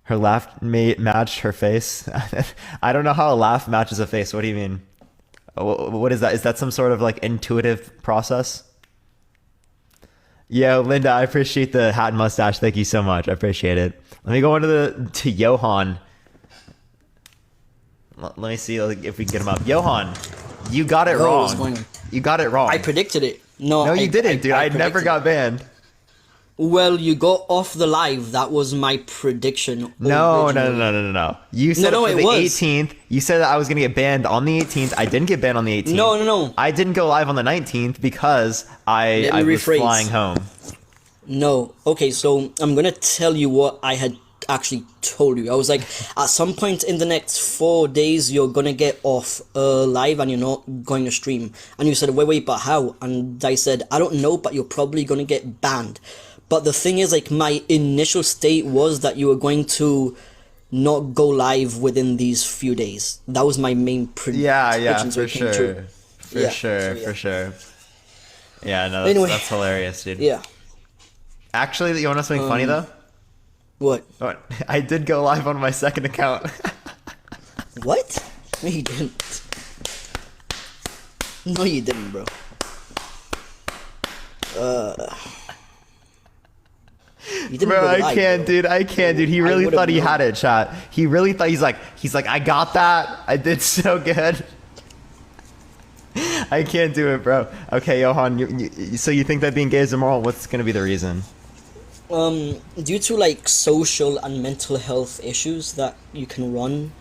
Her laugh matched her face. I don't know how a laugh matches a face. What do you mean? What is that? Is that some sort of like intuitive process? Yo, Linda, I appreciate the hat and mustache. Thank you so much. I appreciate it. Let me go to Johan. Let me see if we can get him up. Johan, you got it wrong. You got it wrong. I predicted it. No, you didn't, dude. I never got banned. Well, you got off the live. That was my prediction. No. You said for the 18th. You said that I was going to get banned on the 18th. I didn't get banned on the 18th. No. I didn't go live on the 19th because I was flying home. No. Okay, so I'm going to tell you what I had actually told you. I was like, at some point in the next 4 days, you're going to get off live and you're not going to stream. And you said, wait, but how? And I said, I don't know, but you're probably going to get banned. But the thing is, like, my initial state was that you were going to not go live within these few days. That was my main prediction. Yeah, for sure. For sure. Yeah, no, that's hilarious, dude. Yeah. Actually, you want to know something funny, though? What? I did go live on my second account. What? No, you didn't. No, you didn't, bro. Bro, I can't, dude. He really thought he had it, chat. He really thought he's like, I got that. I did so good. I can't do it, bro. Okay, Johan, so you think that being gay is immoral? What's going to be the reason? Due to like social and mental health issues that you can run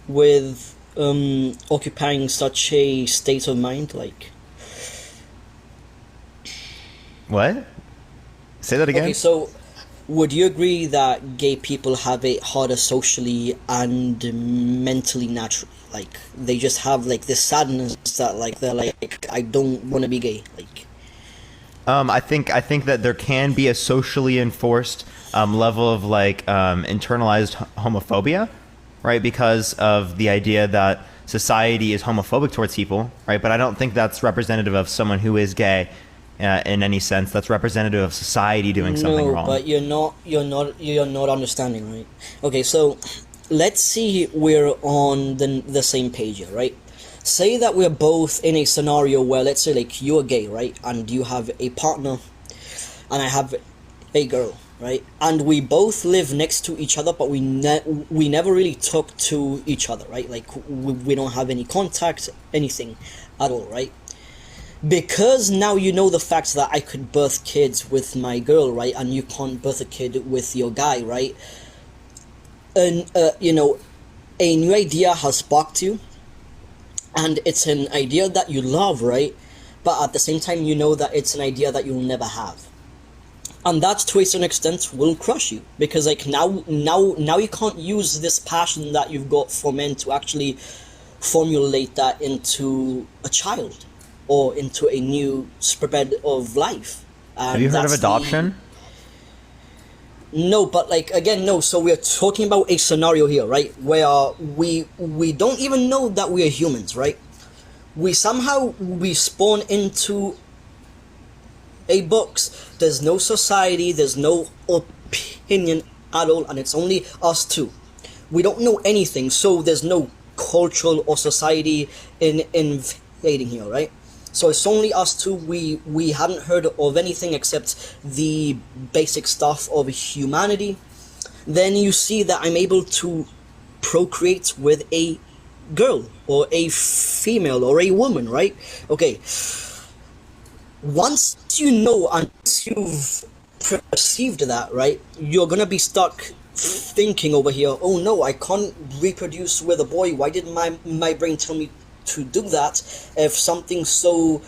with occupying such a state of mind, like. What? Say that again. Okay, so would you agree that gay people have it harder socially and mentally naturally? Like, they just have like this sadness that like they're like, I don't want to be gay. Like, I think that there can be a socially enforced level of like internalized homophobia, right? Because of the idea that society is homophobic towards people, right? But I don't think that's representative of someone who is gay. In any sense, that's representative of society doing something wrong. No, but you're not understanding, right? Okay, so let's see we're on the same page here, right? Say that we're both in a scenario where, let's say, like, you're gay, right? And you have a partner, and I have a girl, right? And we both live next to each other, but we never really talk to each other, right? Like, we don't have any contact, anything at all, right? Because now you know the fact that I could birth kids with my girl, right? And you can't birth a kid with your guy, right? And, you know, a new idea has sparked you. And it's an idea that you love, right? But at the same time, you know that it's an idea that you'll never have. And that, to a certain extent, will crush you. Because, like, now you can't use this passion that you've got for men to actually formulate that into a child. Or into a new spread of life. Have you heard of adoption? No, but like, again, no. So we're talking about a scenario here, right? Where we don't even know that we are humans, right? We spawn into a box. There's no society, there's no opinion at all, and it's only us two. We don't know anything, so there's no cultural or society invading here, right? So it's only us two. We haven't heard of anything except the basic stuff of humanity. Then you see that I'm able to procreate with a girl or a female or a woman, right? Okay. Once you know, once you've perceived that, right, you're gonna be stuck thinking over here, oh no, I can't reproduce with a boy. Why did my brain tell me to do that? If something so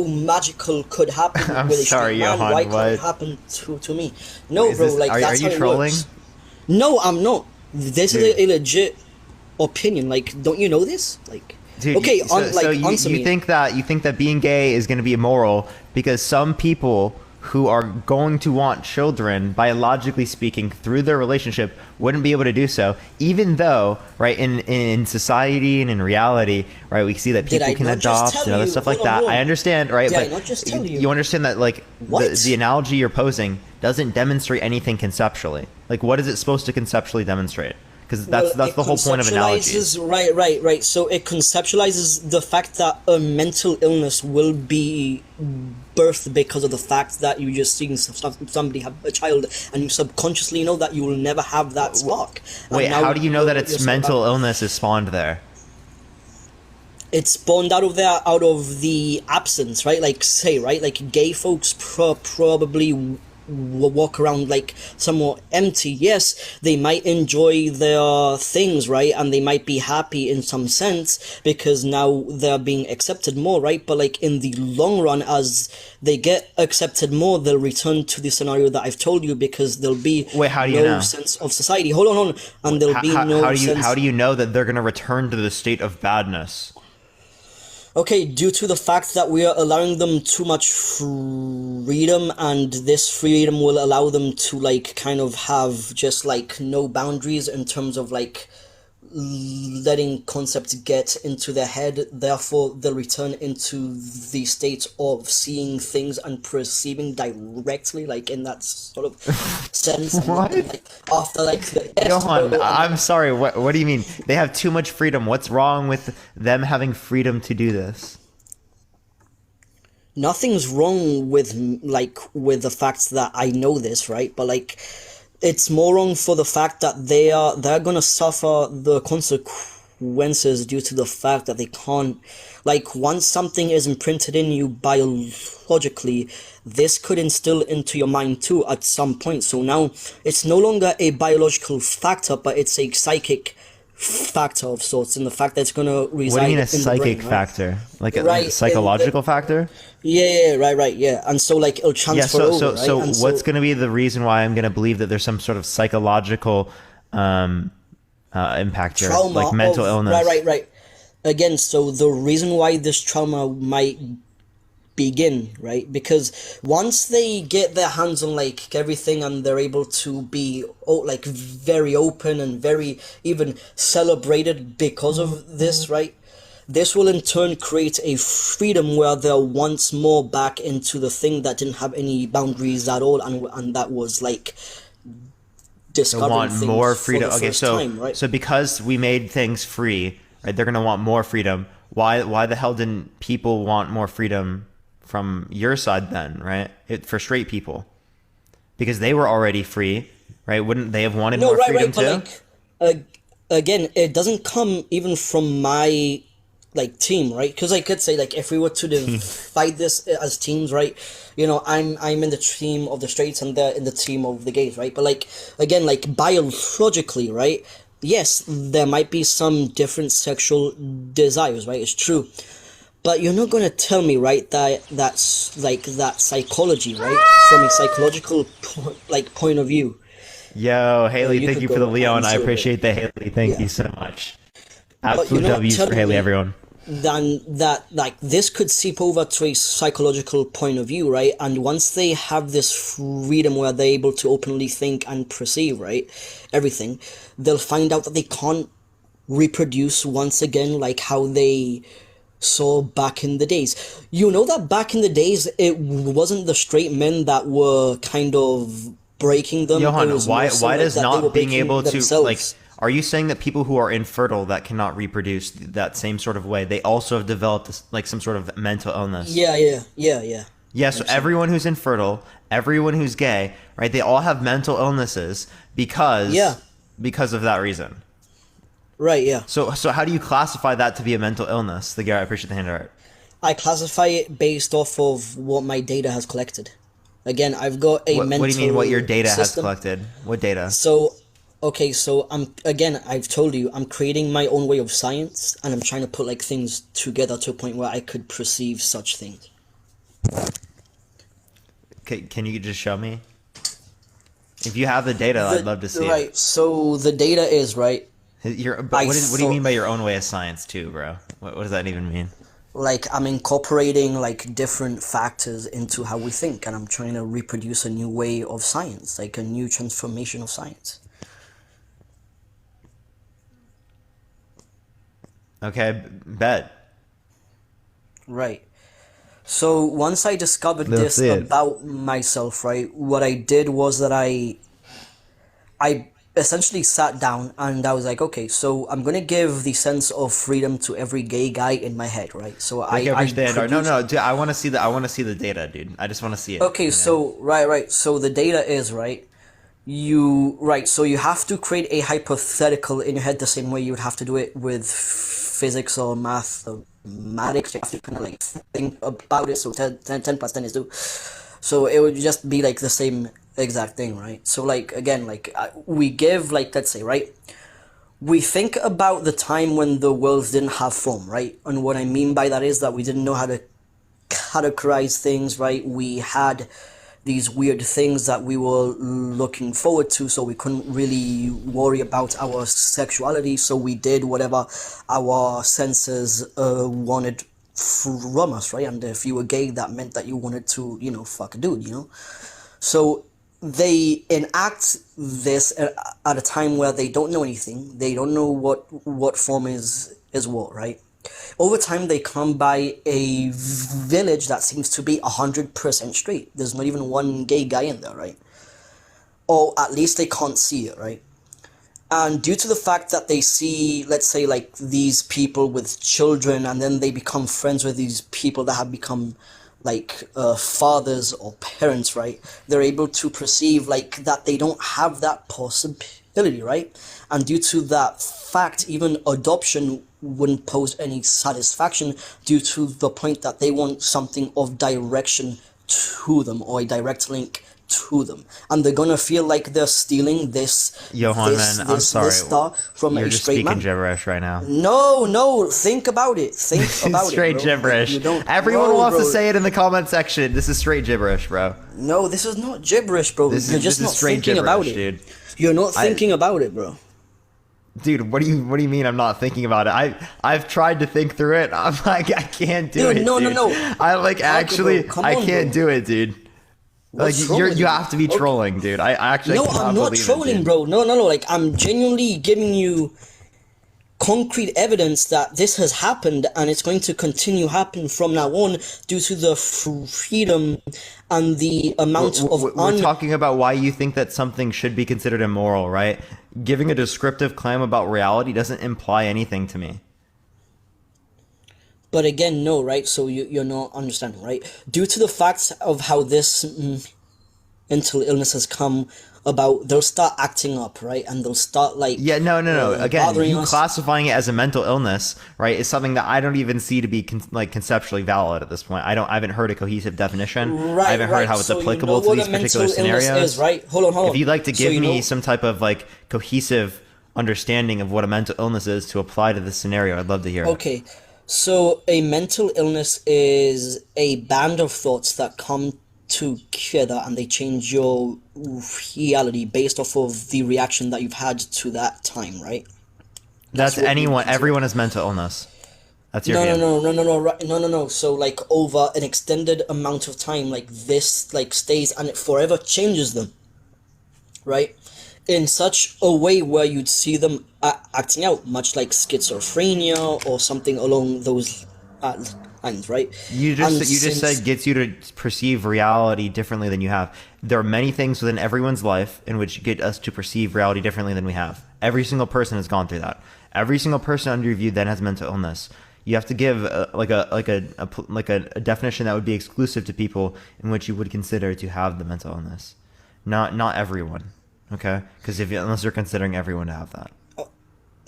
magical could happen with a straight man, why can't it happen to me? No, bro, like, that's how it works. No, I'm not. This is a legit opinion. Like, don't you know this? Like, dude, okay, you think that being gay is going to be immoral because some people who are going to want children, biologically speaking, through their relationship, wouldn't be able to do so, even though, right, in society and in reality, right, we see that people can adopt and other stuff like that. I understand, right, but you understand that, like, the analogy you're posing doesn't demonstrate anything conceptually. Like, what is it supposed to conceptually demonstrate? Because that's the whole point of analogies. Right. So it conceptualizes the fact that a mental illness will be birthed because of the fact that you just seen somebody have a child, and you subconsciously know that you will never have that spark. Wait, how do you know that it's mental illness is spawned there? It's spawned out of the absence, right? Like, say, right, like gay folks probably walk around like somewhat empty. Yes, they might enjoy their things, right, and they might be happy in some sense because now they're being accepted more, right? But like in the long run, as they get accepted more, they'll return to the scenario that I've told you, because there'll be no sense of society. Hold on, and there'll be no sense. How do you know that they're going to return to the state of badness? Okay, due to the fact that we are allowing them too much freedom, and this freedom will allow them to like kind of have just like no boundaries in terms of like letting concepts get into their head. Therefore, they'll return into the state of seeing things and perceiving directly, like in that sort of sense. What? And, like, after like Johan, I'm sorry. What do you mean? They have too much freedom. What's wrong with them having freedom to do this? Nothing's wrong with the fact that I know this, right? But like, it's more wrong for the fact that they're gonna suffer the consequences due to the fact that they can't, like, once something is imprinted in you biologically, this could instill into your mind too at some point. So now it's no longer a biological factor, but it's a psychic factor of sorts, in the fact that it's going to reside. What do you mean a in psychic the brain, factor? right? Like a psychological factor? Yeah, right, yeah. And so like it'll transfer over, right? So what's going to be the reason why I'm going to believe that there's some sort of psychological impact here, like mental illness? Right. Again, so the reason why this trauma might begin, right? Because once they get their hands on like everything, and they're able to be like very open and very even celebrated because of this, right? This will in turn create a freedom where they're once more back into the thing that didn't have any boundaries at all, and that was like discovering want things more freedom. For the first time, right? So because we made things free, right? They're gonna want more freedom. Why the hell didn't people want more freedom from your side then, right? For straight people, because they were already free, right? Wouldn't they have wanted more freedom too? But like, again, it doesn't come even from my like team, right? Because I could say like if we were to divide this as teams, right? You know, I'm in the team of the straights, and they're in the team of the gays, right? But like again, like biologically, right? Yes, there might be some different sexual desires, right? It's true. But you're not gonna tell me, right, that's like that psychology, right? From a psychological point of view. Yo, Haley, thank you for the Leon. I appreciate that, Haley. Thank you so much. Absolute W's for Haley, everyone. Then that like this could seep over to a psychological point of view, right? And once they have this freedom where they're able to openly think and perceive, right, everything, they'll find out that they can't reproduce once again like how they saw back in the days. You know that back in the days, it wasn't the straight men that were kind of breaking them. Johan, why does not being able themselves. To like? Are you saying that people who are infertile that cannot reproduce that same sort of way, they also have developed like some sort of mental illness? Yeah. Yeah, so everyone who's infertile, everyone who's gay, right? They all have mental illnesses because of that reason. Right, yeah. So how do you classify that to be a mental illness? The guy, I appreciate the hand art. I classify it based off of what my data has collected. Again, I've got a mental. What do you mean? What your data system has collected? What data? So, okay, so I've told you, I'm creating my own way of science, and I'm trying to put like things together to a point where I could perceive such things. Okay, can you just show me? If you have the data, I'd love to see it. Right. So the data is right. What do you mean by your own way of science too, bro? What does that even mean? Like, I'm incorporating like different factors into how we think, and I'm trying to reproduce a new way of science, like a new transformation of science. Okay, bet. Right. So once I discovered Let's this see it. about myself, right, what I did was that I essentially sat down and I was like, okay, so I'm gonna give the sense of freedom to every gay guy in my head, right? So Like every I standard. No, produced. no, dude, I want to see the. I want to see the data, dude. I just want to see it. Okay, so right. So the data is right. So you have to create a hypothetical in your head the same way you would have to do it with physics or mathematics. You have to kind of like think about it. So 10 plus 10 is 2. So it would just be like the same exact thing, right? So like again, like we give like, let's say, right, we think about the time when the world didn't have form, right? And what I mean by that is that we didn't know how to categorize things, right? We had these weird things that we were looking forward to, so we couldn't really worry about our sexuality, so we did whatever our senses wanted from us, right? And if you were gay, that meant that you wanted to, fuck a dude, So they enact this at a time where they don't know anything. They don't know what form is what, right? Over time, they come by a village that seems to be 100% straight. There's not even one gay guy in there, right? Or at least they can't see it, right? And due to the fact that they see, let's say, like these people with children, and then they become friends with these people that have become like fathers or parents, right? They're able to perceive like that they don't have that possibility, right? And due to that fact, even adoption wouldn't pose any satisfaction due to the point that they want something of direction to them or a direct link to them, and they're gonna feel like they're stealing Johan, man, I'm sorry. this star from You're a just straight speaking man. gibberish right now. No, think about it. Think about Straight it, bro. gibberish. You don't. Everyone no, wants bro. to say it in the comment section. This is straight gibberish, bro. No, this is not gibberish, bro. This You're is just not straight thinking about gibberish, it, dude. You're not thinking about it, bro. Dude, what do you mean I'm not thinking about it? I've tried to think through it. I'm like, I can't do Dude, it. no. I like actually bro. Come I on, can't bro. do it, dude. What's Like wrong with you have to be Okay. trolling, dude. I actually No, cannot I'm not believe trolling, it, dude. bro. No. Like, I'm genuinely giving you concrete evidence that this has happened and it's going to continue happening from now on due to the freedom and the amount of We're talking about why you think that something should be considered immoral, right? Giving a descriptive claim about reality doesn't imply anything to me. But again, no, right? So you're not understanding, right? Due to the facts of how this mental illness has come about, they'll start acting up, right? And they'll start like No. Again, bothering you us. classifying it as a mental illness, right, is something that I don't even see to be conceptually valid at this point. I haven't heard a cohesive definition. Right, I haven't heard how it's So applicable to what these a mental particular illness scenarios. is, right? Hold on. If you'd like to So give me some type of like cohesive understanding of what a mental illness is to apply to this scenario, I'd love to hear it. Okay, so a mental illness is a band of thoughts that come together and they change your reality based off of the reaction that you've had to that time, right? That's what we anyone. consider- Everyone has mental illness. That's your view. No. So like over an extended amount of time, like this like stays and it forever changes them, right? In such a way where you'd see them acting out, much like schizophrenia or something along those lines, right? You just said gets you to perceive reality differently than you have. There are many things within everyone's life in which get us to perceive reality differently than we have. Every single person has gone through that. Every single person under review then has mental illness. You have to give a definition that would be exclusive to people in which you would consider to have the mental illness. Not everyone, okay? Because unless you're considering everyone to have that.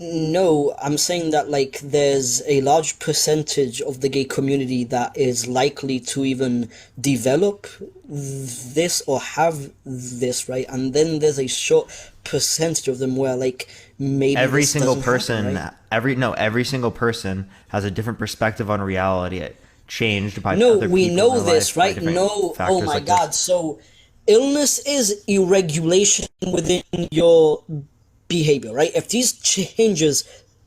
No, I'm saying that like there's a large percentage of the gay community that is likely to even develop this or have this, right? And then there's a short percentage of them where like maybe every this single doesn't person happen, right? every single person has a different perspective on reality, changed by No, other we people know in their this, life by right? different No, oh factors my like God. this. So illness is irregulation within your behavior, right? If these changes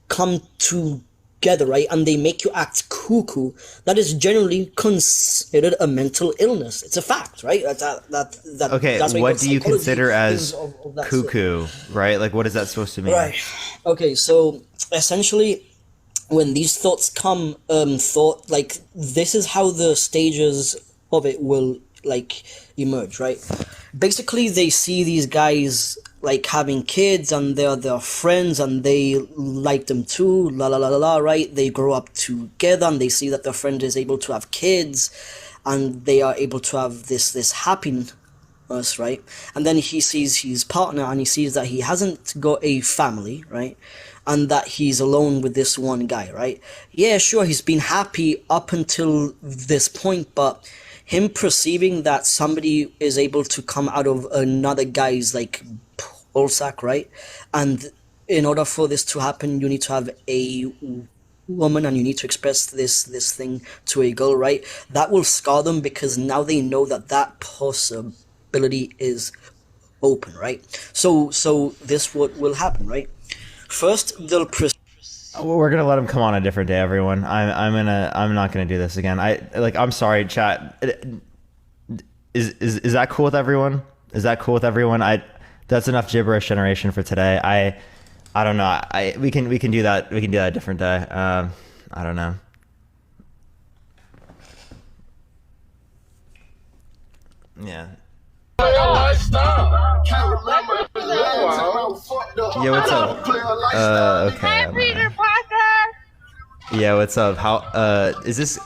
come together, right, and they make you act cuckoo, that is generally considered a mental illness. It's a fact, right? Okay, that's what do you psychology consider as is of that sort. cuckoo, right? Like, what is that supposed to mean? Right. Okay, so essentially, when these thoughts come, thought like this is how the stages of it will like emerge, right? Basically, they see these guys like having kids, and they're their friends, and they like them too. La la la la la. Right? They grow up together, and they see that their friend is able to have kids, and they are able to have this happiness, right? And then he sees his partner, and he sees that he hasn't got a family, right? And that he's alone with this one guy, right? Yeah, sure, he's been happy up until this point, but him perceiving that somebody is able to come out of another guy's like sack, right? And in order for this to happen, you need to have a woman, and you need to express this thing to a girl, right? That will scar them, because now they know that that possibility is open, right? So this what will happen, right? First, they'll Well, we're gonna let him come on a different day, everyone. I'm not gonna do this again. I'm sorry, chat. Is that cool with everyone? Is that cool with everyone? That's enough gibberish generation for today. I don't know. We can do that. We can do that a different day. I don't know. Yeah. Yeah, what's up? Okay. Yeah, what's up? How is this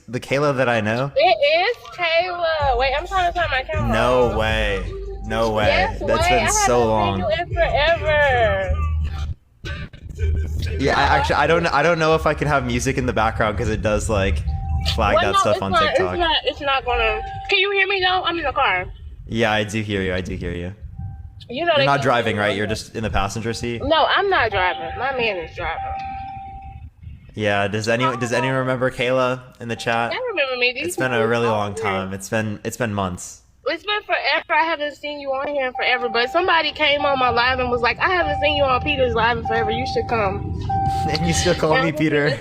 the Kayla that I know? It is Kayla. Wait, I'm trying to turn my camera No on. way. No way. Yes, That's been so long. I haven't seen you in forever. Yeah, I don't know if I can have music in the background, because it does like flag that stuff on TikTok. It's not gonna. Can you hear me though? I'm in the car. Yeah, I do hear you. You know You're not driving, right? You're just in the passenger seat. No, I'm not driving. My man is driving. Yeah. Does anyone remember Kayla in the chat? I remember me. It's been a really long time. It's been months. It's been forever. I haven't seen you on here in forever. But somebody came on my live and was like, "I haven't seen you on Peter's live in forever. You should come." And you still call me Peter.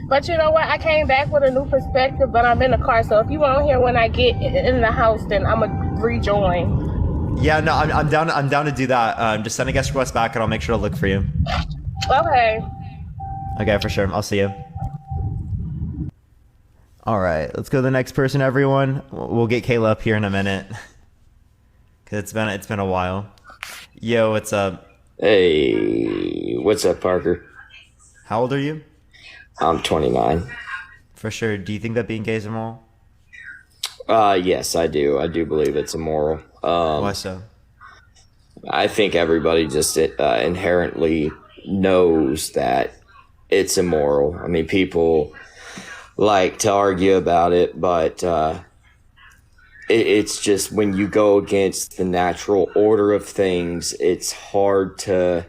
But you know what? I came back with a new perspective, but I'm in the car. So if you want to hear when I get in the house, then I'm gonna rejoin. Yeah, no, I'm down to do that. Just send a guest request back, and I'll make sure to look for you. Okay. Okay, for sure. I'll see you. All right, let's go to the next person, everyone. We'll get Kayla up here in a minute, cause it's been a while. Yo, what's up? Hey, what's up, Parker? How old are you? I'm 29. For sure. Do you think that being gay is immoral? Yes, I do. I do believe it's immoral. Why so? I think everybody just inherently knows that it's immoral. I mean, people like to argue about it, but it's just when you go against the natural order of things, it's hard to...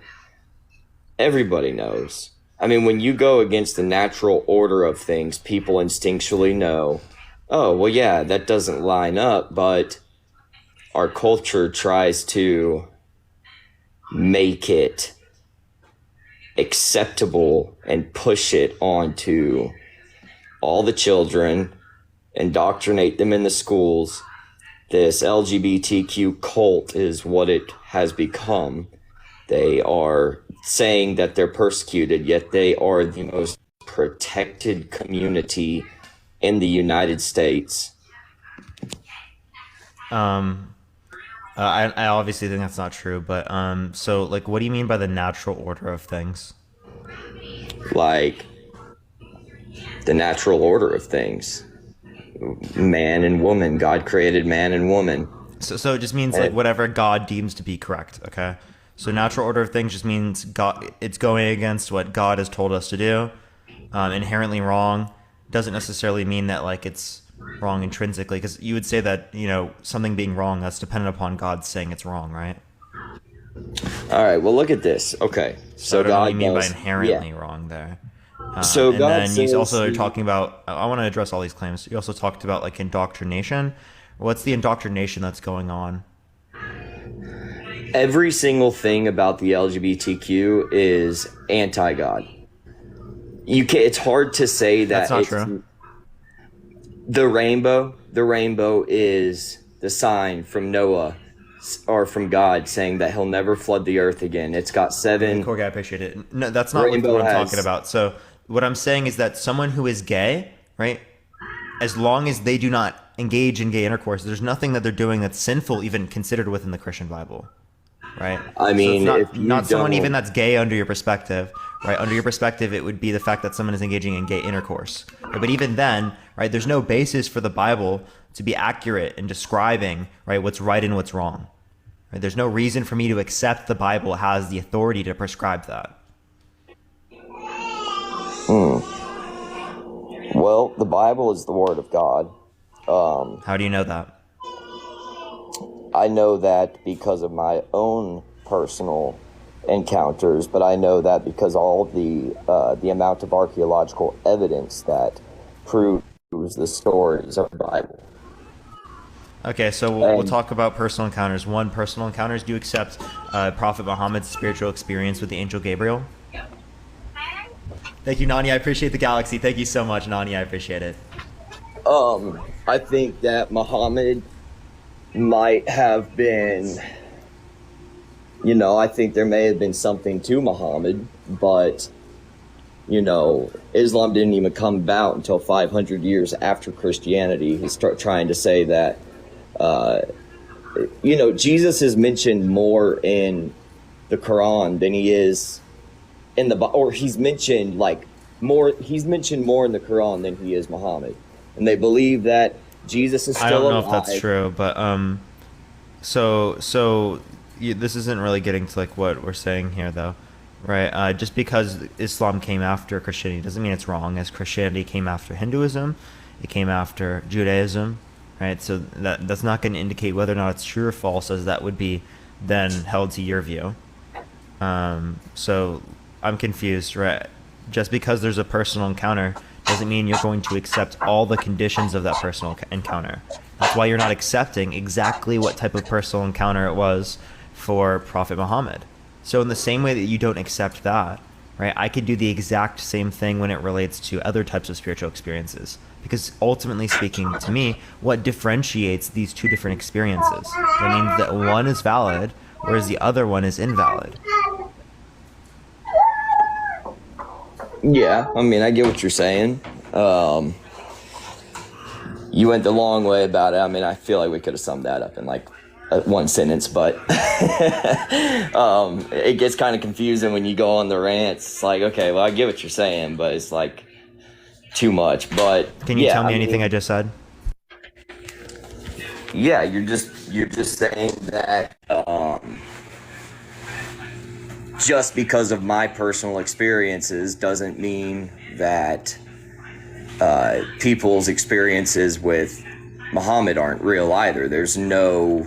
Everybody knows. I mean, when you go against the natural order of things, people instinctually know, oh, well, yeah, that doesn't line up, but our culture tries to make it acceptable and push it onto all the children, indoctrinate them in the schools. This LGBTQ cult is what it has become. They are saying that they're persecuted, yet they are the most protected community in the United States. I obviously think that's not true, but so like, what do you mean by the natural order of things? Like, the natural order of things. Man and woman. God created man and woman. So it just means like whatever God deems to be correct, okay? So natural order of things just means God, it's going against what God has told us to do. Inherently wrong doesn't necessarily mean that like it's wrong intrinsically, because you would say that, you know, something being wrong, that's dependent upon God saying it's wrong, right? All right, well, look at this. Okay, so I don't know what you mean by inherently wrong there. So and God then says you also are talking about, I want to address all these claims. You also talked about like indoctrination. What's the indoctrination that's going on? Every single thing about the LGBTQ is anti-God. It's hard to say that. That's not true. The rainbow is the sign from Noah are from God, saying that he'll never flood the earth again. It's got 7. Cool guy, I appreciate it. No, that's not Rainbow what I'm has- talking about. So what I'm saying is that someone who is gay, right, as long as they do not engage in gay intercourse, there's nothing that they're doing that's sinful, even considered within the Christian Bible, right? I mean, so if it's you not someone don't- even that's gay under your perspective, right? Under your perspective, it would be the fact that someone is engaging in gay intercourse. Right? But even then, right, there's no basis for the Bible to be accurate in describing, right, what's right and what's wrong. Right? There's no reason for me to accept the Bible has the authority to prescribe that. Well, the Bible is the Word of God. How do you know that? I know that because of my own personal encounters, but I know that because all the amount of archaeological evidence that proves the stories of the Bible. Okay, so we'll talk about personal encounters. One, personal encounters. Do you accept Prophet Muhammad's spiritual experience with the angel Gabriel? Thank you, Nani. I appreciate the galaxy. Thank you so much, Nani. I appreciate it. I think that Muhammad might have been, I think there may have been something to Muhammad, but, Islam didn't even come about until 500 years after Christianity. He's trying to say that, Jesus is mentioned more in the Quran than he is in he's mentioned more in the Quran than he is Muhammad. And they believe that Jesus is still alive. I don't know if that's true, but this isn't really getting to what we're saying here, though, right? Just because Islam came after Christianity doesn't mean it's wrong. As Christianity came after Hinduism, it came after Judaism, right? So that's not going to indicate whether or not it's true or false, as that would be then held to your view. So I'm confused, right? Just because there's a personal encounter doesn't mean you're going to accept all the conditions of that personal encounter. That's why you're not accepting exactly what type of personal encounter it was for Prophet Muhammad. So in the same way that you don't accept that, right, I could do the exact same thing when it relates to other types of spiritual experiences. Because ultimately speaking, to me, what differentiates these two different experiences? That means that one is valid, whereas the other one is invalid. Yeah, I mean, I get what you're saying. You went the long way about it. I mean, I feel like we could have summed that up in one sentence, but it gets kind of confusing when you go on the rants. It's like, okay, well, I get what you're saying, but it's too much. But can you tell me anything I just said? Yeah, you're just saying that just because of my personal experiences doesn't mean that people's experiences with Muhammad aren't real either. There's no,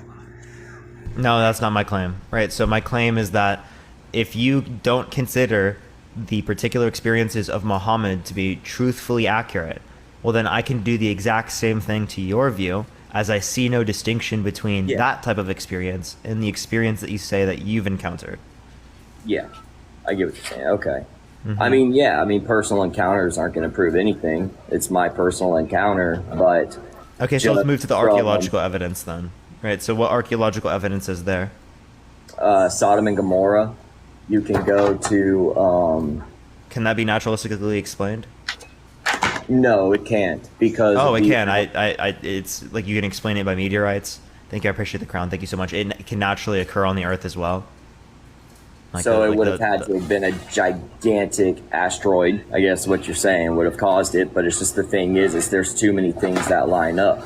that's not my claim, right? So my claim is that if you don't consider the particular experiences of Muhammad to be truthfully accurate, well, then I can do the exact same thing to your view, as I see no distinction between that type of experience and the experience that you say that you've encountered. Yeah, I get what you're saying. Okay. Mm-hmm. I mean, personal encounters aren't going to prove anything. It's my personal encounter, but... Okay, so let's move to the archaeological evidence then. Right, so what archaeological evidence is there? Sodom and Gomorrah. You can go to... Can that be naturalistically explained? No, it can't, because... Oh, it can. It's you can explain it by meteorites. Thank you, I appreciate the crown. Thank you so much. It can naturally occur on the Earth as well. It would have had to have been a gigantic asteroid, I guess what you're saying, would have caused it, but it's just the thing is there's too many things that line up.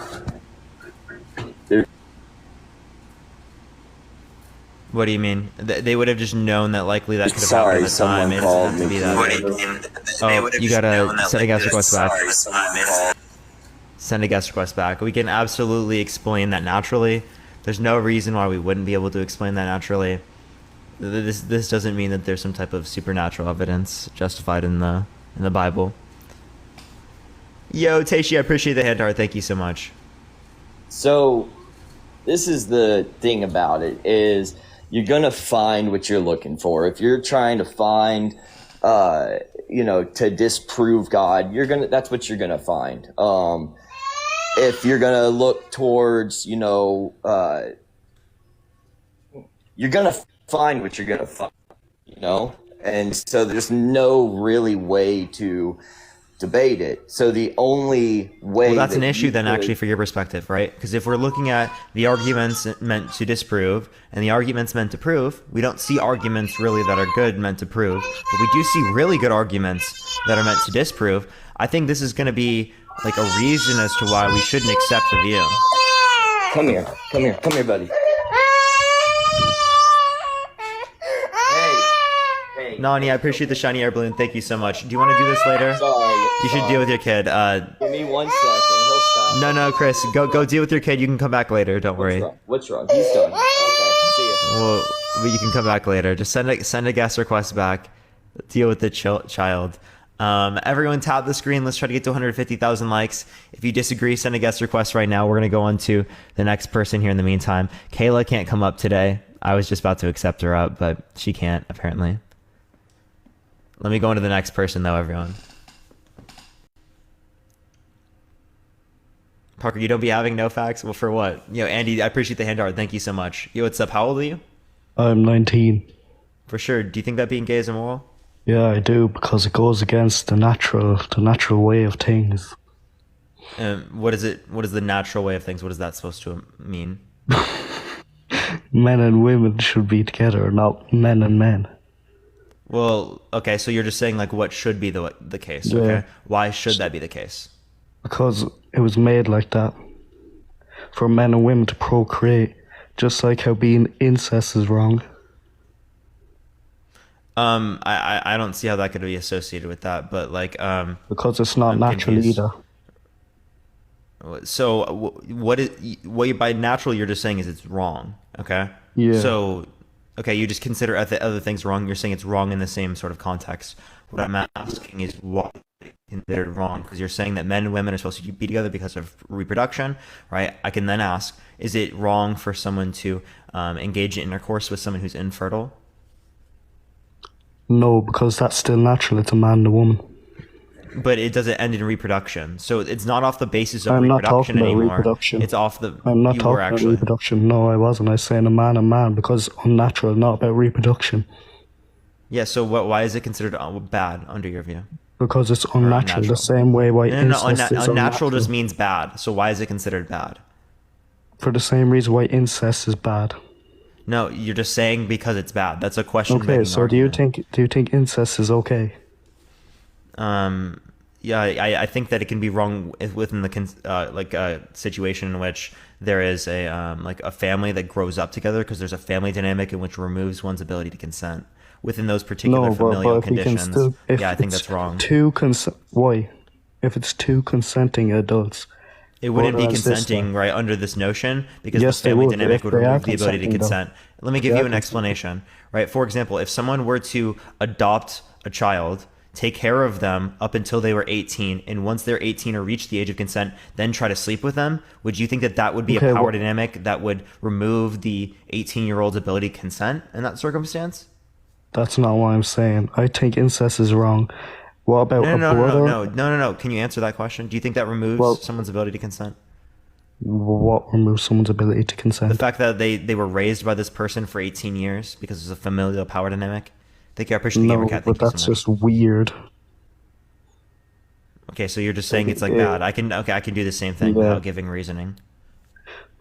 What do you mean? They would have just known that likely that could have happened at the time. It doesn't have to be that. You gotta send a guest request back. Send a guest request back. We can absolutely explain that naturally. There's no reason why we wouldn't be able to explain that naturally. This doesn't mean that there's some type of supernatural evidence justified in the Bible. Yo, Teishi, I appreciate the hand art. Thank you so much. So, this is the thing about it, is you're going to find what you're looking for. If you're trying to find, to disprove God, that's what you're going to find. If you're going to look towards, you're gonna find what you're gonna find, and so there's no really way to debate it. So the only way that's an issue then actually for your perspective, right? Because if we're looking at the arguments meant to disprove and the arguments meant to prove, we don't see arguments really that are good meant to prove, but we do see really good arguments that are meant to disprove. I think this is going to be like a reason as to why we shouldn't accept the view. Come here, buddy. Hey. Nani, I appreciate the shiny air balloon. Thank you so much. Do you want to do this later? Sorry. You should deal with your kid. Give me 1 second. He'll stop. No, Chris. Go deal with your kid. You can come back later. Don't worry. What's wrong? He's done. Okay. See ya. Well, you can come back later. Just send a guest request back. Deal with the child. Everyone tap the screen. Let's try to get to 150,000 likes. If you disagree, send a guest request right now. We're going to go on to the next person here in the meantime. KAYLA can't come up today. I was just about to accept her up, but she can't, apparently. Let me go on to the next person, though, everyone. Parker, you don't be having no facts? Well, for what? Andy, I appreciate the hand art. Thank you so much. What's up? How old are you? I'm 19. For sure. Do you think that being gay is immoral? Yeah, I do, because it goes against the natural way of things. What is it? What is the natural way of things? What is that supposed to mean? Men and women should be together, not men and men. Well, okay, so you're just saying like what should be the case, Yeah. okay? Why should that be the case? Because it was made like that. For men and women to procreate, just like how being incest is wrong. I don't see how that could be associated with that, but like Because it's not I'm natural confused. either. So what by natural you're just saying is it's wrong, okay? Yeah. So okay, you just consider other things wrong. You're saying it's wrong in the same sort of context. What I'm asking is why it's considered wrong, because you're saying that men and women are supposed to be together because of reproduction, right? I can then ask, is it wrong for someone to engage in intercourse with someone who's infertile? No, because that's still natural. It's a man and a woman. But it doesn't end in reproduction, so it's not off the basis of I'm not reproduction talking about anymore. reproduction. It's off the. I'm not you talking were about actually. reproduction. No, I wasn't. I was saying a man and man because it's unnatural, not about reproduction. Yeah. So why is it considered bad under your view? Because it's unnatural. unnatural. The same way why No, incest is unnatural just means bad. So why is it considered bad? For the same reason why incest is bad. No, you're just saying because it's bad. That's a question. Okay, so do you think incest is okay? Yeah, I think that it can be wrong within the situation in which there is a family that grows up together, because there's a family dynamic in which removes one's ability to consent within those particular familial if we can conditions. still, if Yeah, I think it's that's wrong. Why? If it's two consenting adults, It wouldn't be brother and sister. consenting, right, under this notion, because Yes, the they family would, dynamic if would they are remove the ability to consenting, though. consent. Let me give They you are an explanation, right? For example, if someone were to adopt a child, take care of them up until they were 18, and once they're 18 or reach the age of consent, then try to sleep with them, would you think that that would be Okay, a power well- dynamic that would remove the 18-year-old's ability to consent in that circumstance? that's not what I'm saying. I think incest is wrong. What about a brother? No. Can you answer that question? Do you think that removes Well- someone's ability to consent? What removes someone's ability to The consent? fact that they were raised by this person for 18 years because there's a familial power dynamic? Thank you. I appreciate the No, gamer cat. but Thank you that's so much. just weird. Okay, so you're just saying it's like Yeah. bad. I can do the same thing Yeah. without giving reasoning.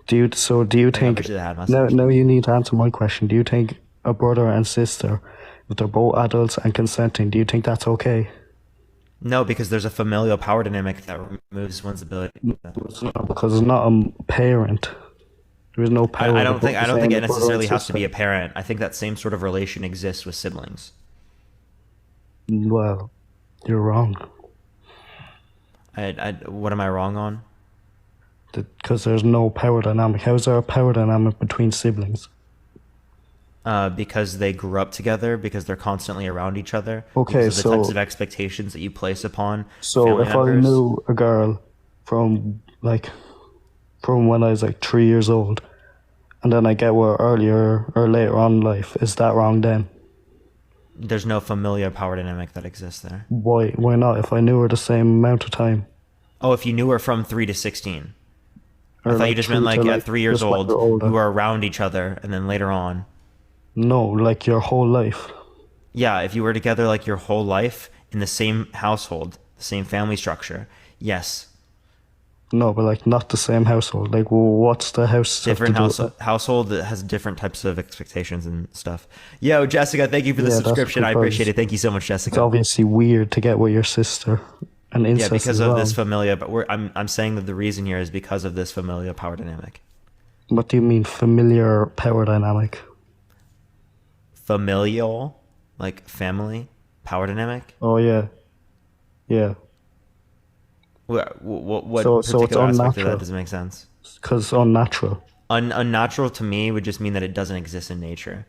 Do you think? appreciate the hand message. No, you need to answer my question. Do you think a brother and sister, if they're both adults and consenting, do you think that's okay? No, because there's a familial power dynamic that removes one's ability. It's not, because it's not a parent. There is no power. I don't think between it a brother necessarily and has to be a sister. parent. I think that same sort of relation exists with siblings. Well, you're wrong. What am I wrong on? Because there's no power dynamic. How is there a power dynamic between siblings? Because they grew up together, because they're constantly around each other. Okay, because of the so- types of expectations that you place upon So family if members. I knew a girl from when I was like 3 years old, and then I get with her earlier or later on in life, is that wrong then? There's no familial power dynamic that exists there. Why? Why not? If I knew her the same amount of time. Oh, if you knew her from 3 to 16. I Or thought you like just meant 3 like to, at 3 years just when old, you're older. you were around each other, and then later on. No, like your whole life. Yeah, if you were together like your whole life in the same household, the same family structure, yes. No, but like not the same household. Like, what's the house? Different household that has different types of expectations and stuff. Yo, Jessica, thank you for the subscription. I appreciate it. Thank you so much, Jessica. It's obviously weird to get with your sister and incest. Yeah, because of this familial. But I'm saying that the reason here is because of this familial power dynamic. What do you mean familiar power dynamic? Familial, like family power dynamic. Oh yeah, yeah. What So particular it's aspect of unnatural. that doesn't make sense? Because unnatural. Unnatural to me would just mean that it doesn't exist in nature,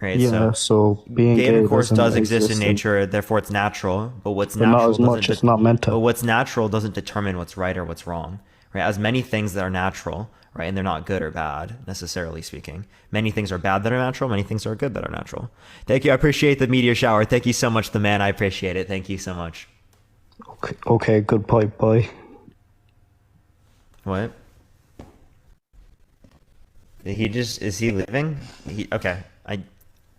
right? Yeah. So being gay intercourse doesn't does exist in nature, therefore it's natural. But what's but natural not as doesn't much. It's not meant to. But what's natural doesn't determine what's right or what's wrong, right? As many things that are natural, right, and they're not good or bad necessarily speaking. Many things are bad that are natural. Many things are good that are natural. Thank you. I appreciate the meteor shower. Thank you so much, the man. I appreciate it. Thank you so much. Okay. Good point. Bye. What? Is he leaving? Okay.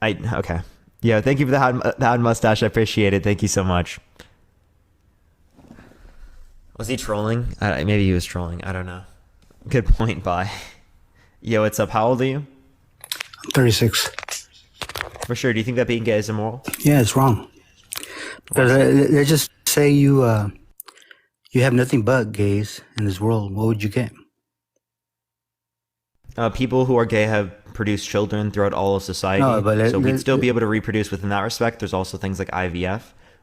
Okay. Yeah, thank you for the hot mustache. I appreciate it. Thank you so much. Was he trolling? Maybe he was trolling. I don't know. Good point. Bye. Yo, what's up? How old are you? I'm 36. For sure. Do you think that being gay is immoral? Yeah, it's wrong. Because let's just say you have nothing but gays in this world. What would you get? People who are gay have produced children throughout all of society. No, but so we'd still be able to reproduce within that respect. There's also things like IVF,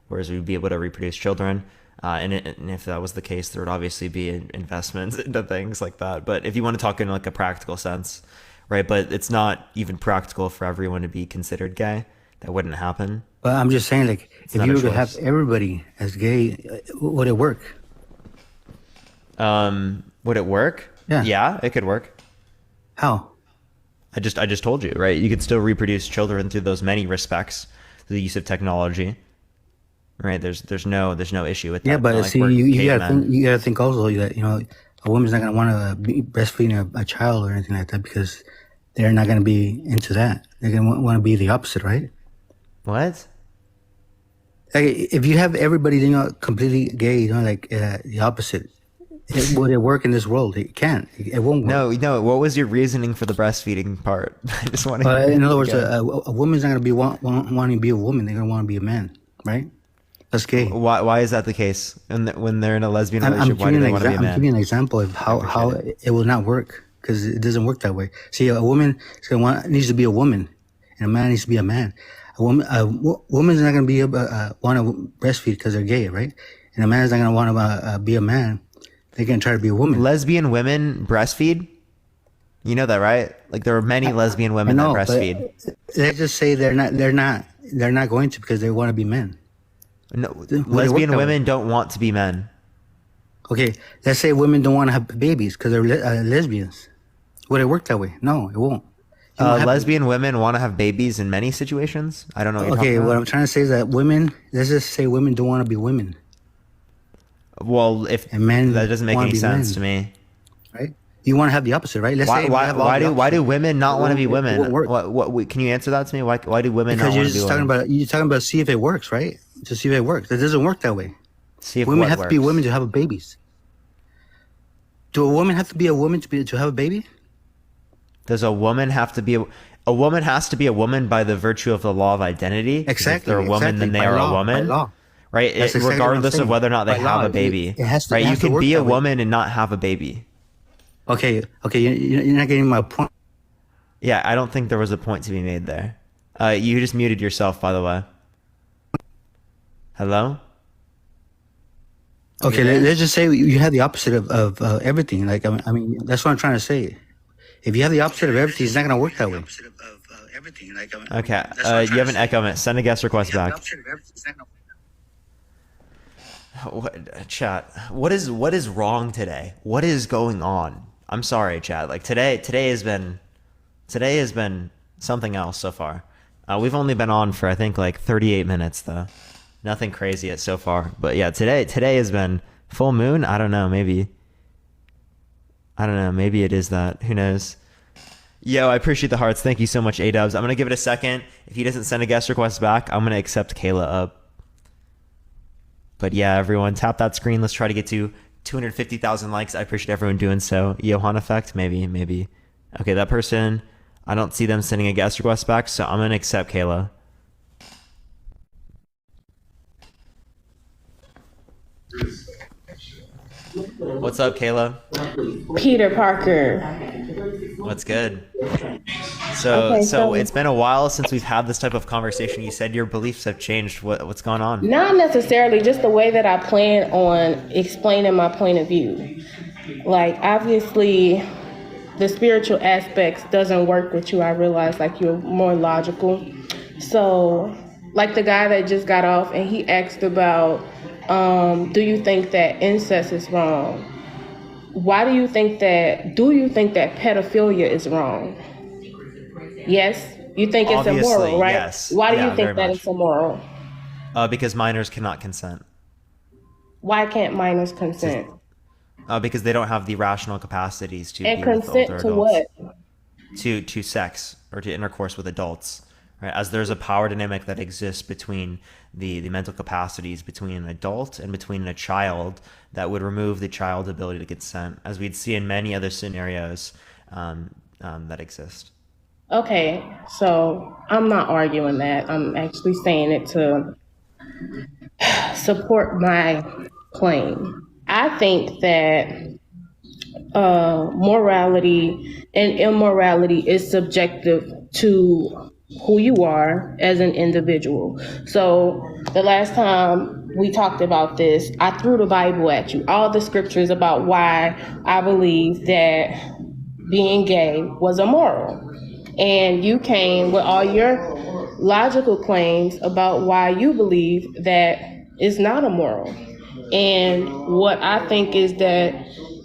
whereas we'd be able to reproduce children. And if that was the case, there would obviously be investments into things like that. But if you want to talk in like a practical sense, right? But it's not even practical for everyone to be considered gay. That wouldn't happen. But I'm just saying, like, It's if not you a were to choice. have everybody as gay, would it work? Would it work? Yeah. Yeah, it could work. How? I just told you, right? You could still reproduce children through those many respects, through the use of technology. Right? There's no issue with that. Yeah, but Not like see, we're you gotta cavemen. think. You gotta think also that a woman's not gonna want to be breastfeeding a child or anything like that because they're not gonna be into that. They're gonna want to be the opposite, right? What? Like, if you have everybody, completely gay, like the opposite, would it work in this world? It can't. It won't work. No. What was your reasoning for the breastfeeding part? I just want to. In other words, a woman's not gonna be wanting to be a woman. They're gonna want to be a man, right? That's gay. Why is that the case? And when they're in a lesbian I'm relationship, why do they want to be a I'm man? giving you an example of how it will not work because it doesn't work that way. See, a woman needs to be a woman, and a man needs to be a man. A woman's not going to be want to breastfeed because they're gay, right? And a man's not going to want to be a man. They're going to try to be a woman. Lesbian women breastfeed. You know that, right? Like there are many lesbian women that breastfeed. Let's just say they're not going to because they want to be men. No, lesbian women don't want to be men. Okay, let's say women don't want to have babies because they're lesbians. Would it work that way? No, it won't. Lesbian women want to have babies in many situations. I don't know what you're talking what about. I'm trying to say is that let's just say women don't want to be women. Well, if And men that doesn't make wanna any be sense men. to me. Right? You want to have the opposite, right? Let's say Why do women not want to be It women? won't work. What can you answer that to me? Why do women Because not you're want to be just women? you're talking about see if it works, right? To see if it works. It doesn't work that way. See if Women what have to be works. women to have babies. Do a woman have to be a woman to have a baby? Does a woman have to be a woman has to be a woman by the virtue of the law of identity? 'Cause Exactly. If they're a woman, then they By are law, a woman. by law. Right? That's exactly what I'm Regardless of saying. whether or not they By have law, a baby. it has to- right? it You has to can work be a that way. woman and not have a baby. Okay, you're not getting my point. Yeah, I don't think there was a point to be made there. You just muted yourself, by the way. Hello? Okay, let's just say you have the opposite of everything. Like, I mean, that's what I'm trying to say. If you have the opposite of everything, it's not going to work that way. Okay, you have an echo. Send a guest request back. Chat, what is wrong today? What is going on? I'm sorry, chat. Like today has been something else so far. We've only been on for I think like 38 minutes though. Nothing crazy yet so far. But yeah, today has been full moon. I don't know, maybe it is that. Who knows? Yo, I appreciate the hearts. Thank you so much, A-Dubs. I'm going to give it a second. If he doesn't send a guest request back, I'm going to accept KAYLA up. But yeah, everyone, tap that screen. Let's try to get to 250,000 likes. I appreciate everyone doing so. Johan effect, maybe. Okay, that person, I don't see them sending a guest request back, so I'm going to accept KAYLA. What's up, KAYLA? Peter Parker. What's good? So it's been a while since we've had this type of conversation. You said your beliefs have changed. What's going on? Not necessarily, just the way that I plan on explaining my point of view. Like, obviously, the spiritual aspects doesn't work with you. I realize, like, you're more logical. So, like the guy that just got off and he asked about, do you think that incest is wrong? Do you think that pedophilia is wrong? Yes? You think it's Obviously, immoral, right? yes. Why do Yeah, you think very that much. it's immoral? Because minors cannot consent. Why can't minors consent? Because they don't have the rational capacities to And be with consent older to adults. what? To sex or to intercourse with adults, right? As there's a power dynamic that exists between the mental capacities between an adult and between a child that would remove the child's ability to consent, as we'd see in many other scenarios that exist. Okay, so I'm not arguing that. I'm actually saying it to support my claim. I think that morality and immorality is subjective to who you are as an individual. So the last time we talked about this, I threw the Bible at you, all the scriptures about why I believe that being gay was immoral. And you came with all your logical claims about why you believe that it's not immoral. And what I think is that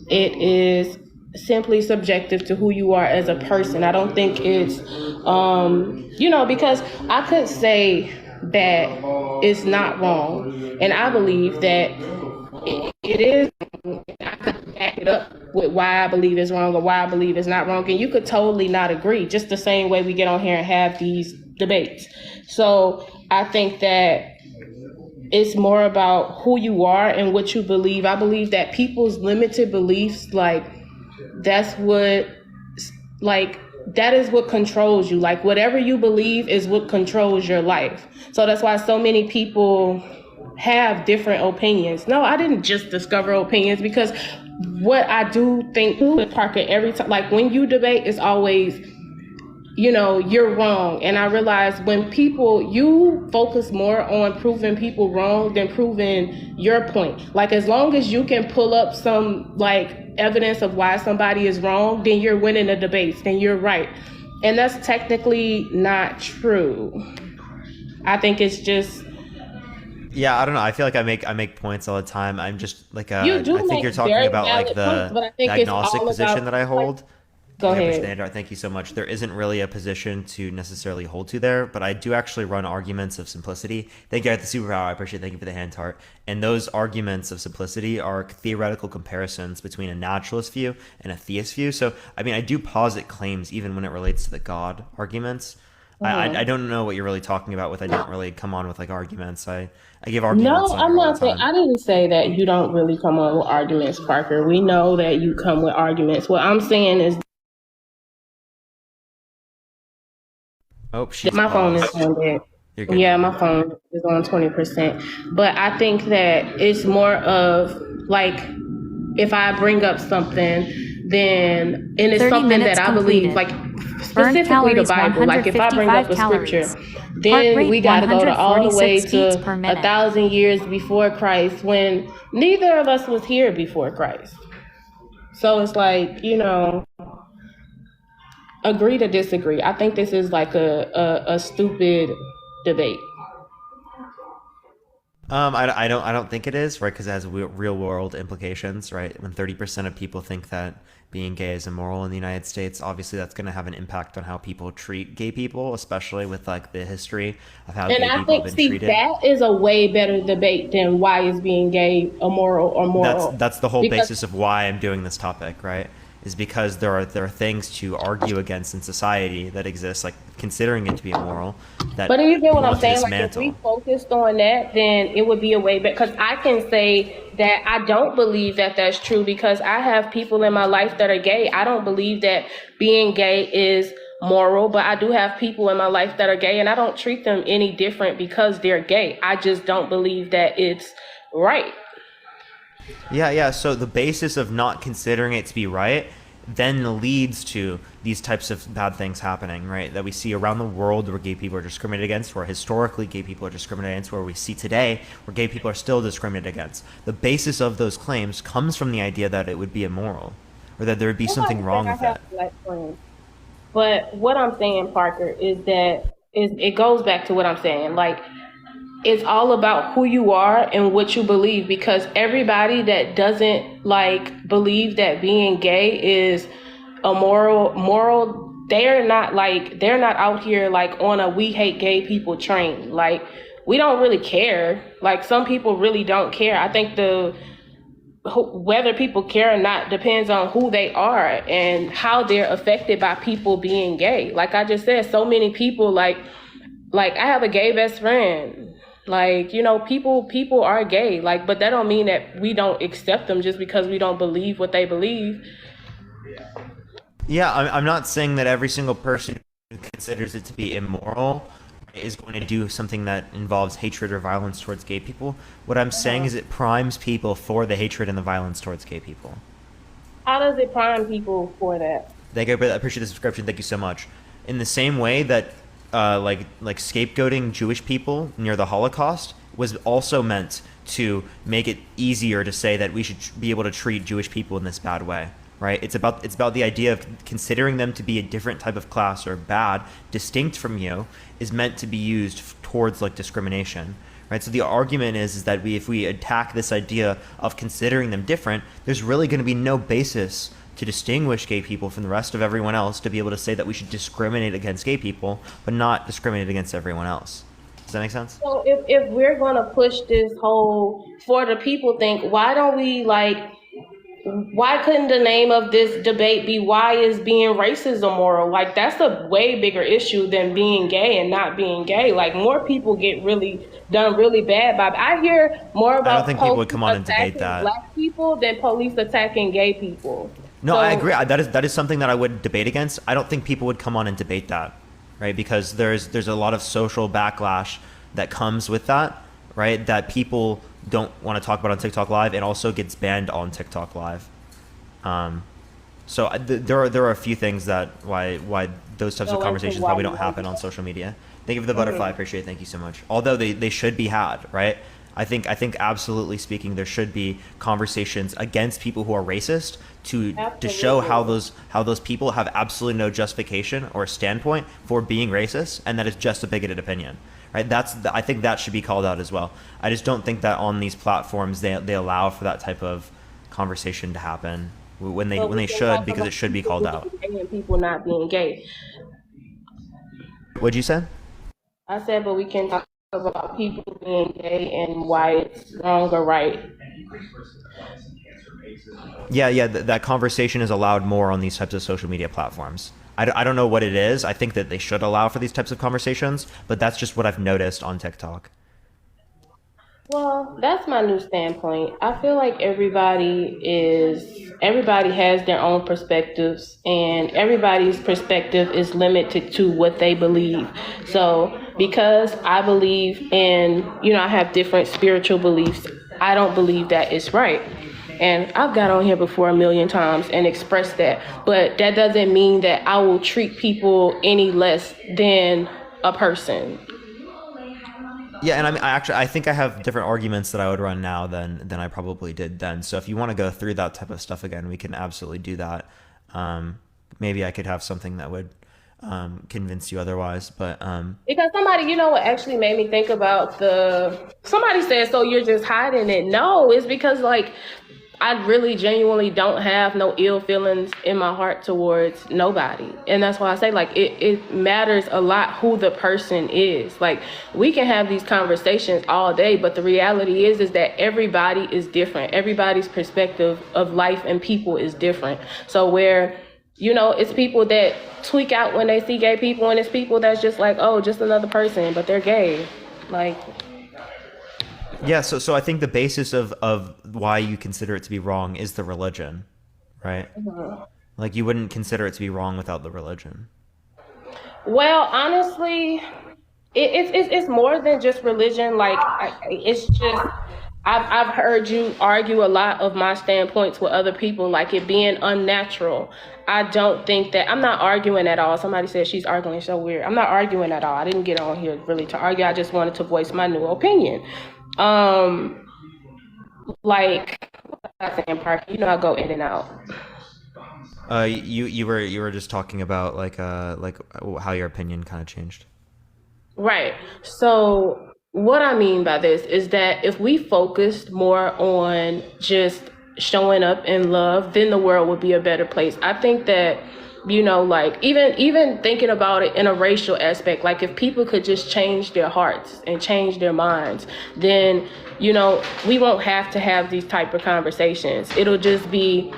it is simply subjective to who you are as a person. I don't think it's, because I could say that it's not wrong. And I believe that it is. I could back it up with why I believe it's wrong or why I believe it's not wrong. And you could totally not agree, just the same way we get on here and have these debates. So I think that it's more about who you are and what you believe. I believe that people's limited beliefs, that is what controls you. Like, whatever you believe is what controls your life. So that's why so many people have different opinions. No, I didn't just discover opinions, because what I do think with Parker every time, like when you debate, it's always, you're wrong. And I realize when you focus more on proving people wrong than proving your point. Like, as long as you can pull up some evidence of why somebody is wrong, then you're winning the debates, then you're right. And that's technically not true. I think it's just, Yeah, I don't know. I feel like I make points all the time. I'm just like You do I think make you're talking very about like valid points, but I the think it's agnostic all position about, that I hold. Go ahead. Standard. Thank you so much. There isn't really a position to necessarily hold to there, but I do actually run arguments of simplicity. Thank you, I have the superpower. I appreciate it. Thank you for the hand heart. And those arguments of simplicity are theoretical comparisons between a naturalist view and a theist view. So, I mean, I do posit claims even when it relates to the God arguments. I don't know what you're really talking about with. I don't really come on with arguments. I give arguments. No, I'm not saying, I didn't say that you don't really come on with arguments, Parker. We know that you come with arguments. What I'm saying is, she's my phone is paused. on dead. You're good. Yeah, my phone is on 20%. But I think that it's more of if I bring up something, then, and it's 30 something minutes that I believe, completed. specifically the Bible. If I bring up a scripture, then we got to go to all the way to 1,000 years before Christ, when neither of us was here before Christ. So it's agree to disagree. I think this is a stupid debate. I don't think it is, right? Because it has real world implications, right? When 30% of people think that being gay is immoral in the United States, obviously that's going to have an impact on how people treat gay people, especially with the history of how gay people have been treated. That is a way better debate than why is being gay immoral or moral. That's the whole basis of why I'm doing this topic, right? is because there are things to argue against in society that exist, like considering it to be immoral. That But do you get what people I'm want to saying? Like, if we dismantle. focused on that, then it would be a way better. Because I can say that I don't believe that that's true because I have people in my life that are gay. I don't believe that being gay is moral, but I do have people in my life that are gay, and I don't treat them any different because they're gay. I just don't believe that it's right. Yeah. So the basis of not considering it to be right then leads to these types of bad things happening, right? That we see around the world where gay people are discriminated against, where historically gay people are discriminated against, where we see today where gay people are still discriminated against. The basis of those claims comes from the idea that it would be immoral, or that there would be something wrong with it. Black friends. But what I'm saying, Parker, is that it goes back to what I'm saying. Like, it's all about who you are and what you believe, because everybody that doesn't like believe that being gay is a moral, they're not out here like on a we hate gay people train. Like, we don't really care. Like, some people really don't care. I think whether people care or not depends on who they are and how they're affected by people being gay. Like I just said, so many people like I have a gay best friend. Like, you know, people are gay, like, but that don't mean that we don't accept them just because we don't believe what they believe. Yeah, I'm not saying that every single person who considers it to be immoral is going to do something that involves hatred or violence towards gay people. What I'm saying is it primes people for the hatred and the violence towards gay people. How does it prime people for that? Thank you. I appreciate the subscription. Thank you so much. In the same way that like scapegoating Jewish people near the Holocaust was also meant to make it easier to say that we should be able to treat Jewish people in this bad way, right? It's about the idea of considering them to be a different type of class or bad, distinct from you, is meant to be used towards like discrimination, right? So the argument is that if we attack this idea of considering them different, there's really going to be no basis to distinguish gay people from the rest of everyone else, to be able to say that we should discriminate against gay people, but not discriminate against everyone else. Does that make sense? So if we're going to push this whole, for the people think, why couldn't the name of this debate be why is being racist immoral? Like, that's a way bigger issue than being gay and not being gay. Like, more people get done really bad by. I hear more about I don't think people would come on and debate that. Black people than police attacking gay people. No, I agree. That is something that I would debate against. I don't think people would come on and debate that, right? Because there's a lot of social backlash that comes with that, right? That people don't want to talk about on TikTok Live, and also gets banned on TikTok Live. So there are a few things that why those types of conversations probably don't happen on social media. Thank you for the butterfly. I appreciate it. Thank you so much. Although they should be had, right? I think absolutely speaking, there should be conversations against people who are racist to show how those people have absolutely no justification or standpoint for being racist, and that it's just a bigoted opinion, right? I think that should be called out as well. I just don't think that on these platforms they allow for that type of conversation to happen when they should, because it should be called out. People not being gay. What'd you say? I said, but we can talk about people being gay and why it's wrong or right. Yeah, that conversation is allowed more on these types of social media platforms. I don't know what it is. I think that they should allow for these types of conversations, but that's just what I've noticed on TikTok. Well, that's my new standpoint. I feel like everybody has their own perspectives, and everybody's perspective is limited to what they believe. So because I believe in, I have different spiritual beliefs, I don't believe that it's right. And I've got on here before a million times and expressed that, but that doesn't mean that I will treat people any less than a person. Yeah, and I think I have different arguments that I would run now than I probably did then. So if you want to go through that type of stuff again, we can absolutely do that. Maybe I could have something that would convince you otherwise, but because somebody, what actually made me think about somebody said, so you're just hiding it. No, it's because I really genuinely don't have no ill feelings in my heart towards nobody. And that's why I say, like, it matters a lot who the person is. Like, we can have these conversations all day, but the reality is that everybody is different. Everybody's perspective of life and people is different. So where, you know, it's people that tweak out when they see gay people, and it's people that's just like, oh, just another person, but they're gay. Like, yeah, so I think the basis of why you consider it to be wrong is the religion, right? Mm-hmm. Like, you wouldn't consider it to be wrong without the religion. Well, honestly, it's more than just religion. Like, it's just, I've heard you argue a lot of my standpoints with other people, like it being unnatural. I don't think that, I'm not arguing at all. Somebody said she's arguing, so weird. I'm not arguing at all. I didn't get on here really to argue. I just wanted to voice my new opinion. Like, what was I saying, Parker? You know, I go in and out. You were just talking about like how your opinion kind of changed. Right. So what I mean by this is that if we focused more on just showing up in love, then the world would be a better place. I think that, you know, like even thinking about it in a racial aspect, like if people could just change their hearts and change their minds, then, you know, we won't have to have these type of conversations. It'll just be,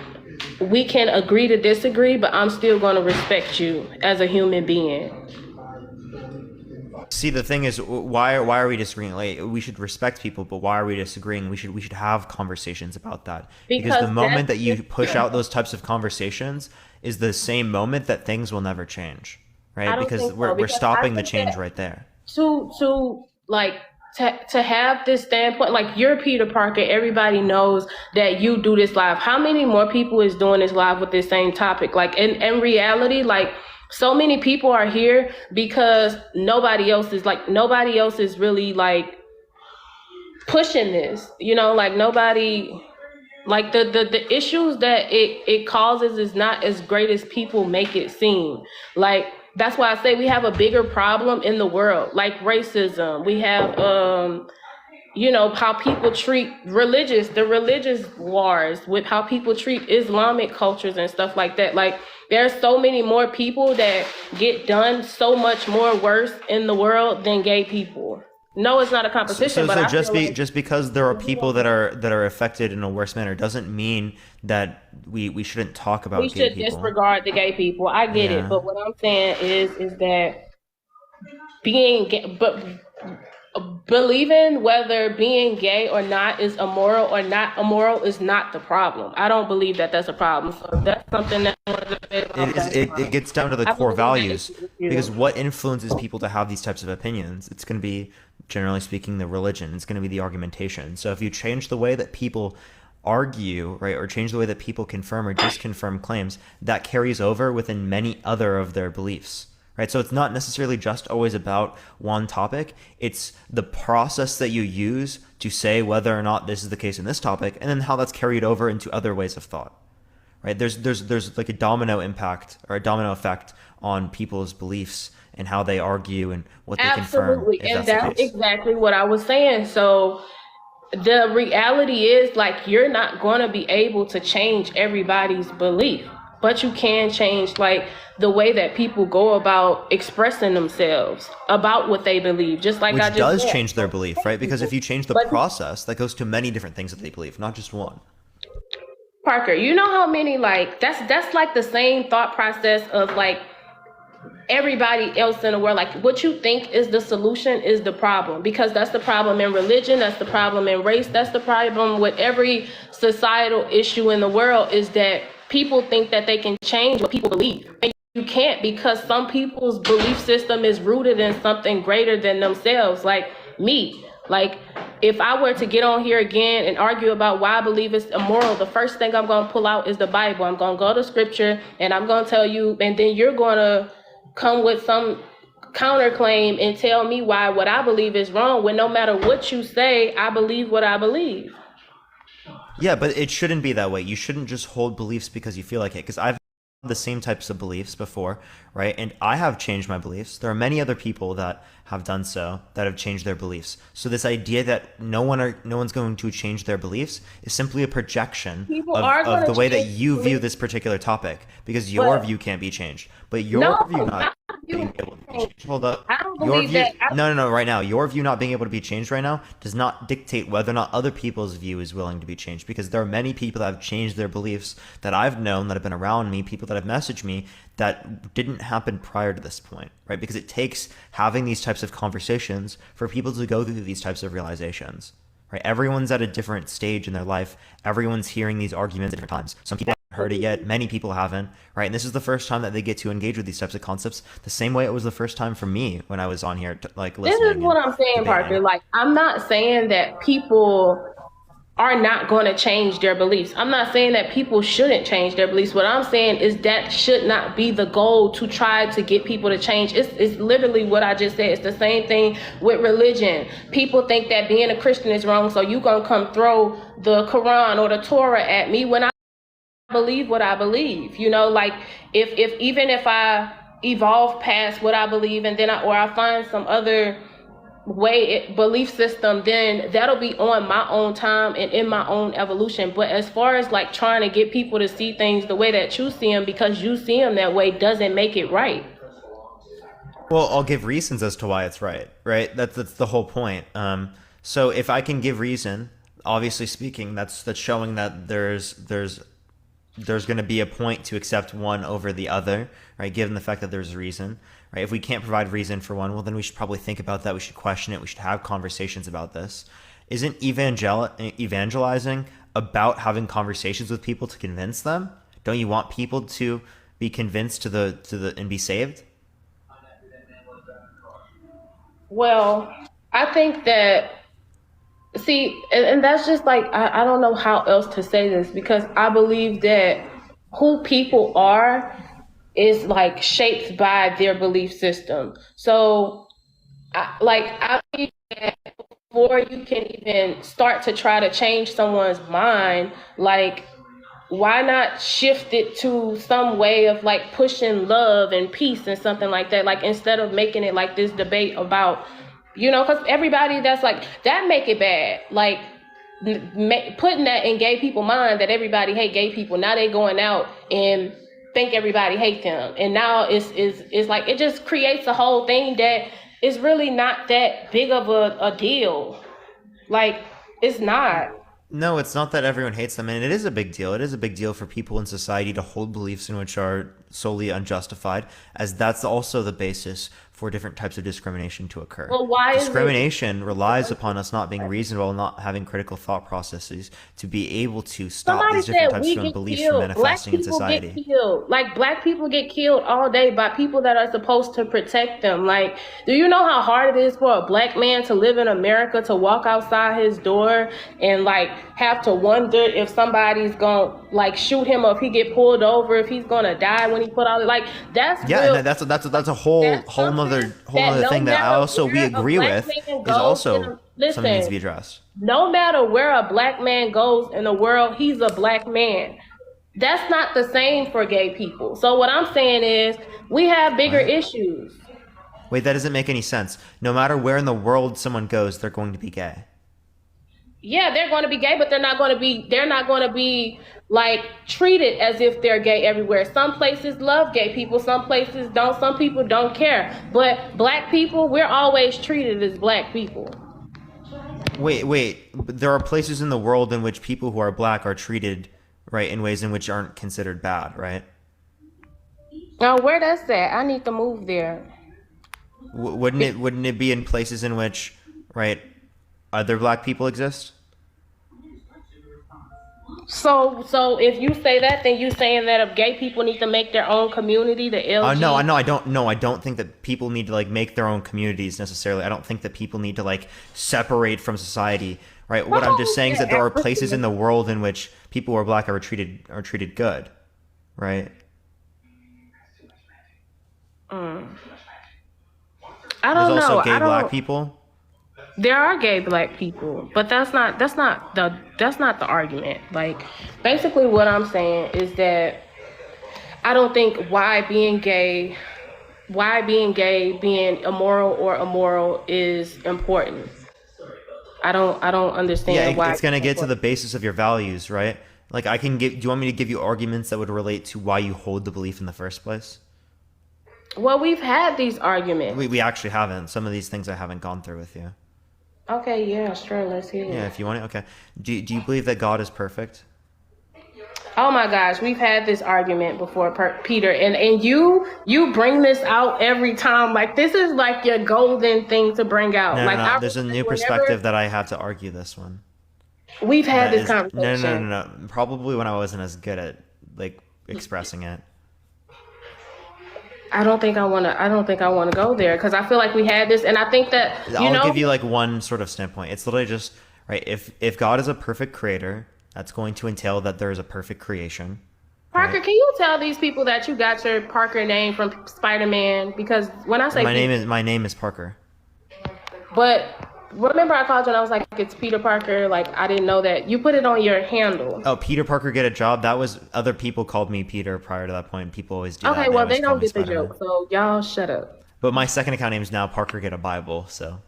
we can agree to disagree, but I'm still going to respect you as a human being. See, the thing is, why are we disagreeing? Like, we should respect people, but why are we disagreeing? We should have conversations about that. Because the moment that you push out those types of conversations is the same moment that things will never change, right? Because we're stopping the change right there. To have this standpoint, like, you're Peter Parker, everybody knows that you do this live. How many more people is doing this live with this same topic? Like, in reality, like, so many people are here because nobody else is really like pushing this, you know, like nobody, like the issues that it causes is not as great as people make it seem. Like, that's why I say we have a bigger problem in the world, like racism. We have, you know, how people treat the religious wars, with how people treat Islamic cultures and stuff like that. Like, there's so many more people that get done so much more worse in the world than gay people. No, it's not a competition. So just because there are people that are affected in a worse manner doesn't mean that we shouldn't talk about gay people. We should disregard the gay people. I get it, but what I'm saying is that being gay, but believing whether being gay or not is immoral or not immoral is not the problem. I don't believe that that's a problem. So that's something that it gets down to the core values, because what influences people to have these types of opinions? It's going to be, generally speaking, the religion. It's going to be the argumentation. So if you change the way that people argue, right, or change the way that people confirm or disconfirm claims, that carries over within many other of their beliefs. Right, so it's not necessarily just always about one topic. It's the process that you use to say whether or not this is the case in this topic, and then how that's carried over into other ways of thought. Right, there's like a domino impact or a domino effect on people's beliefs and how they argue and what they confirm. Absolutely, and that's exactly what I was saying. So the reality is, like, you're not going to be able to change everybody's belief, but you can change, like, the way that people go about expressing themselves about what they believe. Just like Which does change their belief, right? Because if you change the process, that goes to many different things that they believe, not just one. Parker, you know how many, like, that's like the same thought process of, like, everybody else in the world. Like, what you think is the solution is the problem, because that's the problem in religion, that's the problem in race, that's the problem with every societal issue in the world, is that people think that they can change what people believe. And you can't, because some people's belief system is rooted in something greater than themselves. Like me, like, if I were to get on here again and argue about why I believe it's immoral, the first thing I'm going to pull out is the Bible. I'm going to go to scripture and I'm going to tell you, and then you're going to come with some counterclaim and tell me why what I believe is wrong, when no matter what you say, I believe what I believe. Yeah, but it shouldn't be that way. You shouldn't just hold beliefs because you feel like it. Because I've the same types of beliefs before, right? And I have changed my beliefs. There are many other people that have done so, that have changed their beliefs. So this idea that no one's going to change their beliefs is simply a projection of the way that you view this particular topic, because your view can't be changed. But your view not being able to be changed. Hold up. I don't Your believe view, that. no, right now, your view not being able to be changed right now does not dictate whether or not other people's view is willing to be changed, because there are many people that have changed their beliefs that I've known, that have been around me, people that have messaged me, that didn't happen prior to this point, right? Because it takes having these types of conversations for people to go through these types of realizations, right? Everyone's at a different stage in their life. Everyone's hearing these arguments at different times. Some people haven't heard it yet. Many people haven't, right? And this is the first time that they get to engage with these types of concepts, the same way it was the first time for me when I was on here, listening. This is what I'm saying, Parker. Like, I'm not saying that people are not going to change their beliefs. I'm not saying that people shouldn't change their beliefs. What I'm saying is that should not be the goal, to try to get people to change. It's literally what I just said. It's the same thing with religion. People think that being a Christian is wrong, so you gonna come throw the Quran or the Torah at me when I believe what I believe. You know, like if even if I evolve past what I believe, and then I find some other belief system, then that'll be on my own time and in my own evolution. But as far as like trying to get people to see things the way that you see them because you see them that way doesn't make it right. Well, I'll give reasons as to why it's right? That's the whole point. So if I can give reason, obviously speaking, that's showing that there's going to be a point to accept one over the other, right? Given the fact that there's reason, right? If we can't provide reason for one, well, then we should probably think about that. We should question it. We should have conversations about this. Isn't evangelizing about having conversations with people to convince them? Don't you want people to be convinced and be saved? Well, I think that, see, and that's just like, I don't know how else to say this, because I believe that who people are is like shaped by their belief system. So I believe that before you can even start to try to change someone's mind, like, why not shift it to some way of like pushing love and peace and something like that? Like, instead of making it like this debate about, you know, because everybody that's like, that make it bad. Like, putting that in gay people's mind that everybody hate gay people. Now they going out and think everybody hate them. And now it's like, it just creates a whole thing that is really not that big of a deal. Like, it's not. No, it's not that everyone hates them, and it is a big deal. It is a big deal for people in society to hold beliefs in which are solely unjustified, as that's also the basis for different types of discrimination to occur. Well, why discrimination relies upon us not being reasonable, not having critical thought processes to be able to stop these different types of beliefs from manifesting in society. Get killed. Like, black people get killed all day by people that are supposed to protect them. Like, do you know how hard it is for a black man to live in America, to walk outside his door and like have to wonder if somebody's gonna like shoot him, or if he get pulled over, if he's gonna die when he put out, like, that's real. And that's a whole nother thing that we agree with is also something that needs to be addressed. No matter where a black man goes in the world, he's a black man. That's not the same for gay people. So what I'm saying is, we have bigger issues. Wait, that doesn't make any sense. No matter where in the world someone goes, they're going to be gay. Yeah, they're going to be gay, but they're not going to be like treated as if they're gay everywhere. Some places love gay people, some places don't, some people don't care. But black people, we're always treated as black people. Wait, but there are places in the world in which people who are black are treated, right, in ways in which aren't considered bad, right? Now, where that's at? I need to move there. Wouldn't it be in places in which, right, other black people exist? So if you say that, then you saying that if gay people need to make their own community, the LG? No, I don't think that people need to like make their own communities necessarily. I don't think that people need to like separate from society, right? What I'm just saying is that there are places in the world in which people who are black are treated good, right? I don't know. There's also gay black people. There are gay black people, but that's not the argument. Like, basically what I'm saying is that I don't think why being gay, being immoral is important. I don't Yeah, understand why. it's gonna get to the basis of your values, right? Like I can give. Do you want me to give you arguments that would relate to why you hold the belief in the first place? Well, we've had these arguments. We actually haven't. Some of these things I haven't gone through with you. Okay, yeah, sure, let's hear it. Yeah, if you want it. Okay. Do you believe that God is perfect? Oh my gosh, we've had this argument before, Peter, and you bring this out every time. Like this is like your golden thing to bring out. No, like no, no. There's a new perspective that I have to argue this one. We've had this No, conversation. no. Probably when I wasn't as good at like expressing it. I don't think I want to go there because I feel like we had this, and I think that I'll give you like one sort of standpoint. It's literally just right. If God is a perfect creator, that's going to entail that there is a perfect creation. Parker, right? can you tell these people that you got your Parker name from Spider-Man? Because when I say my name is Parker. But remember, I called you and I was like, it's Peter Parker. Like I didn't know that you put it on your handle. Oh, Peter Parker get a job. That was other people called me Peter prior to that point. People always do. Okay, that. well they don't get the Spider-Man. joke, so y'all shut up. But my second account name is now Parker Get a Bible. So.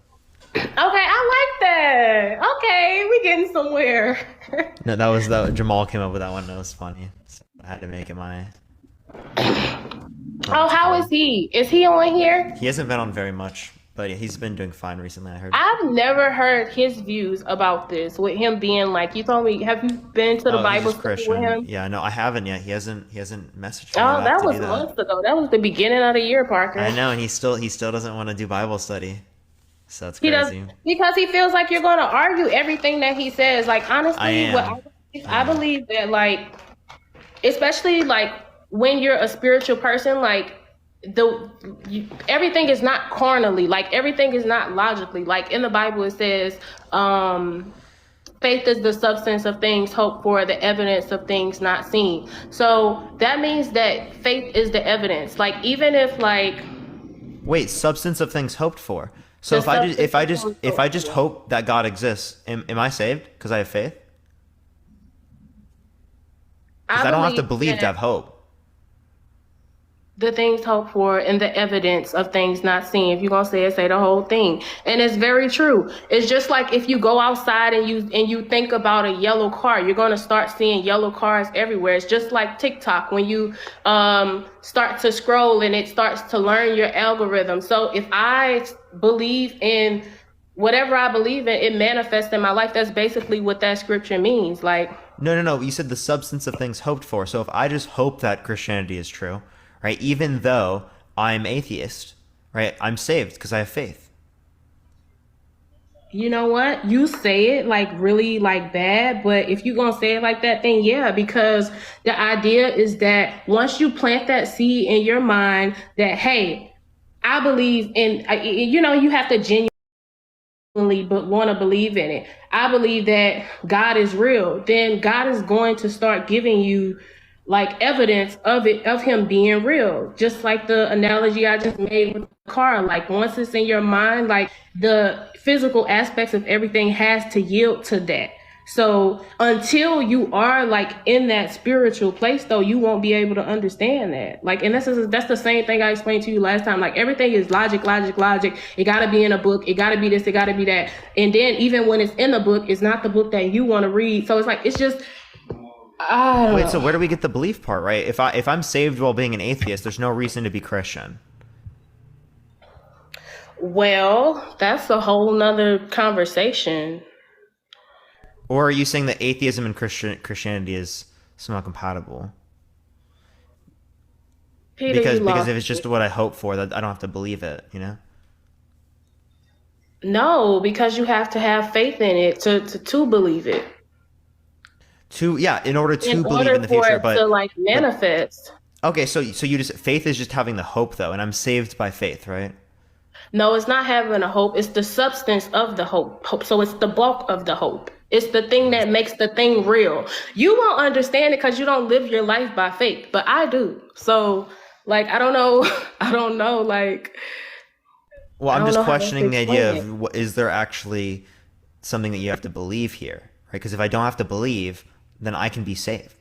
Okay, I like that. Okay, we getting somewhere. No, that Jamal came up with that one. That was funny. So I had to make it my. Oh, how is he? Is he on here? He hasn't been on very much, but he's been doing fine recently. I heard. I've never heard his views about this. With him being like, you told me, have you been to the Bible he's study with him? Yeah, no, I haven't yet. He hasn't messaged me. Oh, that was months ago. That was the beginning of the year, Parker. I know, and he still doesn't want to do Bible study. So it's crazy. He does, because he feels like you're going to argue everything that he says. Like honestly, I believe that like, especially like when you're a spiritual person, like everything is not carnally, like everything is not logically. Like in the Bible, it says, faith is the substance of things hoped for, the evidence of things not seen. So that means that faith is the evidence. Like even if like, wait, substance of things hoped for. So if I just hope that God exists, am I saved because I have faith? Because I don't have to believe to have hope. The things hoped for and the evidence of things not seen. If you're gonna say it, say the whole thing. And it's very true. It's just like if you go outside and you think about a yellow car, you're gonna start seeing yellow cars everywhere. It's just like TikTok when you start to scroll and it starts to learn your algorithm. So if I believe in whatever I believe in, it manifests in my life. That's basically what that scripture means. Like No. You said the substance of things hoped for. So if I just hope that Christianity is true, right? Even though I'm atheist, right? I'm saved because I have faith. You know what? You say it like really like bad, but if you're going to say it like that, then yeah, because the idea is that once you plant that seed in your mind that, hey, I believe in, you have to genuinely but want to believe in it. I believe that God is real. Then God is going to start giving you like evidence of him being real. Just like the analogy I just made with the car. Like once it's in your mind, like the physical aspects of everything has to yield to that. So until you are like in that spiritual place though, you won't be able to understand that. Like, and that's the same thing I explained to you last time. Like everything is logic. It gotta be in a book. It gotta be this, it gotta be that. And then even when it's in a book, it's not the book that you want to read. So it's like, it's just, Wait, so where do we get the belief part, right? If I'm saved while being an atheist, there's no reason to be Christian. Well, that's a whole nother conversation. Or are you saying that atheism and Christianity is somehow compatible? Peter, because if it's just what I hope for, that I don't have to believe it, you know? No, because you have to have faith in it to believe it. In order to believe in the future, but to like manifest. Okay, so you just faith is just having the hope though, and I'm saved by faith, right? No, it's not having a hope. It's the substance of the hope. So it's the bulk of the hope. It's the thing that makes the thing real. You won't understand it because you don't live your life by faith, but I do. So like I don't know. Like. Well, I'm just questioning the idea of is there actually something that you have to believe here, right? Because if I don't have to believe, then I can be saved.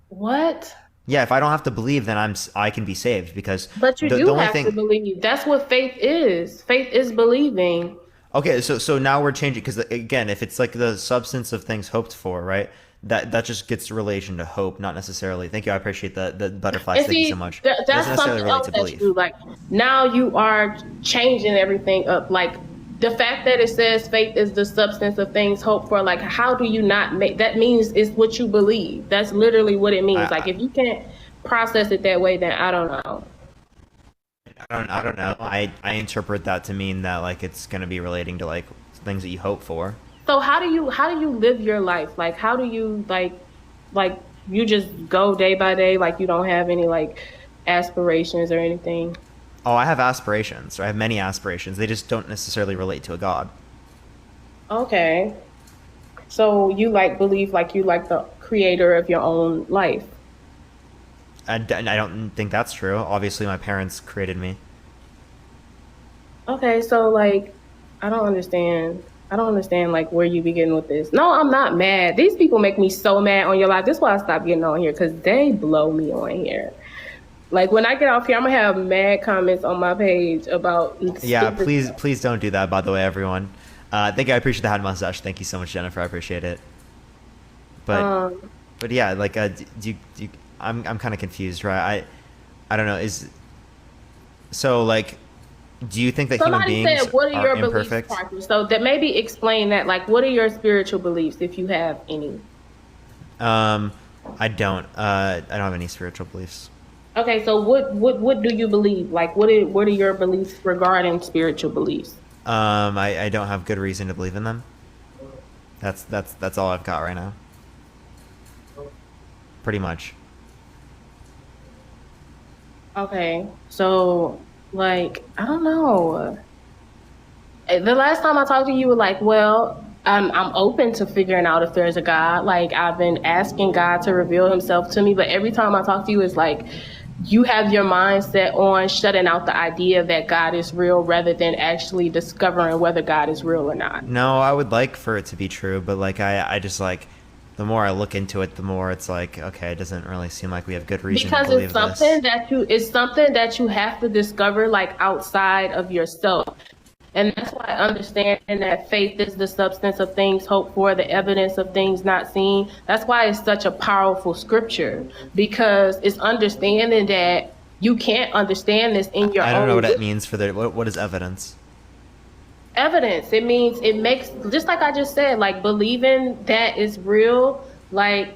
What? Yeah, if I don't have to believe, then I can be saved because But you the do only have to thing. believe. That's what faith is. Faith is believing. Okay, so now we're changing because again, if it's like the substance of things hoped for, right? That just gets relation to hope, not necessarily. Thank you, I appreciate the butterflies. And Thank you so see, much. It that's doesn't necessarily something relate else to that you belief. do. Like now you are changing everything up. Like the fact that it says faith is the substance of things hoped for. Like how do you not make that means it's what you believe. That's literally what it means. Like I if you can't process it that way, then I don't know. I don't know. I interpret that to mean that like it's gonna be relating to like things that you hope for. So how do you live your life? Like how do you like you just go day by day, like you don't have any like aspirations or anything? Oh, I have aspirations. Or I have many aspirations. They just don't necessarily relate to a god. Okay. So you like believe like you like the creator of your own life. I don't think that's true. Obviously, my parents created me. Okay, so like I don't understand. I don't understand like where you begin with this. No, I'm not mad. These people make me so mad on your life. This is why I stopped getting on here because they blow me on here. Like when I get off here, I'm gonna have mad comments on my page about Yeah, stupid stuff. please don't do that. By the way, everyone. Thank you. I appreciate the hand mustache. Thank you so much, Jennifer. I appreciate it. But Um, but yeah, like I'm kind of confused, right? I don't know. So like, do you think that human Somebody beings said, "What are are your beliefs, imperfect? Parker?" So that maybe explain that. Like, what are your spiritual beliefs, if you have any? Um, I don't. I don't have any spiritual beliefs. Okay, so what do you believe? Like, what are your beliefs regarding spiritual beliefs? I don't have good reason to believe in them. That's all I've got right now. Pretty much. Okay, so like I don't know. The last time I talked to you, you were like, "Well, I'm open to figuring out if there's a God." Like I've been asking God to reveal Himself to me, but every time I talk to you, it's like you have your mind set on shutting out the idea that God is real rather than actually discovering whether God is real or not. No, I would like for it to be true, but like I just like the more I look into it, the more it's like, okay, it doesn't really seem like we have good reason to Because believe it's this. something that you have to discover like outside of yourself. And that's why understanding that faith is the substance of things hoped for, the evidence of things not seen. That's why it's such a powerful scripture, because it's understanding that you can't understand this in your I don't know own what it means for the what is evidence. evidence. It means it makes, just like I just said, like believing that is real, like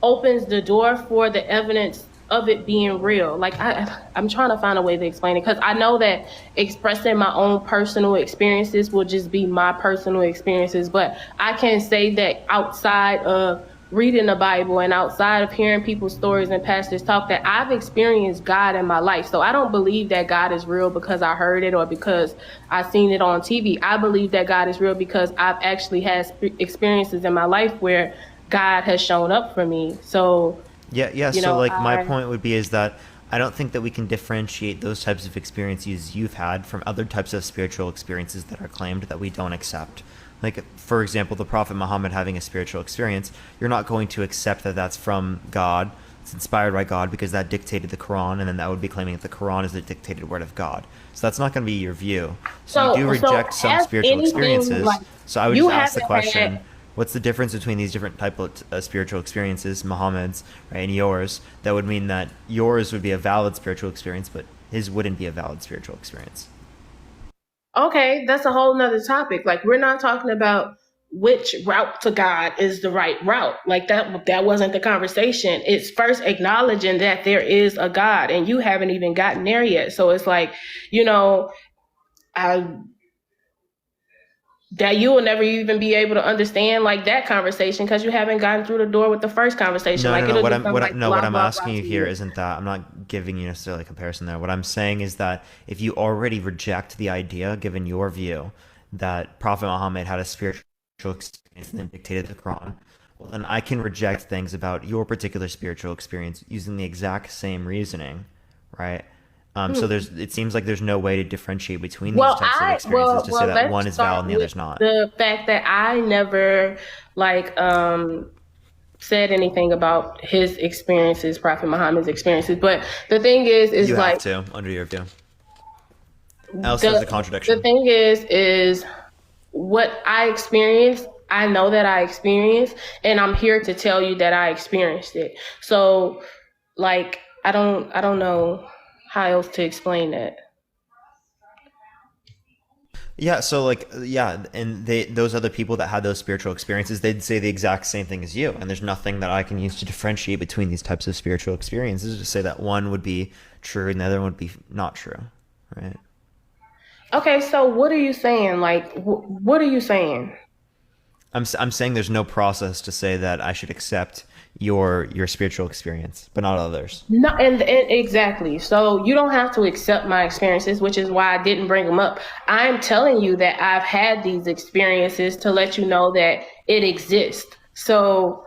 opens the door for the evidence of it being real. Like I'm trying to find a way to explain it because I know that expressing my own personal experiences will just be my personal experiences, but I can say that outside of reading the Bible and outside of hearing people's stories and pastors talk, that I've experienced God in my life. So I don't believe that God is real because I heard it or because I seen it on TV. I believe that God is real because I've actually had experiences in my life where God has shown up for me. So Yeah. you So know, like my point would be is that I don't think that we can differentiate those types of experiences you've had from other types of spiritual experiences that are claimed that we don't accept. Like, for example, the Prophet Muhammad having a spiritual experience, you're not going to accept that that's from God, it's inspired by God because that dictated the Quran, and then that would be claiming that the Quran is the dictated word of God. So that's not going to be your view. So you do reject some has spiritual anything, experiences. like, So I would you just ask the haven't question, had- what's the difference between these different type of spiritual experiences, Muhammad's, right, and yours? That would mean that yours would be a valid spiritual experience, but his wouldn't be a valid spiritual experience. Okay, that's a whole nother topic. Like we're not talking about which route to God is the right route. Like that wasn't the conversation. It's first acknowledging that there is a God and you haven't even gotten there yet. So it's like, you know, that you will never even be able to understand like that conversation because you haven't gotten through the door with the first conversation. No, Like no, no. it'll What just I'm come like blah, what I'm blah, asking blah you to here you. isn't that. I'm not giving you necessarily a comparison there. What I'm saying is that if you already reject the idea, given your view, that Prophet Muhammad had a spiritual experience and then dictated the Quran, well, then I can reject things about your particular spiritual experience using the exact same reasoning, right? So it seems like there's no way to differentiate between these types of experiences to say that one is valid and the other's not. The fact that I never like said anything about his experiences, Prophet Muhammad's experiences. But the thing is You like have to, under your view. Else there's a contradiction. the thing is what I experienced, I know that I experienced, and I'm here to tell you that I experienced it. So like I don't know how else to explain that. Yeah, so like, yeah, and those other people that had those spiritual experiences, they'd say the exact same thing as you, and there's nothing that I can use to differentiate between these types of spiritual experiences to say that one would be true and the other would be not true, right? Okay, so what are you saying? Like, what are you saying? I'm saying there's no process to say that I should accept your spiritual experience, but not others. No, and exactly. So you don't have to accept my experiences, which is why I didn't bring them up. I'm telling you that I've had these experiences to let you know that it exists. So,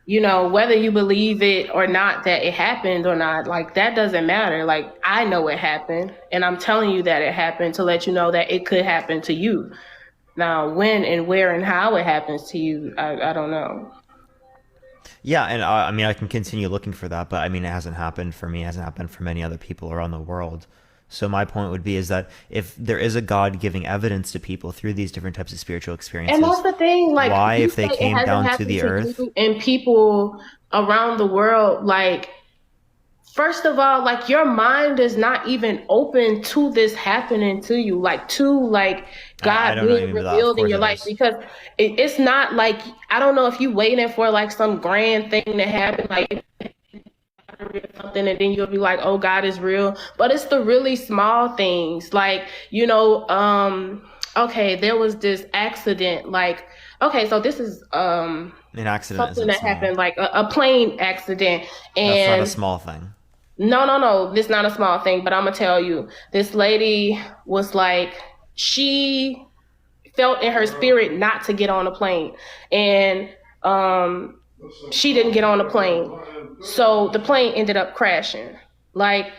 you know, whether you believe it or not, that it happened or not, like that doesn't matter. Like I know it happened, and I'm telling you that it happened to let you know that it could happen to you. Now, when and where and how it happens to you, I don't know. Yeah, and I mean, I can continue looking for that, but I mean, it hasn't happened for me. It hasn't happened for many other people around the world. So my point would be is that if there is a God giving evidence to people through these different types of spiritual experiences, and that's the thing, like, why, if they came down to the earth, and people around the world, like, first of all, like your mind is not even open to this happening to you, like to like God being revealed in your life, because it's not like, I don't know if you waiting for like some grand thing to happen, like something, and then you'll be like, oh, God is real. But it's the really small things, like, you know, okay, there was this accident, like, okay, so this is an accident, something that happened, like a plane accident, and that's not a small thing. No, it's not a small thing, but I'm gonna tell you, this lady was like, she felt in her spirit not to get on a plane, and she didn't get on the plane, so the plane ended up crashing. Like,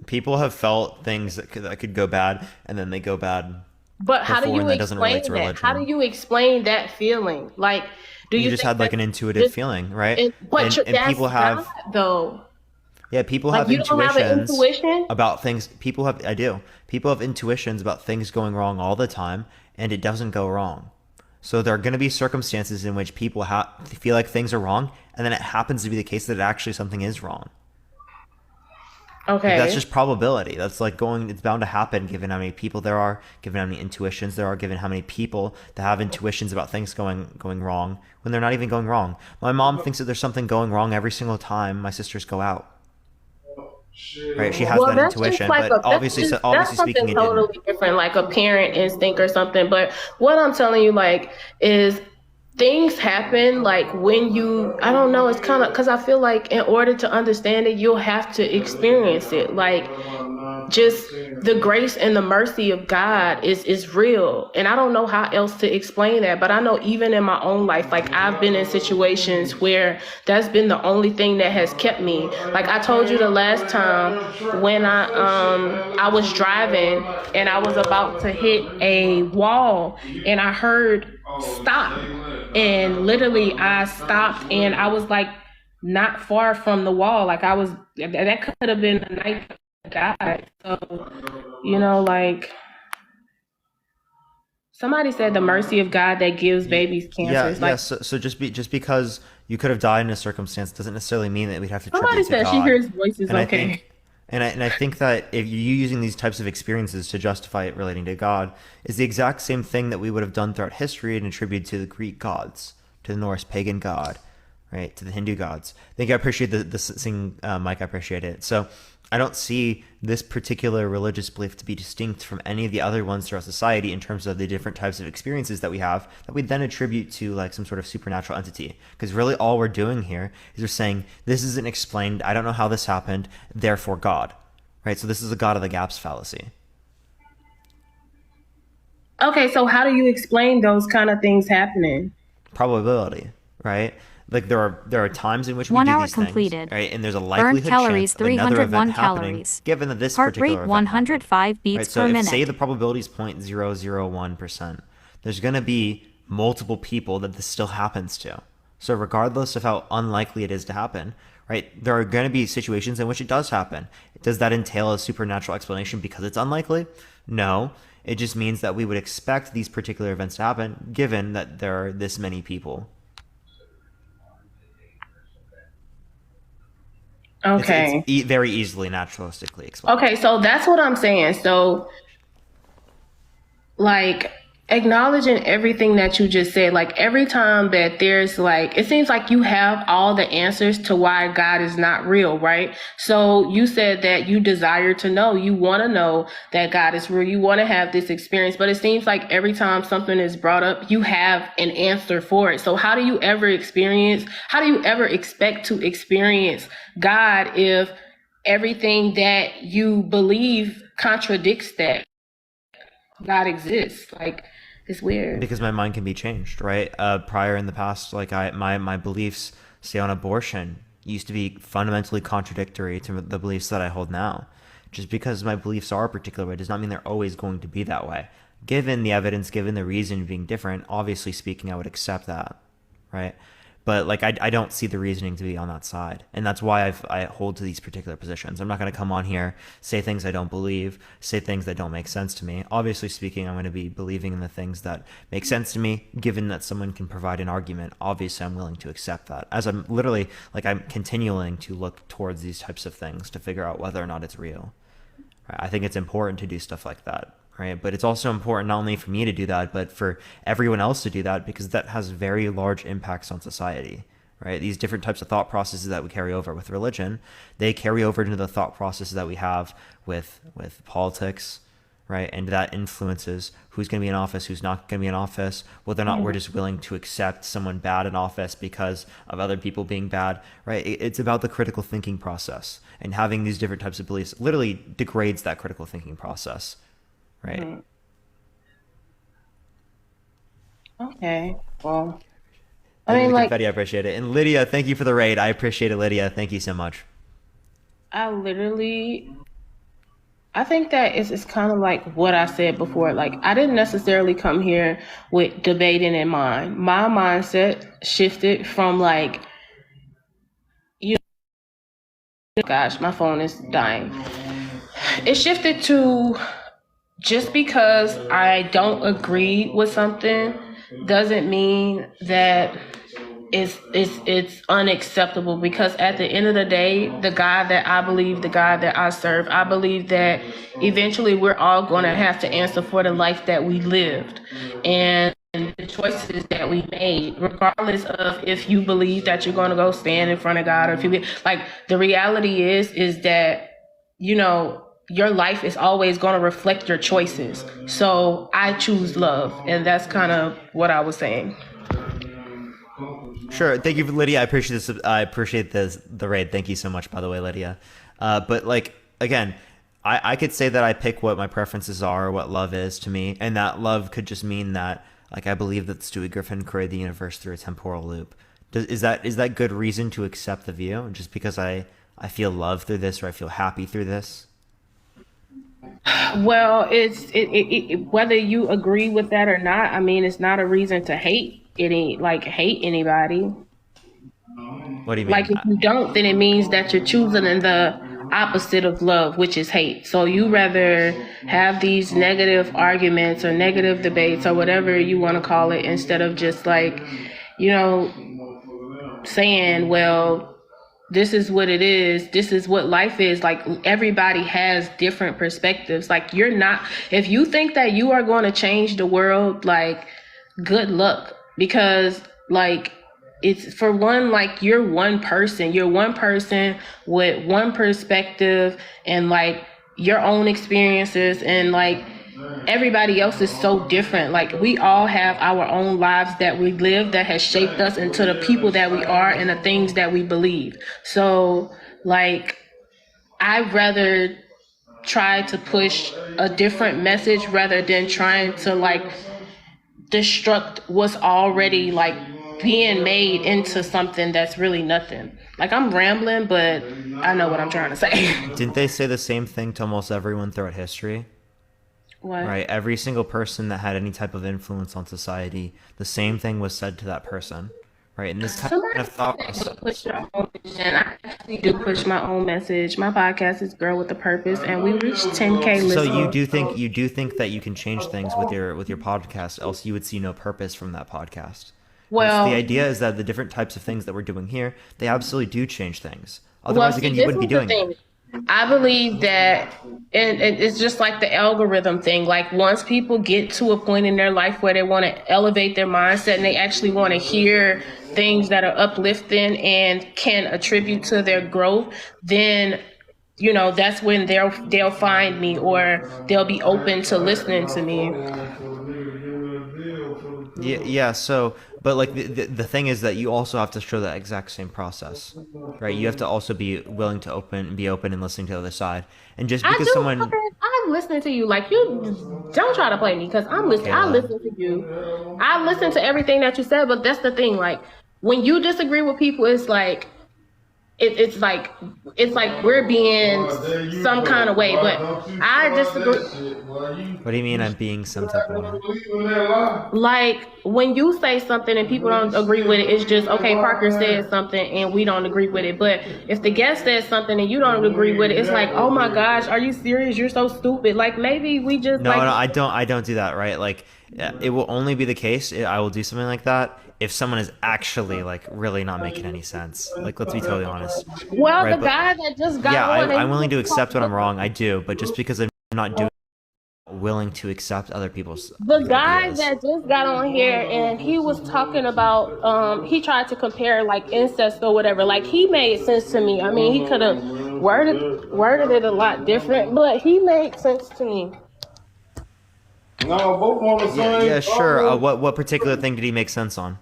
people have felt things that could go bad, and then they go bad. But how do you explain that? How do you explain that feeling? Like, do you just had like an intuitive feeling, right? But and people have not, though. Yeah, people have intuitions about things. People have intuitions about things going wrong all the time, and it doesn't go wrong. So there are going to be circumstances in which people feel like things are wrong, and then it happens to be the case that actually something is wrong. Okay. Like, that's just probability. That's like it's bound to happen given how many people there are, given how many intuitions there are, given how many people that have intuitions about things going wrong when they're not even going wrong. My mom thinks that there's something going wrong every single time my sisters go out. Right, she has that intuition, like but obviously speaking, it totally didn't. Different, like a parent instinct or something. But what I'm telling you, like, is things happen, like when you, I don't know, it's kind of, because I feel like in order to understand it, you'll have to experience it. Like, just the grace and the mercy of God is real, and I don't know how else to explain that. But I know even in my own life, like, I've been in situations where that's been the only thing that has kept me. Like I told you the last time when I was driving and I was about to hit a wall, and I heard stop, and literally I stopped, and I was like not far from the wall. Like I was, that could have been the night God. So, you know, like, somebody said the mercy of God that gives babies cancer. Yeah. So just because you could have died in a circumstance doesn't necessarily mean that we'd have to somebody attribute to said God. she hears voices. And okay. I think that if you're using these types of experiences to justify it relating to God is the exact same thing that we would have done throughout history and attributed to the Greek gods, to the Norse pagan god, right, to the Hindu gods. I think I appreciate the thing, Mike. I appreciate it. So I don't see this particular religious belief to be distinct from any of the other ones throughout society in terms of the different types of experiences that we have that we then attribute to like some sort of supernatural entity. Because really all we're doing here is we're saying this isn't explained. I don't know how this happened. Therefore God, right? So this is a God of the gaps fallacy. Okay, so how do you explain those kind of things happening? Probability, right? Like there are times in which we 1 do hour these completed. things, right? And there's a likelihood Burned calories chance of another event 301 happening, calories. given that this Heart particular rate event 105 beats right? So per if, minute. say the probability is 0.001%, there's going to be multiple people that this still happens to, So regardless of how unlikely it is to happen, right, there are going to be situations in which it does happen. Does that entail a supernatural explanation because it's unlikely? No. It just means that we would expect these particular events to happen given that there are this many people. Okay. It's very easily naturalistically explained. Okay, so that's what I'm saying. So, like, acknowledging everything that you just said, like, every time that there's, like, it seems like you have all the answers to why God is not real, right? So you said that you desire to know, you want to know that God is real, you want to have this experience, but it seems like every time something is brought up, you have an answer for it. So how do you ever expect to experience God if everything that you believe contradicts that God exists? Like, it's weird. Because my mind can be changed, right? Prior in the past, like my beliefs, say on abortion, used to be fundamentally contradictory to the beliefs that I hold now. Just because my beliefs are a particular way does not mean they're always going to be that way. Given the evidence, given the reason being different, obviously speaking, I would accept that, right? But like I don't see the reasoning to be on that side, and that's why I hold to these particular positions. I'm not going to come on here, say things I don't believe, say things that don't make sense to me. Obviously speaking, I'm going to be believing in the things that make sense to me. Given that someone can provide an argument, obviously I'm willing to accept that. As I'm literally I'm continuing to look towards these types of things to figure out whether or not it's real. Right? I think it's important to do stuff like that. Right. But it's also important not only for me to do that, but for everyone else to do that, because that has very large impacts on society. Right. These different types of thought processes that we carry over with religion, they carry over into the thought processes that we have with politics. Right. And that influences who's going to be in office, who's not going to be in office, whether or not we're just willing to accept someone bad in office because of other people being bad. Right. It's about the critical thinking process, and having these different types of beliefs literally degrades that critical thinking process. Right. Okay. Well, I mean, confetti, I appreciate it. And Lydia, thank you for the raid. I appreciate it, Lydia. Thank you so much. I think that it's kind of like what I said before. Like, I didn't necessarily come here with debating in mind. My mindset shifted from gosh, my phone is dying. It shifted to, just because I don't agree with something doesn't mean that it's unacceptable, because at the end of the day, the God that I believe, the God that I serve, I believe that eventually we're all going to have to answer for the life that we lived and the choices that we made, regardless of if you believe that you're going to go stand in front of God, or if you the reality is that, your life is always going to reflect your choices. So I choose love. And that's kind of what I was saying. Sure. Thank you, Lydia. I appreciate this. I appreciate the raid. Thank you so much, by the way, Lydia. But again, I could say that I pick what my preferences are, or what love is to me. And that love could just mean that, I believe that Stewie Griffin created the universe through a temporal loop. Is that good reason to accept the view? Just because I feel love through this, or I feel happy through this? Well, it's whether you agree with that or not. I mean, it's not a reason to hate anybody. What do you mean? If you don't, then it means that you're choosing the opposite of love, which is hate. So you rather have these negative arguments or negative debates or whatever you want to call it, instead of just saying, well, this is what it is. This is what life is. Everybody has different perspectives. If you think that you are going to change the world, good luck. Because it's, for one, you're one person with one perspective and your own experiences, and everybody else is so different. We all have our own lives that we live that has shaped us into the people that we are and the things that we believe. So I'd rather try to push a different message rather than trying to destruct what's already being made into something that's really nothing. I'm rambling, but I know what I'm trying to say. Didn't they say the same thing to almost everyone throughout history? What? Right. Every single person that had any type of influence on society, the same thing was said to that person. right? And this kind Somebody of thought said process. push your own vision. I actually do push my own message. My podcast is Girl with a Purpose, and we reached 10K So listeners. you do think that you can change things with your podcast, else you would see no purpose from that podcast. Well, the idea is that the different types of things that we're doing here, they absolutely do change things. Otherwise, see, again, you this wouldn't be is the doing it. thing. I believe that, and it's just like the algorithm thing. Like once people get to a point in their life where they want to elevate their mindset and they actually want to hear things that are uplifting and can attribute to their growth, then that's when they'll find me, or they'll be open to listening to me. Yeah. So, but like the thing is that you also have to show that exact same process, right? You have to also be willing to be open and listening to the other side. And just because someone, I'm listening to you. Like, you don't try to play me, because I'm listening. I Kayla. listen to you. I listen to everything that you said. But that's the thing. Like, when you disagree with people, it's like it's like we're being some kind of way. But I disagree. what do you mean I'm being some type of way? Like, when you say something and people don't agree with it, it's just, okay, Parker said something and we don't agree with it. But if the guest says something and you don't agree with it, it's like, oh my gosh, are you serious? You're so stupid. Like, maybe we just No, I don't do that, right? Like, it will only be the case, I will do something like that if someone is actually like really not making any sense. Like, let's be totally honest. Well, right? the guy that just got Yeah, on, I'm willing to accept when I'm wrong. I do, but just because I'm not doing willing to accept other people's the guy ideas. that just got on here and he was talking about he tried to compare like incest or whatever. Like, he made sense to me. I mean, he could have worded it a lot different, but he made sense to me. No, both on the same. Yeah, sure. What particular thing did he make sense on?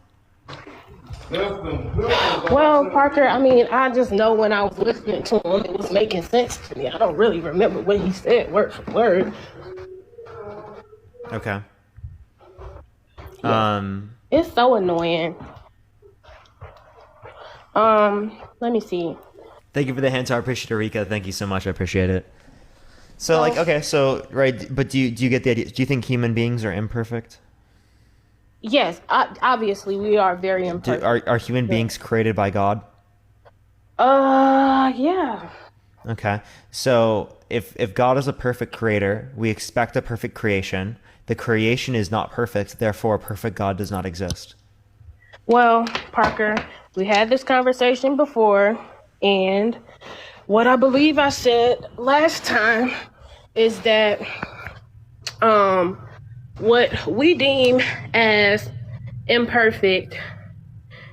Well, Parker, I mean, I just know when I was listening to him, it was making sense to me. I don't really remember what he said word for word. Okay. It's so annoying. Let me see. Thank you for the hand. I appreciate it, Rika. Thank you so much. I appreciate it. So, like, okay, so, right, but do you get the idea? Do you think human beings are imperfect? Yes, obviously we are very imperfect. Are human beings created by God? Yeah. Okay. So, if God is a perfect creator, we expect a perfect creation. The creation is not perfect, therefore a perfect God does not exist. Well, Parker, we had this conversation before, and what I believe I said last time is that what we deem as imperfect,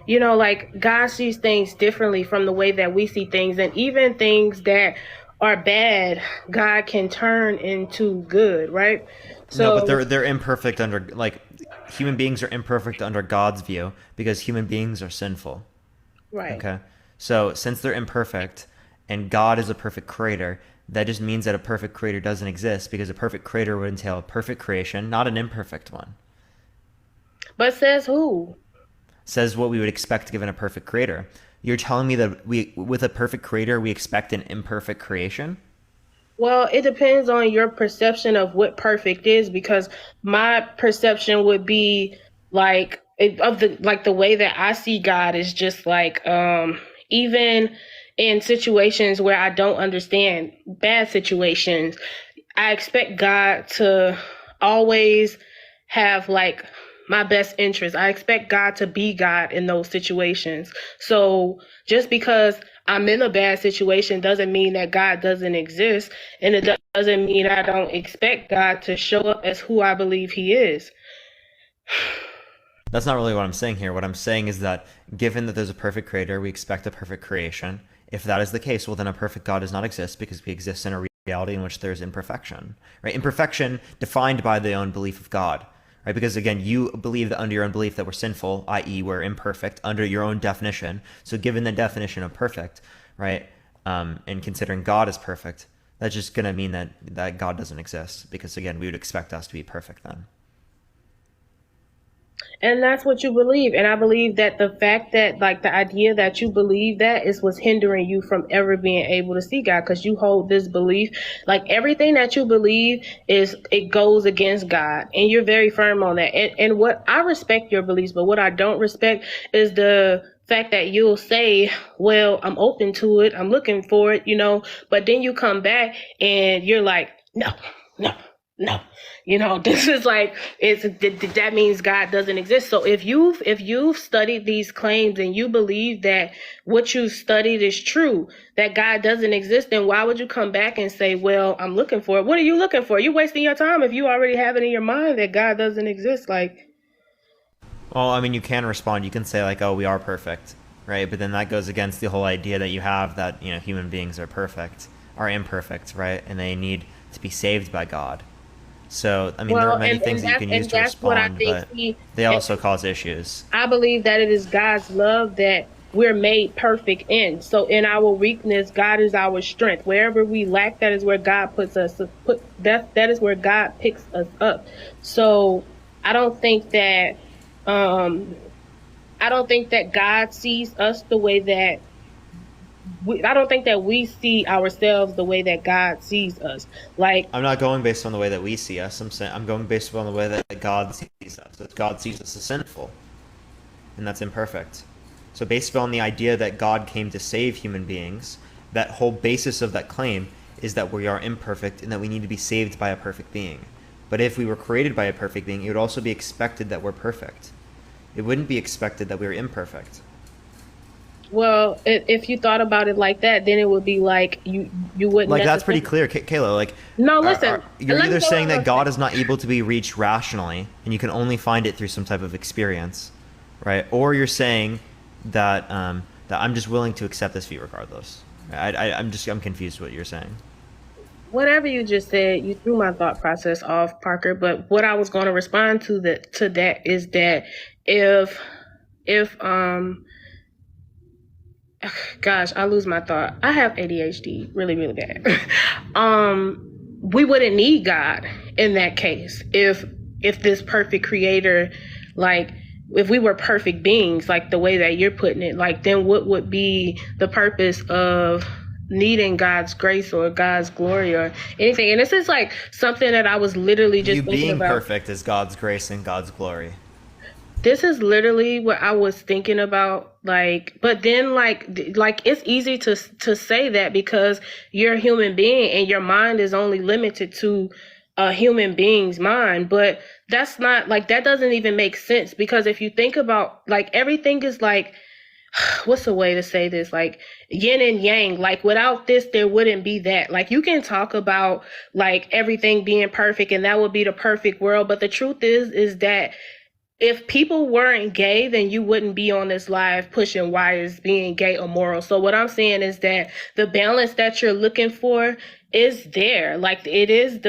like, God sees things differently from the way that we see things, and even things that are bad, God can turn into good, right? So, No, but they're imperfect under, like, human beings are imperfect under God's view because human beings are sinful. right. Okay. So since they're imperfect and God is a perfect creator, that just means that a perfect creator doesn't exist, because a perfect creator would entail a perfect creation, not an imperfect one. But says who? Says what we would expect given a perfect creator. You're telling me that with a perfect creator, we expect an imperfect creation? Well, it depends on your perception of what perfect is, because my perception would be like the way that I see God is just like, even in situations where I don't understand, bad situations, I expect God to always have like my best interest. I expect God to be God in those situations. So just because I'm in a bad situation doesn't mean that God doesn't exist, and it doesn't mean I don't expect God to show up as who I believe he is. That's not really what I'm saying here. What I'm saying is that given that there's a perfect creator, we expect a perfect creation. If that is the case, well, then a perfect God does not exist, because we exist in a reality in which there's imperfection, right? Imperfection defined by the own belief of God, right? Because again, you believe that under your own belief that we're sinful, i.e. we're imperfect under your own definition. So given the definition of perfect, right, and considering God is perfect, that's just going to mean that God doesn't exist, because again, we would expect us to be perfect then. And that's what you believe. And I believe that the fact that, like, the idea that you believe that is what's hindering you from ever being able to see God, because you hold this belief, like, everything that you believe it goes against God. And you're very firm on that. And what I respect your beliefs, but what I don't respect is the fact that you'll say, well, I'm open to it, I'm looking for it, but then you come back and you're like, no. This is like, that means God doesn't exist. So if you've studied these claims and you believe that what you've studied is true, that God doesn't exist, then why would you come back and say, well, I'm looking for it? What are you looking for? You're wasting your time if you already have it in your mind that God doesn't exist. Like, well, I mean, you can respond. You can say like, oh, we are perfect, right? But then that goes against the whole idea that you have that, human beings are imperfect, right? And they need to be saved by God. So, I mean, there are many things that you can use to respond, but they also cause issues. I believe that it is God's love that we're made perfect in. So in our weakness, God is our strength. Wherever we lack, that is where God puts us. That is where God picks us up. So I don't think that God sees us the way that I don't think that we see ourselves the way that God sees us. Like, I'm not going based on the way that we see us. I'm going based on the way that God sees us. That God sees us as sinful, and that's imperfect. So based on the idea that God came to save human beings, that whole basis of that claim is that we are imperfect and that we need to be saved by a perfect being. But if we were created by a perfect being, it would also be expected that we're perfect. It wouldn't be expected that we were imperfect. Well, if you thought about it like that, then it would be like you wouldn't. Like, that's pretty clear, Kayla. Like, no, listen. You're either saying that God is not able to be reached rationally, and you can only find it through some type of experience, right? Or you're saying that that I'm just willing to accept this view regardless. I'm confused what you're saying. Whatever you just said, you threw my thought process off, Parker. But what I was going to respond to that is that if gosh, I lose my thought. I have ADHD really, really bad. We wouldn't need God in that case. If this perfect creator, like, if we were perfect beings, like the way that you're putting it, like, then what would be the purpose of needing God's grace or God's glory or anything? And this is like something that I was literally just thinking being about. Perfect is God's grace and God's glory. This is literally what I was thinking about, like, but then like it's easy to say that because you're a human being and your mind is only limited to a human being's mind. But that's not, like, that doesn't even make sense, because if you think about, like, everything is like, what's the way to say this? Like, yin and yang. Like, without this, there wouldn't be that. Like, you can talk about like everything being perfect and that would be the perfect world. But the truth is that if people weren't gay, then you wouldn't be on this live pushing why is being gay immoral. So what I'm saying is that the balance that you're looking for is there. Like, it is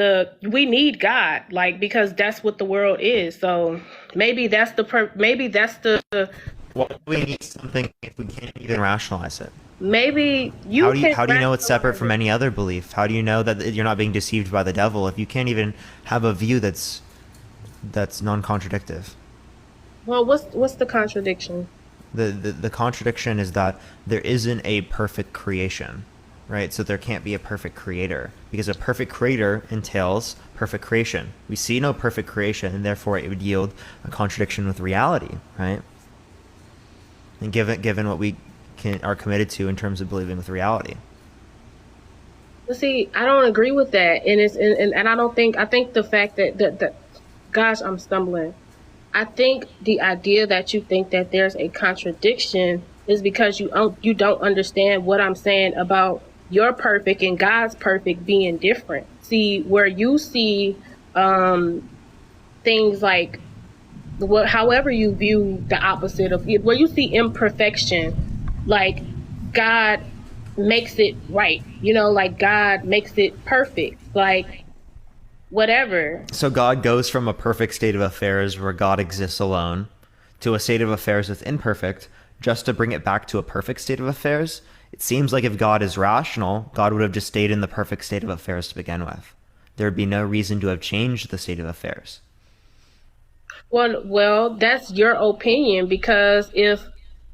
we need God, like, because that's what the world is. So maybe that's Why do we need something if we can't even rationalize it? Maybe how do you know it's separate from any other belief? How do you know that you're not being deceived by the devil if you can't even have a view that's non-contradictive? Well, what's the contradiction? The contradiction is that there isn't a perfect creation, right? So there can't be a perfect creator, because a perfect creator entails perfect creation. We see no perfect creation, and therefore it would yield a contradiction with reality, right? And given what we are committed to in terms of believing with reality. Well, see, I don't agree with that, and I think the fact that gosh, I'm stumbling. I think the idea that you think that there's a contradiction is because you don't understand what I'm saying about your perfect and God's perfect being different. See, where you see things like however you view the opposite of it, where you see imperfection, like God makes it right, like God makes it perfect, like whatever. So God goes from a perfect state of affairs where God exists alone to a state of affairs that's imperfect just to bring it back to a perfect state of affairs. It seems like if God is rational, God would have just stayed in the perfect state of affairs to begin with. There would be no reason to have changed the state of affairs. Well, that's your opinion, because if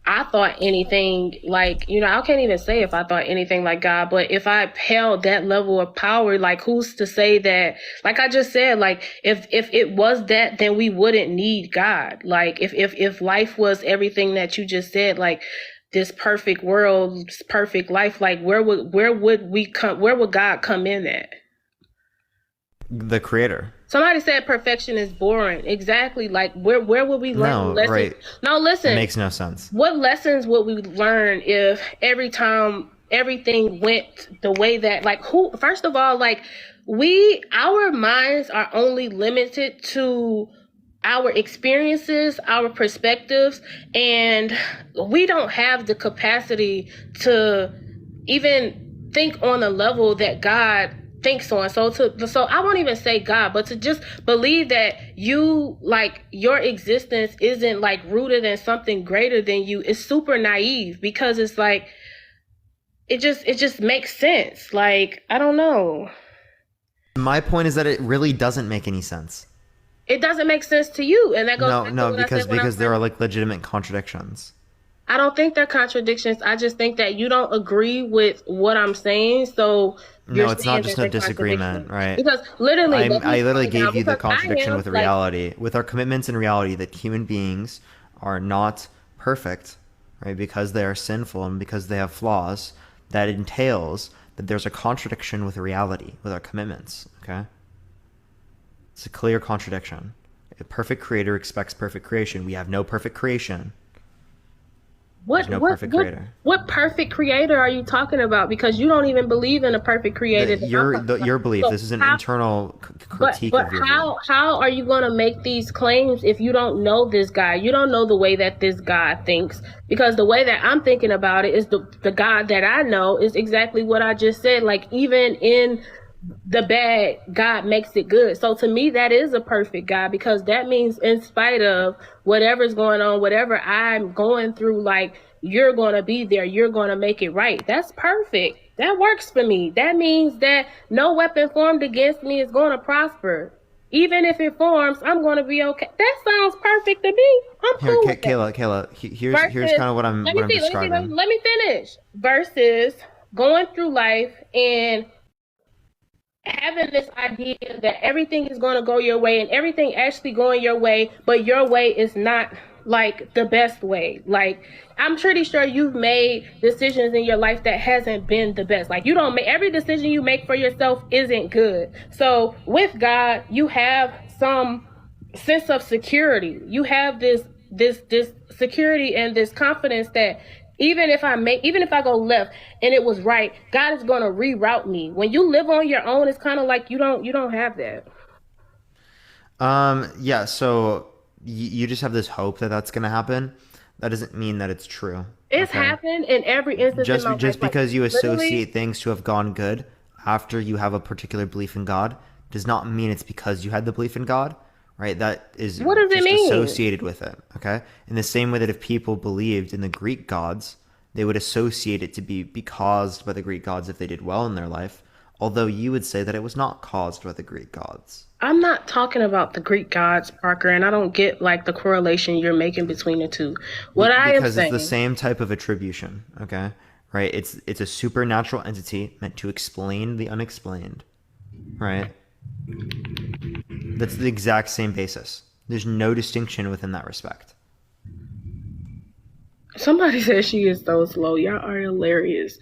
I thought anything like, I can't even say if I thought anything like God, but if I held that level of power, like who's to say that, like I just said, like if it was that, then we wouldn't need God. Like if life was everything that you just said, like this perfect world, this perfect life, like where would God come in at? The creator. Somebody said perfection is boring. Exactly. Like where would we learn lessons? Right. No, listen. It makes no sense. What lessons would we learn if every time everything went the way that, like, first of all, like our minds are only limited to our experiences, our perspectives, and we don't have the capacity to even think on a level that God thinks on. So I won't even say God, but to just believe that you, like, your existence isn't like rooted in something greater than you is super naive, because it's like it just makes sense. Like, I don't know. My point is that it really doesn't make any sense. It doesn't make sense to you, and that goes No, because there are like legitimate contradictions. I don't think they're contradictions. I just think that you don't agree with what I'm saying, so no, it's not just a disagreement, right? Because literally, I literally gave you the contradiction with reality, with our commitments in reality, that human beings are not perfect, right? Because they are sinful and because they have flaws. That entails that there's a contradiction with reality, with our commitments. Okay, it's a clear contradiction. A perfect creator expects perfect creation. We have no perfect creation. What creator. What perfect creator are you talking about? Because you don't even believe in a perfect creator. Your belief. So this is an internal critique of your view. How are you going to make these claims if you don't know this guy? You don't know the way that this guy thinks. Because the way that I'm thinking about it is the God that I know is exactly what I just said. Like, even in the bad, God makes it good. So to me, that is a perfect God, because that means in spite of whatever's going on, whatever I'm going through, like, you're going to be there. You're going to make it right. That's perfect. That works for me. That means that no weapon formed against me is going to prosper. Even if it forms, I'm going to be okay. That sounds perfect to me. I'm cool with Kayla, here's kind of what I'm describing. Let me finish. Versus going through life and having this idea that everything is going to go your way and everything actually going your way, but your way is not like the best way. Like, I'm pretty sure you've made decisions in your life that hasn't been the best. Like, you don't make every decision you make for yourself isn't good. So with God, you have some sense of security. You have this security and this confidence that even if I go left and it was right, God is going to reroute me. When you live on your own, it's kind of like you don't have that. Yeah. So you just have this hope that that's going to happen. That doesn't mean that it's true. It's happened in every instance. Just because you associate things to have gone good after you have a particular belief in God does not mean it's because you had the belief in God. Right, that is what does it mean? Associated with it. Okay, in the same way that if people believed in the Greek gods, they would associate it to be caused by the Greek gods if they did well in their life. Although you would say that it was not caused by the Greek gods. I'm not talking about the Greek gods, Parker, and I don't get like the correlation you're making between the two. Because it's the same type of attribution. Okay, right? It's a supernatural entity meant to explain the unexplained. Right. That's the exact same basis. There's no distinction within that respect. Somebody says she is so slow. Y'all are hilarious.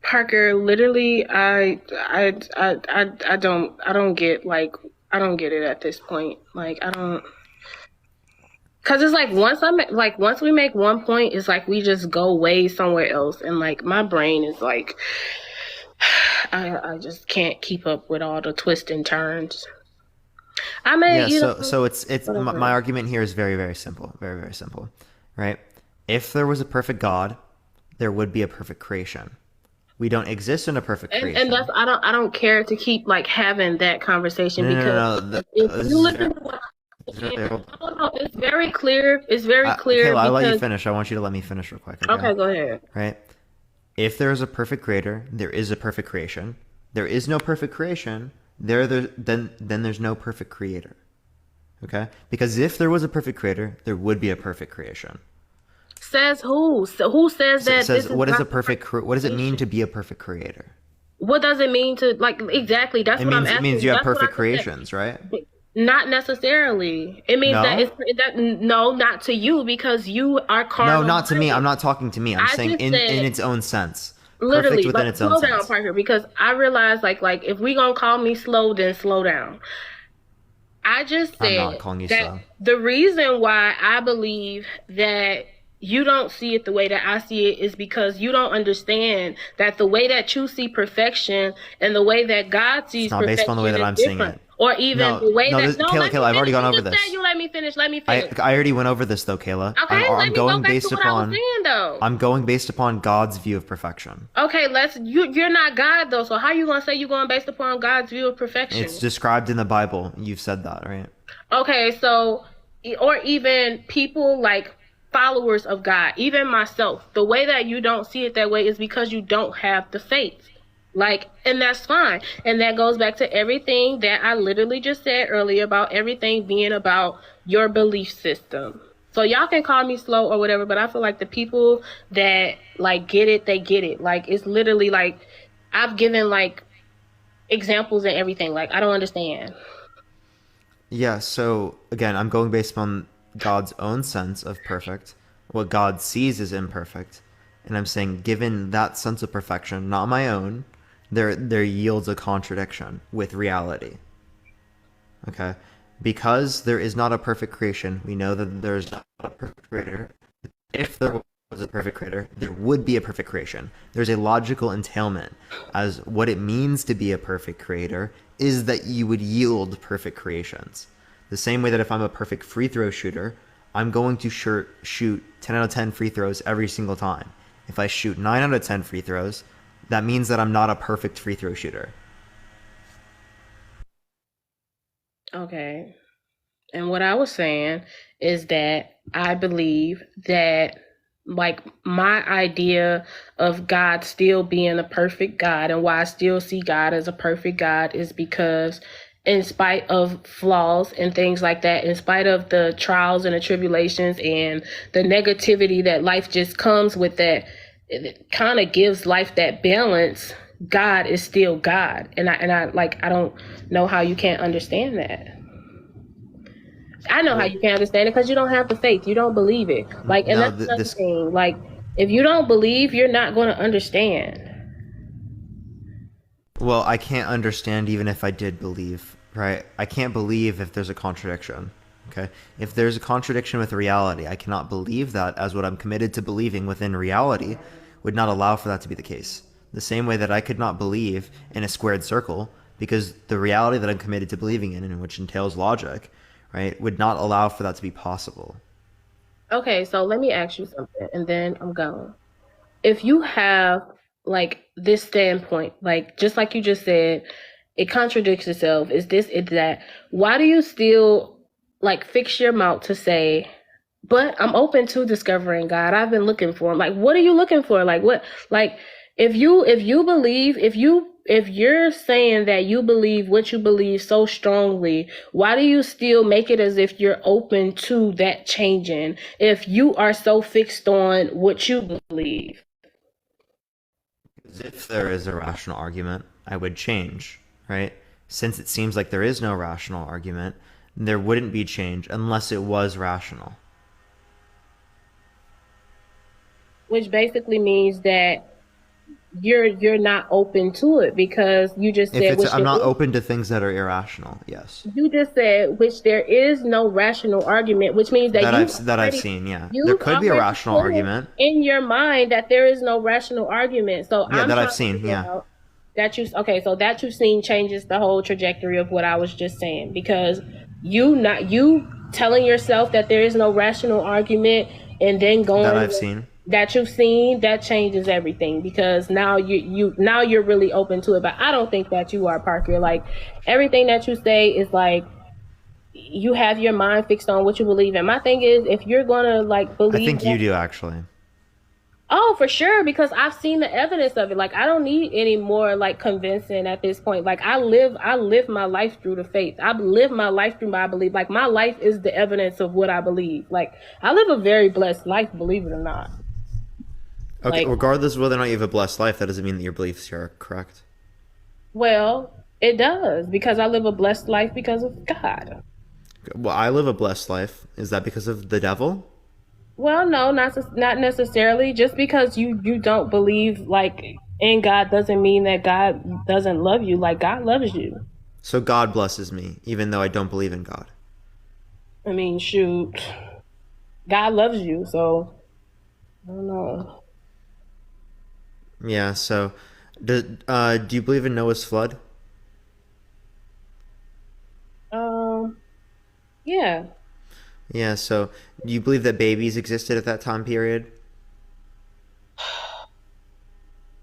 Parker, literally, I don't get it at this point. Like, I don't, cause it's like once we make one point, it's like we just go way somewhere else, and like my brain is like, I just can't keep up with all the twists and turns. So my argument here is very, very simple. Very, very simple. Right? If there was a perfect God, there would be a perfect creation. We don't exist in a perfect creation. And that's I don't care to keep like having that conversation because if you listen to what it's very clear. It's very clear. I'll let you finish. I want you to let me finish real quick. Okay, go ahead. Right? If there is a perfect creator, there is a perfect creation. There is no perfect creation. Then there's no perfect creator. Okay? Because if there was a perfect creator, there would be a perfect creation. Says who? So who says So that? it says, this is what is not a perfect? What does it mean to be a perfect creator? What does it mean to like exactly? That's It what I'm means asking. it means you have That's what perfect I said. creations, right? Not necessarily. It means that No? it's that no, not to you because you are carnal. No, not to me. minded. I'm not talking to me. I'm I saying just in said- its own sense. Literally, Perfect within but its own slow down, sense. Parker, because I realize like if we gonna call me slow, then slow down. I just I'm said not calling you that slow. the reason why I believe that you don't see it the way that I see it is because you don't understand that the way that you see perfection and the way that God sees It's not perfection based on the way that is I'm seeing different. it. Or even No, the way no, that this- no, Kayla, let me Kayla, I've already finish. gone You over just said this. you let me finish. Let me finish. I already went over this though, Kayla. Okay, let I'm me go going back based to what I was upon. saying though. I'm going based upon God's view of perfection. Okay, you're not God though, so how you gonna say you're going based upon God's view of perfection? It's described in the Bible. You've said that, right? Okay, so or even people like followers of God, even myself, the way that you don't see it that way is because you don't have the faith. Like, and that's fine. And that goes back to everything that I literally just said earlier about everything being about your belief system. So y'all can call me slow or whatever, but I feel like the people that like get it, they get it. Like, it's literally like I've given like examples and everything. Like, I don't understand. Yeah, so again, I'm going based on God's own sense of perfect, what God sees as imperfect. And I'm saying, given that sense of perfection, not my own, there yields a contradiction with reality. Okay? Because there is not a perfect creation, we know that there's not a perfect creator. If there was a perfect creator, there would be a perfect creation. There's a logical entailment as what it means to be a perfect creator is that you would yield perfect creations. The same way that if I'm a perfect free throw shooter, I'm going to shoot 10 out of 10 free throws every single time. If I shoot 9 out of 10 free throws, that means that I'm not a perfect free throw shooter. Okay. And what I was saying is that I believe that like my idea of God still being a perfect God and why I still see God as a perfect God is because in spite of flaws and things like that, in spite of the trials and the tribulations and the negativity that life just comes with, that it kind of gives life that balance. God is still God. And I don't know how you can't understand that. I know how you can't understand it because you don't have the faith. You don't believe it. Like, and No, that's another thing. Like, if you don't believe, you're not going to understand. Well, I can't understand even if I did believe, right? I can't believe if there's a contradiction, okay? If there's a contradiction with reality, I cannot believe that as what I'm committed to believing within reality would not allow for that to be the case. The same way that I could not believe in a squared circle because the reality that I'm committed to believing in which entails logic, right, would not allow for that to be possible. Okay, so let me ask you something, and then I'm gone. If you have like this standpoint, like just like you just said, it contradicts itself. Is this, it's that? Why do you still like fix your mouth to say, but I'm open to discovering God. I've been looking for him. Like, what are you looking for? Like, what? Like, if you believe, if you're saying that you believe what you believe so strongly, why do you still make it as if you're open to that changing if you are so fixed on what you believe? If there is a rational argument, I would change, right? Since it seems like there is no rational argument, there wouldn't be change unless it was rational. Which basically means that you're not open to it because you just said I'm not open to things that are irrational. Yes. You just said which there is no rational argument, which means that I've seen. Yeah, there could be a rational argument in your mind that there is no rational argument. So yeah, that I've seen. Yeah. That you've seen changes the whole trajectory of what I was just saying, because you telling yourself that there is no rational argument and then going that I've seen. That you've seen, that changes everything, because now you're really open to it. But I don't think that you are, Parker. Like, everything that you say is like you have your mind fixed on what you believe in. My thing is, if you're gonna like believe, I think you do actually. Oh, for sure, because I've seen the evidence of it. Like, I don't need any more like convincing at this point. Like, I live my life through the faith. I live my life through my belief. Like, my life is the evidence of what I believe. Like, I live a very blessed life, believe it or not. Okay, Like, regardless of whether or not you have a blessed life, that doesn't mean that your beliefs are correct. well, it does, because I live a blessed life because of God. Well, I live a blessed life. Is that because of the devil? Well, no, not necessarily. Just because you don't believe like in God doesn't mean that God doesn't love you. Like, God loves you. So God blesses me, even though I don't believe in God. I mean, shoot, God loves you, so I don't know. Yeah, so do you believe in Noah's flood? Yeah. Yeah, so do you believe that babies existed at that time period?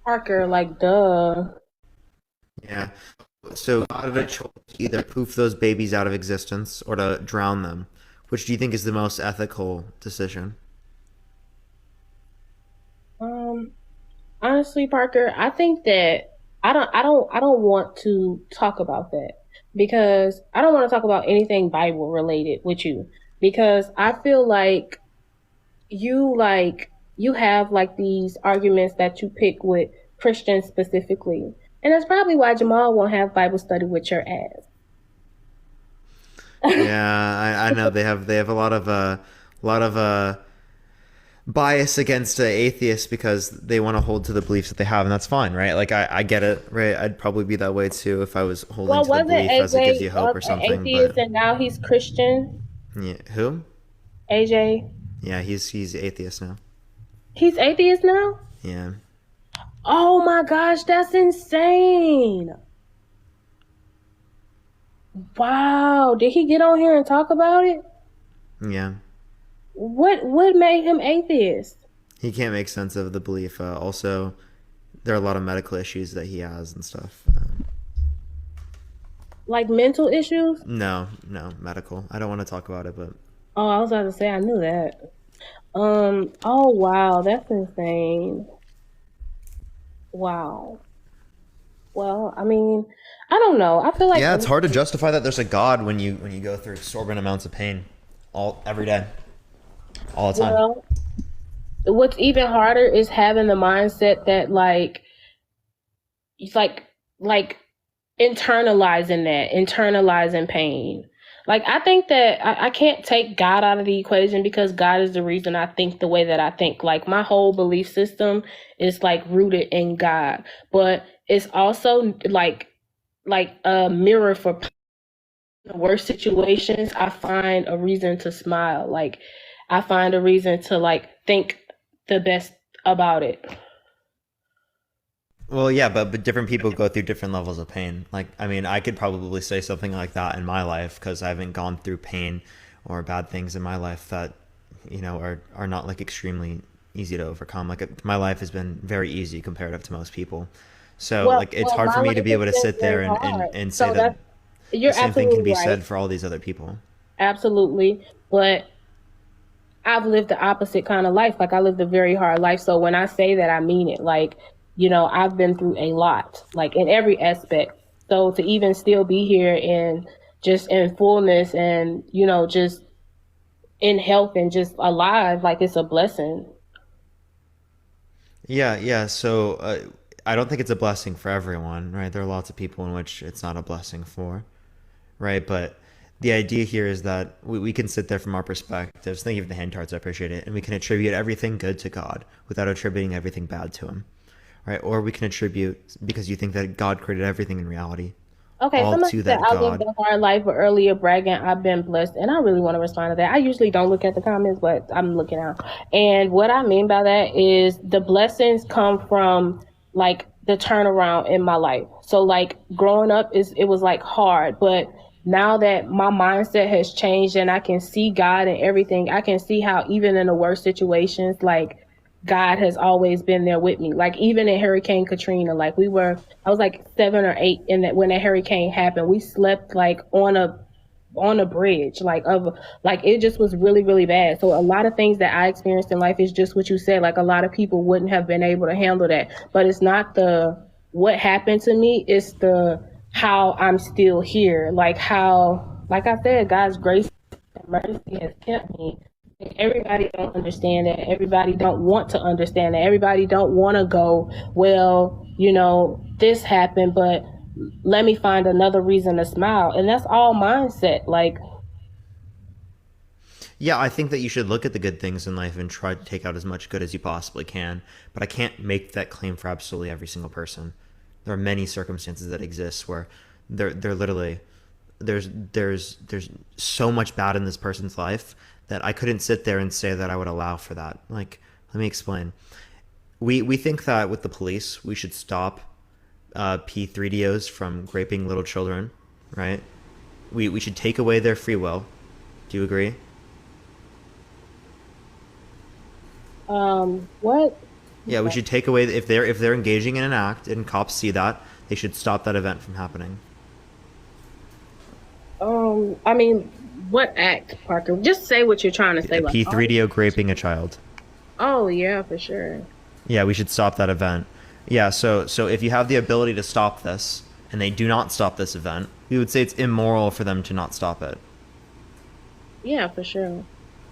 Parker, like, duh. Yeah. So God had a choice to either poof those babies out of existence or to drown them. Which do you think is the most ethical decision? Honestly, Parker, I think that I don't want to talk about that, because I don't want to talk about anything Bible related with you, because I feel like you have like these arguments that you pick with Christians specifically. And that's probably why Jamal won't have Bible study with your ass. Yeah, I know they have a lot of bias against atheists because they want to hold to the beliefs that they have, and that's fine, right? Like I get it, right? I'd probably be that way too if I was holding Well, to the wasn't belief as it gives you AJ hope or an something. atheist But and now he's Christian? yeah, who? AJ? Yeah, he's atheist now. He's atheist now? Yeah. Oh my gosh, that's insane. Wow. Did he get on here and talk about it? Yeah. What made him atheist? He can't make sense of the belief. Also, there are a lot of medical issues that he has and stuff. Like mental issues? No, medical. I don't want to talk about it, but Oh, I was about to say I knew that. Oh wow, that's insane. Wow. Well, I mean, I don't know. I feel like yeah, it's hard to justify that there's a God when you go through exorbitant amounts of pain every day, all the time. Well, what's even harder is having the mindset that like it's like internalizing pain. Like, I think that I can't take God out of the equation, because God is the reason I think the way that I think. Like, my whole belief system is like rooted in God, but it's also like a mirror for the worst situations. I find a reason to smile. Like, I find a reason to like think the best about it. Well, yeah, but different people go through different levels of pain. Like, I mean, I could probably say something like that in my life because I haven't gone through pain or bad things in my life that, are not like extremely easy to overcome. Like, my life has been very easy comparative to most people. So, Well, like, it's hard for my me to be life able to has sit been there very hard. and So say that you're the same thing can be absolutely right. said for all these other people. Absolutely. But I've lived the opposite kind of life. Like, I lived a very hard life. So when I say that, I mean it. Like, I've been through a lot, like in every aspect. So to even still be here and just in fullness and, just in health and just alive, like, it's a blessing. Yeah. So I don't think it's a blessing for everyone, right? There are lots of people in which it's not a blessing for, right? But the idea here is that we can sit there from our perspectives. Thank you for the hand tarts, I appreciate it. And we can attribute everything good to God without attributing everything bad to him, right? Or we can attribute, because you think that God created everything in reality, Okay, all somebody to said that I God. lived a hard life, but earlier bragging, I've been blessed, and I really want to respond to that. I usually don't look at the comments, but I'm looking out. And what I mean by that is the blessings come from like the turnaround in my life. So like growing up it was like hard, but now that my mindset has changed and I can see God in everything, I can see how even in the worst situations, like God has always been there with me. Like even in Hurricane Katrina, like I was like 7 or 8 when that hurricane happened. We slept like on a on a bridge, like it just was really, really bad. So a lot of things that I experienced in life is just what you said. Like a lot of people wouldn't have been able to handle that. But it's not the what happened to me, it's the how I'm still here. Like how, like I said, God's grace and mercy has kept me. Everybody don't understand that. Everybody don't want to understand that. Everybody don't want to go, well, you know, this happened, but let me find another reason to smile. And that's all mindset. Like, Yeah, I think that you should look at the good things in life and try to take out as much good as you possibly can. But I can't make that claim for absolutely every single person. There are many circumstances that exist where they're literally there's so much bad in this person's life that I couldn't sit there and say that I would allow for that. Like, let me explain. We think that with the police, we should stop P3DOs from raping little children, right? We should take away their free will. Do you agree? What? Yeah, we should take away if they're engaging in an act and cops see that, they should stop that event from happening. I mean, what act, Parker? Just say what you're trying to say. Like, P3DO raping a child. Oh yeah, for sure. Yeah, we should stop that event. Yeah, so if you have the ability to stop this and they do not stop this event, we would say it's immoral for them to not stop it. Yeah, for sure.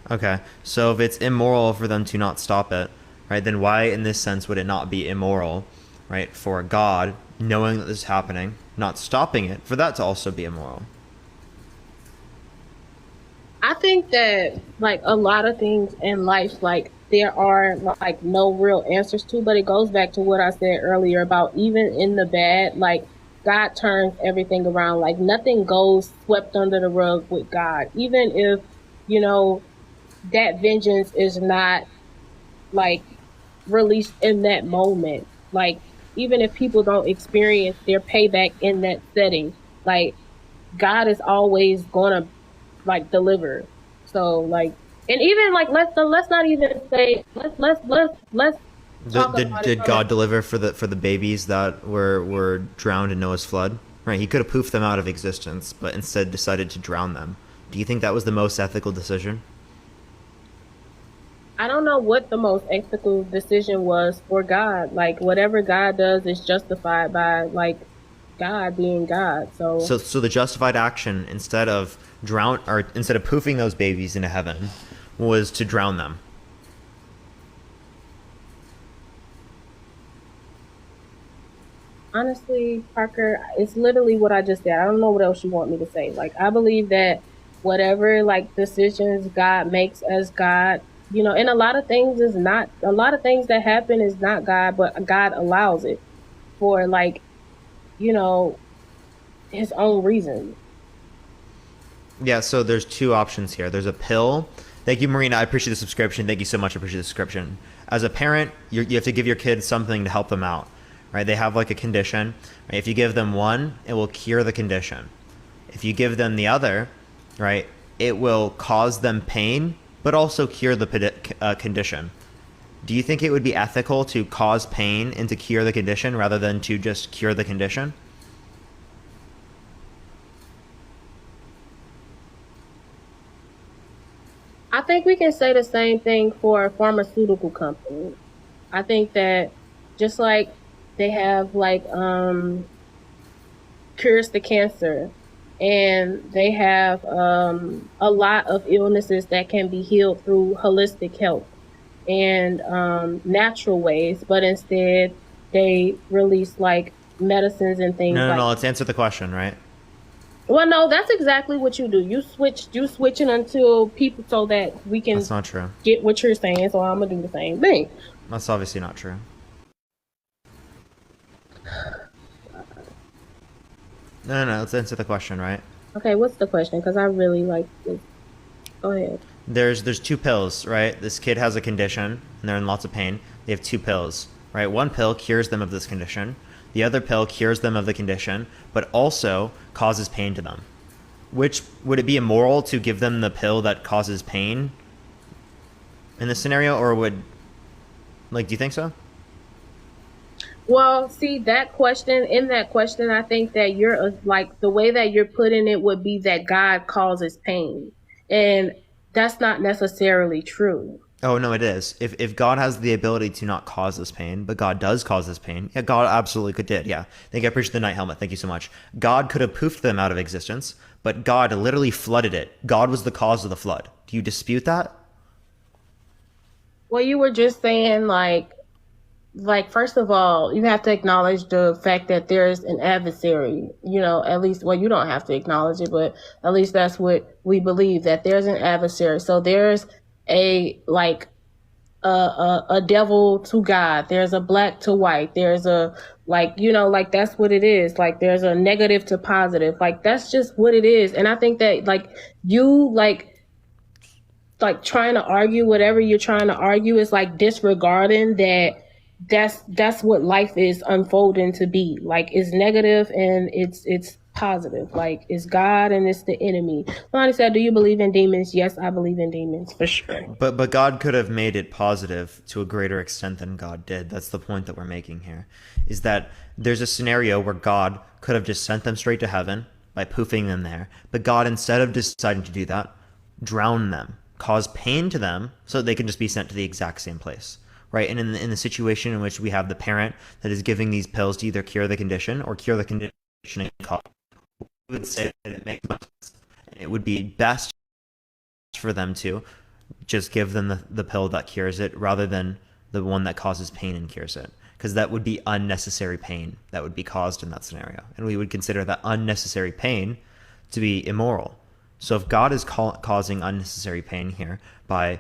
Okay, so if it's immoral for them to not stop it, right, then why in this sense would it not be immoral, right, for God, knowing that this is happening, not stopping it, for that to also be immoral? I think that, like, a lot of things in life, like, there are, like, no real answers to, but it goes back to what I said earlier about even in the bad, like, God turns everything around. Like, nothing goes swept under the rug with God. Even if, you know, that vengeance is not, like, released in that moment. Like, even if people don't experience their payback in that setting, like, God is always gonna, like, deliver. So, like, and even, like, let's not even say, let's talk about Did God deliver for the babies that were drowned in Noah's flood? Right, he could have poofed them out of existence, but instead decided to drown them. Do you think that was the most ethical decision? I don't know what the most ethical decision was for God. Like, whatever God does is justified by, like, God being God. So the justified action, instead of poofing those babies into heaven, was to drown them. honestly, Parker, it's literally what I just said. I don't know what else you want me to say. Like, I believe that whatever, like, decisions God makes as God, you know, and a lot of things that happen is not God, but God allows it for, like, you know, his own reason. Yeah, so there's two options here. There's a pill. Thank you, Marina. I appreciate the subscription. Thank you so much. I appreciate the subscription. As a parent, you have to give your kids something to help them out, right? They have, like, a condition. Right? If you give them one, it will cure the condition. If you give them the other, right, it will cause them pain, but also cure the condition. Do you think it would be ethical to cause pain and to cure the condition rather than to just cure the condition? I think we can say the same thing for a pharmaceutical company. I think that just like they have, like, cures to cancer, and they have a lot of illnesses that can be healed through holistic health and natural ways, but instead they release, like, medicines and things. No, let's answer the question, right? Well, no, that's exactly what you do. You switching until people so that we can. That's not true. Get what you're saying, so I'm gonna do the same thing. That's obviously not true. No, let's answer the question, right? Okay, what's the question? Because I really like this. Go ahead. There's two pills, right? This kid has a condition and they're in lots of pain. They have two pills, right? One pill cures them of this condition. The other pill cures them of the condition, but also causes pain to them. Which, would it be immoral to give them the pill that causes pain in this scenario, or would, like, do you think so? Well, see that question. In that question, I think that you're like the way that you're putting it would be that God causes pain, and that's not necessarily true. Oh no, it is. If God has the ability to not cause this pain, but God does cause this pain, yeah, God absolutely could did. Yeah, thank you. I appreciate the night helmet. Thank you so much. God could have poofed them out of existence, but God literally flooded it. God was the cause of the flood. Do you dispute that? Well, you were just saying like first of all, you have to acknowledge the fact that there's an adversary. You know, at least, well, you don't have to acknowledge it, but at least that's what we believe, that there's an adversary. So there's a like a devil to God. There's a black to white. There's a like, you know, like that's what it is. Like there's a negative to positive. Like that's just what it is. And I think that like you like trying to argue whatever you're trying to argue is like disregarding that that's what life is unfolding to be. Like it's negative and it's positive. Like it's God and it's the enemy. Somebody said, do you believe in demons? Yes, I believe in demons for sure. But God could have made it positive to a greater extent than God did. That's the point that we're making here, is that there's a scenario where God could have just sent them straight to heaven by poofing them there. But God, instead of deciding to do that, drown them, cause pain to them so that they can just be sent to the exact same place. Right, and in the situation in which we have the parent that is giving these pills to either cure the condition or cure the condition and cause, we would say that it makes much sense. And it would be best for them to just give them the pill that cures it rather than the one that causes pain and cures it, because that would be unnecessary pain that would be caused in that scenario, and we would consider that unnecessary pain to be immoral. So if God is causing unnecessary pain here by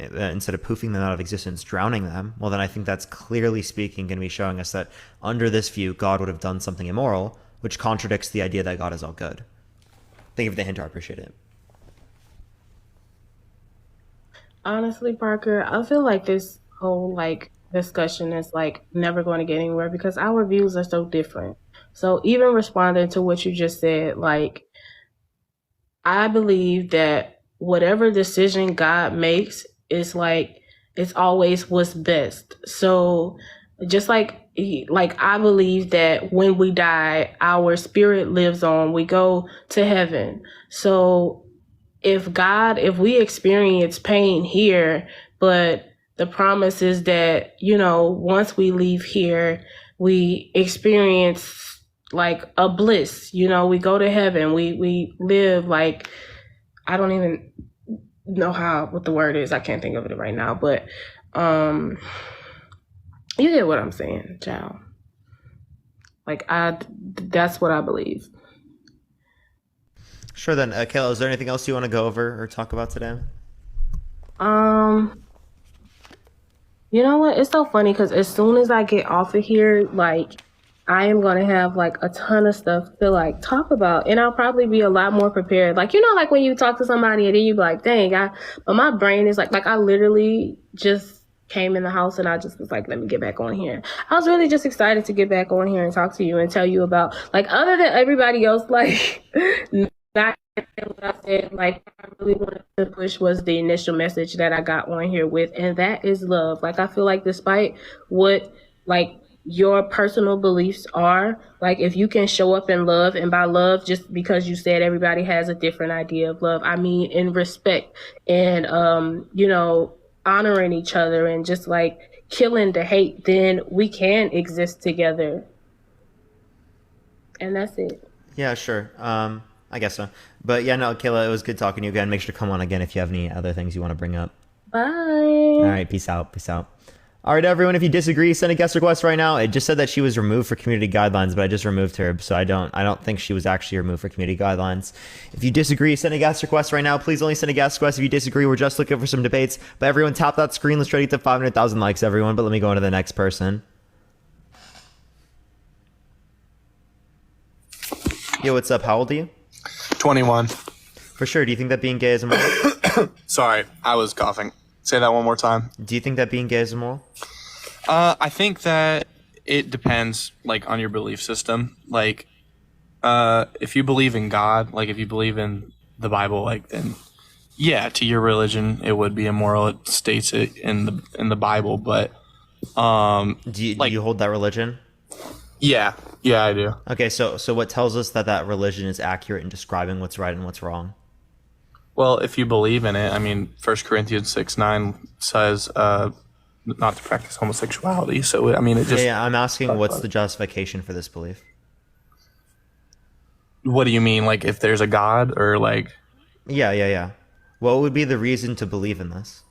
instead of poofing them out of existence, drowning them, well, then I think that's clearly speaking going to be showing us that under this view, God would have done something immoral, which contradicts the idea that God is all good. Thank you for the hint. I appreciate it. Honestly, Parker, I feel like this whole like discussion is like never going to get anywhere because our views are so different. So even responding to what you just said, like I believe that whatever decision God makes is like it's always what's best. So just like I believe that when we die, our spirit lives on. We go to heaven. So if we experience pain here, but the promise is that, you know, once we leave here, we experience like a bliss, you know, we go to heaven, we live like, I don't even know what the word is. I can't think of it right now, but you get what I'm saying, child. Like that's what I believe. Sure. Then, Kayla, is there anything else you want to go over or talk about today? You know what? It's so funny because as soon as I get off of here, like I am going to have like a ton of stuff to like talk about, and I'll probably be a lot more prepared. Like, you know, like when you talk to somebody and then you be like, dang, but my brain is like I literally just came in the house and I just was like, let me get back on here. I was really just excited to get back on here and talk to you and tell you about, like, other than everybody else, like, not what I said, like, I really wanted to push was the initial message that I got on here with, and that is love. Like, I feel like despite what, like, your personal beliefs are, like if you can show up in love, and by love just because you said everybody has a different idea of love, I mean in respect and you know, honoring each other and just like killing the hate, then we can exist together. And that's it. Yeah, sure. I guess so. But yeah, no, Kayla, it was good talking to you again. Make sure to come on again if you have any other things you want to bring up. Bye. All right, peace out. Peace out. All right, everyone, if you disagree, send a guest request right now. It just said that she was removed for community guidelines, but I just removed her, so I don't think she was actually removed for community guidelines. If you disagree, send a guest request right now. Please only send a guest request if you disagree. We're just looking for some debates. But everyone, tap that screen. Let's try to get to 500,000 likes, everyone. But let me go on to the next person. Yo, what's up? How old are you? 21. For sure. Do you think that being gay is immoral? Sorry, I was coughing. Say that one more time. Do you think that being gay is immoral? I think that it depends, like, on your belief system. Like, if you believe in God, like, if you believe in the Bible, like, then, yeah, to your religion, it would be immoral. It states it in the Bible. But Do you hold that religion? Yeah, I do. Okay, so what tells us that religion is accurate in describing what's right and what's wrong? Well, if you believe in it, I mean, 1 Corinthians 6:9 says not to practice homosexuality. So, I mean, it just... Yeah, I'm asking what's the justification for this belief? What do you mean? Like, if there's a God or like... Yeah. What would be the reason to believe in this?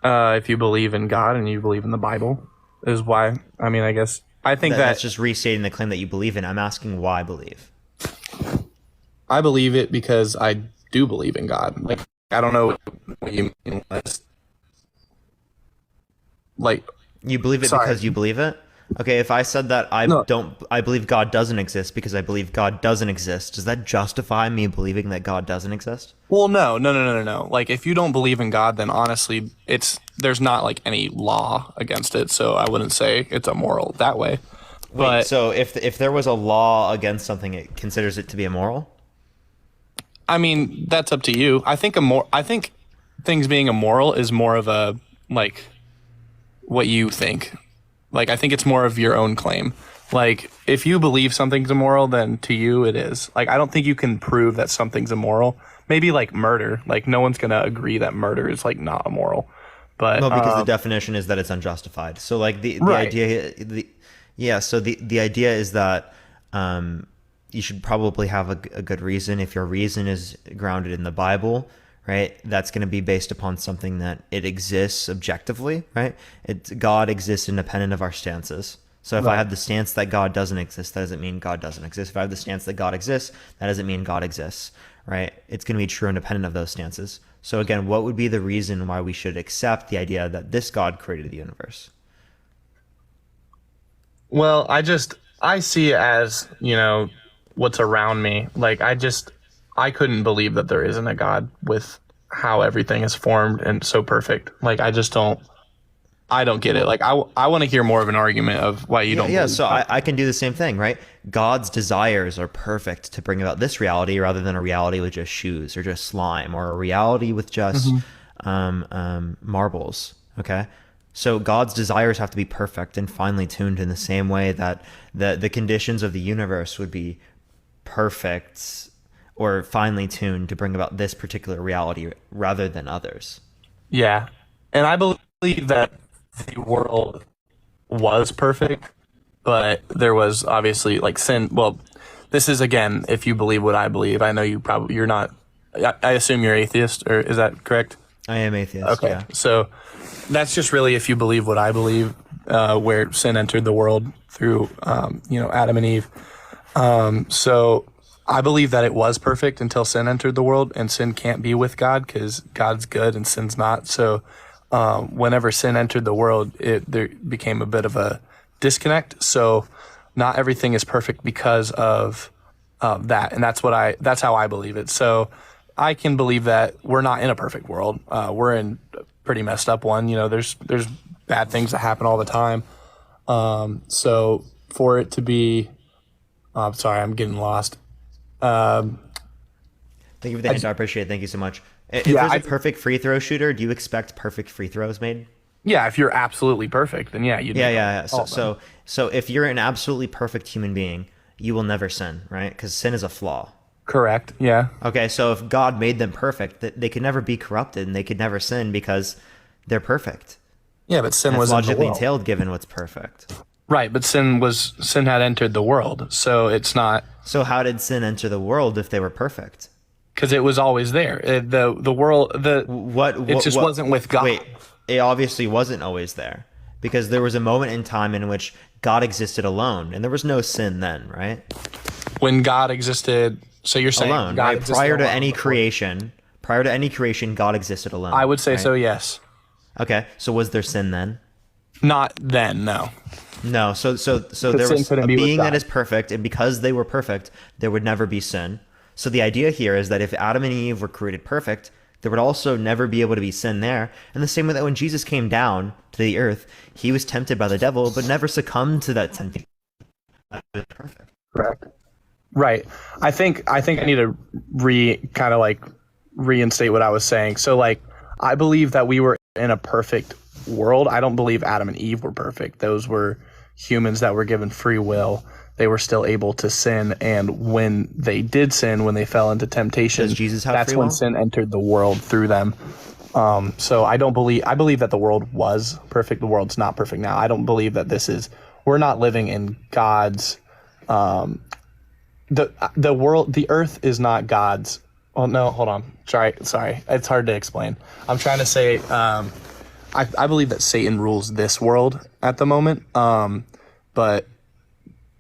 If you believe in God and you believe in the Bible is why. I mean, I guess... I think that's just restating the claim that you believe in. I'm asking why I believe. I believe it because I do believe in God. Like, I don't know what you mean. Like, you believe it because you believe it? Okay, if I said that I believe God doesn't exist because I believe God doesn't exist, does that justify me believing that God doesn't exist? Well, no. Like, if you don't believe in God, then honestly, there's not like any law against it, so I wouldn't say it's immoral that way. Wait, so if there was a law against something, it considers it to be immoral? I mean, that's up to you. I think things being immoral is more of a like what you think. Like, I think it's more of your own claim. Like, if you believe something's immoral, then to you it is. Like, I don't think you can prove that something's immoral. Maybe like murder. Like, no one's gonna agree that murder is like not immoral. But no, because the definition is that it's unjustified. So like the idea, the idea is that you should probably have a good reason. If your reason is grounded in the Bible, right, that's going to be based upon something that it exists objectively, right? God exists independent of our stances. So if I have the stance that God doesn't exist, that doesn't mean God doesn't exist. If I have the stance that God exists, that doesn't mean God exists, right? It's going to be true independent of those stances. So again, what would be the reason why we should accept the idea that this God created the universe? Well, I see it as, what's around me. Like, I couldn't believe that there isn't a God with how everything is formed and so perfect. Like, I don't get it. Like, I want to hear more of an argument of why you don't believe so I can do the same thing, right? God's desires are perfect to bring about this reality rather than a reality with just shoes or just slime or a reality with just marbles, okay? So God's desires have to be perfect and finely tuned in the same way that the conditions of the universe would be perfect or finely tuned to bring about this particular reality rather than others. Yeah. And I believe that the world was perfect, but there was obviously like sin. Well, this is, again, if you believe what I believe. I know you're not, I assume you're atheist, or is that correct? I am atheist. Okay. Yeah. So that's just really if you believe what I believe, where sin entered the world through, Adam and Eve. So I believe that it was perfect until sin entered the world, and sin can't be with God because God's good and sin's not. So whenever sin entered the world, there became a bit of a disconnect. So not everything is perfect because of that, and that's how I believe it. So I can believe that we're not in a perfect world. We're in a pretty messed up one. There's bad things that happen all the time. So for it to be, I'm sorry, I'm getting lost. Thank you for the hint. I appreciate it. Thank you so much. If there's a perfect free throw shooter, do you expect perfect free throws made? Yeah, if you're absolutely perfect, then you'd yeah. So if you're an absolutely perfect human being, you will never sin, right? Because sin is a flaw. Correct. Yeah. Okay, so if God made them perfect, they could never be corrupted and they could never sin because they're perfect. Yeah, but sin was logically entailed given what's perfect. Right, but sin had entered the world, so it's not. So how did sin enter the world if they were perfect? Because it was always there. The world, it just wasn't with God. Wait, it obviously wasn't always there because there was a moment in time in which God existed alone, and there was no sin then, right? When God existed, so you're saying alone, God right? Prior to any creation, God existed alone. I would say right? so, yes. Okay, so was there sin then? Not then, no. No, so there was a being that is perfect, and because they were perfect, there would never be sin. So the idea here is that if Adam and Eve were created perfect, there would also never be able to be sin there. In the same way that when Jesus came down to the earth, he was tempted by the devil, but never succumbed to that temptation. That was perfect. Correct. Right. I think I need to reinstate what I was saying. So I believe that we were in a perfect world. I don't believe Adam and Eve were perfect. Those were humans that were given free will. They were still able to sin, and when they did sin, when they fell into temptation, Does Jesus have that's free when will? sin entered the world through them. So I believe that the world was perfect. The world's not perfect now. I don't believe that we're not living in God's, the world, the earth is not God's. Oh no, hold on. Sorry. It's hard to explain. I'm trying to say, I believe that Satan rules this world at the moment. But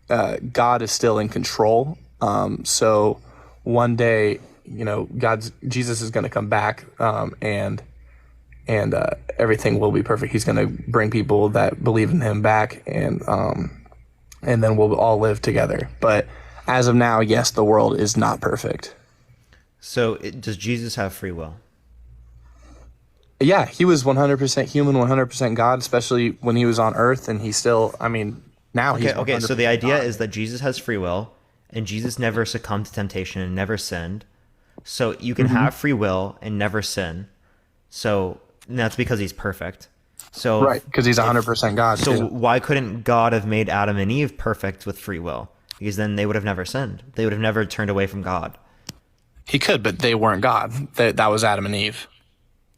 God is still in control. So one day, Jesus is going to come back, and everything will be perfect. He's going to bring people that believe in him back, and then we'll all live together. But as of now, yes, the world is not perfect. So does Jesus have free will? Yeah, he was 100% human, 100% God, especially when he was on earth, and he's still, now he's Okay, so the 100% idea God. is that Jesus has free will, and Jesus never succumbed to temptation and never sinned. So you can have free will and never sin. So that's because he's perfect. So Right, because he's 100% God. So too. why couldn't God have made Adam and Eve perfect with free will? Because then they would have never sinned. They would have never turned away from God. He could, but they weren't God. That was Adam and Eve.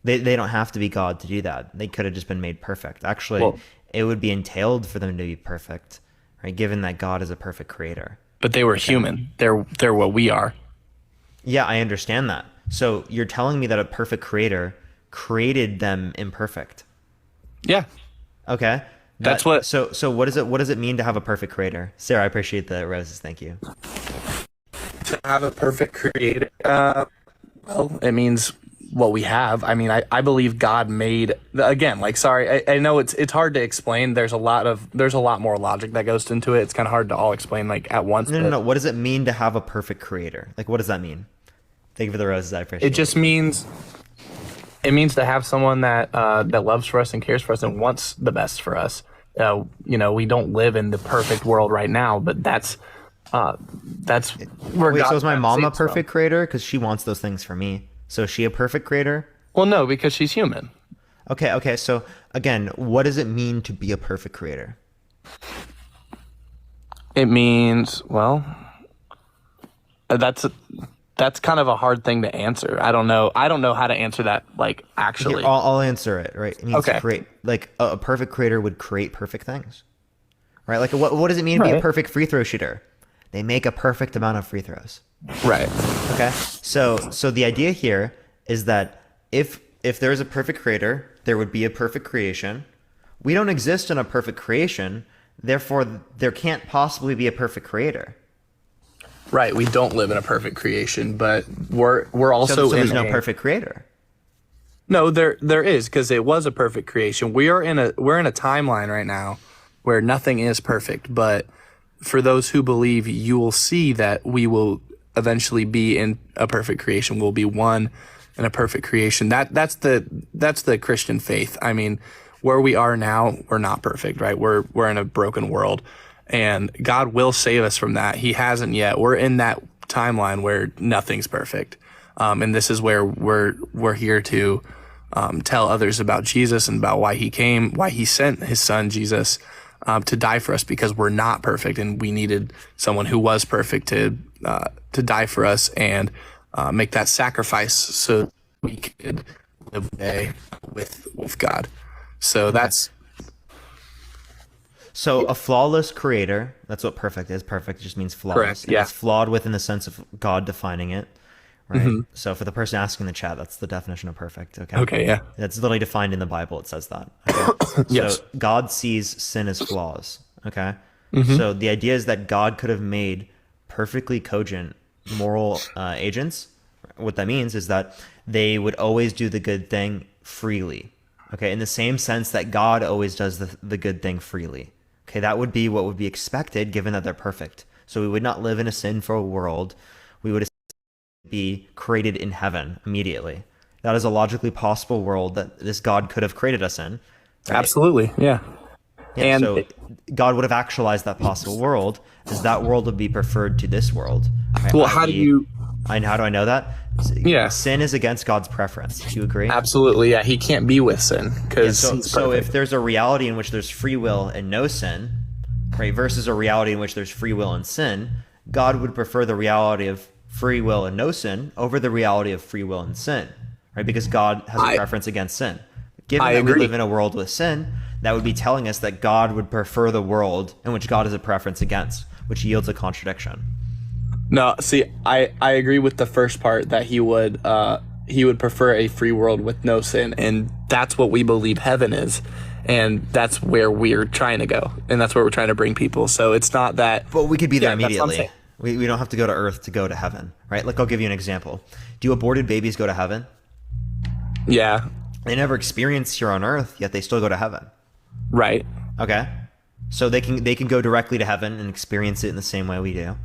They don't have to be God to do that. They could have just been made perfect. Actually, Well- it would be entailed for them to be perfect, right? Given that God is a perfect creator. But they were human. They're what we are. Yeah, I understand that. So you're telling me that a perfect creator created them imperfect. Yeah. Okay. That's what- So what does it mean to have a perfect creator? Sarah, I appreciate the roses. Thank you. To have a perfect creator, well, it means what we have. I believe God made, again, I know it's hard to explain. There's a lot more logic that goes into it. It's kind of hard to all explain at once. No. What does it mean to have a perfect creator? Like, what does that mean? Thank you for the roses. I appreciate it. It just means to have someone that loves for us and cares for us and wants the best for us. We don't live in the perfect world right now, but that's where Wait, God so is my mom a saves from. perfect creator? Because she wants those things for me. So is she a perfect creator? Well, no, because she's human. Okay. So again, what does it mean to be a perfect creator? It means, well, that's kind of a hard thing to answer. I don't know how to answer that, actually. Here, I'll answer it, right? It means Okay. to create, like a perfect creator would create perfect things, right? Like what does it mean to be a Right. perfect free throw shooter? They make a perfect amount of free throws. Right. Okay. So the idea here is that if there's a perfect creator, there would be a perfect creation. We don't exist in a perfect creation, therefore there can't possibly be a perfect creator. Right. We don't live in a perfect creation, but we're also So there's in no perfect creator. No, there is, because it was a perfect creation. We're in a timeline right now where nothing is perfect, but for those who believe, you will see that we will eventually be in a perfect creation. We'll be one in a perfect creation. That's the Christian faith. Where we are now, we're not perfect, right? We're in a broken world, and God will save us from that. He hasn't yet. We're in that timeline where nothing's perfect, and this is where we're here to tell others about Jesus and about why he came, why he sent his son Jesus to die for us, because we're not perfect and we needed someone who was perfect to die for us and make that sacrifice so we could live a day with God. So that's So a flawless creator, that's what perfect is. Perfect just means flawless. Correct, And yeah. it's flawed within the sense of God defining it. Right. So for the person asking in the chat, that's the definition of perfect. Okay. okay. Yeah. That's literally defined in the Bible. It says that. Okay? Yes. So God sees sin as flaws. Okay. So the idea is that God could have made perfectly cogent moral agents. What that means is that they would always do the good thing freely. Okay. In the same sense that God always does the good thing freely. Okay. That would be what would be expected given that they're perfect. So we would not live in a sinful world. We would be created in heaven immediately. That is a logically possible world that this God could have created us in. Right? Absolutely. Yeah. Yeah, And so God would have actualized that possible world, as that world would be preferred to this world. Right? Well, how do i.e. you And how do I know that? Yeah. Sin is against God's preference. Do you agree? Absolutely, yeah. He can't be with sin because so if there's a reality in which there's free will and no sin, right, versus a reality in which there's free will and sin, God would prefer the reality of free will and no sin over the reality of free will and sin, right? Because God has a preference against sin. Given that we live in a world with sin, that would be telling us that God would prefer the world in which God has a preference against, which yields a contradiction. No, see, I agree with the first part that he would prefer a free world with no sin, and that's what we believe heaven is, and that's where we're trying to go, and that's where we're trying to bring people. So it's not that. But we could be there immediately. We don't have to go to earth to go to heaven, right? Like, I'll give you an example. Do aborted babies go to heaven? Yeah. They never experience here on earth, yet they still go to heaven. Right. Okay. So they can go directly to heaven and experience it in the same way we do.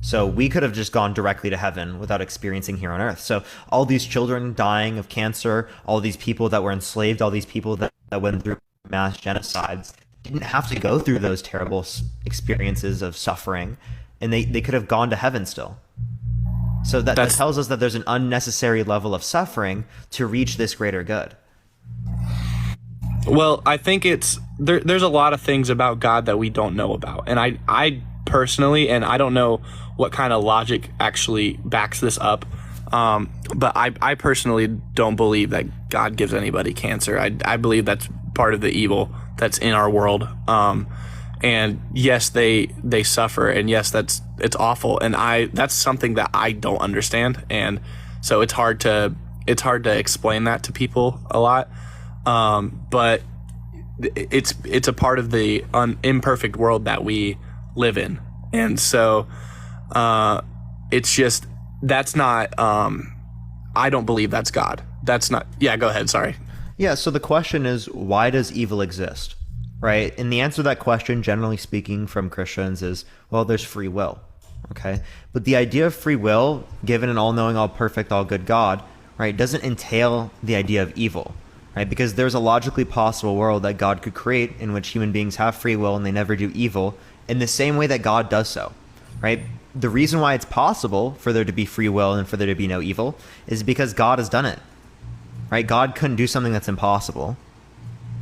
So we could have just gone directly to heaven without experiencing here on earth. So all these children dying of cancer, all these people that were enslaved, all these people that went through mass genocides, didn't have to go through those terrible experiences of suffering, and they could have gone to heaven still. So that tells us that there's an unnecessary level of suffering to reach this greater good. Well, I think there's a lot of things about God that we don't know about. And I personally, and I don't know what kind of logic actually backs this up, but I personally don't believe that God gives anybody cancer. I believe that's part of the evil that's in our world. And yes, they suffer, and yes, it's awful. And that's something that I don't understand. And so it's hard to explain that to people a lot. But it's a part of the imperfect world that we live in, and so it's just that's not. I don't believe that's God. That's not. Yeah, go ahead. Sorry. Yeah. So the question is, why does evil exist, right? And the answer to that question, generally speaking, from Christians is, well, there's free will. Okay, but the idea of free will, given an all-knowing, all-perfect, all-good God, right, doesn't entail the idea of evil. Right, because there's a logically possible world that God could create in which human beings have free will and they never do evil in the same way that God does so, right? The reason why it's possible for there to be free will and for there to be no evil is because God has done it, right? God couldn't do something that's impossible,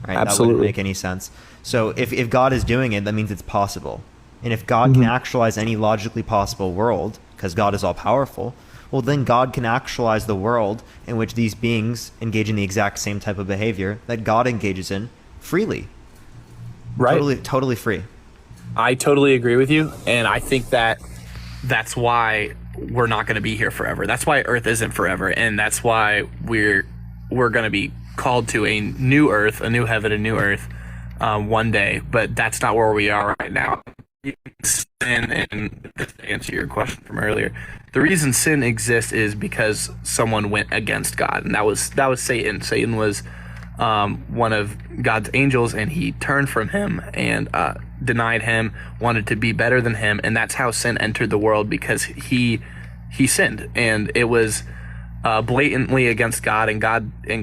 right? Absolutely. That wouldn't make any sense. So if God is doing it, that means it's possible. And if God can actualize any logically possible world, because God is all powerful, well, then God can actualize the world in which these beings engage in the exact same type of behavior that God engages in freely. Right. Totally free. I totally agree with you. And I think that's why we're not going to be here forever. That's why Earth isn't forever. And that's why we're going to be called to a new Earth, a new heaven, a new Earth one day. But that's not where we are right now. Sin, and to answer your question from earlier, the reason sin exists is because someone went against God, and that was Satan. Satan was one of God's angels, and he turned from him and denied him, wanted to be better than him, and that's how sin entered the world, because he sinned, and it was blatantly against God, and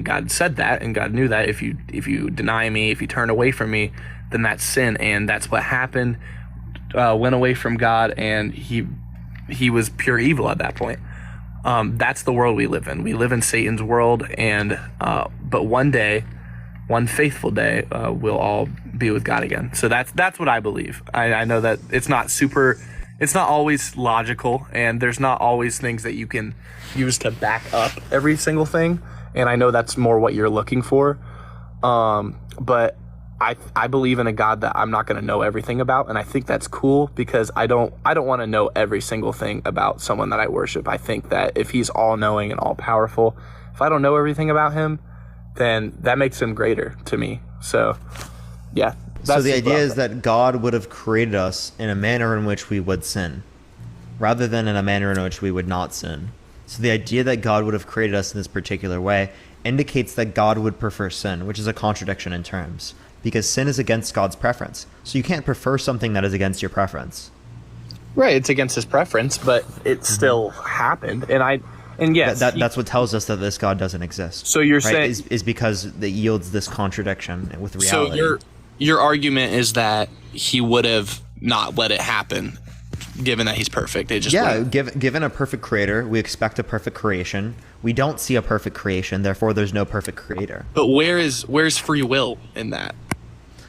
God said that, and God knew that if you deny me, if you turn away from me, then that's sin, and that's what happened. Went away from God, and he was pure evil at that point. That's the world we live in. We live in Satan's world, and but one day, one faithful day, we'll all be with God again. So that's what I believe. I know that it's not always logical, and there's not always things that you can use to back up every single thing. And I know that's more what you're looking for. But I believe in a God that I'm not going to know everything about, and I think that's cool, because I don't want to know every single thing about someone that I worship. I think that if he's all-knowing and all-powerful, if I don't know everything about him, then that makes him greater to me. So, yeah. So the idea is that God would have created us in a manner in which we would sin, rather than in a manner in which we would not sin. So the idea that God would have created us in this particular way indicates that God would prefer sin, which is a contradiction in terms, because sin is against God's preference. So you can't prefer something that is against your preference. Right, it's against his preference, but it still happened. And yes, that's what tells us that this God doesn't exist. So you're right? saying is because it yields this contradiction with reality. So your argument is that he would have not let it happen given that he's perfect. It just yeah, given a perfect creator, we expect a perfect creation. We don't see a perfect creation, therefore there's no perfect creator. But where's free will in that?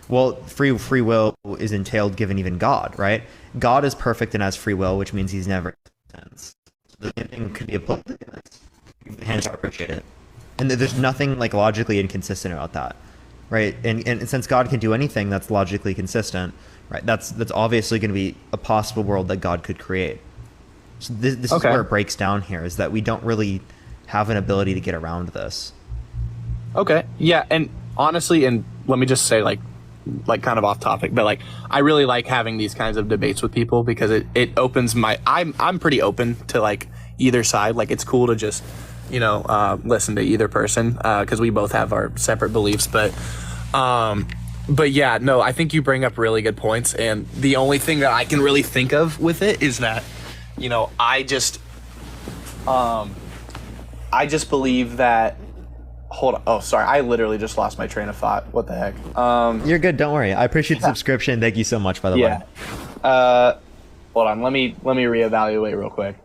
Well, free will is entailed given even God, right? God is perfect and has free will, which means he's never sense. The same thing could be applied to this. Hence, I appreciate it. And there's nothing like logically inconsistent about that, right? And since God can do anything that's logically consistent, right? That's obviously going to be a possible world that God could create. So this is where it breaks down here, is that we don't really have an ability to get around this. Okay. Yeah, and honestly, and let me just say, like kind of off topic, but like I really like having these kinds of debates with people because it opens my I'm pretty open to like either side. Like it's cool to just listen to either person because we both have our separate beliefs, but yeah, no, I think you bring up really good points, and the only thing that I can really think of with it is that I just believe that. Hold on. Oh, sorry. I literally just lost my train of thought. What the heck? You're good. Don't worry. I appreciate the subscription. Thank you so much, by the way. Hold on. Let me reevaluate real quick.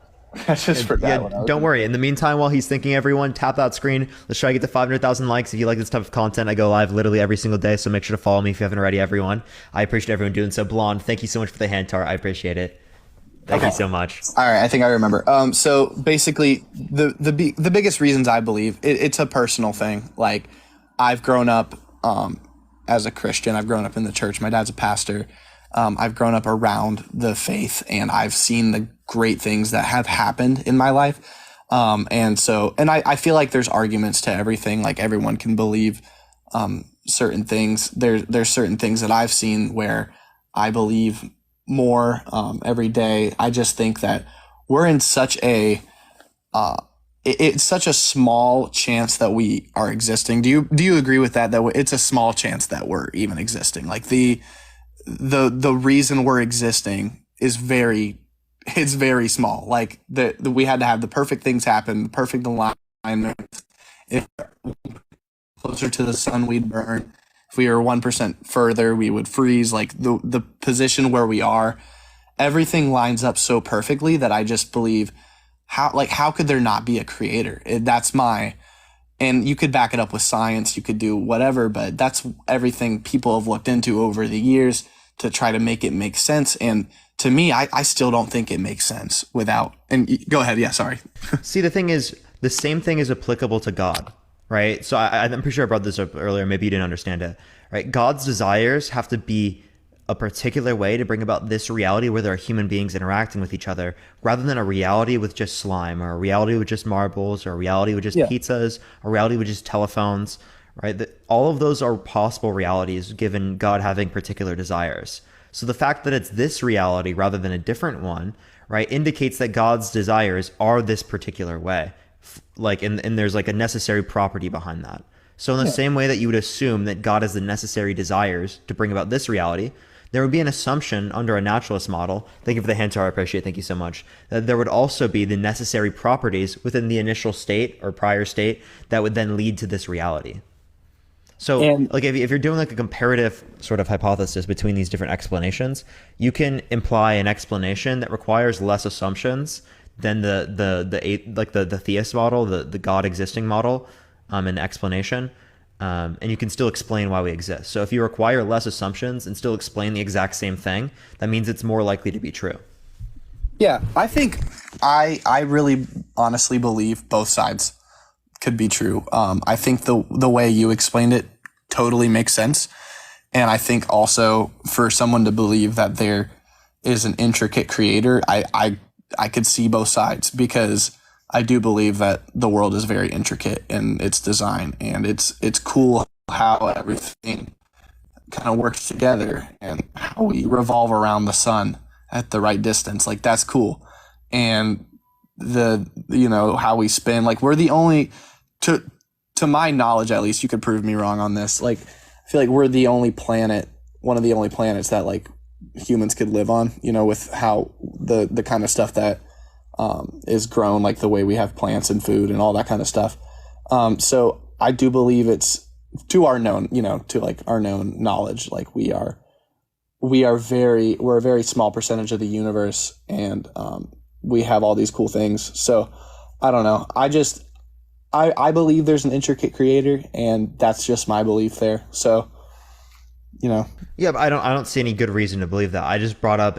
I just forgot. Don't worry. In the meantime, while he's thinking, everyone, tap that screen. Let's try to get to 500,000 likes. If you like this type of content, I go live literally every single day, so make sure to follow me if you haven't already, everyone. I appreciate everyone doing so. Blonde, thank you so much for the hand tar. I appreciate it. Thank you so much. All right, I think I remember. So basically, the biggest reasons I believe it's a personal thing. Like, I've grown up as a Christian. I've grown up in the church. My dad's a pastor. I've grown up around the faith, and I've seen the great things that have happened in my life. And I feel like there's arguments to everything. Like, everyone can believe certain things. There's certain things that I've seen where I believe more every day. I just think that we're in such a it's such a small chance that we are existing. Do you agree with that it's a small chance that we're even existing? Like the reason we're existing is very small. Like we had to have the perfect things happen, the perfect alignment. If closer to the sun, we'd burn. If we were 1% further, we would freeze. Like the position where we are, everything lines up so perfectly that I just believe how could there not be a creator? And you could back it up with science, you could do whatever, but that's everything people have looked into over the years to try to make it make sense. And to me, I still don't think it makes sense without, and go ahead. Yeah, sorry. See, the thing is, the same thing is applicable to God. Right. So I'm pretty sure I brought this up earlier. Maybe you didn't understand it. Right. God's desires have to be a particular way to bring about this reality where there are human beings interacting with each other, rather than a reality with just slime, or a reality with just marbles, or a reality with just pizzas, or a reality with just telephones. Right. All of those are possible realities given God having particular desires. So the fact that it's this reality rather than a different one, right, indicates that God's desires are this particular way. Like, and there's like a necessary property behind that. So in the same way that you would assume that God has the necessary desires to bring about this reality, there would be an assumption under a naturalist model, thank you for the hand tar, I appreciate it, thank you so much, that there would also be the necessary properties within the initial state or prior state that would then lead to this reality. So like if you're doing like a comparative sort of hypothesis between these different explanations, you can imply an explanation that requires less assumptions than the theist model, the God existing model, and explanation, and you can still explain why we exist. So if you require less assumptions and still explain the exact same thing, that means it's more likely to be true. Yeah, I think I really honestly believe both sides could be true. I think the way you explained it totally makes sense, and I think also for someone to believe that there is an intricate creator, I could see both sides, because I do believe that the world is very intricate in its design, and it's cool how everything kind of works together and how we revolve around the sun at the right distance. Like, that's cool. And how we spin, like, we're the only, to my knowledge at least, you could prove me wrong on this, like, I feel like we're the only planet, one of the only planets that like humans could live on, with how the kind of stuff that is grown, like the way we have plants and food and all that kind of stuff. So I do believe it's to our known, to like our known knowledge, like we're we're a very small percentage of the universe, and we have all these cool things. So I don't know. I believe there's an intricate creator, and that's just my belief there. So, Yeah, but I don't see any good reason to believe that. I just brought up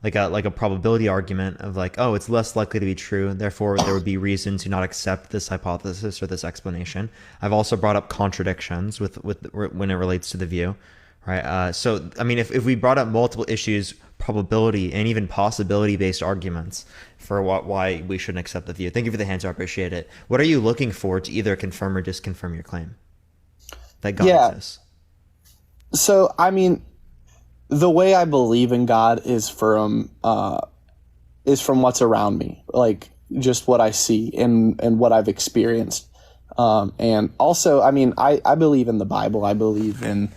like a probability argument of like, oh, it's less likely to be true, therefore there would be reason to not accept this hypothesis or this explanation. I've also brought up contradictions with when it relates to the view, right? So I mean, if we brought up multiple issues, probability and even possibility based arguments for why we shouldn't accept the view. Thank you for the hands. I appreciate it. What are you looking for to either confirm or disconfirm your claim that God exists? So I mean, the way I believe in God is from what's around me, like just what I see and what I've experienced. And also, I mean, I believe in the Bible. I believe in,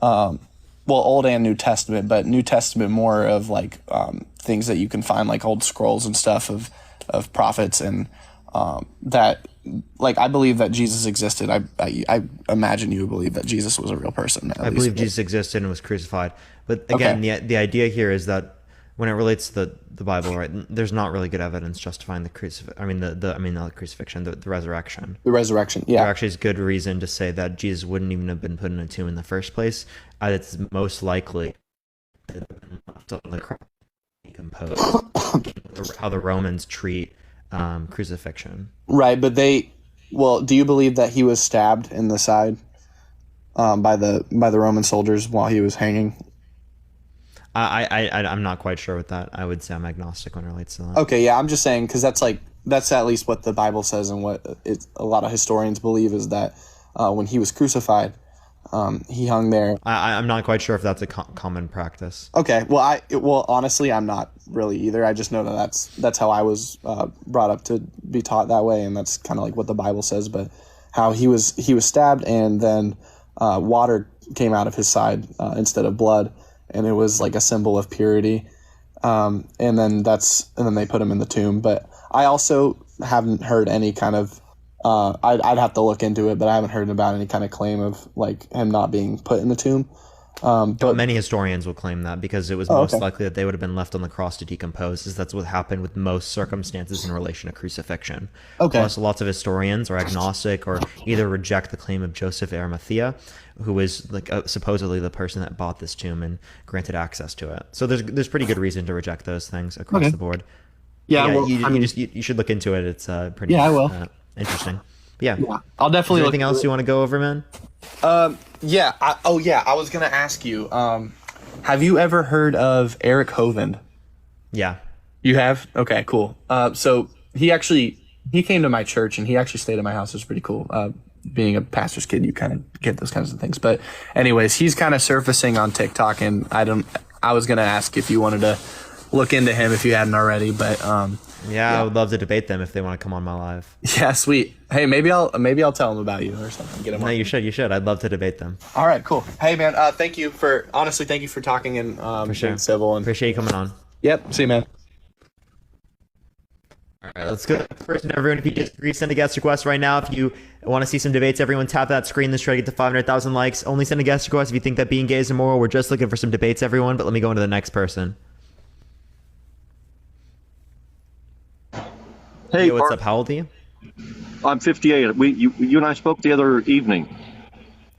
Old and New Testament, but New Testament more of like things that you can find, like old scrolls and stuff of prophets, and that, like, I believe that Jesus existed. I imagine you believe that Jesus was a real person. I believe Jesus existed and was crucified. But again, the idea here is that when it relates to the Bible, right, there's not really good evidence justifying the crucifixion, the resurrection. The resurrection, yeah. There actually is good reason to say that Jesus wouldn't even have been put in a tomb in the first place. It's most likely that the cross decomposed. How the Romans treat crucifixion. Right, but do you believe that he was stabbed in the side by the Roman soldiers while he was hanging? I'm not quite sure with that. I would say I'm agnostic when it relates to that. Okay, yeah, I'm just saying because that's at least what the Bible says, and what a lot of historians believe is that when he was crucified, he hung there. I'm not quite sure if that's a common practice. Okay, well, honestly, I'm not really either. I just know that that's how I was brought up to be taught that way, and that's kind of like what the Bible says. But how he was stabbed, and then water came out of his side instead of blood, and it was like a symbol of purity. And then they put him in the tomb. But I also haven't heard any kind of I'd have to look into it, but I haven't heard about any kind of claim of like him not being put in the tomb. But many historians will claim that because it was most likely that they would have been left on the cross to decompose, as that's what happened with most circumstances in relation to crucifixion. Plus, lots of historians are agnostic or either reject the claim of Joseph Arimathea, who was like supposedly the person that bought this tomb and granted access to it. So there's pretty good reason to reject those things across the board. Yeah, you should look into it. It's pretty. Yeah, I will. Interesting. Yeah. I'll definitely. Anything else you want to go over, man? Yeah. I was gonna ask you. Have you ever heard of Eric Hovind? Yeah. You have? Okay, cool. So he came to my church and he actually stayed at my house. It was pretty cool. Being a pastor's kid, you kind of get those kinds of things. But anyways, he's kind of surfacing on TikTok, and I was gonna ask if you wanted to look into him if you hadn't already, but I would love to debate them if they want to come on my live. Yeah, sweet. Hey, maybe I'll tell them about you or something. Get them. No, you should. I'd love to debate them. All right, cool. Hey, man. Thank you for talking and for sure. being civil, and appreciate you coming on. Yep. See you, man. All right, let's go. First, and everyone, if you disagree, send a guest request right now. If you want to see some debates, everyone tap that screen. Let's try to get to 500,000 likes. Only send a guest request if you think that being gay is immoral. We're just looking for some debates, everyone. But let me go into the next person. Hey, yo, what's up? How old are you? I'm 58. You and I spoke the other evening.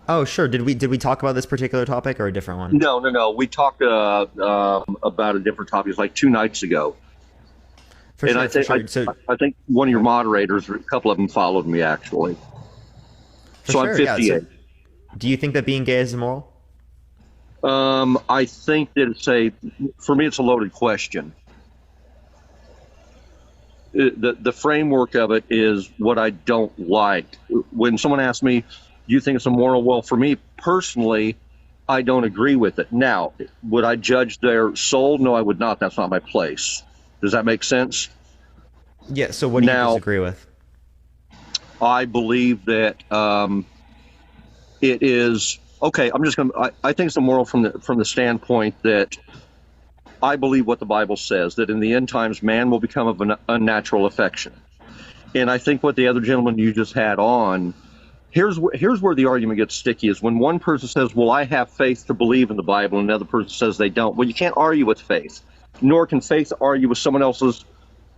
Oh, sure. Did we talk about this particular topic or a different one? No. We talked about a different topic. It was like 2 nights ago. I think one of your moderators, a couple of them followed me actually. I'm 58. Yeah, so do you think that being gay is immoral? I think that for me, it's a loaded question. The framework of it is what I don't like. When someone asks me, do you think it's immoral? Well, for me personally, I don't agree with it. Now, would I judge their soul? No, I would not. That's not my place. Does that make sense? Yeah, so what do you disagree with? I believe that it is, okay, I think it's immoral from the standpoint that I believe what the Bible says, that in the end times, man will become of an unnatural affection. And I think what the other gentleman you just had on here's where the argument gets sticky is when one person says, well, I have faith to believe in the Bible, and another person says they don't. Well, you can't argue with faith, nor can faith argue with someone else's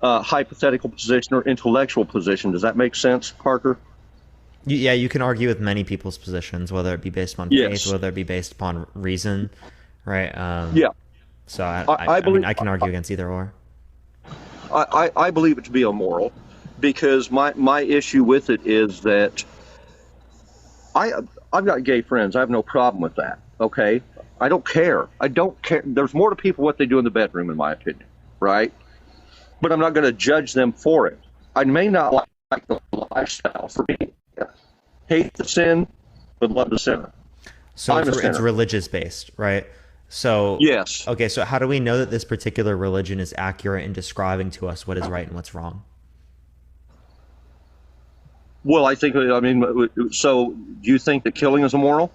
hypothetical position or intellectual position. Does that make sense, Parker? Yeah, you can argue with many people's positions, whether it be based on faith, whether it be based upon reason, right? Yeah. So I mean, I can argue against either or. I believe it to be immoral, because my issue with it is that I've got gay friends. I have no problem with that. Okay, I don't care. There's more to people what they do in the bedroom, in my opinion, right? But I'm not going to judge them for it. I may not like the lifestyle. For me, hate the sin, but love the sinner. So it's religious based, right? So yes. Okay, so how do we know that this particular religion is accurate in describing to us what is right and what's wrong? Well, so do you think that killing is immoral?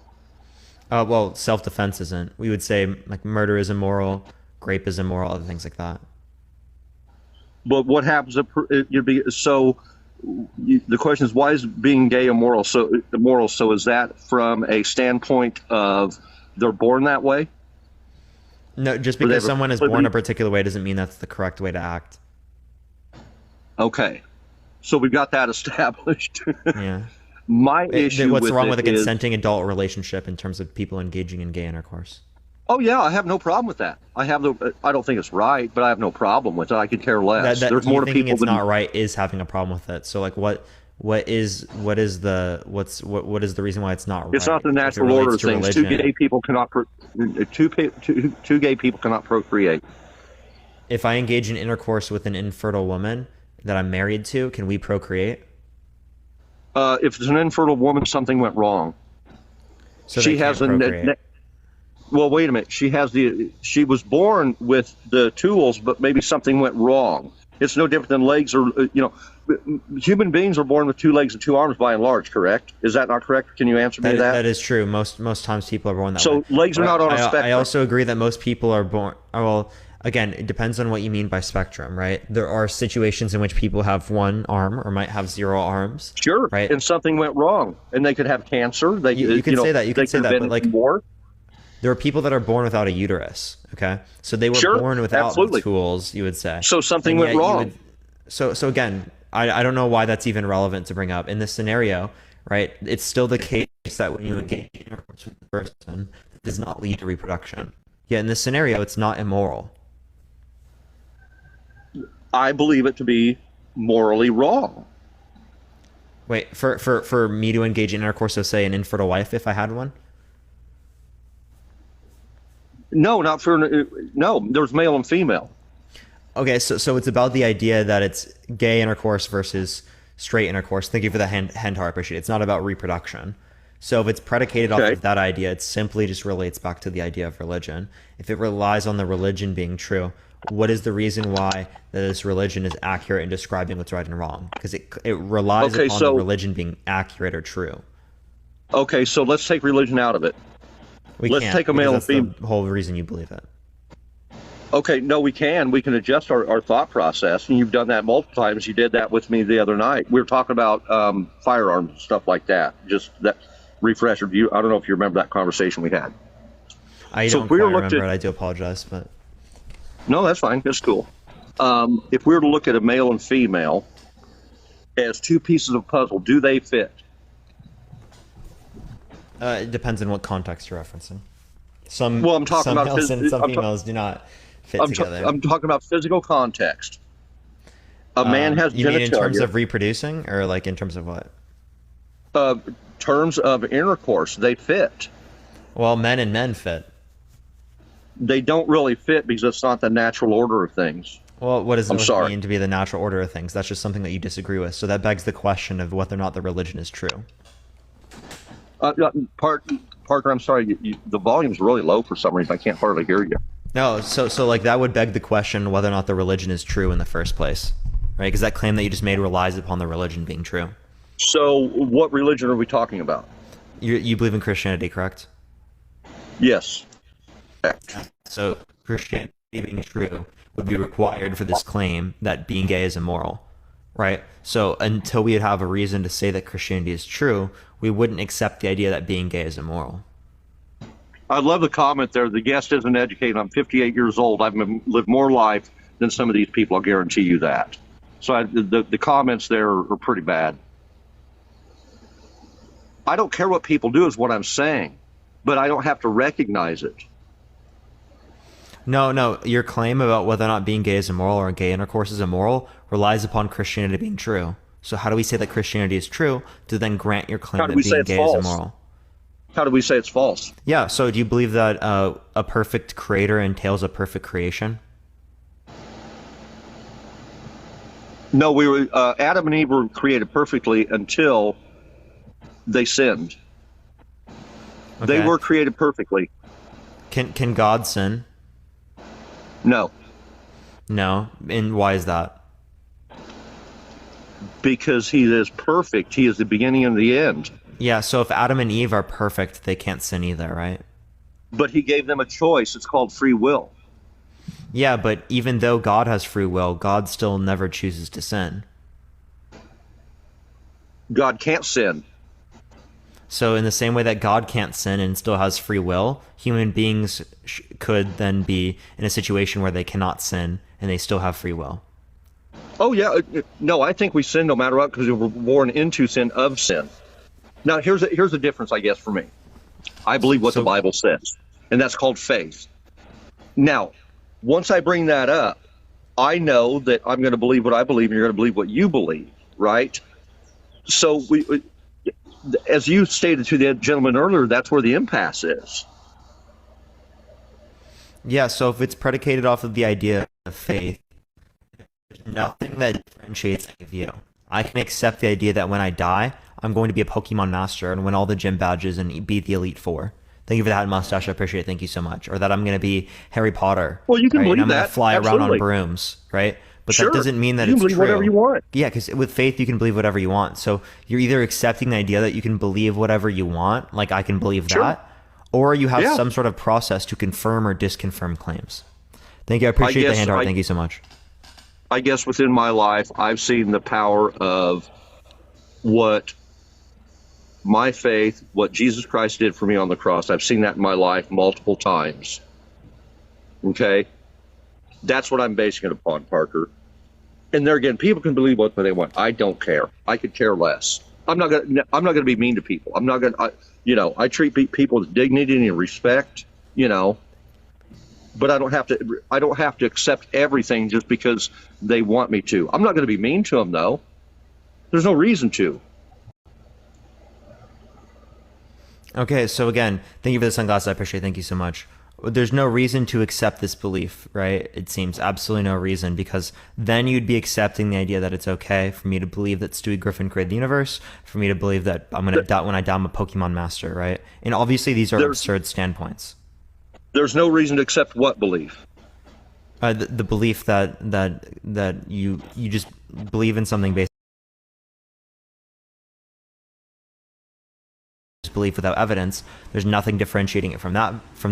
Well, self-defense isn't. We would say like murder is immoral, rape is immoral, other things like that. But what happens if the question is, why is being gay immoral? So is that from a standpoint of they're born that way? No, just because someone is born a particular way doesn't mean that's the correct way to act. Okay. So we've got that established. Yeah. My issue what's wrong with a consenting adult relationship in terms of people engaging in gay intercourse? Oh yeah, I have no problem with that. I don't think it's right, but I have no problem with it. I could care less. There's more to people it's not right is having a problem with it. So like what is the reason why it's not right? It's not the natural order of things. Two gay people cannot procreate. If I engage in intercourse with an infertile woman that I'm married to, can we procreate? If it's an infertile woman, something went wrong. So she has well, wait a minute. She was born with the tools, but maybe something went wrong. It's no different than legs or human beings are born with 2 legs and 2 arms by and large, correct? Is that not correct? Can you answer me that? That is true. Most times people are born that way. So legs are not on a spectrum. I also agree that most people are born. Well, again, it depends on what you mean by spectrum, right? There are situations in which people have 1 arm or might have 0 arms. Sure. Right. And something went wrong, and they could have cancer. You can say that. You can say that, but like more. There are people that are born without a uterus. Okay, so they were born without the tools. You would say. So something went wrong. So again, I don't know why that's even relevant to bring up in this scenario, right? It's still the case that when you engage in intercourse with the person, it does not lead to reproduction. Yet in this scenario, it's not immoral. I believe it to be morally wrong. Wait, for me to engage in intercourse with, say, an infertile wife, if I had one? No, not for no. There's male and female. Okay, so it's about the idea that it's gay intercourse versus straight intercourse. Thank you for the hand heart. I appreciate it. It's not about reproduction. So if it's predicated off of that idea, it simply just relates back to the idea of religion. If it relies on the religion being true, what is the reason why that this religion is accurate in describing what's right and wrong? Because it relies upon the religion being accurate or true. Okay, so let's take religion out of it. Let's take a male and female. The whole reason you believe it. Okay, no, we can. We can adjust our thought process, and you've done that multiple times. You did that with me the other night. We were talking about firearms and stuff like that. Just that refresher. I don't know if you remember that conversation we had. I don't quite remember it. I do apologize, but no, that's fine. That's cool. If we were to look at a male and female as 2 pieces of puzzle, do they fit? It depends on what context you're referencing. I'm talking about males and some females do not fit together. I'm talking about physical context. A man has genitalia. You mean in terms of reproducing, or like in terms of what? Terms of intercourse, they fit. Well, men and men fit. They don't really fit because it's not the natural order of things. Well, what does it mean to be the natural order of things? That's just something that you disagree with. So that begs the question of whether or not the religion is true. Parker, I'm sorry, the volume's really low for some reason. I can't hardly hear you. No, so like that would beg the question whether or not the religion is true in the first place, right? Because that claim that you just made relies upon the religion being true. So what religion are we talking about? You believe in Christianity, correct? Yes. So Christianity being true would be required for this claim that being gay is immoral, right? So until we have a reason to say that Christianity is true, we wouldn't accept the idea that being gay is immoral. I love the comment there. The guest isn't educated. I'm 58 years old. I've lived more life than some of these people. I'll guarantee you that. So the comments there are pretty bad. I don't care what people do is what I'm saying, but I don't have to recognize it. No, your claim about whether or not being gay is immoral or gay intercourse is immoral relies upon Christianity being true. So how do we say that Christianity is true to then grant your claim that being gay is immoral? How do we say it's false? Yeah, so do you believe that a perfect creator entails a perfect creation? No, Adam and Eve were created perfectly until they sinned. Okay. They were created perfectly. Can God sin? No. No, and why is that? Because he is perfect. He is the beginning and the end. Yeah, so if Adam and Eve are perfect, they can't sin either, right? But he gave them a choice. It's called free will. Yeah, but even though God has free will, God still never chooses to sin. God can't sin. So in the same way that God can't sin and still has free will, human beings could then be in a situation where they cannot sin and they still have free will. Oh, yeah. No, I think we sin no matter what because we were born into sin of sin. Now, here's a difference, I guess, for me. I believe what the Bible says, and that's called faith. Now, once I bring that up, I know that I'm going to believe what I believe and you're going to believe what you believe, right? So as you stated to the gentleman earlier, that's where the impasse is. Yeah, so if it's predicated off of the idea of faith, there's nothing that differentiates any of you. I can accept the idea that when I die, I'm going to be a Pokemon master and win all the gym badges and beat the Elite Four. Thank you for that mustache. I appreciate it. Thank you so much. Or that I'm going to be Harry Potter. Well, you can believe and I'm that. going to fly Absolutely. around on brooms, right? But Sure. that doesn't mean that you it's can believe true. whatever you want. Yeah, because with faith, you can believe whatever you want. So you're either accepting the idea that you can believe whatever you want, like I can believe Sure. that, or you have Yeah. some sort of process to confirm or disconfirm claims. Thank you. I appreciate the hand heart. Thank you so much. I guess within my life, I've seen the power of what my faith, what Jesus Christ did for me on the cross. I've seen that in my life multiple times. Okay? That's what I'm basing it upon, Parker. And there again, people can believe what they want. I don't care. I could care less. I'm not gonna be mean to people. I'm not gonna, I treat people with dignity and respect, but I don't have to accept everything just because they want me to. I'm not going to be mean to them though. There's no reason to. Okay, so again, thank you for the sunglasses. I appreciate it. Thank you so much. There's no reason to accept this belief, right? It seems absolutely no reason, because then you'd be accepting the idea that it's okay for me to believe that Stewie Griffin created the universe, for me to believe that I'm going to die when I die, I'm a Pokemon master, right? And obviously these are absurd standpoints. There's no reason to accept what belief? The belief that you just believe in something based belief without evidence. There's nothing differentiating it from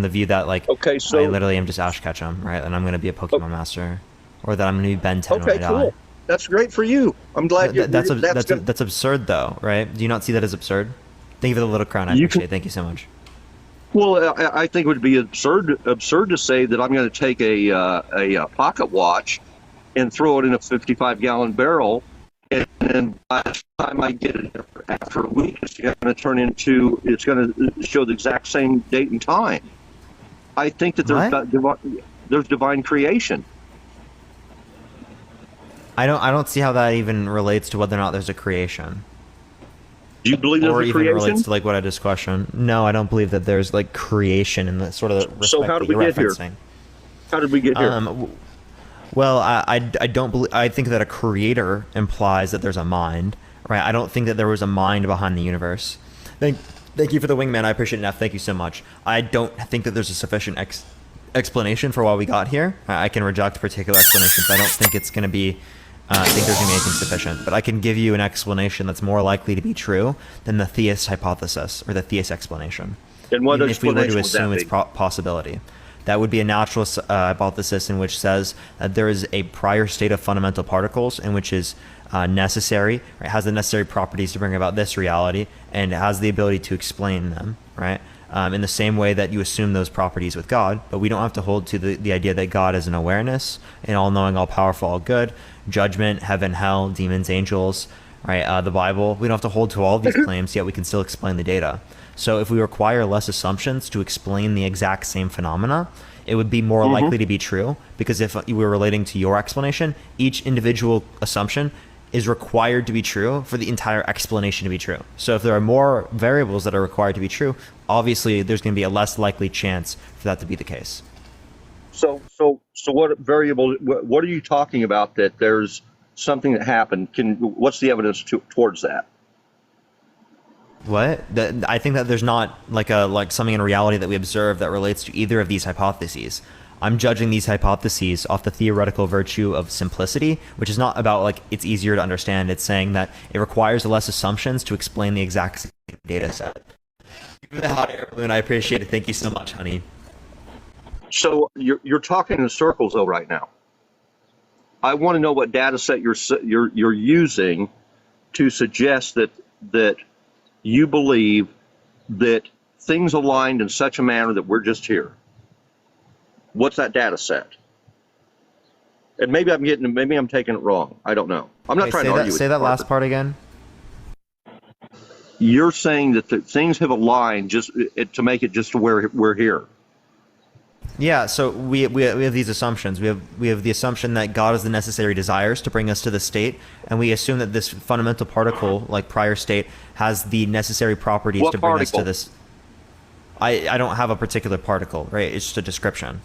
the view that okay, so I literally am just Ash Ketchum, right? And I'm going to be a Pokemon master, or that I'm going to be Ben 10 when I die. Cool. That's great for you. I'm glad that's absurd though, right? Do you not see that as absurd? Thank you for the little crown. I appreciate it. Thank you so much. Well, I think it would be absurd to say that I'm going to take a pocket watch and throw it in a 55-gallon barrel, and by the time I get it after a week, it's going to show the exact same date and time. I think that there's divine creation. I don't see how that even relates to whether or not there's a creation. Do you believe there's or a even creation? relates to what I just questioned. No, I don't believe that there's creation in the sort of respect So how did we get here? How did we get here? Well, I don't believe. I think that a creator implies that there's a mind, right? I don't think that there was a mind behind the universe. Thank you for the wingman. I appreciate it, Neff. Thank you so much. I don't think that there's a sufficient explanation for why we got here. I can reject particular explanations. I don't think it's going to be. I think there's going to be anything sufficient, but I can give you an explanation that's more likely to be true than the theist hypothesis or the theist explanation. And what Even if we were to explanation assume would its that be? possibility. That would be a natural hypothesis in which says that there is a prior state of fundamental particles in which is necessary, right? Has the necessary properties to bring about this reality, and has the ability to explain them, right? In the same way that you assume those properties with God, but we don't have to hold to the idea that God is an awareness, an all-knowing, all-powerful, all-good, judgment, heaven, hell, demons, angels, right? The Bible. We don't have to hold to all of these claims, yet we can still explain the data. So if we require less assumptions to explain the exact same phenomena, it would be more likely to be true, because if we were relating to your explanation, each individual assumption is required to be true for the entire explanation to be true. So if there are more variables that are required to be true, obviously there's going to be a less likely chance for that to be the case. So what variable? What are you talking about? That there's something that happened? What's the evidence towards that? What? I think that there's not like something in reality that we observe that relates to either of these hypotheses. I'm judging these hypotheses off the theoretical virtue of simplicity, which is not about like it's easier to understand. It's saying that it requires less assumptions to explain the exact same data set. Give me the hot air balloon. I appreciate it. Thank you so much, honey. So you're talking in circles though right now. I want to know what data set you're using to suggest that you believe that things aligned in such a manner that we're just here. What's that data set? And maybe I'm taking it wrong. I don't know. I'm not trying to argue with you. Say that last part again. You're saying that things have aligned just to make it just to where we're here. Yeah, so we have these assumptions. We have the assumption that God has the necessary desires to bring us to this state, and we assume that this fundamental particle, like prior state, has the necessary properties to bring us to this. I don't have a particular particle, right? It's just a description.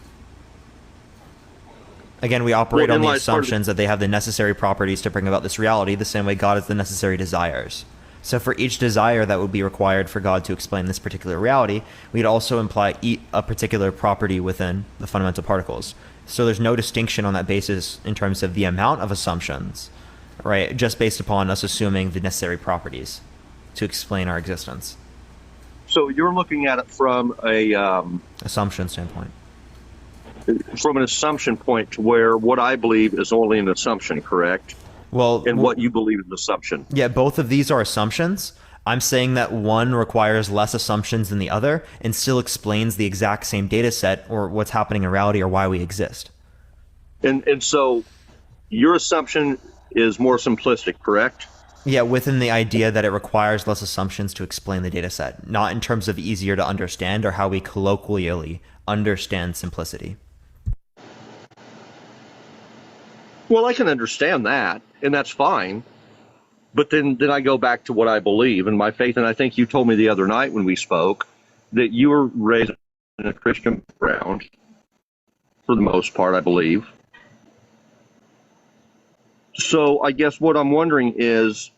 Again, we operate on the assumptions that they have the necessary properties to bring about this reality, the same way God has the necessary desires. So for each desire that would be required for God to explain this particular reality, we'd also imply a particular property within the fundamental particles. So there's no distinction on that basis in terms of the amount of assumptions, right? Just based upon us assuming the necessary properties to explain our existence. So you're looking at it from a assumption standpoint. From an assumption point to where what I believe is only an assumption, correct? Well, and what you believe is an assumption. Yeah, both of these are assumptions. I'm saying that one requires less assumptions than the other and still explains the exact same data set or what's happening in reality or why we exist. And so your assumption is more simplistic, correct? Yeah, within the idea that it requires less assumptions to explain the data set, not in terms of easier to understand or how we colloquially understand simplicity. Well, I can understand that, and that's fine. But then I go back to what I believe and my faith. And I think you told me the other night when we spoke that you were raised in a Christian background, for the most part, I believe. So I guess what I'm wondering is,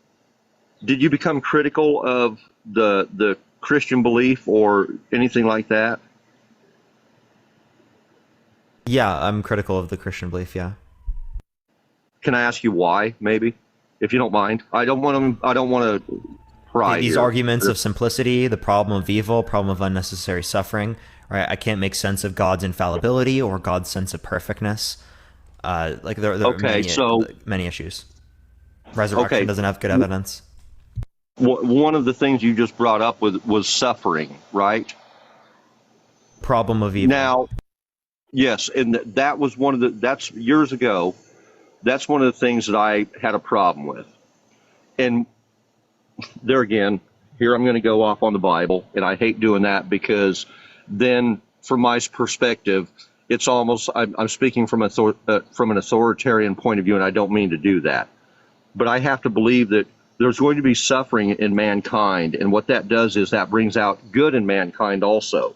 did you become critical of the Christian belief or anything like that? Yeah, I'm critical of the Christian belief, yeah. Can I ask you why, maybe, if you don't mind? I don't want to pry these here. Arguments of simplicity, the problem of evil, problem of unnecessary suffering. Right? I can't make sense of God's infallibility or God's sense of perfectness. Like there are many issues. Resurrection doesn't have good evidence. One of the things you just brought up was suffering, right? Problem of evil. Now, yes, and that was that's years ago. That's one of the things that I had a problem with. And there again, here I'm going to go off on the Bible, and I hate doing that because then from my perspective, it's almost, I'm speaking from an authoritarian point of view, and I don't mean to do that. But I have to believe that there's going to be suffering in mankind, and what that does is that brings out good in mankind also.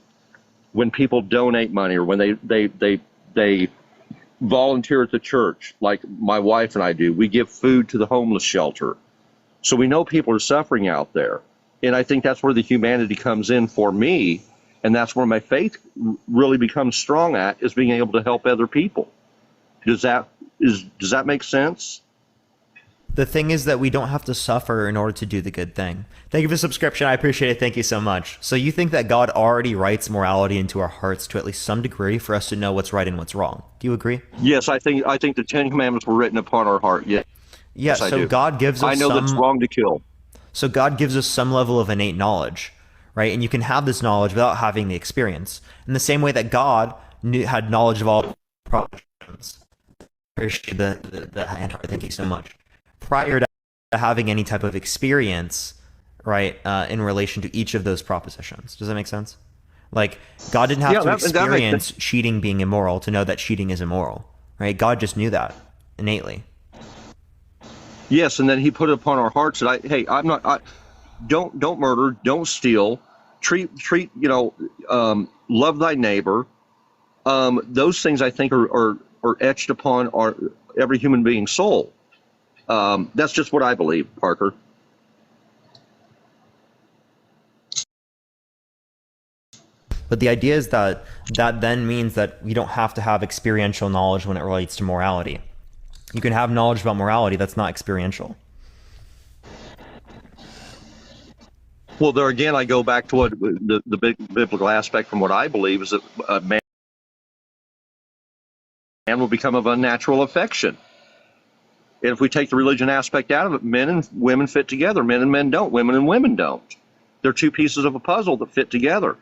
When people donate money or when they volunteer at the church, like my wife and I do, we give food to the homeless shelter. So we know people are suffering out there. And I think that's where the humanity comes in for me. And that's where my faith really becomes strong at, is being able to help other people. Does that make sense? The thing is that we don't have to suffer in order to do the good thing. Thank you for the subscription. I appreciate it. Thank you so much. So you think that God already writes morality into our hearts to at least some degree for us to know what's right and what's wrong. Do you agree? Yes, I think the Ten Commandments were written upon our heart. Yeah. Yeah, Yes, I so do. God gives us I know that's wrong to kill. So God gives us some level of innate knowledge, right? And you can have this knowledge without having the experience. In the same way that God had knowledge of all propositions. Appreciate the hand heart. Thank you so much. Prior to having any type of experience, right, in relation to each of those propositions. Does that make sense? Like, God didn't have to experience cheating being immoral to know that cheating is immoral, right? God just knew that innately. Yes, and then he put it upon our hearts that don't murder, don't steal, treat love thy neighbor. Those things I think are etched upon every human being's soul. That's just what I believe, Parker. But the idea is that then means that you don't have to have experiential knowledge when it relates to morality. You can have knowledge about morality that's not experiential. Well, there again, I go back to what the big biblical aspect from what I believe is that a man will become of unnatural affection. And if we take the religion aspect out of it, men and women fit together. Men and men don't. Women and women don't. They're two pieces of a puzzle that fit together.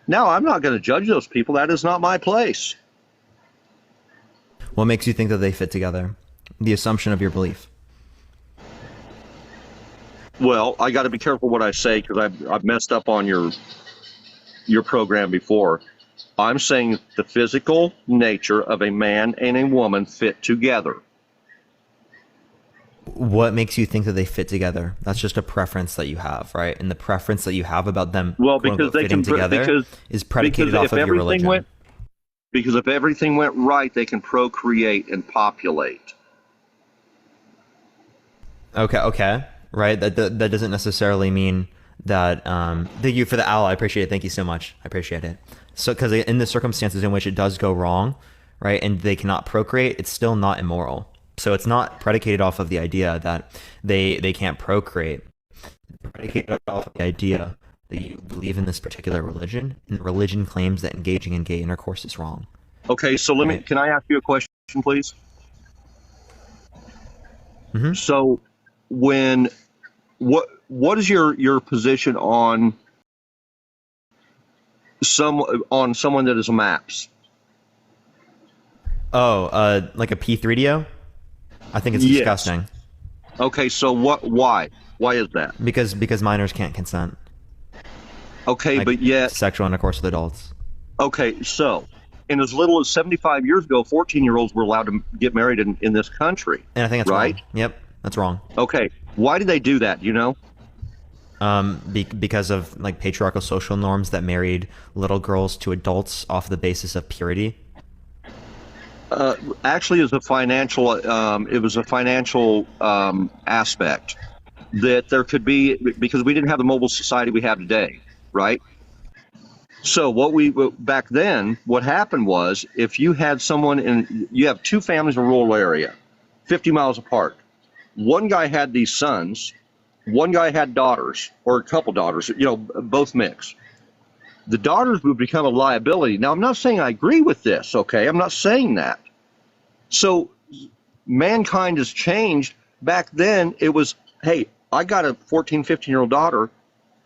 Now, I'm not going to judge those people. That is not my place. What makes you think that they fit together? The assumption of your belief. Well, I got to be careful what I say because I've messed up on your program before. I'm saying the physical nature of a man and a woman fit together. What makes you think that they fit together? That's just a preference that you have, right? And the preference that you have about them, because they fitting together is predicated off of your religion. Because if everything went right, they can procreate and populate. Okay, right. That doesn't necessarily mean that. Thank you for the ally. I appreciate it. Thank you so much. I appreciate it. So, because in the circumstances in which it does go wrong, right, and they cannot procreate, it's still not immoral. So it's not predicated off of the idea that they can't procreate. It's predicated off of the idea that you believe in this particular religion, and the religion claims that engaging in gay intercourse is wrong. Okay, so can I ask you a question, please? Mm-hmm. So, what is your position on someone that is a MAPS? Oh, like a P3DO? I think it's disgusting. Okay, so why is that? Because minors can't consent. Okay, like, but yet sexual intercourse with adults. Okay, so in as little as 75 years ago, 14-year-olds were allowed to get married in this country. And I think that's right. Wrong. Yep, that's wrong. Okay, why did they do that? Do you know? Because of like patriarchal social norms that married little girls to adults off the basis of purity. Actually, it was a financial aspect that there could be, because we didn't have the mobile society we have today, right? So back then, what happened was, if you had you have two families in a rural area, 50 miles apart. One guy had these sons, one guy had daughters, or a couple daughters, both mixed. The daughters would become a liability. Now, I'm not saying I agree with this, okay? I'm not saying that. So mankind has changed. Back then, it was, hey, I got a 14, 15-year-old daughter.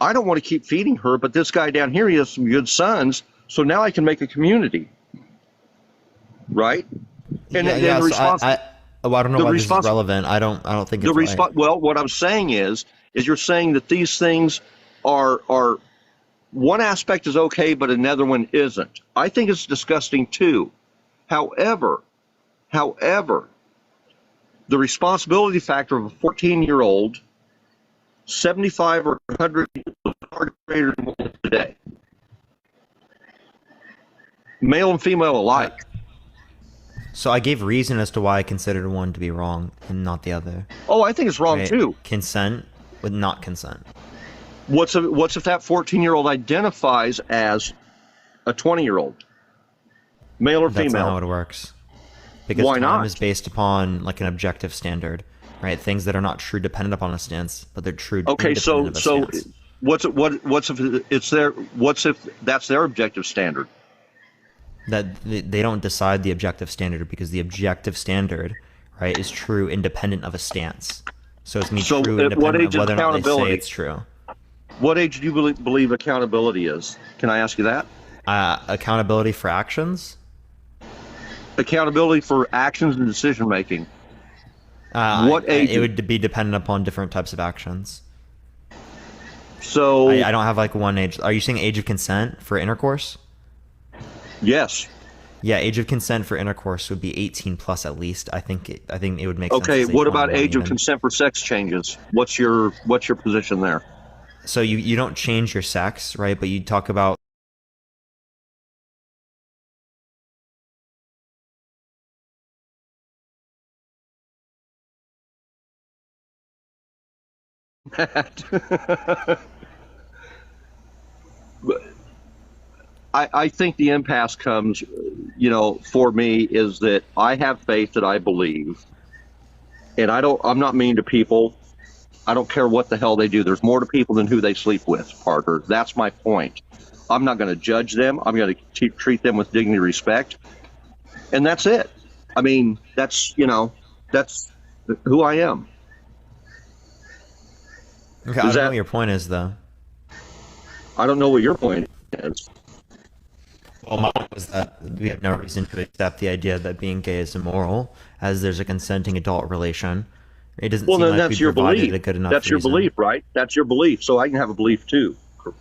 I don't want to keep feeding her, but this guy down here, he has some good sons, so now I can make a community. Right? And I don't know why this is relevant. I don't think it's right. Well, what I'm saying is you're saying that these things are one aspect is okay, but another one isn't. I think it's disgusting too. However, the responsibility factor of a 14-year-old, 75 or 100 is far greater than what it is today. Male and female alike. So I gave reason as to why I considered one to be wrong and not the other. Oh, I think it's wrong too. Consent with not consent. What's if that 14-year-old identifies as a 20-year-old? Male or female? That's not how it works. Because why time not? is based upon like an objective standard, right? Things that are not true dependent upon a stance, but they're true. Okay, so stance. what's if that's their objective standard? That they don't decide the objective standard, because the objective standard, right, is true independent of a stance. So it's going to So be true at what independent age of is whether or not they say accountability? it's true. What age do you believe accountability is? Can I ask you that? Accountability for actions? Accountability for actions and decision making. What age? It would be dependent upon different types of actions. So I don't have like one age. Are you saying age of consent for intercourse? Yes. Yeah, age of consent for intercourse would be 18 plus at least. I think it would make sense. Okay, to say what about 21 age of even. consent for sex changes? What's your position there? So you don't change your sex, right? But you talk about I think the impasse comes, for me is that I have faith that I believe, and I'm not mean to people. I don't care what the hell they do. There's more to people than who they sleep with, Parker. That's my point. I'm not going to judge them. I'm going to treat them with dignity and respect. And that's it. I mean, that's who I am. okay, I don't know what your point is though. I don't know what your point is. Well, my point was that we have no reason to accept the idea that being gay is immoral, as there's a consenting adult relation. It doesn't seem Then like that's we your provided belief. a good enough That's your reason. belief, right? That's your belief. So I can have a belief too,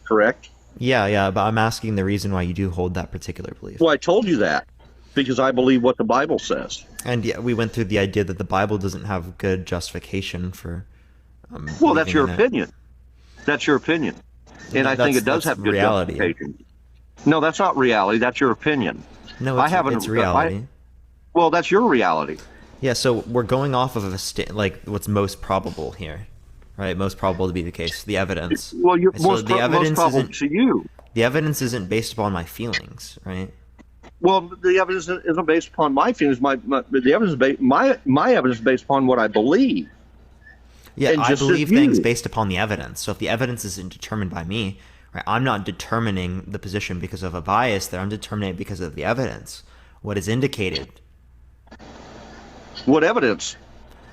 correct? Yeah, but I'm asking the reason why you do hold that particular belief. Well, I told you that because I believe what the Bible says. And yeah, we went through the idea that the Bible doesn't have good justification for. Well, that's your believing in it. opinion. That's your opinion. And I think it does that's have good reality. justification. No, that's not reality. That's your opinion. No, it's I reality. Well, that's your reality. Yeah, so we're going off of like what's most probable here, right? Most probable to be the case, the evidence. Well, you're And so most probable to you. The evidence isn't based upon my feelings, right? Well, the evidence isn't based upon my feelings. My evidence is based upon what I believe. Yeah, And I just as believe you. things based upon the evidence. So if the evidence isn't determined by me, right, I'm not determining the position because of a bias there. I'm determining it because of the evidence, what is indicated. What evidence?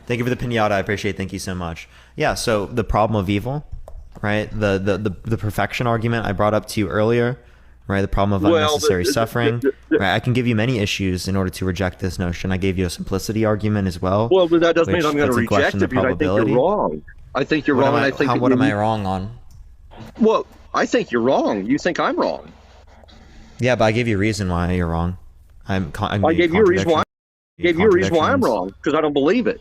Thank you for the pinata. I appreciate it. Thank you so much. Yeah, so the problem of evil, right? The perfection argument I brought up to you earlier, right? The problem of unnecessary suffering. Right? I can give you many issues in order to reject this notion. I gave you a simplicity argument as well. Well, but that doesn't mean which I'm going to puts in reject question the it because I think probability. you're wrong. I think you're wrong, and I think what am I wrong on? Well, I think you're wrong. You think I'm wrong. Yeah, but I gave you a reason why you're wrong. I gave you a reason why. I gave you a reason why I'm wrong because I don't believe it.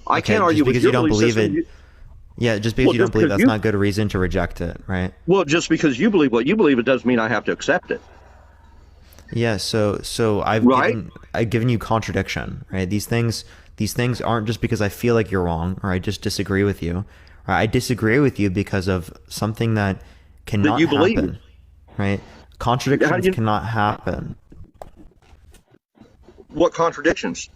I Okay, can't argue just because with your you don't belief believe system. it. Yeah, just because Well, you don't just believe because that's you- not good a reason to reject it, right? Well, just because you believe what you believe, it doesn't mean I have to accept it. Yeah, so I've given you contradiction, right? These things aren't just because I feel like you're wrong or I just disagree with you. Right? I disagree with you because of something that cannot you believe. happen, right? Contradictions cannot happen. What contradictions?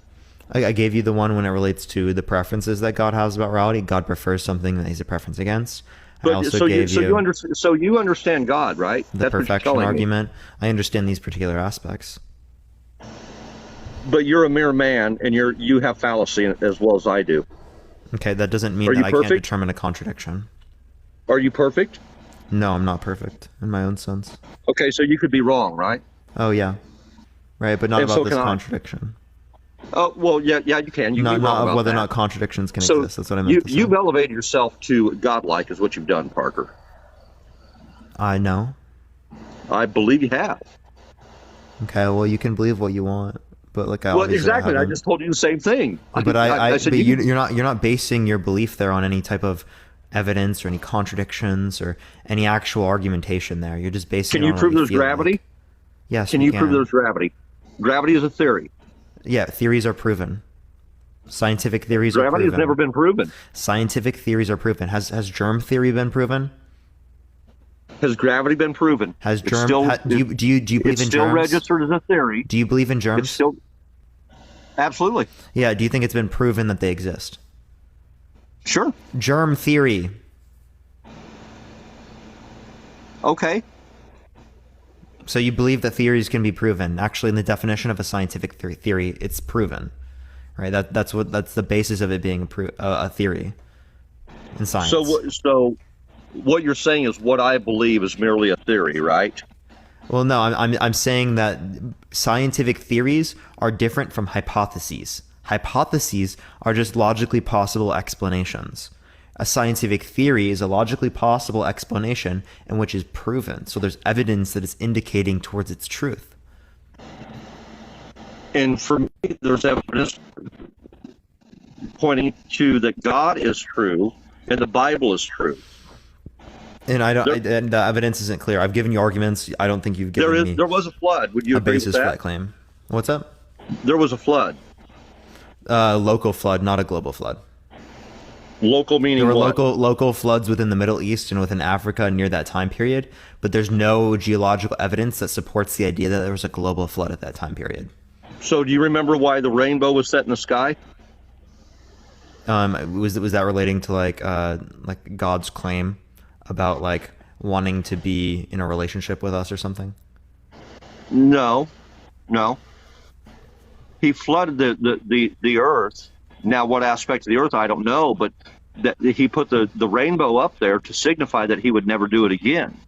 I gave you the one when it relates to the preferences that God has about morality. God prefers something that he's a preference against. I also gave you so you understand God, right? the That's what you're perfection telling me. argument. I understand these particular aspects. But you're a mere man, and you have fallacy as well as I do. Okay, that doesn't mean Are that you I can't perfect? determine a contradiction. Are you perfect? No, I'm not perfect in my own sense. Okay, so you could be wrong, right? Oh yeah, right, but not And about so this can I. contradiction. Oh well, yeah, you can. You can be Not wrong of about whether or that. not contradictions can So exist. That's what I meant to say. you've elevated yourself to godlike, is what you've done, Parker. I know. I believe you have. Okay, well you can believe what you want, but like I Well, obviously exactly. I haven't. just told you the same thing. But I said but you- you're not basing your belief there on any type of evidence or any contradictions or any actual argumentation there. You're just basing. Can it you on prove what there's feel gravity? Like. Yes. Can we you prove there's gravity? Gravity is a theory. Yeah, theories are proven. Scientific theories are Gravity proven. has never been proven. Scientific theories are proven. Has germ theory been proven? Has gravity been proven? Has It's germ? still- do you believe It's in still germs? registered as a theory. Do you believe in germs? It's still absolutely. Yeah. Do you think it's been proven that they exist? Sure. Germ theory. Okay. So you believe that theories can be proven. Actually, in the definition of a scientific theory, it's proven, right? That's the basis of it being a theory in science. So what you're saying is what I believe is merely a theory, right? Well, no, I'm saying that scientific theories are different from hypotheses. Hypotheses are just logically possible explanations. A scientific theory is a logically possible explanation in which is proven. So there's evidence that is indicating towards its truth. And for me, there's evidence pointing to that God is true and the Bible is true. And and the evidence isn't clear. I've given you arguments. I don't think you've given me there was a flood. Would you a agree basis with for that? that claim. What's up? There was a flood. Local flood, not a global flood. Local meaning there were what? local floods within the Middle East and within Africa near that time period, but there's no geological evidence that supports the idea that there was a global flood at that time period. So do you remember why the rainbow was set in the sky? Was that relating to like God's claim about like wanting to be in a relationship with us or something? No. He flooded the earth. Now, what aspect of the earth, I don't know, but that he put the rainbow up there to signify that he would never do it again.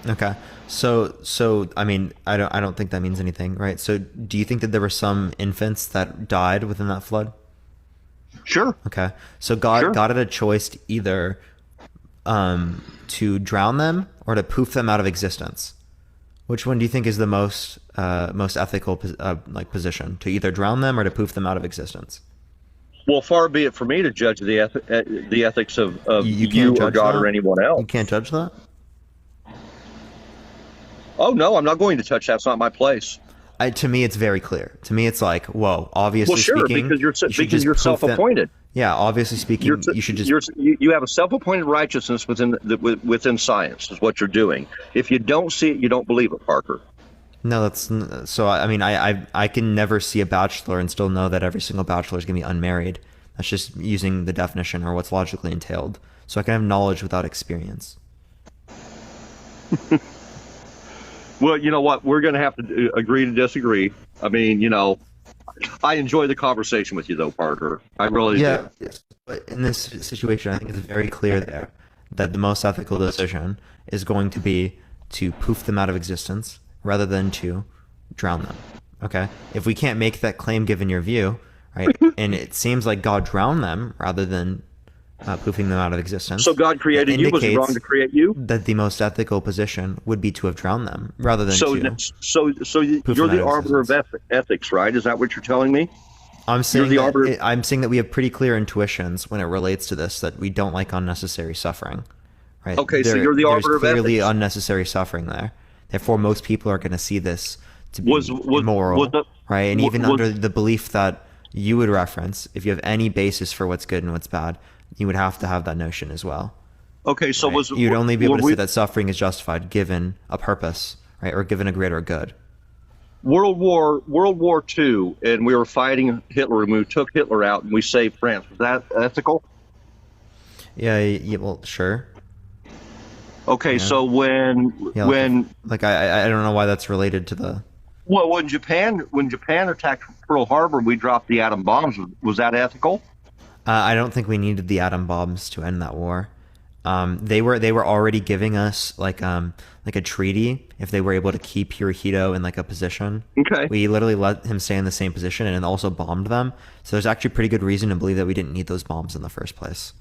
Okay. So I mean, I don't think that means anything, right? So do you think that there were some infants that died within that flood? Sure. Okay. So God had a choice to either to drown them or to poof them out of existence. Which one do you think is the most ethical position? To either drown them or to poof them out of existence? Well, far be it for me to judge the ethics of you or God or anyone else. You can't judge that? Oh, no, I'm not going to touch that. It's not my place. To me, it's very clear. To me, it's like, whoa, obviously well, sure, speaking... because you're self-appointed. Yeah, obviously speaking, you should just... You have a self-appointed righteousness within science is what you're doing. If you don't see it, you don't believe it, Parker. No, that's... So, I mean, I can never see a bachelor and still know that every single bachelor is going to be unmarried. That's just using the definition or what's logically entailed. So I can have knowledge without experience. Well, you know what? We're going to have to agree to disagree. I mean, I enjoy the conversation with you, though, Parker. I really do. Yes. But in this situation, I think it's very clear there that the most ethical decision is going to be to poof them out of existence rather than to drown them. Okay? If we can't make that claim given your view, right, and it seems like God drowned them rather than poofing them out of existence. So God created you. Was it wrong to create you? That the most ethical position would be to have drowned them rather than so you're the arbiter of ethics, right? Is that what you're telling me? I'm saying that we have pretty clear intuitions when it relates to this, that we don't like unnecessary suffering, right? Okay, so you're the arbiter of ethics. There's clearly unnecessary suffering there. Therefore, most people are going to see this to be immoral, right? And even under the belief that you would reference, if you have any basis for what's good and what's bad, you would have to have that notion as well. Okay, so right? You'd only be able to say that suffering is justified given a purpose, right, or given a greater good. World War II, and we were fighting Hitler, and we took Hitler out, and we saved France. Was that ethical? Yeah, well, sure. Okay, so when I don't know why that's related to the. Well, when Japan attacked Pearl Harbor, we dropped the atom bombs. Was that ethical? I don't think we needed the atom bombs to end that war. They were already giving us like a treaty if they were able to keep Hirohito in like a position. Okay. We literally let him stay in the same position and also bombed them. So there's actually pretty good reason to believe that we didn't need those bombs in the first place.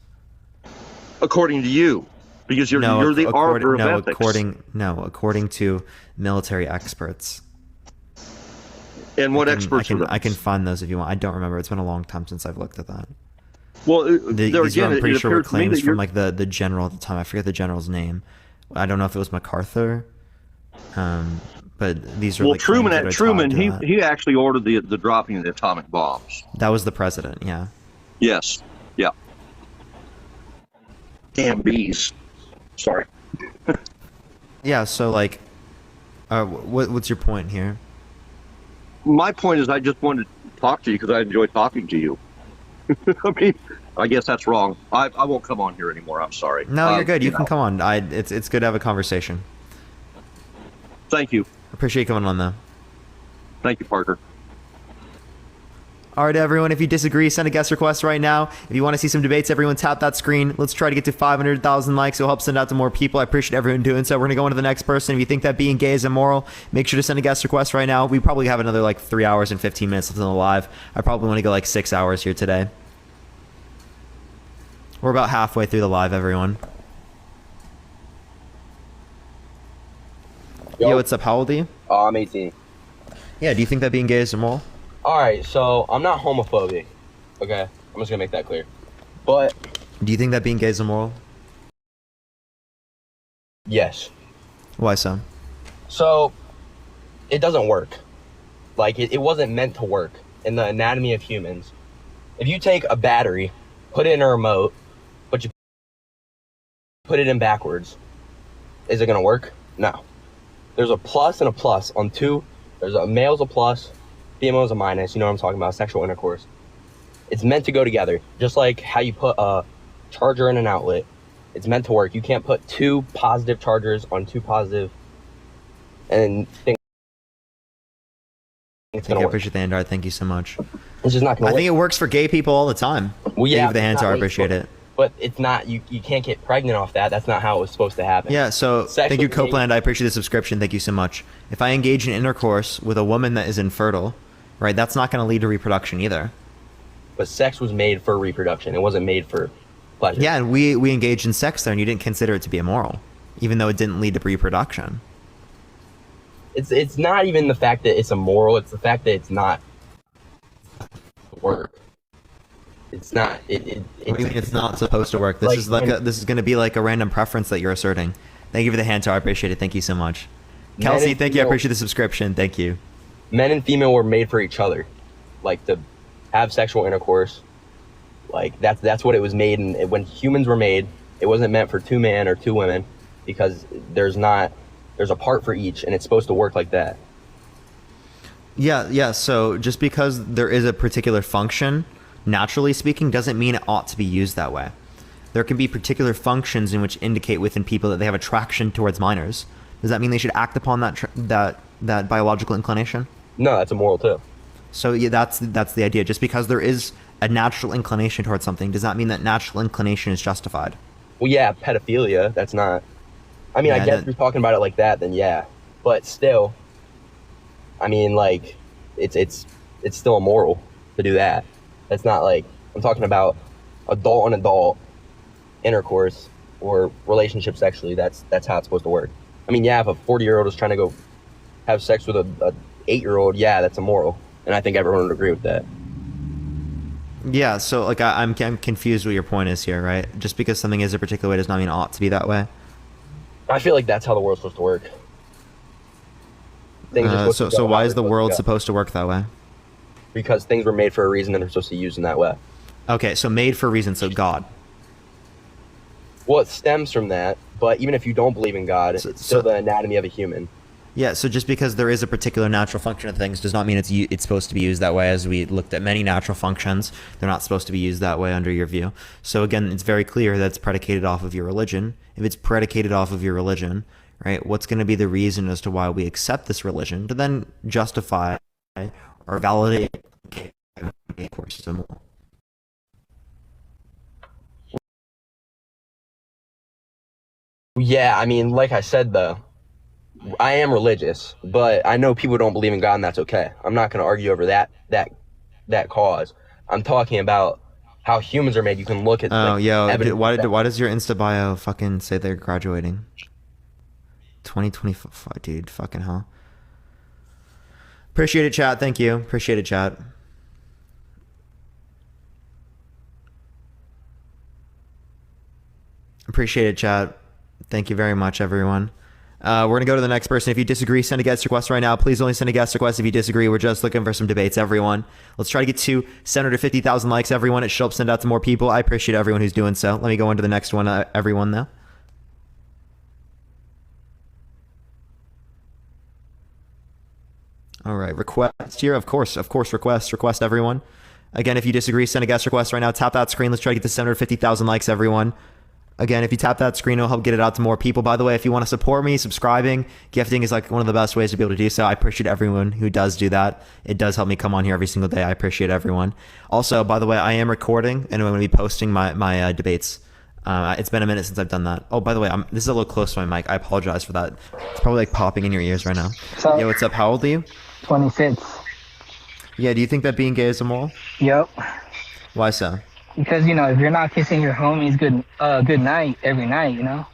According to you, because you're the arbiter of ethics. According to military experts. And what experts are those? I can find those if you want. I don't remember. It's been a long time since I've looked at that. Well, these I'm pretty sure were claims from like the general at the time. I forget the general's name. I don't know if it was MacArthur. But these are like Truman. He actually ordered the dropping of the atomic bombs. That was the president. Yeah. Yes. Yeah. Damn bees. Sorry. Yeah. So like, what's your point here? My point is, I just wanted to talk to you because I enjoy talking to you. I mean, I guess that's wrong. I won't come on here anymore. I'm sorry. No, you're good. You can come on. It's good to have a conversation. Thank you. Appreciate you coming on, though. Thank you, Parker. All right, everyone, if you disagree, send a guest request right now. If you want to see some debates, everyone tap that screen. Let's try to get to 500,000 likes. It'll help send out to more people. I appreciate everyone doing so. We're going to go on to the next person. If you think that being gay is immoral, make sure to send a guest request right now. We probably have another like 3 hours and 15 minutes left on the live. I probably want to go like 6 hours here today. We're about halfway through the live, everyone. Yo, what's up? How old are you? I'm 18. Yeah, do you think that being gay is immoral? Alright, so I'm not homophobic. Okay? I'm just gonna make that clear. But do you think that being gay is immoral? Yes. Why so? So it doesn't work. Like it wasn't meant to work in the anatomy of humans. If you take a battery, put it in a remote, but you put it in backwards, is it gonna work? No. There's a plus and a plus on two. There's a male's a plus, female's a minus. You know what I'm talking about, sexual intercourse. It's meant to go together, just like how you put a charger in an outlet. It's meant to work. You can't put two positive chargers on two positive and think it's gonna I work. appreciate the hand art. Thank you so much. It's just not gonna I work. think it works for gay people all the time. Well, yeah, Thank you for the but hand it's not art. I what appreciate it's it. But it's not, you can't get pregnant off that. That's not how it was supposed to happen. Yeah, so thank you, was Copeland. I appreciate the subscription. Thank you so much. If I engage in intercourse with a woman that is infertile, right, that's not going to lead to reproduction either. But sex was made for reproduction. It wasn't made for pleasure. Yeah, and we engaged in sex there, and you didn't consider it to be immoral, even though it didn't lead to reproduction. It's not even the fact that it's immoral. It's the fact that it's not work. It's not. What do you mean it's not supposed to work? This is like this is going to be like a random preference that you're asserting. Thank you for the hand art. I appreciate it. Thank you so much. Kelsey, thank you. I appreciate the subscription. Thank you. Men and female were made for each other, like to have sexual intercourse. Like that's what it was made. And when humans were made, it wasn't meant for two men or two women, because there's a part for each, and it's supposed to work like that. Yeah. So just because there is a particular function, naturally speaking, doesn't mean it ought to be used that way. There can be particular functions in which indicate within people that they have attraction towards minors. Does that mean they should act upon that biological inclination? No, that's immoral too. So yeah, that's the idea. Just because there is a natural inclination towards something, does that mean that natural inclination is justified? Well, yeah, pedophilia. That's not. I mean, Yeah, I guess if you're talking about it like that, then yeah. But still, I mean, like, it's still immoral to do that. It's not like, I'm talking about adult on adult intercourse or relationship sexually. That's how it's supposed to work. I mean, yeah, if a 40-year-old is trying to go have sex with a 8-year-old, yeah, that's immoral. And I think everyone would agree with that. Yeah, so like I'm confused what your point is here, right? Just because something is a particular way does not mean it ought to be that way. I feel like that's how the world's supposed to work. So why is the world supposed to work that way? Because things were made for a reason and they're supposed to be used in that way. Okay, so made for a reason, so God. Well, it stems from that, but even if you don't believe in God, it's still the anatomy of a human. Yeah, so just because there is a particular natural function of things does not mean it's supposed to be used that way. As we looked at many natural functions, they're not supposed to be used that way under your view. So again, it's very clear that it's predicated off of your religion. If it's predicated off of your religion, right, what's going to be the reason as to why we accept this religion to then justify or validate courses of moral? Yeah, I mean, like I said, though, I am religious, but I know people don't believe in God, and that's okay. I'm not going to argue over that cause. I'm talking about how humans are made. You can look at. Oh, like, yo, why does your Insta bio fucking say they're graduating? 2025, dude, fucking hell. Appreciate it, chat. Thank you. Appreciate it, chat. Appreciate it, chat. Thank you very much, everyone. We're going to go to the next person. If you disagree, send a guest request right now. Please only send a guest request if you disagree. We're just looking for some debates, everyone. Let's try to get to 750,000 likes, everyone. It should help send out to more people. I appreciate everyone who's doing so. Let me go on to the next one, everyone, though. All right, request here. Of course, request, everyone. Again, if you disagree, send a guest request right now. Tap that screen. Let's try to get to 750,000 likes, everyone. Again, if you tap that screen, it'll help get it out to more people. By the way, if you want to support me, subscribing, gifting is like one of the best ways to be able to do so. I appreciate everyone who does do that. It does help me come on here every single day. I appreciate everyone. Also, by the way, I am recording and I'm going to be posting my debates. It's been a minute since I've done that. Oh, by the way, this is a little close to my mic. I apologize for that. It's probably like popping in your ears right now. So, Yo, what's up? How old are you? 26. Yeah, do you think that being gay is immoral? Yep. Why so? Because, you know, if you're not kissing your homies good night every night, you know,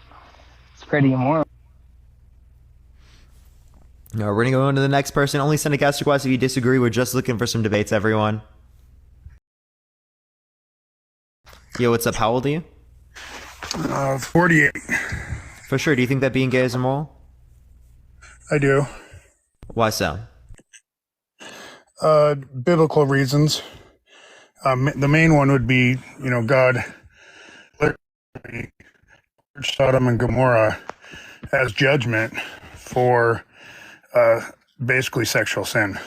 it's pretty immoral. No, we're going to go on to the next person. Only send a guest request if you disagree. We're just looking for some debates, everyone. Yo, what's up? How old are you? 48. For sure. Do you think that being gay is immoral? I do. Why so? Biblical reasons. The main one would be, you know, God literally purged Sodom and Gomorrah as judgment for basically sexual sin.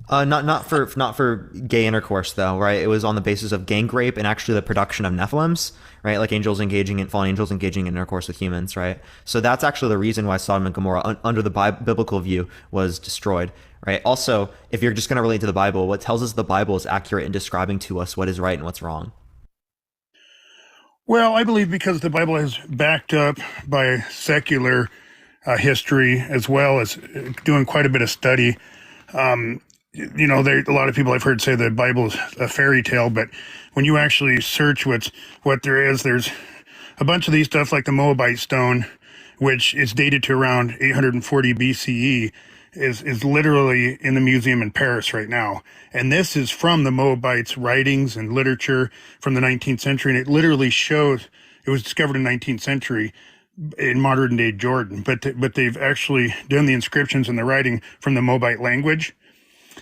Not for gay intercourse though, right? It was on the basis of gang rape and actually the production of Nephilims, right? Like fallen angels engaging in intercourse with humans, right? So that's actually the reason why Sodom and Gomorrah, under the biblical view, was destroyed, right? Also, if you're just going to relate to the Bible, what tells us the Bible is accurate in describing to us what is right and what's wrong? Well, I believe because the Bible is backed up by secular history as well as doing quite a bit of study. You know, a lot of people I've heard say the Bible is a fairy tale, but when you actually search what there is, there's a bunch of these stuff like the Moabite stone, which is dated to around 840 BCE, is literally in the museum in Paris right now. And this is from the Moabites' writings and literature from the 19th century, and it literally shows it was discovered in the 19th century in modern day Jordan, but they've actually done the inscriptions and the writing from the Moabite language.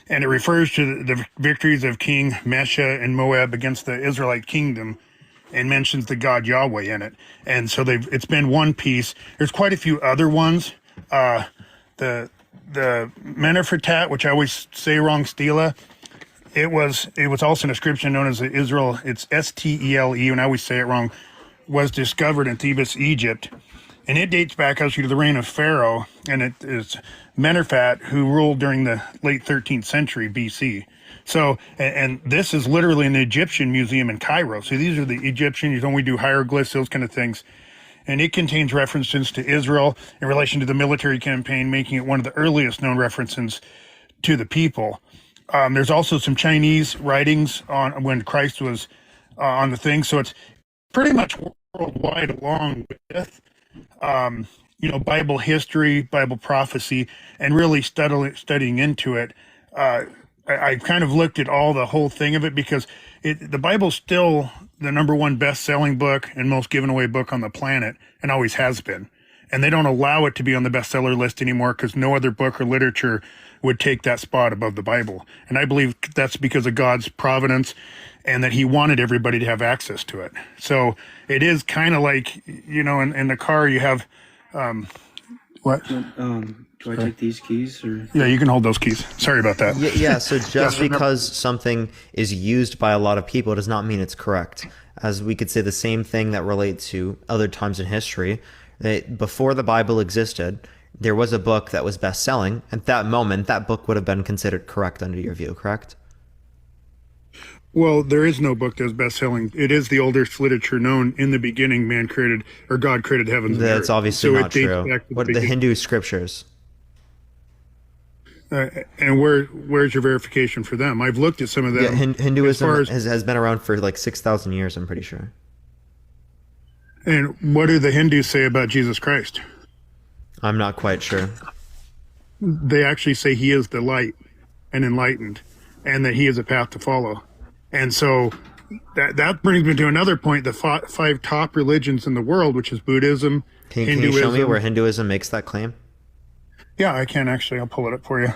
And it refers to the victories of King Mesha and Moab against the Israelite kingdom and mentions the God Yahweh in it. And so it's been one piece. There's quite a few other ones. The Menefretat, which I always say wrong, Stela, it was also an inscription known as the Israel, it's Stele, and I always say it wrong, was discovered in Thebes, Egypt. And it dates back actually to the reign of Pharaoh, and it is Menefret, who ruled during the late 13th century BC. So, and this is literally in the Egyptian museum in Cairo. So these are the Egyptian, you know, we do hieroglyphs, those kind of things. And it contains references to Israel in relation to the military campaign, making it one of the earliest known references to the people. There's also some Chinese writings on when Christ was on the thing. So it's pretty much worldwide along with you know, Bible history, Bible prophecy, and really studying into it. I kind of looked at the whole thing of it because the Bible's still the #1 best-selling book and most given away book on the planet, and always has been. And they don't allow it to be on the bestseller list anymore because no other book or literature would take that spot above the Bible. And I believe that's because of God's providence and that he wanted everybody to have access to it. So it is kind of like, you know, in the car you have, what? Do I take these keys? Or? Yeah, you can hold those keys. Sorry about that. Yeah, so just because something is used by a lot of people does not mean it's correct. As we could say the same thing that relates to other times in history, that before the Bible existed, there was a book that was best-selling. At that moment, that book would have been considered correct under your view, correct? Well, there is no book that's best-selling. It is the oldest literature known. In the beginning, God created heavens and earth. That's obviously not true. What are the Hindu scriptures? And where's your verification for them? I've looked at some of them. Yeah, Hinduism has been around for like 6,000 years, I'm pretty sure. And what do the Hindus say about Jesus Christ? I'm not quite sure. They actually say he is the light and enlightened, and that he is a path to follow. And so that brings me to another point, the five top religions in the world, which is Buddhism, Hinduism. Can you show me where Hinduism makes that claim? Yeah, I can actually. I'll pull it up for you.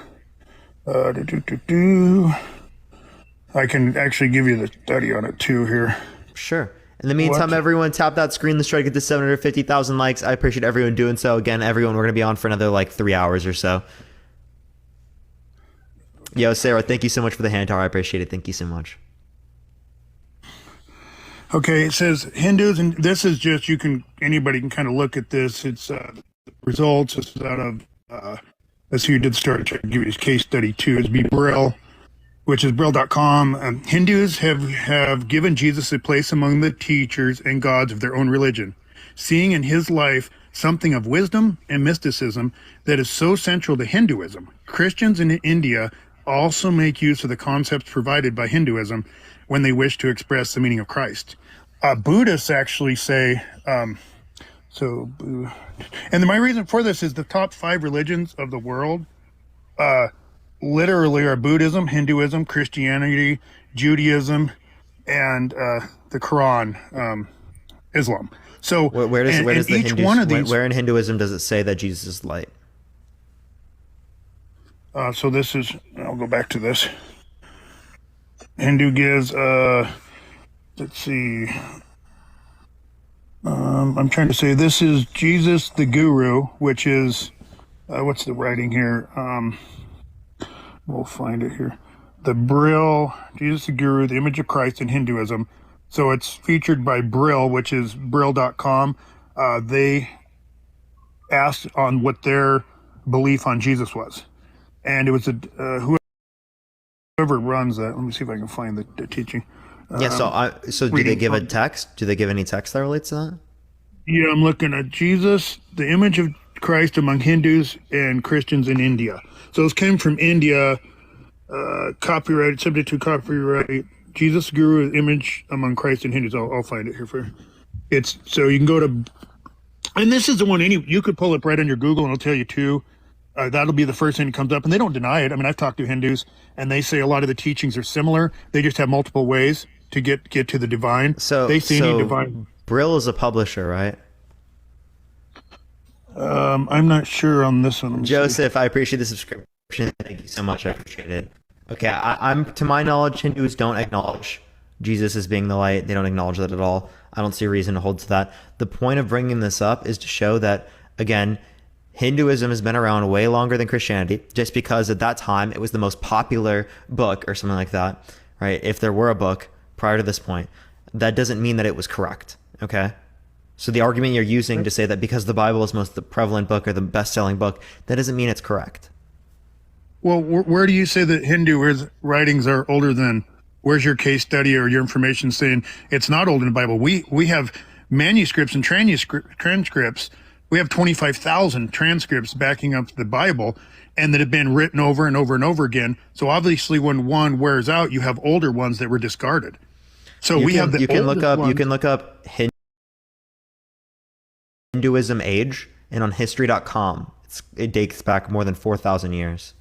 I can actually give you the study on it too here. Sure. In the meantime, everyone, tap that screen. Let's try to get to 750,000 likes. I appreciate everyone doing so. Again, everyone, we're going to be on for another like 3 hours or so. Yo, Sarah, thank you so much for the hand tower. I appreciate it. Thank you so much. Okay, it says Hindus, and this is just anybody can kind of look at this. It's results. This is out of let's see who did start. Check. Give you his case study too. Is Brill, which is Brill.com. Hindus have given Jesus a place among the teachers and gods of their own religion, seeing in his life something of wisdom and mysticism that is so central to Hinduism. Christians in India also make use of the concepts provided by Hinduism when they wish to express the meaning of Christ. Buddhists actually say, and my reason for this is the top 5 religions of the world literally are Buddhism, Hinduism, Christianity, Judaism, and the Quran, Islam. So where does the each Hindus, one of these, where in Hinduism does it say that Jesus is light? So this is, I'll go back to this. Hindu gives, let's see. I'm trying to say this is Jesus the Guru, which is, what's the writing here? We'll find it here. The Brill, Jesus the Guru, the image of Christ in Hinduism. So it's featured by Brill, which is Brill.com. They asked on what their belief on Jesus was. And it was whoever runs that. Let me see if I can find the teaching. Yeah, so do they give a text? Do they give any text that relates to that? Yeah, I'm looking at Jesus, the image of Christ among Hindus and Christians in India. So this came from India, copyrighted, subject to copyright. Jesus Guru, image among Christ and Hindus. I'll find it here for you. It's so you can go to, and this is the one you could pull up right on your Google and it'll tell you too. That'll be the first thing that comes up, and they don't deny it. I mean, I've talked to Hindus, and they say a lot of the teachings are similar. They just have multiple ways to get to the divine. So they see any divine. Brill is a publisher, right? I'm not sure on this one. Joseph, I appreciate the subscription. Thank you so much. I appreciate it. Okay, I'm to my knowledge, Hindus don't acknowledge Jesus as being the light. They don't acknowledge that at all. I don't see a reason to hold to that. The point of bringing this up is to show that, again, Hinduism has been around way longer than Christianity, just because at that time it was the most popular book or something like that, right? If there were a book prior to this point, that doesn't mean that it was correct, okay? So the argument you're using to say that because the Bible is the prevalent book or the best-selling book, that doesn't mean it's correct. Well, where do you say that Hindu writings are older than? Where's your case study or your information saying it's not older than the Bible? We have manuscripts and transcripts. We have 25,000 transcripts backing up the Bible, and that have been written over and over and over again. So obviously, when one wears out, you have older ones that were discarded. So you can look up Hinduism age, and on history.com, it dates back more than 4,000 years.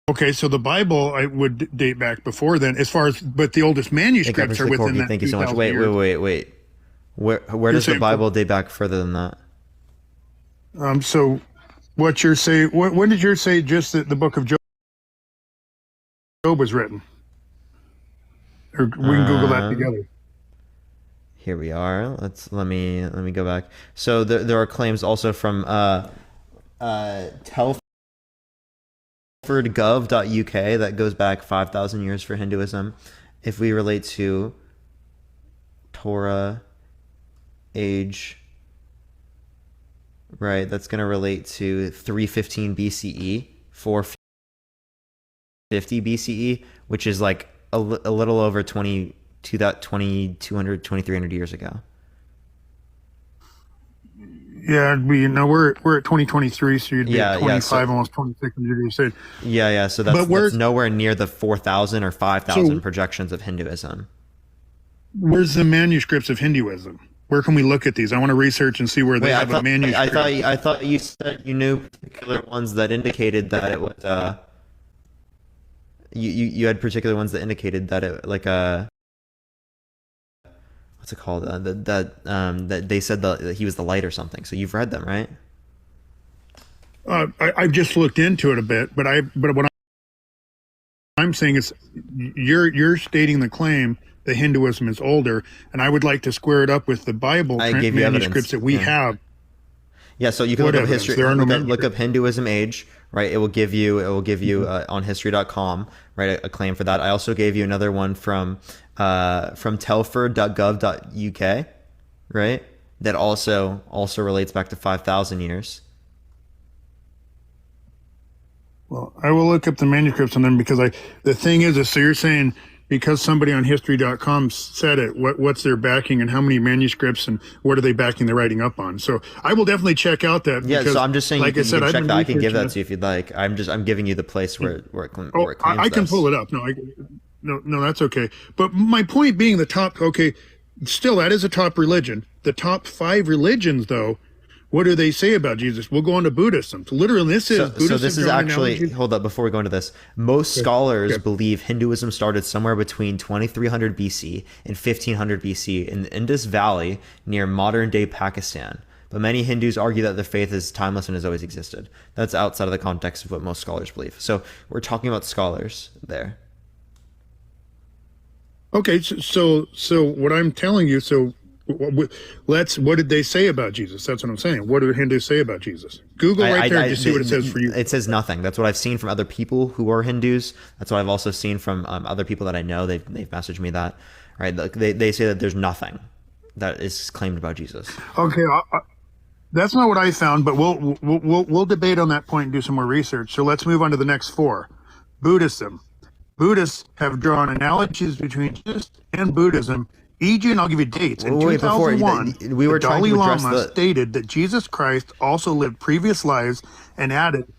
Okay, so the Bible would date back before then, but the oldest manuscripts are within that. Thank you so much. Wait. Where does the Bible date back further than that? So what you're saying, when did you say just that the book of Job was written? Or we can Google that together. Here we are. Let me go back. So there are claims also from telfordgov.uk that goes back 5,000 years for Hinduism. If we relate to Torah age, right, that's going to relate to 315 BCE, 450 BCE, which is like a little over 2,200, 2,300 years ago. Yeah, it'd be, we're at 2023, so you'd be at 25, almost 26. Yeah, so that's nowhere near the 4,000 or 5,000 projections of Hinduism. Where's the manuscripts of Hinduism? Where can we look at these? I want to research and see where they have a manuscript. I thought you said you knew particular ones that indicated that it was you had particular ones that indicated that it what's it called? That they said that he was the light or something. So you've read them, right? I've just looked into it a bit, but what I'm saying is you're stating the claim that Hinduism is older, and I would like to square it up with the Bible manuscripts that we have. Yeah, so you can look up history. Look up Hinduism age, right? It will give you on history.com, right, a claim for that. I also gave you another one from telford.gov.uk, right, that also relates back to 5,000 years. Well, I will look up the manuscripts on them because the thing is so you're saying because somebody on history.com said it, what's their backing and how many manuscripts and what are they backing the writing up on? So I will definitely check out that. Yeah, so I'm just saying, like you I said, can check that. I can give that this. to you if you'd like. I'm giving you the place where it claims I can pull it up. No, that's okay. But my point being still that is a top religion. The top 5 religions, though, what do they say about Jesus? We'll go on to Buddhism. So literally, Buddhism. So this is actually, hold up, before we go into this, most scholars believe Hinduism started somewhere between 2300 BC and 1500 BC in the Indus Valley near modern-day Pakistan. But many Hindus argue that their faith is timeless and has always existed. That's outside of the context of what most scholars believe. So we're talking about scholars there. Okay, so what I'm telling you, what did they say about Jesus? That's what I'm saying. What do Hindus say about Jesus? Google right there and just see what it says for you. It says nothing. That's what I've seen from other people who are Hindus. That's what I've also seen from other people that I know. They've messaged me that, right? They say that there's nothing that is claimed about Jesus. Okay, that's not what I found, but we'll debate on that point and do some more research. So let's move on to the next 4. Buddhism. Buddhists have drawn analogies between Jesus and Buddhism. E.g., and I'll give you dates. In 2001, we were the Dalai trying to address Lama stated that Jesus Christ also lived previous lives and added,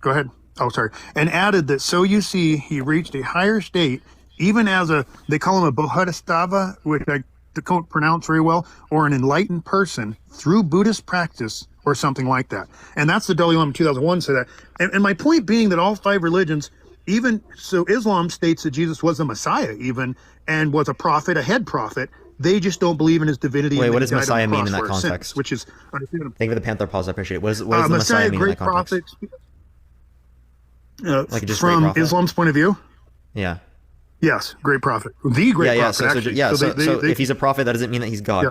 go ahead. Oh, sorry. And added that, so you see, he reached a higher state, even as they call him a bodhisattva, which I don't pronounce very well, or an enlightened person through Buddhist practice or something like that. And that's the Dalai Lama in 2001 said that. And my point being that all 5 religions, even so, Islam states that Jesus was the Messiah even and was a prophet, a head prophet. They just don't believe in his divinity. Wait, what does Messiah mean in that context? Which is understandable. Thank you for the Panther pause. I appreciate it. What does the Messiah mean in that context? Like just from great Islam's point of view? Yeah. Yes, great prophet. The great prophet, so, actually. So if he's a prophet, that doesn't mean that he's God. Yeah.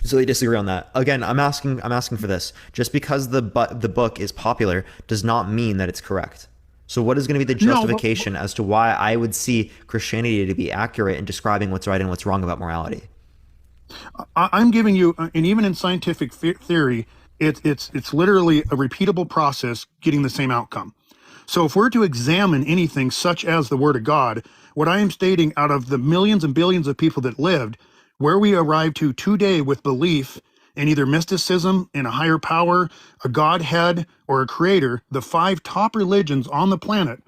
So they disagree on that. Again, I'm asking for this. Just because the book is popular does not mean that it's correct. So what is going to be the justification as to why I would see Christianity to be accurate in describing what's right and what's wrong about morality? I'm giving you, and even in scientific theory, it's literally a repeatable process getting the same outcome. So if we're to examine anything such as the Word of God, what I am stating out of the millions and billions of people that lived, where we arrive to today with belief in either mysticism, in a higher power, a Godhead, or a creator, the 5 top religions on the planet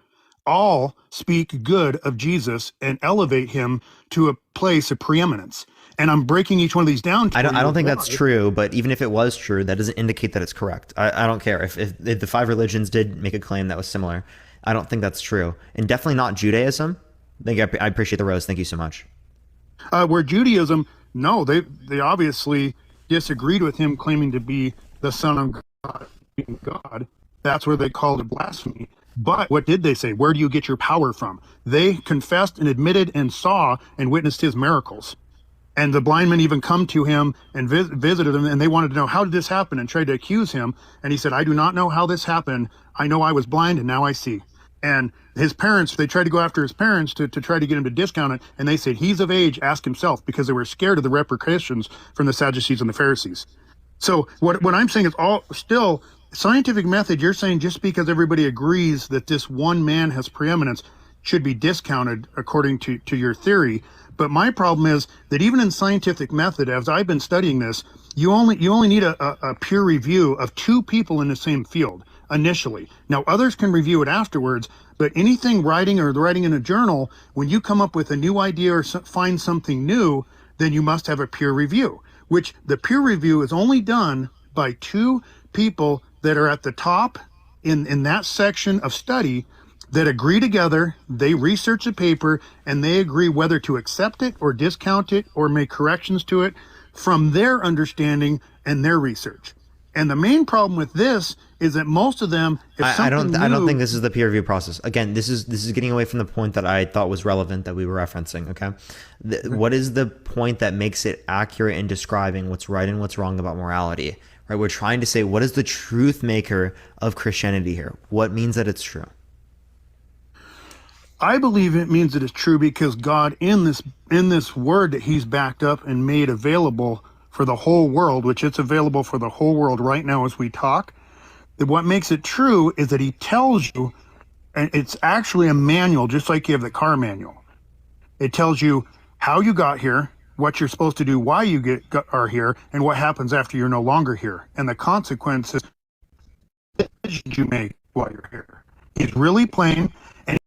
all speak good of Jesus and elevate him to a place of preeminence. And I'm breaking each one of these down. I don't think that's true, but even if it was true, that doesn't indicate that it's correct. I don't care. If the 5 religions did make a claim that was similar, I don't think that's true. And definitely not Judaism. I appreciate the rose. Thank you so much. Where Judaism, no, they obviously disagreed with him claiming to be the Son of God, being God. That's where they called it blasphemy. But what did they say? Where do you get your power from? They confessed and admitted and saw and witnessed his miracles. And the blind men even come to him and visited him, and they wanted to know, how did this happen, and tried to accuse him. And he said, I do not know how this happened. I know I was blind, and now I see. And his parents, they tried to go after his parents to try to get him to discount it. And they said, he's of age, ask himself, because they were scared of the repercussions from the Sadducees and the Pharisees. So what I'm saying is all still scientific method. You're saying just because everybody agrees that this one man has preeminence should be discounted according to your theory. But my problem is that even in scientific method, as I've been studying this, you only need a peer review of 2 people in the same field initially. Now others can review it afterwards, but anything writing in a journal, when you come up with a new idea or find something new, then you must have a peer review, which the peer review is only done by 2 people that are at the top in that section of study that agree together. They research a paper and they agree whether to accept it or discount it or make corrections to it from their understanding and their research. And the main problem with this is that most of them, I don't think this is the peer review process. Again, this is getting away from the point that I thought was relevant that we were referencing. Okay, what is the point that makes it accurate in describing what's right and what's wrong about morality? right? We're trying to say, what is the truth maker of Christianity here? What means that it's true? I believe it means that it's true because God in this word that he's backed up and made available for the whole world, which it's available for the whole world right now as we talk, that what makes it true is that he tells you, and it's actually a manual, just like you have the car manual. It tells you how you got here, what you're supposed to do, why you are here, and what happens after you're no longer here, and the consequences you make while you're here. It's really plain, and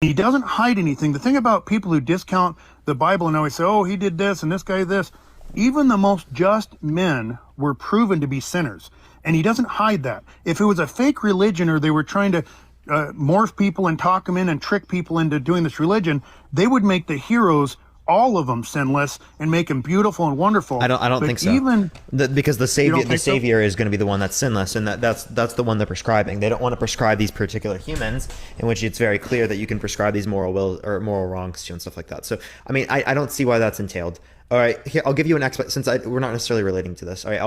he doesn't hide anything. The thing about people who discount the Bible and always say, oh, he did this and this guy this, even the most just men were proven to be sinners. And he doesn't hide that. If it was a fake religion or they were trying to morph people and talk them in and trick people into doing this religion, they would make the heroes, all of them, sinless and make them beautiful and wonderful. I don't think so. Because the savior is going to be the one that's sinless, and that's the one they're prescribing. They don't want to prescribe these particular humans, in which it's very clear that you can prescribe these moral wrongs to and stuff like that. So I mean, I don't see why that's entailed. All right, here I'll give you an since we're not necessarily relating to this. All right,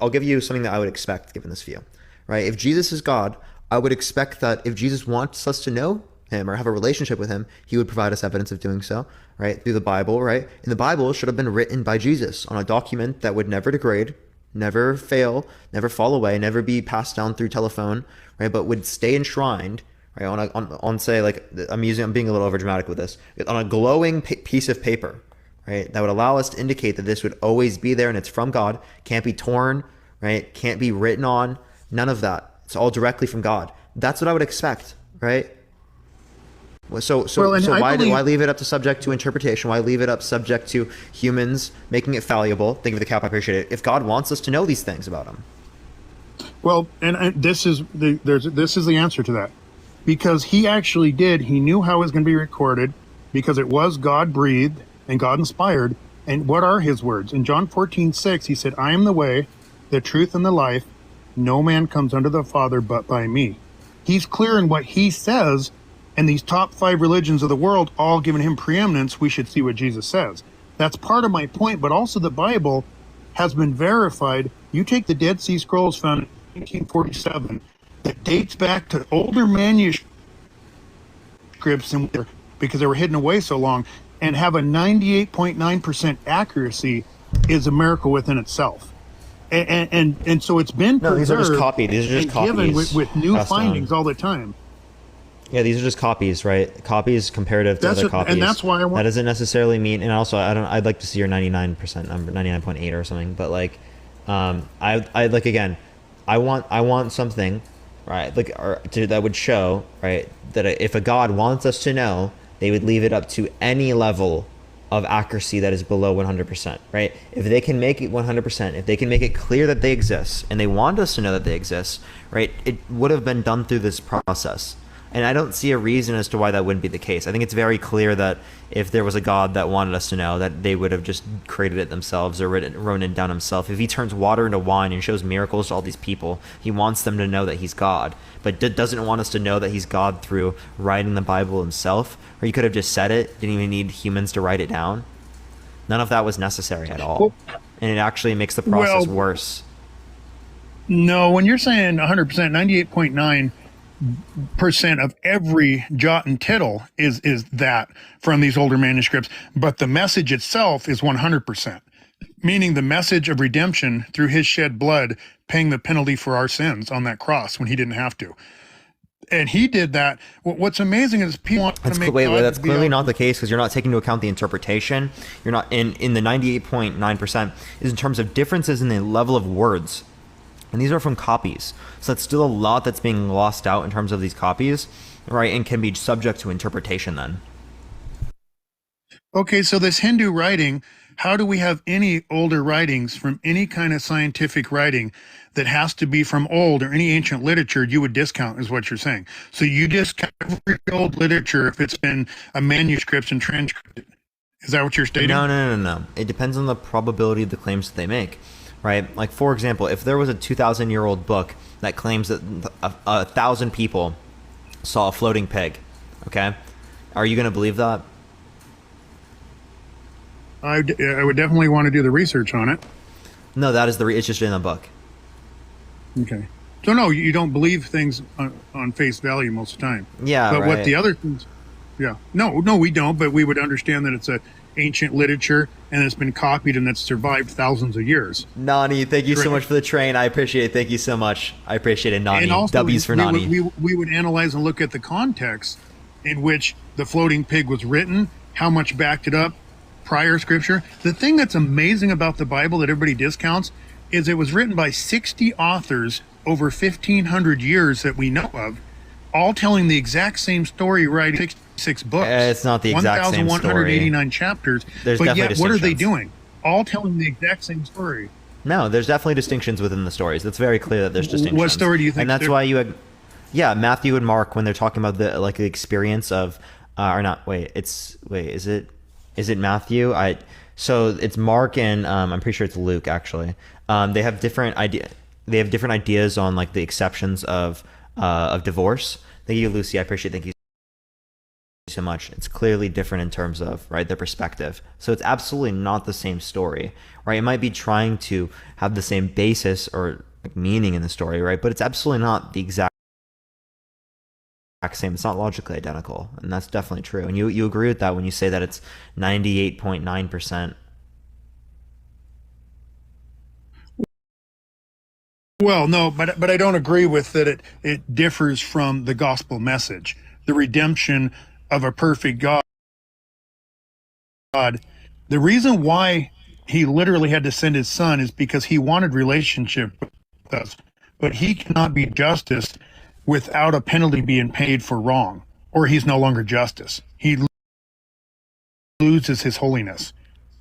I'll give you something that I would expect given this view. Right, if Jesus is God, I would expect that if Jesus wants us to know him or have a relationship with him, he would provide us evidence of doing so, right? Through the Bible, right? And the Bible should have been written by Jesus on a document that would never degrade, never fail, never fall away, never be passed down through telephone, right? But would stay enshrined, right? On say, like, I'm being a little over dramatic with this, on a glowing piece of paper, right? That would allow us to indicate that this would always be there and it's from God, can't be torn, right? Can't be written on, none of that. It's all directly from God. That's what I would expect, right? So why leave it up to subject to interpretation? Why leave it up subject to humans making it fallible? Think of the cap, I appreciate it. If God wants us to know these things about him. Well, and this is the answer to that. Because he actually did, he knew how it was going to be recorded, because it was God breathed and God inspired. And what are his words? In John 14:6, he said, I am the way, the truth, and the life. No man comes unto the Father but by me. He's clear in what he says, and these top 5 religions of the world all giving him preeminence. We should see what Jesus says. That's part of my point, but also the Bible has been verified. You take the Dead Sea Scrolls found in 1847 that dates back to older manuscripts because they were hidden away so long, and have a 98.9% accuracy is a miracle within itself. And so it's been preserved. No, these are just copied. These are just copies given with new findings all the time. Yeah, these are just copies, right? Copies comparative to other copies. And that's why I want. That doesn't necessarily mean. And also, I'd like to see your 99% number, 99.8 or something. But like, I like, again, I want something, right? Like, that would show, right, that if a God wants us to know, they would leave it up to any level of accuracy that is below 100%, right? If they can make it 100%, if they can make it clear that they exist, and they want us to know that they exist, right, it would have been done through this process. And I don't see a reason as to why that wouldn't be the case. I think it's very clear that if there was a God that wanted us to know, that they would have just created it themselves or written it down himself. If he turns water into wine and shows miracles to all these people, he wants them to know that he's God, but doesn't want us to know that he's God through writing the Bible himself. Or he could have just said it, didn't even need humans to write it down. None of that was necessary at all. And it actually makes the process worse. No, when you're saying 100%, 98.9% of every jot and tittle is that from these older manuscripts, but the message itself is 100%, meaning the message of redemption through his shed blood, paying the penalty for our sins on that cross when he didn't have to. And he did that. What's amazing is people want to make that's clearly not the case, because you're not taking into account the interpretation. You're not in the 98.9% is in terms of differences in the level of words. And these are from copies. So that's still a lot that's being lost out in terms of these copies, right? And can be subject to interpretation then. Okay, so this Hindu writing, how do we have any older writings from any kind of scientific writing that has to be from old, or any ancient literature you would discount, is what you're saying? So you discount every old literature if it's been a manuscript and transcripted. Is that what you're stating? No. It depends on the probability of the claims that they make. Right? Like, for example, if there was a 2,000-year-old book that claims that 1,000 people saw a floating pig, okay? Are you going to believe that? I would definitely want to do the research on it. No, that is it's just in the book. Okay. So no, you don't believe things on face value most of the time. Yeah, but right. what the other things, yeah, no, we don't. But we would understand that it's a ancient literature and it's been copied and it's survived thousands of years. Nani, thank you so much for the train. I appreciate it. Thank you so much. I appreciate it, Nani. And also, W's for Nani. we would analyze and look at the context in which the floating pig was written, how much backed it up, prior scripture. The thing that's amazing about the Bible that everybody discounts is it was written by 60 authors over 1,500 years that we know of, all telling the exact same story, writing 66 books. It's not the exact same story. 1,189 chapters. There's but definitely yet, what are they distinctions. doing? All telling the exact same story. No, there's definitely distinctions within the stories. That's very clear that there's distinctions. What story do you think? And that's why you had, Matthew and Mark, when they're talking about the experience of, is it Matthew? So it's Mark and I'm pretty sure it's Luke actually. They have different ideas on like the exceptions of divorce. Thank you, Lucy. I appreciate it. Thank you so much. It's clearly different in terms of their perspective. So it's absolutely not the same story, right? It might be trying to have the same basis or meaning in the story, right? But it's absolutely not the exact same. It's not logically identical, and that's definitely true. And you agree with that when you say that it's 98.9%. Well, no, but I don't agree with that. It differs from the gospel message, the redemption of a perfect God. The reason why he literally had to send his son is because he wanted relationship with us, but he cannot be justice without a penalty being paid for wrong, or he's no longer justice. He loses his holiness.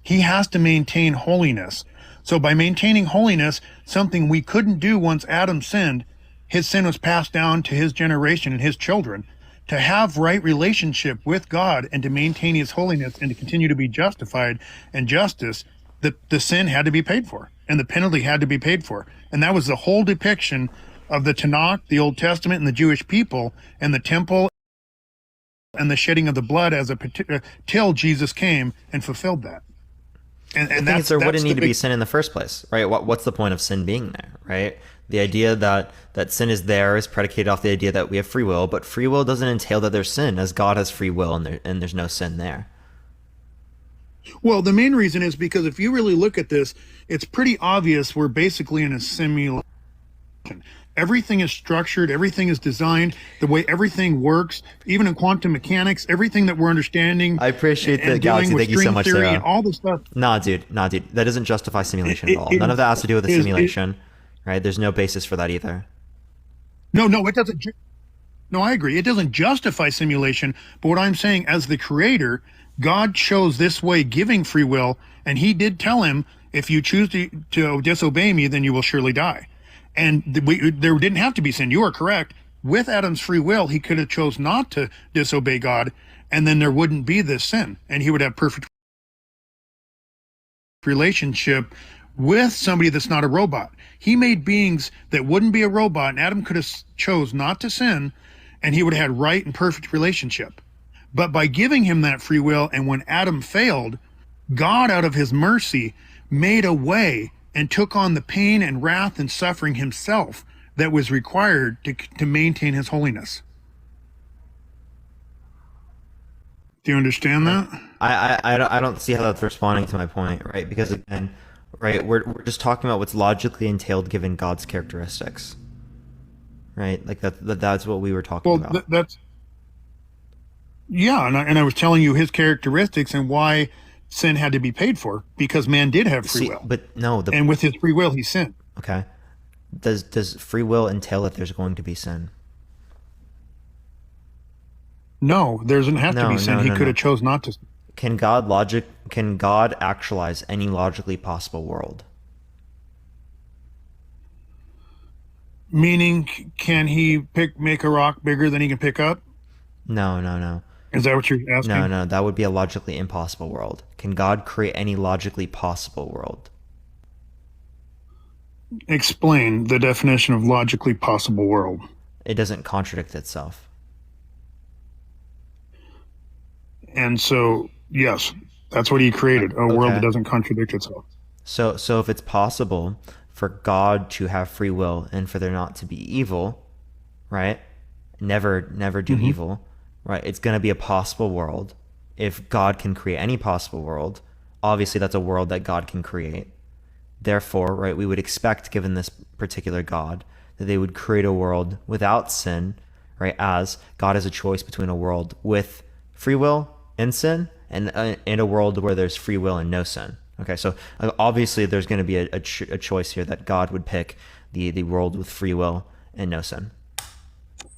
He has to maintain holiness. So by maintaining holiness, something we couldn't do once Adam sinned, his sin was passed down to his generation and his children. To have right relationship with God and to maintain his holiness and to continue to be justified and justice, the sin had to be paid for and the penalty had to be paid for. And that was the whole depiction of the Tanakh, the Old Testament, and the Jewish people, and the temple and the shedding of the blood till Jesus came and fulfilled that. And there wouldn't need to be sin in the first place, right? What's the point of sin being there, right? The idea that sin is there is predicated off the idea that we have free will, but free will doesn't entail that there's sin, as God has free will and there's no sin there. Well, the main reason is because if you really look at this, it's pretty obvious we're basically in a simulation. Everything is structured, everything is designed, the way everything works, even in quantum mechanics, everything that we're understanding. I appreciate the Galaxy. Thank you so much, Sarah. And all the stuff. Nah, dude. That doesn't justify simulation at all. None of that has to do with the simulation, right? There's no basis for that either. No, it doesn't. No, I agree. It doesn't justify simulation. But what I'm saying, as the creator, God chose this way, giving free will, and he did tell him, if you choose to disobey me, then you will surely die. And there didn't have to be sin. You are correct. With Adam's free will, he could have chose not to disobey God, and then there wouldn't be this sin, and he would have perfect relationship with somebody that's not a robot. He made beings that wouldn't be a robot, and Adam could have chose not to sin, and he would have had right and perfect relationship. But by giving him that free will, and when Adam failed, God, out of his mercy, made a way and took on the pain and wrath and suffering himself that was required to maintain his holiness. Do you understand that? I don't see how that's responding to my point, right? Because again, right, we're just talking about what's logically entailed given God's characteristics, right? Like that's what we were talking about. That's yeah, and I was telling you his characteristics and why sin had to be paid for, because man did have free will. But no, and with his free will, he sinned. Okay. Does free will entail that there's going to be sin? No, there doesn't have to be sin. He could have chose not to. Can God actualize any logically possible world? Meaning, can he make a rock bigger than he can pick up? No. Is that what you're asking? No, that would be a logically impossible world. Can God create any logically possible world? Explain the definition of logically possible world. It doesn't contradict itself. And so, yes, That's what he created, a world Okay. that doesn't contradict itself. So if it's possible for God to have free will and for there not to be evil, right? Never do evil, right? It's going to be a possible world. If God can create any possible world, obviously that's a world that God can create. Therefore, right, we would expect, given this particular God, that they would create a world without sin, right? As God has a choice between a world with free will and sin and a world where there's free will and no sin. Okay, so obviously there's going to be a choice here that God would pick the world with free will and no sin.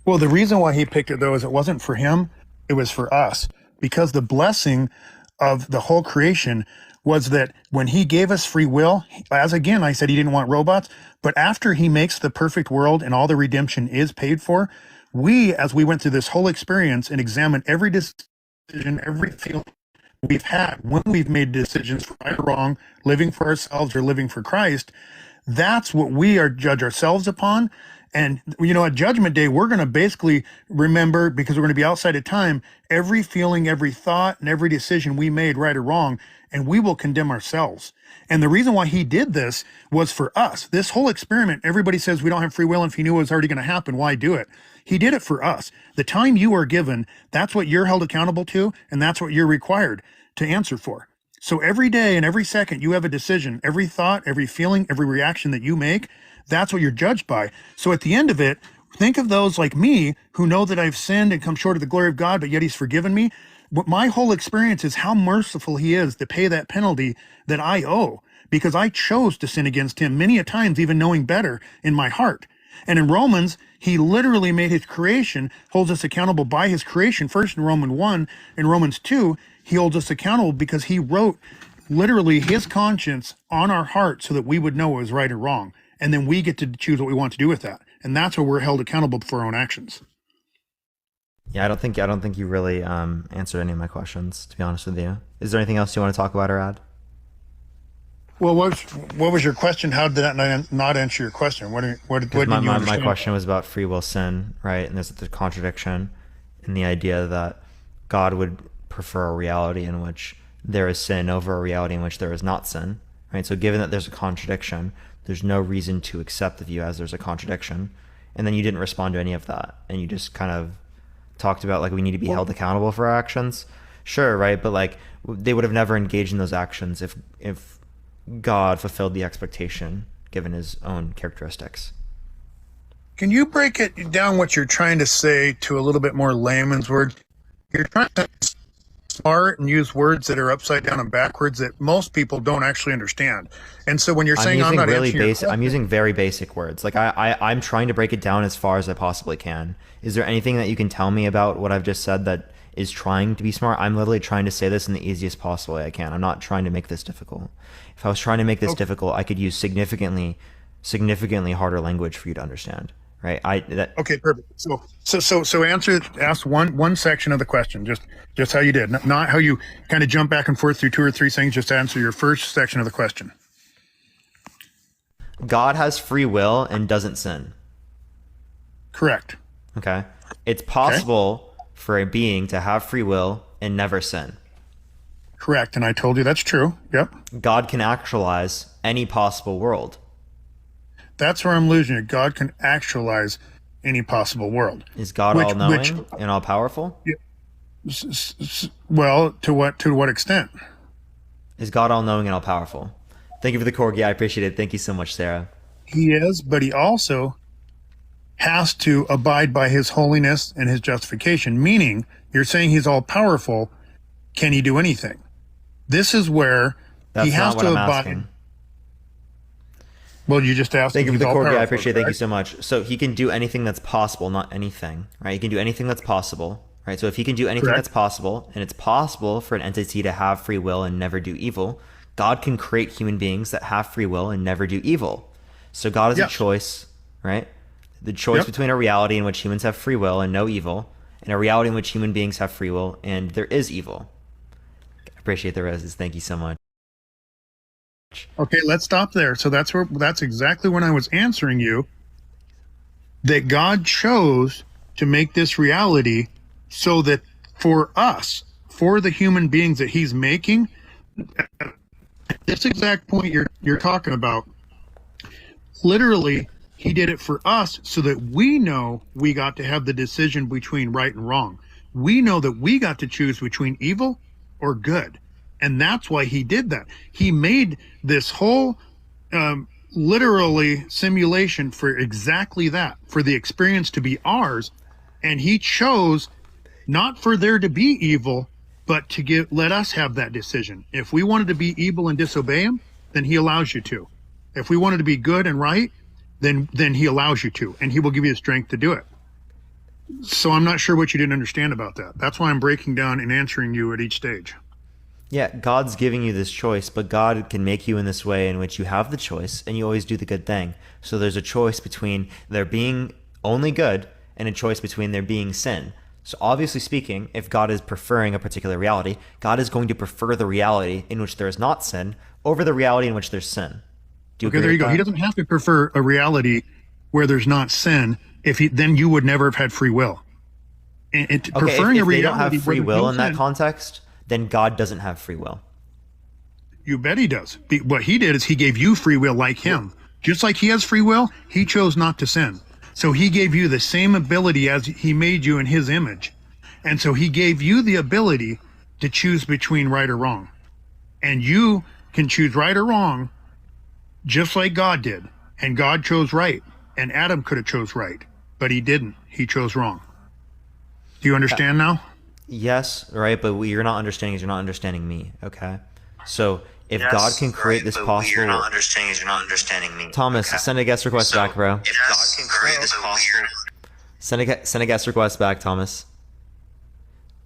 Well, the reason why he picked it, though, is it wasn't for him, it was for us. Because the blessing of the whole creation was that when he gave us free will, as again, I said he didn't want robots, but after he makes the perfect world and all the redemption is paid for, we, as we went through this whole experience and examined every decision, every feeling we've had when we've made decisions right or wrong, living for ourselves or living for Christ, that's what we are judge ourselves upon. And, you know, at Judgment Day, we're going to basically remember, because we're going to be outside of time, every feeling, every thought, and every decision we made, right or wrong, and we will condemn ourselves. And the reason why he did this was for us. This whole experiment, everybody says we don't have free will, and if he knew it was already going to happen, why do it? He did it for us. The time you are given, that's what you're held accountable to, and that's what you're required to answer for. So every day and every second you have a decision, every thought, every feeling, every reaction that you make, that's what you're judged by. So at the end of it, think of those like me who know that I've sinned and come short of the glory of God, but yet he's forgiven me. What my whole experience is how merciful he is to pay that penalty that I owe, because I chose to sin against him many a times, even knowing better in my heart. And in Romans, he literally made his creation, holds us accountable by his creation. First in Romans 1, in Romans 2, he holds us accountable because he wrote literally his conscience on our heart so that we would know what was right or wrong. And then we get to choose what we want to do with that. And that's where we're held accountable for our own actions. Yeah, I don't think you really answered any of my questions, to be honest with you. Is there anything else you want to talk about or add? Well, what was your question? How did that not answer your question? What did you understand? My question was about free will sin, right? And there's the contradiction in the idea that God would prefer a reality in which there is sin over a reality in which there is not sin, right? So given that there's a contradiction, there's no reason to accept the view as there's a contradiction. And then you didn't respond to any of that. And you just kind of talked about like we need to be held accountable for our actions. Sure, right? But like they would have never engaged in those actions if God fulfilled the expectation given his own characteristics. Can you break it down what you're trying to say to a little bit more layman's words? You're trying to be smart and use words that are upside down and backwards that most people don't actually understand. And so when you're saying I'm not really answering your basic, I'm using very basic words. Like I'm trying to break it down as far as I possibly can. Is there anything that you can tell me about what I've just said that is trying to be smart? I'm literally trying to say this in the easiest possible way I can. I'm not trying to make this difficult. If I was trying to make this difficult, I could use significantly harder language for you to understand. Right? Okay, perfect. So ask one section of the question, just how you did, not how you kind of jump back and forth through two or three things. Just answer your first section of the question. God has free will and doesn't sin. Correct. Okay. It's possible for a being to have free will and never sin. Correct. And I told you that's true. Yep. God can actualize any possible world. That's where I'm losing it. God can actualize any possible world. Is God all-knowing and all-powerful? Well, to what extent? Is God all-knowing and all-powerful? Thank you for the corgi. I appreciate it. Thank you so much, Sarah. He is, but he also has to abide by his holiness and his justification, meaning you're saying he's all-powerful. Can he do anything? This is where he has to abide. Well, you just asked. Thank you for the corgi. I appreciate it. Thank you so much. So he can do anything that's possible, not anything, right? He can do anything that's possible, right? So if he can do anything that's possible, and it's possible for an entity to have free will and never do evil, God can create human beings that have free will and never do evil. So God is a choice, right? The choice between a reality in which humans have free will and no evil, and a reality in which human beings have free will and there is evil. I appreciate the roses. Thank you so much. Okay, let's stop there. So that's exactly when I was answering you that God chose to make this reality so that for us, for the human beings that he's making, This exact point you're talking about, literally, he did it for us so that we know we got to have the decision between right and wrong. We know that we got to choose between evil or good. And that's why he did that. He made this whole literally simulation for exactly that, for the experience to be ours. And he chose not for there to be evil, but to let us have that decision. If we wanted to be evil and disobey him, then he allows you to. If we wanted to be good and right, then he allows you to, and he will give you the strength to do it. So I'm not sure what you didn't understand about that. That's why I'm breaking down and answering you at each stage. Yeah, God's giving you this choice, but God can make you in this way in which you have the choice and you always do the good thing. So there's a choice between there being only good and a choice between there being sin. So obviously speaking, if God is preferring a particular reality, God is going to prefer the reality in which there is not sin over the reality in which there's sin. Do you Okay, agree there you with go. that? He doesn't have to prefer a reality where there's not sin. Then you would never have had free will. Okay, Preferring if a they don't reality have free where there's will no in that sin, context, then God doesn't have free will. You bet he does. What he did is he gave you free will like him. Just like he has free will, he chose not to sin. So he gave you the same ability as he made you in his image. And so he gave you the ability to choose between right or wrong. And you can choose right or wrong just like God did. And God chose right. And Adam could have chose right. But he didn't. He chose wrong. Do you understand now? Yes, right, but what you're not understanding is you're not understanding me, okay? So if God can create this possible... What you're not understanding is you're not understanding me. Thomas, okay? Send a guest request back, bro. If God can create this possible... Send a guest request back, Thomas.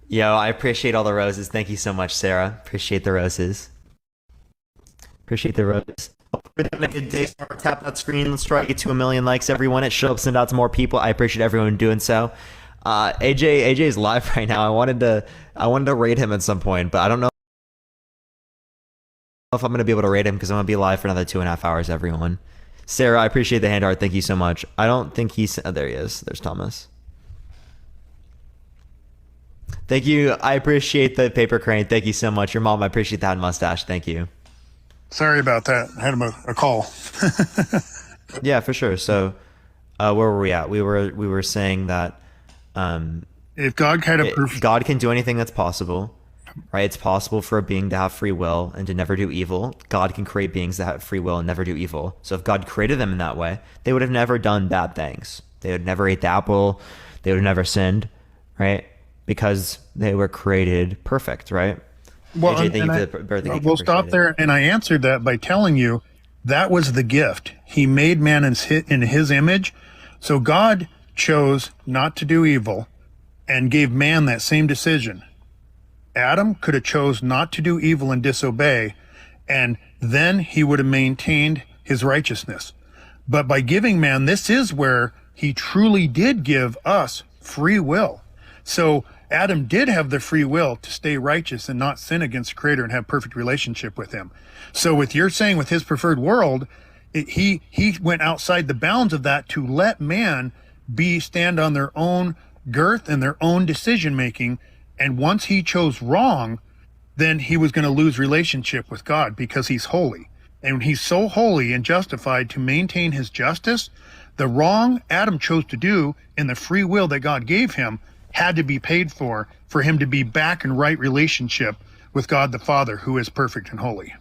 Yo, I appreciate all the roses. Thank you so much, Sarah. Appreciate the roses. Appreciate the roses. Hope we're having a good day. Tap that screen. Let's try to get to 1 million likes, everyone. It should send out to more people. I appreciate everyone doing so. AJ is live right now. I wanted to rate him at some point, but I don't know if I'm gonna be able to rate him because I'm gonna be live for another 2.5 hours. Everyone, Sarah, I appreciate the hand art. Thank you so much. I don't think he's there. He is. There's Thomas. Thank you. I appreciate the paper crane. Thank you so much. Your mom, I appreciate that mustache. Thank you. Sorry about that. I had a call. Yeah, for sure. So, where were we at? We were saying that if God God can do anything that's possible, right? It's possible for a being to have free will and to never do evil. God can create beings that have free will and never do evil. So if God created them in that way, they would have never done bad things. They would never ate the apple. They would have never sinned, right? Because they were created perfect, right? Well, AJ, we'll stop there. And I answered that by telling you that was the gift. He made man in his image. So God chose not to do evil and gave man that same decision. Adam could have chose not to do evil and disobey, and then he would have maintained his righteousness. But by giving man, this is where he truly did give us free will. So Adam did have the free will to stay righteous and not sin against the Creator and have perfect relationship with him. So with your saying with his preferred world, he went outside the bounds of that to let man stand on their own girth and their own decision making. And once he chose wrong, then he was going to lose relationship with God because he's holy. And he's so holy and justified to maintain his justice. The wrong Adam chose to do in the free will that God gave him had to be paid for him to be back in right relationship with God the Father, who is perfect and holy.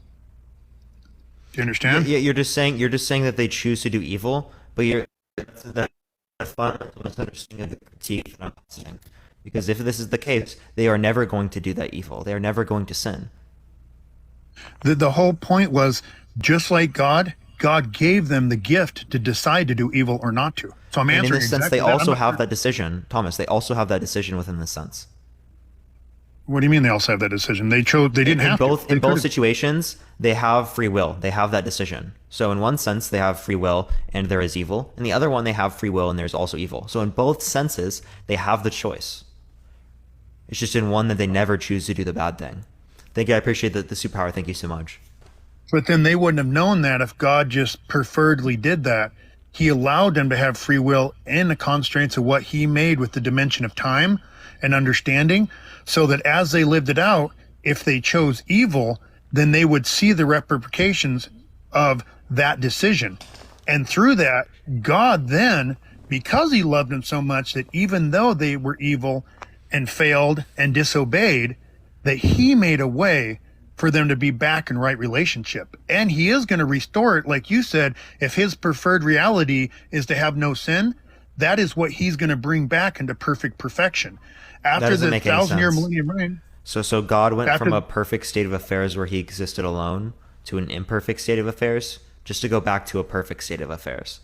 Do you understand? Yeah, you're just saying that they choose to do evil, but that's a fundamental misunderstanding of the critique that I'm saying. Because if this is the case, they are never going to do that evil. They are never going to sin. The whole point was, just like God gave them the gift to decide to do evil or not to. So I'm answering. And in this sense, exactly they also have that decision, Thomas. They also have that decision within this sense. What do you mean they also have that decision? They chose. They didn't have to. In both situations, they have free will. They have that decision. So in one sense, they have free will and there is evil. In the other one, they have free will and there's also evil. So in both senses, they have the choice. It's just in one that they never choose to do the bad thing. Thank you. I appreciate the superpower. Thank you so much. But then they wouldn't have known that if God just preferredly did that. He allowed them to have free will in the constraints of what he made with the dimension of time and understanding, so that as they lived it out, if they chose evil, then they would see the repercussions of that decision. And through that, God then, because he loved them so much that even though they were evil and failed and disobeyed, that he made a way for them to be back in right relationship. And he is going to restore it. Like you said, if his preferred reality is to have no sin, that is what he's going to bring back into perfect perfection. After the 1,000-year millennium reign. So God went from a perfect state of affairs where he existed alone to an imperfect state of affairs, just to go back to a perfect state of affairs.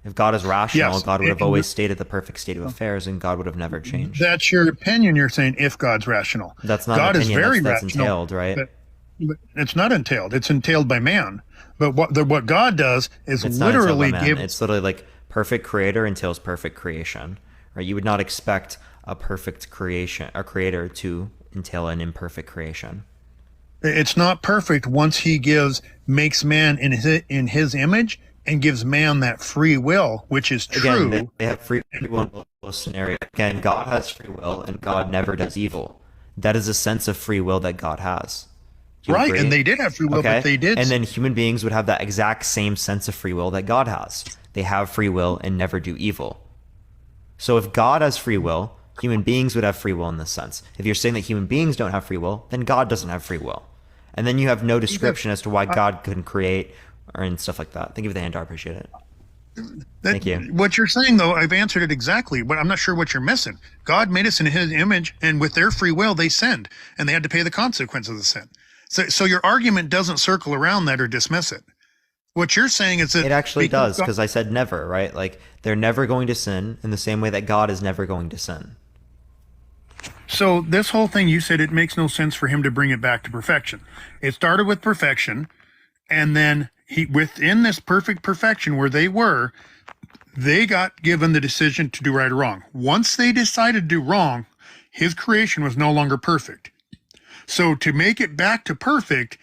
If God is rational, Yes, God would have always stayed at the perfect state of affairs, and God would have never changed. That's your opinion. You're saying if God's rational. That's not God an opinion. is very That's rational, entailed, right? But it's not entailed. It's entailed by man. But what God does is It's not entailed by literally man. give. It's literally like perfect creator entails perfect creation, right? You would not expect a perfect creation, a creator, to entail an imperfect creation. It's not perfect once he makes man in his image and gives man that free will, which is true. Again, they have free will in both scenarios. Again, God has free will, and God never does evil. That is a sense of free will that God has. Do you Right, agree? and they did have free will, but they did. And then human beings would have that exact same sense of free will that God has. They have free will and never do evil. So if God has free will, human beings would have free will in this sense. If you're saying that human beings don't have free will, then God doesn't have free will. And then you have no description as to why God couldn't create and stuff like that. Thank you for the hand. I appreciate it. Thank you. What you're saying, though, I've answered it exactly, but I'm not sure what you're missing. God made us in his image, and with their free will, they sinned, and they had to pay the consequence of the sin. So your argument doesn't circle around that or dismiss it. What you're saying is that it actually does, because I said never, right? Like, they're never going to sin in the same way that God is never going to sin. So this whole thing, you said it makes no sense for him to bring it back to perfection. It started with perfection, and then within this perfect perfection where they were, they got given the decision to do right or wrong. Once they decided to do wrong, his creation was no longer perfect. So to make it back to perfect,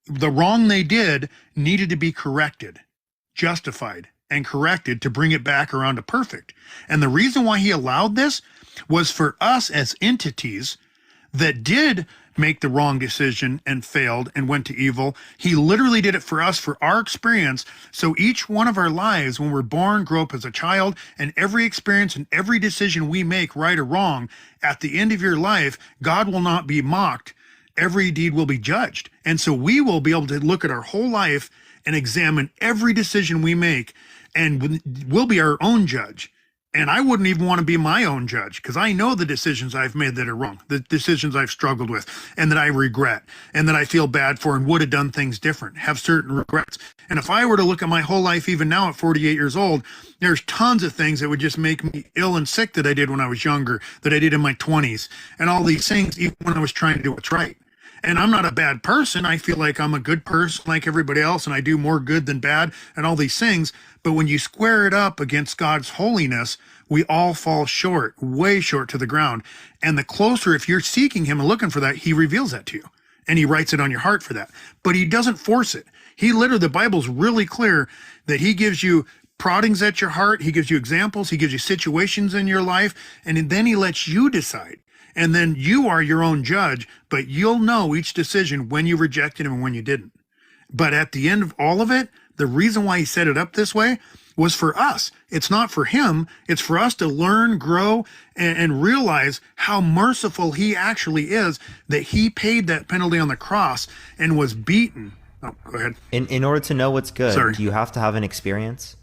the wrong they did needed to be corrected, justified, and corrected to bring it back around to perfect. And the reason why he allowed this was for us as entities that did make the wrong decision and failed and went to evil. He literally did it for us, for our experience. So each one of our lives, when we're born, grow up as a child, and every experience and every decision we make, right or wrong, at the end of your life, God will not be mocked. Every deed will be judged. And so we will be able to look at our whole life and examine every decision we make, and we'll be our own judge. And I wouldn't even want to be my own judge, because I know the decisions I've made that are wrong, the decisions I've struggled with, and that I regret, and that I feel bad for, and would have done things different, have certain regrets. And if I were to look at my whole life, even now at 48 years old, there's tons of things that would just make me ill and sick that I did when I was younger, that I did in my 20s, and all these things, even when I was trying to do what's right. And I'm not a bad person. I feel like I'm a good person like everybody else, and I do more good than bad and all these things. But when you square it up against God's holiness, we all fall short, way short to the ground. And the closer, if you're seeking him and looking for that, he reveals that to you, and he writes it on your heart for that. But he doesn't force it. He literally, the Bible's really clear that he gives you proddings at your heart. He gives you examples. He gives you situations in your life, and then he lets you decide. And then you are your own judge, but you'll know each decision when you rejected him and when you didn't. But at the end of all of it, the reason why he set it up this way was for us. It's not for him. It's for us to learn, grow, and realize how merciful he actually is, that he paid that penalty on the cross and was beaten. Oh, go ahead. In order to know what's good, Sorry. do you have to have an experience?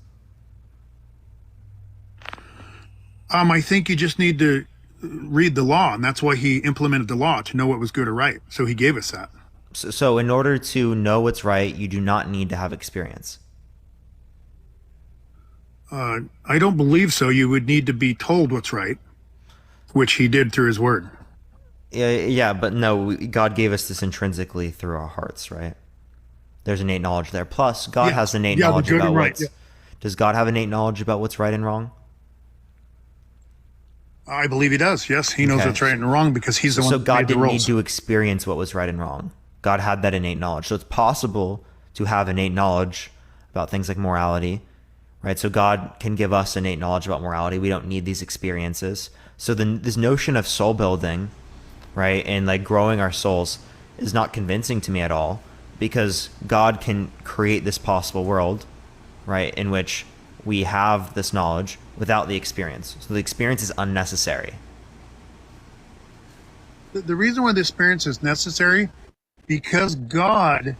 I think you just need to read the law, and that's why he implemented the law, to know what was good or right. So he gave us that. So in order to know what's right, you do not need to have experience. I don't believe so. You would need to be told what's right, which he did through his word. Yeah, but no, God gave us this intrinsically through our hearts, right? There's innate knowledge there. Plus, God has innate knowledge about what's... Does God have innate knowledge about what's right and wrong? I believe he does. Yes, he knows what's right and wrong because he's the one So that God made the didn't need rules. to experience what was right and wrong. God had that innate knowledge. So it's possible to have innate knowledge about things like morality, right? So God can give us innate knowledge about morality. We don't need these experiences. So then this notion of soul building, right, and like growing our souls is not convincing to me at all, because God can create this possible world, right, in which we have this knowledge without the experience. So the experience is unnecessary. The reason why the experience is necessary, because God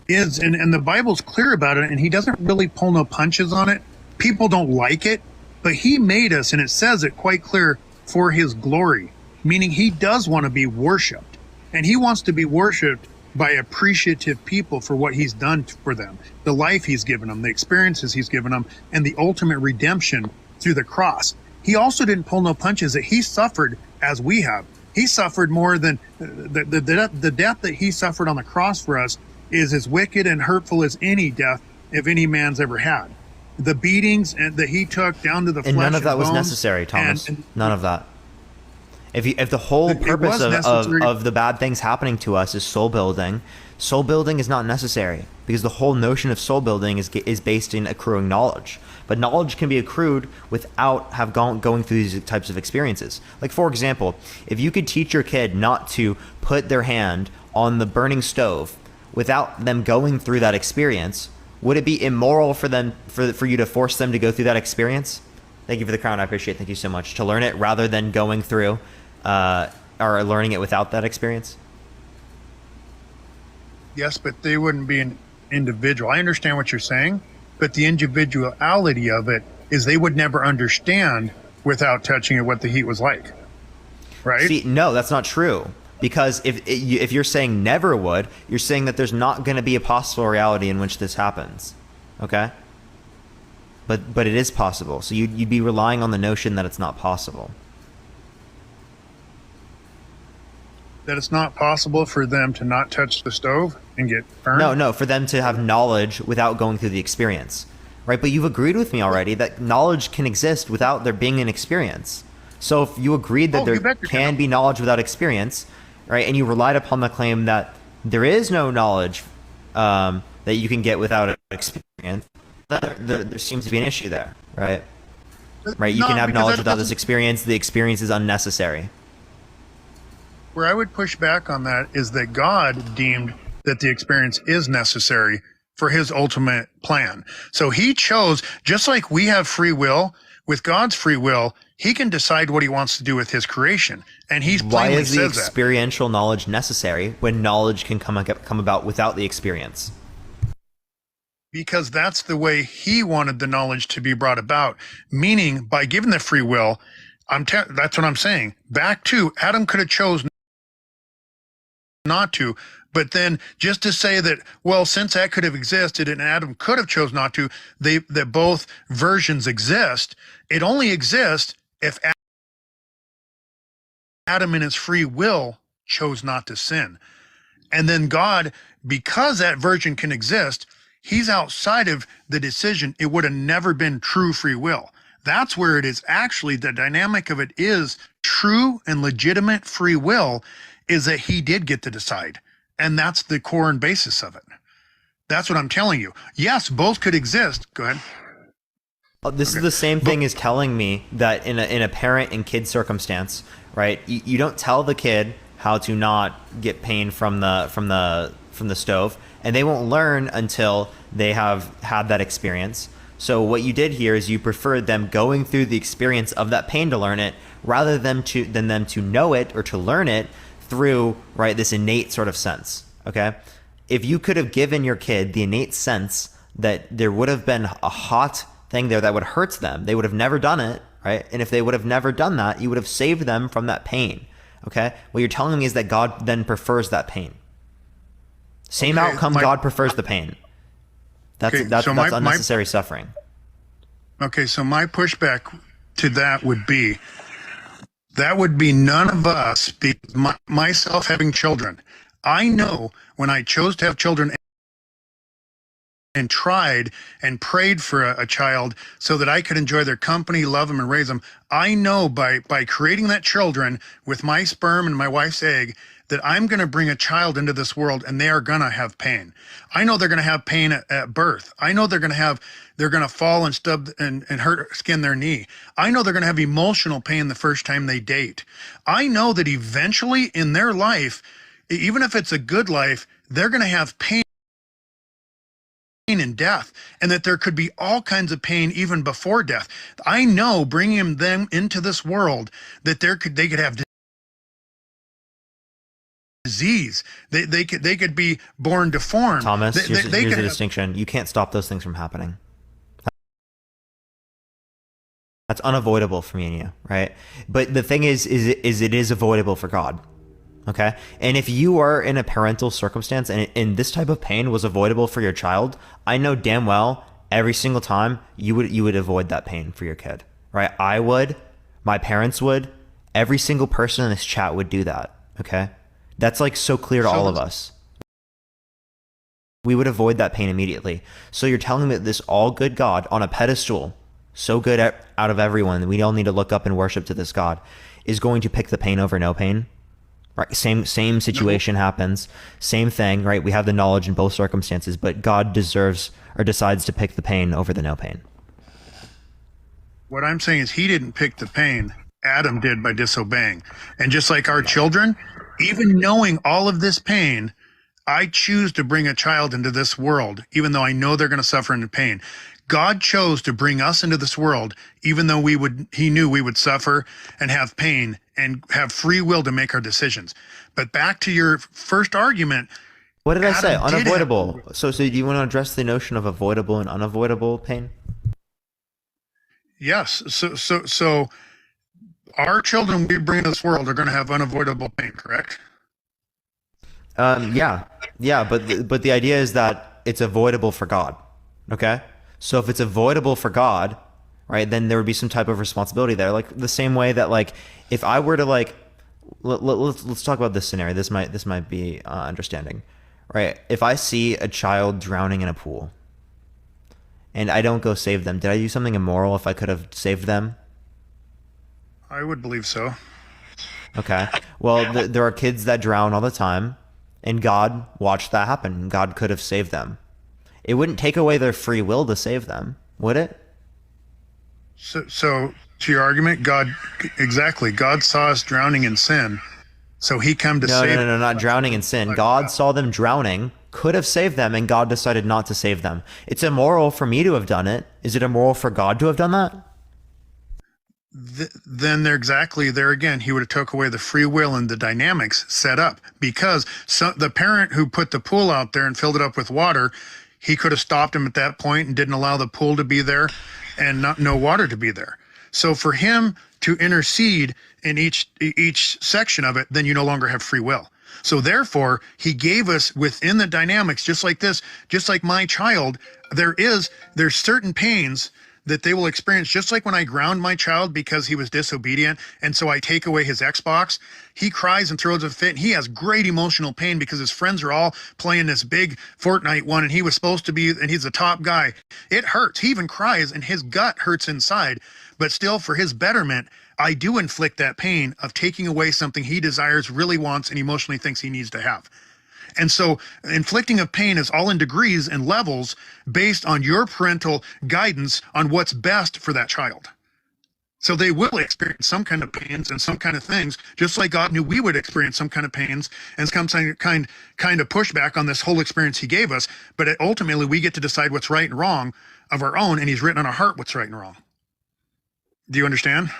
is, and the Bible's clear about it, and he doesn't really pull no punches on it. People don't like it, but he made us, and it says it quite clear, for his glory, meaning he does want to be worshiped, and he wants to be worshiped by appreciative people for what he's done for them, the life he's given them, the experiences he's given them, and the ultimate redemption through the cross. He also didn't pull no punches, that he suffered as we have. He suffered more than the death that he suffered on the cross for us is as wicked and hurtful as any death if any man's ever had. The beatings that he took down to the flesh And none of that was bones, necessary, Thomas. and None of that. If the whole purpose of the bad things happening to us is soul building is not necessary, because the whole notion of soul building is based in accruing knowledge. But knowledge can be accrued without going through these types of experiences. Like, for example, if you could teach your kid not to put their hand on the burning stove without them going through that experience, would it be immoral for you to force them to go through that experience? Thank you for the crown. I appreciate it. Thank you so much. To learn it rather than going through or learning it without that experience? Yes, but they wouldn't be an individual. I understand what you're saying, but the individuality of it is they would never understand without touching it what the heat was like, right? See, no, that's not true. Because if you're saying never would, you're saying that there's not going to be a possible reality in which this happens, okay? But it is possible. So you'd be relying on the notion that it's not possible. That it's not possible for them to not touch the stove and get burned? No, for them to have knowledge without going through the experience, right? But you've agreed with me already that knowledge can exist without there being an experience. So if you agreed that there can be knowledge without experience, right, and you relied upon the claim that there is no knowledge that you can get without an experience, there seems to be an issue there, right? Right, you can have knowledge without this experience. The experience is unnecessary. Where I would push back on that is that God deemed that the experience is necessary for his ultimate plan. So he chose, just like we have free will, with God's free will, he can decide what he wants to do with his creation. And he's plainly Why is the says that. experiential knowledge necessary when knowledge can come about without the experience? Because that's the way he wanted the knowledge to be brought about. Meaning, by giving the free will, that's what I'm saying. Back to Adam could have chosen not to, but then just to say that, well, since that could have existed and Adam could have chose not to, that both versions exist. It only exists if Adam in his free will chose not to sin. And then God, because that version can exist, he's outside of the decision. It would have never been true free will. That's where it is actually, the dynamic of it is true and legitimate free will, is that he did get to decide. And that's the core and basis of it. That's what I'm telling you. Yes, both could exist. Go ahead. This is the same thing as telling me that in a parent and kid circumstance, right? You don't tell the kid how to not get pain from the stove, and they won't learn until they have had that experience. So what you did here is you preferred them going through the experience of that pain to learn it, rather than them to know it or to learn it through, right, this innate sort of sense. Okay, if you could have given your kid the innate sense that there would have been a hot thing there that would hurt them, they would have never done it, right? And if they would have never done that, you would have saved them from that pain. Okay, what you're telling me is that God then prefers that pain. Same outcome, God prefers the pain. That's unnecessary suffering. Okay, so my pushback to that would be none of us, myself having children. I know when I chose to have children and tried and prayed for a child so that I could enjoy their company, love them, and raise them, I know by creating that children with my sperm and my wife's egg that I'm going to bring a child into this world and they are going to have pain. I know they're going to have pain at birth. I know they're going to fall and stub and skin their knee. I know they're going to have emotional pain the first time they date. I know that eventually in their life, even if it's a good life, they're going to have pain and death, and that there could be all kinds of pain even before death. I know bringing them into this world that they could have disease. They could be born deformed. Thomas, here's could the have, distinction. You can't stop those things from happening. That's unavoidable for me and you, right? But the thing is it is avoidable for God. Okay? And if you are in a parental circumstance and this type of pain was avoidable for your child, I know damn well every single time you would avoid that pain for your kid, right? I would, my parents would, every single person in this chat would do that, okay? That's like so clear to all of us. We would avoid that pain immediately. So you're telling me that this all good God on a pedestal, so good out of everyone, we all need to look up and worship to this God, is going to pick the pain over no pain? Right? Same situation happens, same thing, right? We have the knowledge in both circumstances, but God deserves or decides to pick the pain over the no pain. What I'm saying is he didn't pick the pain. Adam did by disobeying. And just like our children, even knowing all of this pain, I choose to bring a child into this world, even though I know they're going to suffer in pain. God chose to bring us into this world, even though he knew we would suffer and have pain and have free will to make our decisions. But back to your first argument. What did I say? Unavoidable. So do you want to address the notion of avoidable and unavoidable pain? Yes. So our children we bring into this world are going to have unavoidable pain, correct? Yeah, but the idea is that it's avoidable for God. Okay? So if it's avoidable for God, right, then there would be some type of responsibility there. Like the same way that like if I were to like let's talk about this scenario. This might be understanding. Right? If I see a child drowning in a pool and I don't go save them, did I do something immoral if I could have saved them? I would believe so. Okay. Well, there are kids that drown all the time, and God watched that happen. God could have saved them. It wouldn't take away their free will to save them, would it? So to your argument, God saw us drowning in sin, so he come to save. No, not drowning in sin. God saw them drowning, could have saved them, and God decided not to save them. It's immoral for me to have done it. Is it immoral for God to have done that? Then they're exactly there again. He would have took away the free will and the dynamics set up, because the parent who put the pool out there and filled it up with water, he could have stopped him at that point and didn't allow the pool to be there and no water to be there. So for him to intercede in each section of it, then you no longer have free will. So therefore, he gave us within the dynamics, just like this, just like my child, there's certain pains that they will experience, just like when I ground my child because he was disobedient, and so I take away his Xbox, he cries and throws a fit, and he has great emotional pain because his friends are all playing this big Fortnite one, and he was supposed to be, and he's the top guy. It hurts. He even cries, and his gut hurts inside, but still, for his betterment, I do inflict that pain of taking away something he desires, really wants, and emotionally thinks he needs to have. And so inflicting of pain is all in degrees and levels based on your parental guidance on what's best for that child. So they will experience some kind of pains and some kind of things, just like God knew we would experience some kind of pains and some kind of pushback on this whole experience he gave us. But ultimately, we get to decide what's right and wrong of our own, and he's written on our heart what's right and wrong. Do you understand?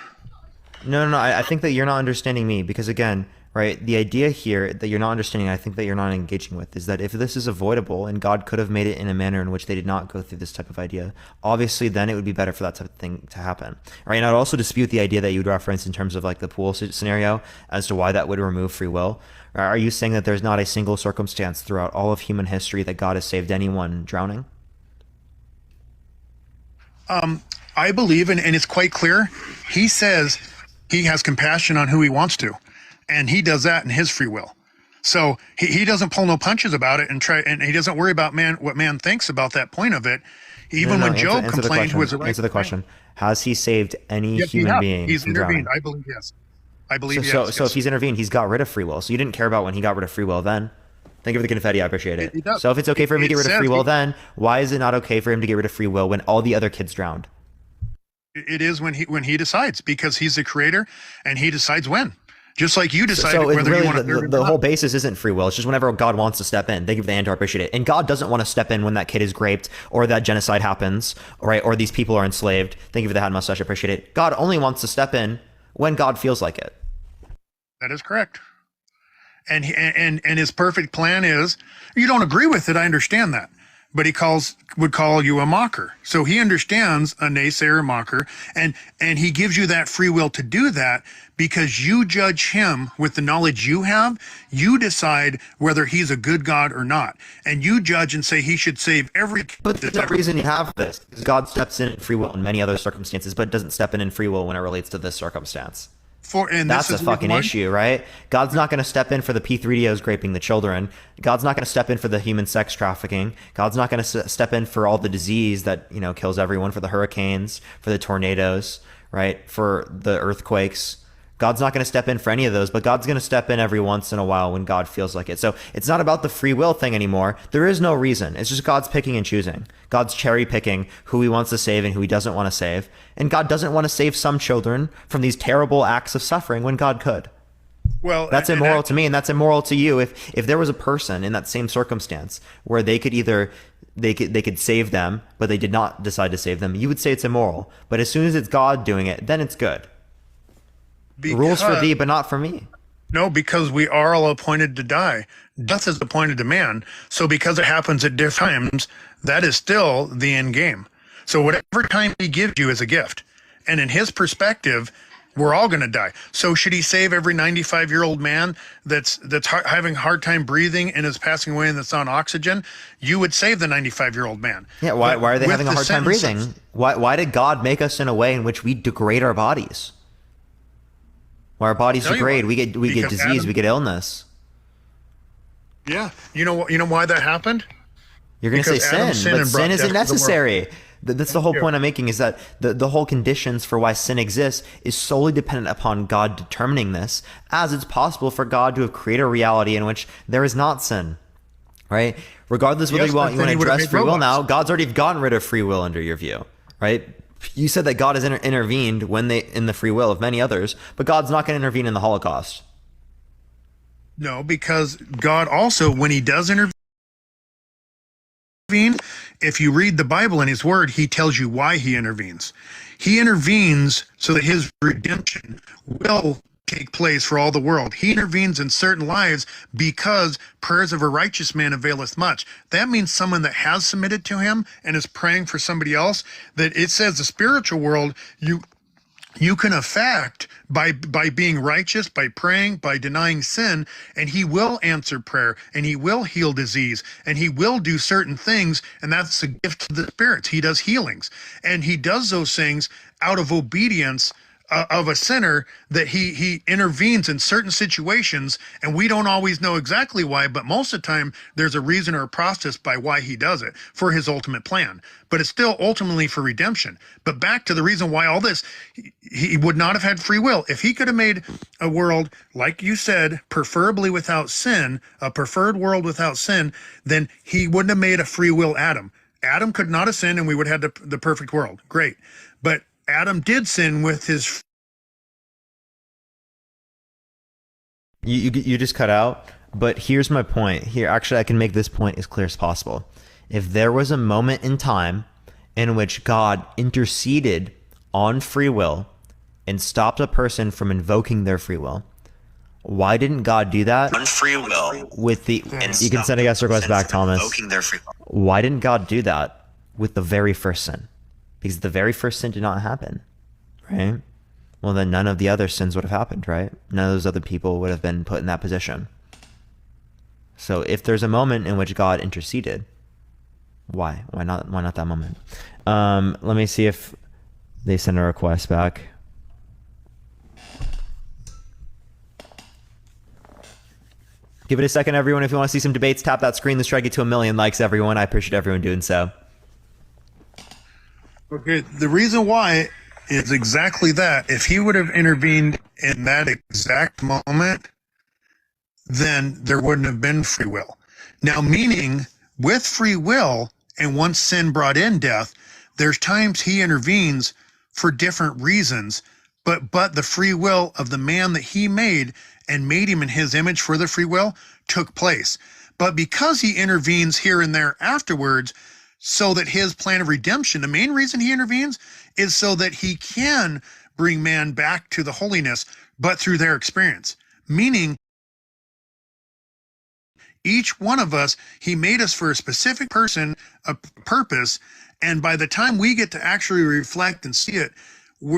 No. I think that you're not understanding me, because again, right, the idea here that you're not understanding, I think that you're not engaging with, is that if this is avoidable and God could have made it in a manner in which they did not go through this type of idea, obviously then it would be better for that type of thing to happen. Right? And I'd also dispute the idea that you would reference in terms of like the pool scenario as to why that would remove free will. Are you saying that there's not a single circumstance throughout all of human history that God has saved anyone drowning? I believe, and it's quite clear, he says he has compassion on who he wants to. And he does that in his free will. So he doesn't pull no punches about it and he doesn't worry about what man thinks about that point of it. Even when Job complained, who was the right answer the question. Has he saved any human being? He's intervened. I believe yes. I believe yes. So if he's intervened, he's got rid of free will. So you didn't care about when he got rid of free will then. Thank you for the confetti. I appreciate it. So if it's okay for him to get rid of free will then, why is it not okay for him to get rid of free will when all the other kids drowned? It is when he decides, because he's the creator and he decides when. Just like you decided So whether really, you want to serve the whole basis isn't free will. It's just whenever God wants to step in. Thank you for the answer. I appreciate it. And God doesn't want to step in when that kid is raped or that genocide happens, right? Or these people are enslaved. Thank you for the hat mustache. I appreciate it. God only wants to step in when God feels like it. That is correct. And his perfect plan is, you don't agree with it, I understand that, but he would call you a mocker. So he understands a naysayer, a mocker, and he gives you that free will to do that because you judge him with the knowledge you have. You decide whether he's a good God or not, and you judge and say he should save every. But there's no reason you have this, because God steps in free will in many other circumstances, but doesn't step in free will when it relates to this circumstance. That's a fucking issue, right? God's not going to step in for the P3DOs raping the children. God's not going to step in for the human sex trafficking. God's not going to step in for all the disease that, you know, kills everyone, for the hurricanes, for the tornadoes, right? For the earthquakes. God's not going to step in for any of those, but God's going to step in every once in a while when God feels like it. So it's not about the free will thing anymore. There is no reason. It's just God's picking and choosing. God's cherry picking who he wants to save and who he doesn't want to save. And God doesn't want to save some children from these terrible acts of suffering when God could. Well, that's immoral to me, and that's immoral to you. If there was a person in that same circumstance where they could either they could save them, but they did not decide to save them, you would say it's immoral. But as soon as it's God doing it, then it's good. Rules for thee, but not for me. No, because we are all appointed to die. Death is appointed to man. So because it happens at different times, that is still the end game. So whatever time he gives you is a gift. And in his perspective, we're all going to die. So should he save every 95-year-old man that's having a hard time breathing and is passing away and that's on oxygen? You would save the 95-year-old man. Yeah, why are they having a hard time breathing? Why did God make us in a way in which we degrade our bodies? Why our bodies degrade, we get disease, we get illness. Yeah, you know why that happened? You're going to say sin, but sin isn't necessary. That's the whole point I'm making, is that the whole conditions for why sin exists is solely dependent upon God determining this, as it's possible for God to have created a reality in which there is not sin, right? Regardless whether you want to address free will now, God's already gotten rid of free will under your view, right? You said that God has intervened in the free will of many others, but God's not going to intervene in the Holocaust. No, because God also, when he does intervene, if you read the Bible and his word, he tells you why he intervenes. He intervenes so that his redemption will take place for all the world. He intervenes in certain lives because prayers of a righteous man availeth much. That means someone that has submitted to him and is praying for somebody else. That it says the spiritual world, you can affect by being righteous, by praying, by denying sin, and he will answer prayer, and he will heal disease, and he will do certain things, and that's a gift to the spirits. He does healings, and he does those things out of obedience of a sinner, that he intervenes in certain situations, and we don't always know exactly why, but most of the time there's a reason or a process by why he does it for his ultimate plan. But it's still ultimately for redemption. But back to the reason why all this, he would not have had free will. If he could have made a world, like you said, preferably without sin, a preferred world without sin, then he wouldn't have made a free will Adam. Adam could not have sinned and we would have had the perfect world. Great. But Adam did sin with his. You just cut out, but here's my point. Here, actually, I can make this point as clear as possible. If there was a moment in time in which God interceded on free will and stopped a person from invoking their free will, why didn't God do that? On free will. With the, you can send a guest request back, Thomas. Why didn't God do that with the very first sin? Because the very first sin did not happen, right? Well, then none of the other sins would have happened, right? None of those other people would have been put in that position. So if there's a moment in which God interceded, why? Why not that moment? Let me see if they send a request back. Give it a second, everyone. If you want to see some debates, tap that screen. Let's try to get to 1 million likes, everyone. I appreciate everyone doing so. Okay, the reason why is exactly that. If he would have intervened in that exact moment, then there wouldn't have been free will. Now, meaning with free will, and once sin brought in death, there's times he intervenes for different reasons, but the free will of the man that he made and made him in his image for the free will took place. But because he intervenes here and there afterwards, so that his plan of redemption, the main reason he intervenes is so that he can bring man back to the holiness, but through their experience. Meaning, each one of us, he made us for a specific person, a purpose, and by the time we get to actually reflect and see it,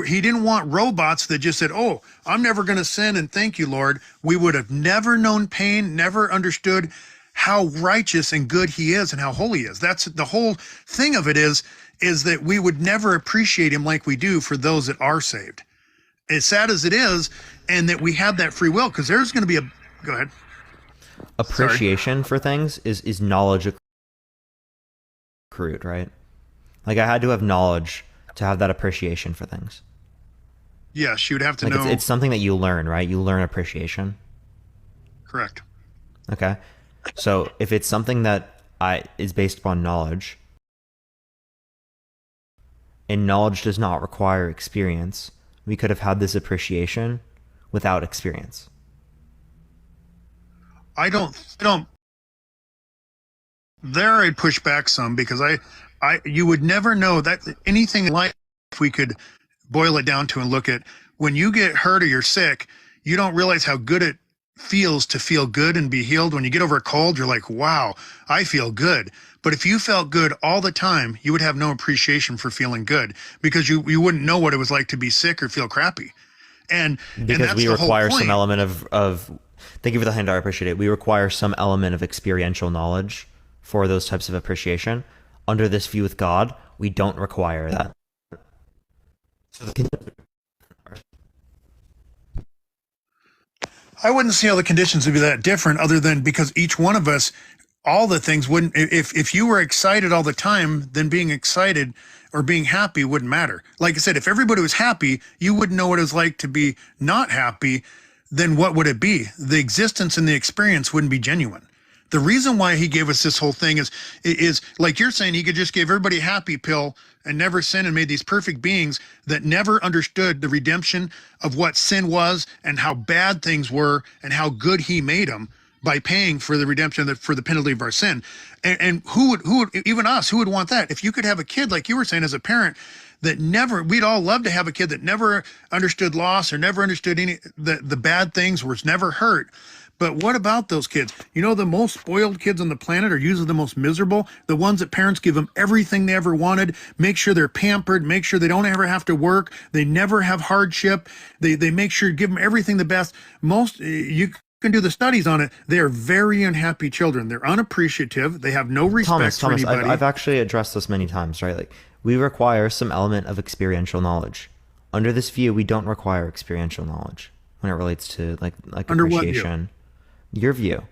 he didn't want robots that just said, oh, I'm never going to sin and thank you, Lord. We would have never known pain, never understood how righteous and good he is and how holy he is. That's the whole thing of it is that we would never appreciate him like we do for those that are saved. As sad as it is, and that we have that free will, because there's going to be go ahead. Appreciation for things is knowledge accrued, right? Like I had to have knowledge to have that appreciation for things. Yes, you would have to know. It's something that you learn, right? You learn appreciation. Correct. Okay. So if it's something that is based upon knowledge, and knowledge does not require experience, we could have had this appreciation without experience. I don't there I'd push back some, because you would never know that anything in life, if we could boil it down to and look at, when you get hurt or you're sick, you don't realize how good it feels to feel good and be healed. When you get over a cold, you're like, wow, I feel good. But if you felt good all the time, you would have no appreciation for feeling good, because you wouldn't know what it was like to be sick or feel crappy. And because that's we the whole require point. some element of thank you for the hand, I appreciate it. We require some element of experiential knowledge for those types of appreciation. Under this view with God, we don't require that. I wouldn't see how the conditions would be that different, other than because each one of us, all the things wouldn't, if you were excited all the time, then being excited or being happy wouldn't matter. Like I said, if everybody was happy, you wouldn't know what it was like to be not happy. Then what would it be? The existence and the experience wouldn't be genuine. The reason why he gave us this whole thing is like you're saying, he could just give everybody a happy pill and never sin, and made these perfect beings that never understood the redemption of what sin was and how bad things were and how good he made them by paying for the redemption for the penalty of our sin. And who would, even us, who would want that? If you could have a kid, like you were saying, as a parent, that never, we'd all love to have a kid that never understood loss or never understood the bad things, was never hurt. But what about those kids? You know, the most spoiled kids on the planet are usually the most miserable. The ones that parents give them everything they ever wanted, make sure they're pampered, make sure they don't ever have to work, they never have hardship, they make sure to give them everything the best. Most, you can do the studies on it, they are very unhappy children. They're unappreciative, they have no respect for anybody. I've actually addressed this many times, right? Like, we require some element of experiential knowledge. Under this view, we don't require experiential knowledge when it relates to like Under what appreciation. view? Your view,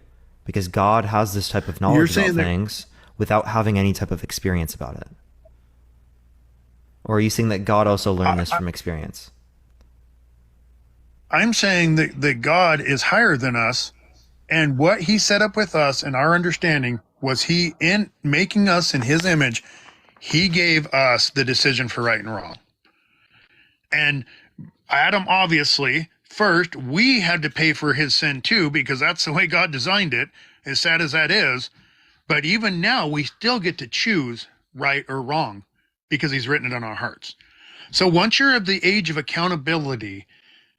because God has this type of knowledge about things without having any type of experience about it. Or are you saying that God also learned this from experience? I'm saying that God is higher than us, and what he set up with us and our understanding was he, in making us in his image, he gave us the decision for right and wrong. And Adam, obviously, first, we had to pay for his sin too, because that's the way God designed it, as sad as that is. But even now, we still get to choose right or wrong, because he's written it on our hearts. So once you're of the age of accountability,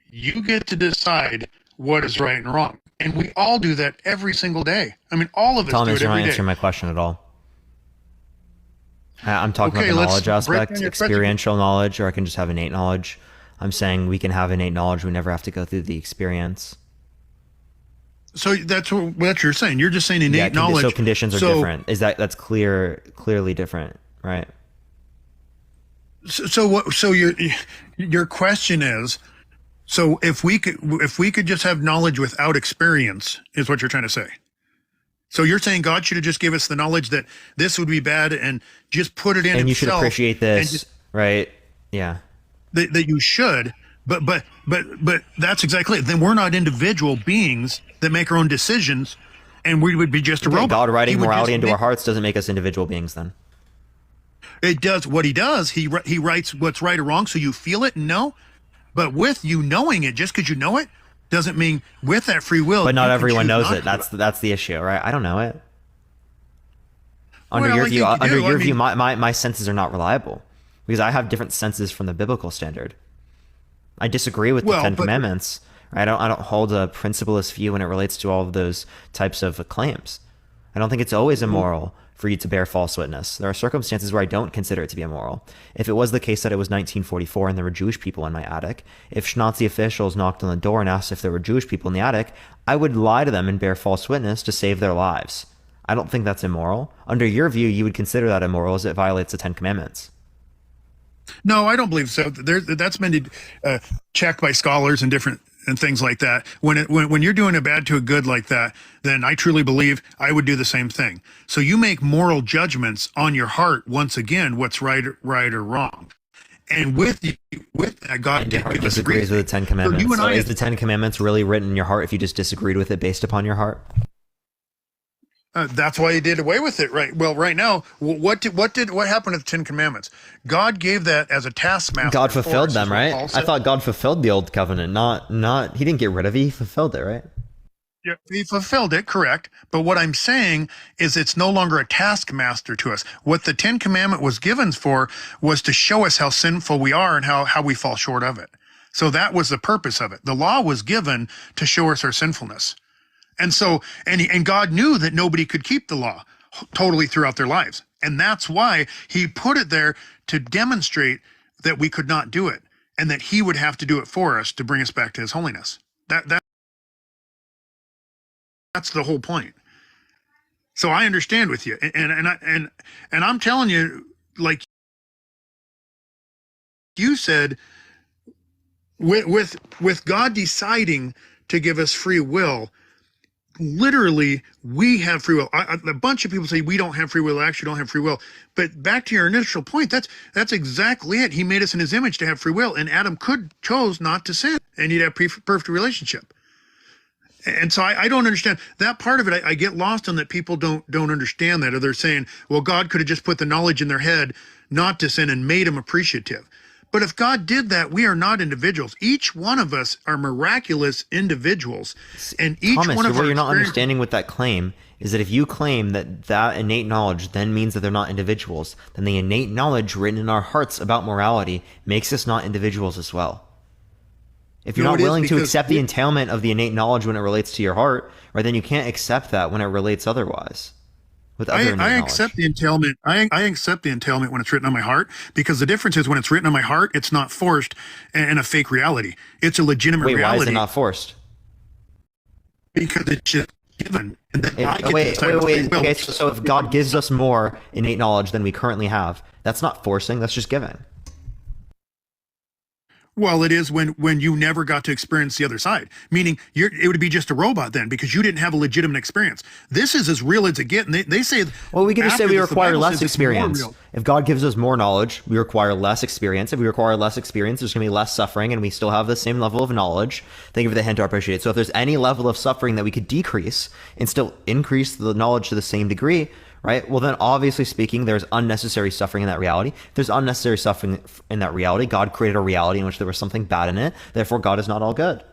you get to decide what is right and wrong. And we all do that every single day. I mean, all of us do it every day. You're not answering my question at all. I'm talking about the knowledge aspect, experiential knowledge, or I can just have innate knowledge. I'm saying we can have innate knowledge. We never have to go through the experience. So that's what you're saying. You're just saying innate knowledge. So conditions are different. That's clearly different, right? So your question is, so if we could just have knowledge without experience, is what you're trying to say. So you're saying God should have just give us the knowledge that this would be bad and just put it in and himself. You should appreciate this, right? Yeah. That you should, but that's exactly it. Then we're not individual beings that make our own decisions, and we would be just a robot. God writing morality into our hearts doesn't make us individual beings then. It does. What he does, he writes what's right or wrong, so you feel it and know. But with you knowing it, just because you know it, doesn't mean with that free will. But not you can everyone choose knows not it. to. That's the issue, right? I don't know it. Under Well, your I view, think you do. I mean- my senses are not reliable because I have different senses from the biblical standard. I disagree with the Well, Ten but- Commandments. I don't hold a principlist view when it relates to all of those types of claims. I don't think it's always immoral for you to bear false witness. There are circumstances where I don't consider it to be immoral. If it was the case that it was 1944 and there were Jewish people in my attic, if Nazi officials knocked on the door and asked if there were Jewish people in the attic, I would lie to them and bear false witness to save their lives. I don't think that's immoral. Under your view, you would consider that immoral as it violates the Ten Commandments. No, I don't believe so. That's been checked by scholars and different and things like that. When you're doing a bad to a good like that, then I truly believe I would do the same thing. So you make moral judgments on your heart once again, what's right or wrong. And with that, God Disagrees with the Ten Commandments. So you and I, is the Ten Commandments really written in your heart if you just disagreed with it based upon your heart? that's why he did away with it, right? Well, right now, what happened to the Ten Commandments? God gave that as a taskmaster. God fulfilled for us, them, is what right? Paul I said. thought God fulfilled the old covenant, not he didn't get rid of it, he fulfilled it, right? Yeah, he fulfilled it, correct. But what I'm saying is it's no longer a taskmaster to us. What the Ten Commandment was given for was to show us how sinful we are and how we fall short of it. So that was the purpose of it. The law was given to show us our sinfulness. And so, and God knew that nobody could keep the law totally throughout their lives. And that's why he put it there to demonstrate that we could not do it and that he would have to do it for us to bring us back to his holiness. That's the whole point. So I understand with you. And I'm telling you, like you said, with God deciding to give us free will, literally we have free will. A bunch of people say we don't have free will, actually don't have free will. But back to your initial point, that's exactly it. He made us in his image to have free will, and Adam chose not to sin, and he'd have perfect relationship. And so I don't understand that part of it. I get lost on that. People don't understand that, or they're saying, well, God could have just put the knowledge in their head not to sin and made them appreciative. But if God did that, we are not individuals. Each one of us are miraculous individuals, and each Thomas, one of what our you're not experiences- understanding with that claim is that if you claim that innate knowledge then means that they're not individuals, then the innate knowledge written in our hearts about morality makes us not individuals as well. If you're No, not it is willing to because accept the entailment of the innate knowledge when it relates to your heart, right, then you can't accept that when it relates otherwise. With other innate I knowledge. accept the entailment. I accept the entailment when it's written on my heart, because the difference is when it's written on my heart, it's not forced and a fake reality. It's a legitimate Wait, reality. why is it not forced? Because it's just given. And then I get to Wait. decide with free will. Okay, so if God gives us more innate knowledge than we currently have, that's not forcing, that's just giving. Well, it is when you never got to experience the other side, meaning it would be just a robot then, because you didn't have a legitimate experience. This is as real as it gets. And they say, well, we can just say after we this, the require Bible less says it's more experience. real. If God gives us more knowledge, we require less experience. If we require less experience, there's going to be less suffering, and we still have the same level of knowledge. Thank you for the hint, I appreciate it. So if there's any level of suffering that we could decrease and still increase the knowledge to the same degree, right? Well, then obviously speaking, there's unnecessary suffering in that reality. If there's unnecessary suffering in that reality, God created a reality in which there was something bad in it. Therefore, God is not all good.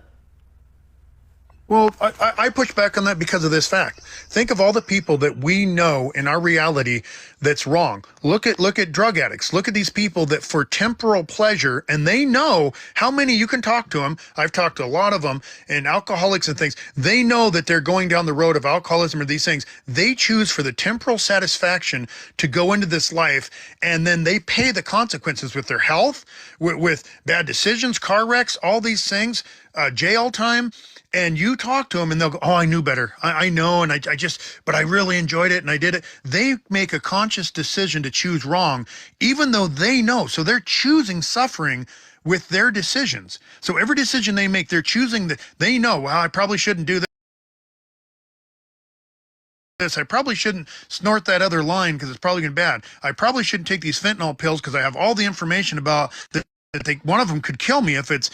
Well, I push back on that because of this fact. Think of all the people that we know in our reality that's wrong. Look at drug addicts. Look at these people that for temporal pleasure, and they know how many you can talk to them. I've talked to a lot of them, and alcoholics and things. They know that they're going down the road of alcoholism or these things. They choose for the temporal satisfaction to go into this life, and then they pay the consequences with their health, with bad decisions, car wrecks, all these things, jail time. And you talk to them and they'll go, oh, I knew better. I know. And but I really enjoyed it and I did it. They make a conscious decision to choose wrong, even though they know. So they're choosing suffering with their decisions. So every decision they make, they're choosing that they know, well, I probably shouldn't do this. I probably shouldn't snort that other line because it's probably going to be bad. I probably shouldn't take these fentanyl pills because I have all the information about that. One of them could kill me if it's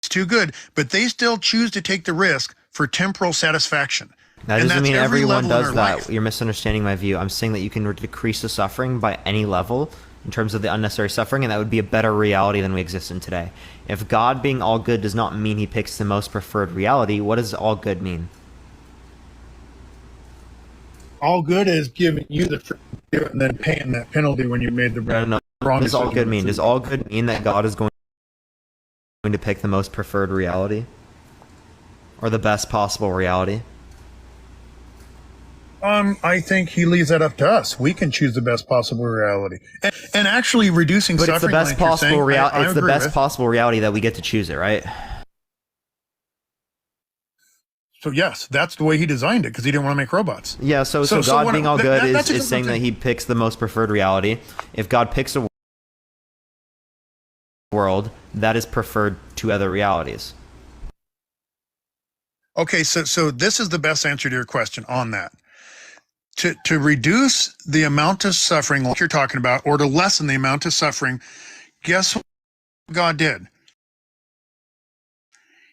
too good, but they still choose to take the risk for temporal satisfaction. That doesn't mean everyone does that. Life. You're misunderstanding my view. I'm saying that you can decrease the suffering by any level in terms of the unnecessary suffering, and that would be a better reality than we exist in today. If God being all good does not mean he picks the most preferred reality, what does all good mean? All good is giving you the freedom and then paying that penalty when you made the wrong What does all decision. good mean? Does all good mean that God is going to pick the most preferred reality? Or the best possible reality? I think he leaves that up to us. We can choose the best possible reality, and actually reducing But suffering. it's the best like you're possible saying, reality. I It's the agree best with. possible reality that we get to choose it, right? So yes, that's the way he designed it because he didn't want to make robots. Yeah. So God what- being all good that's a is different saying that thing. he picks the most preferred reality. If God picks a world, that is preferred to other realities. Okay, so this is the best answer to your question on that. To reduce the amount of suffering, like you're talking about, or to lessen the amount of suffering, guess what God did?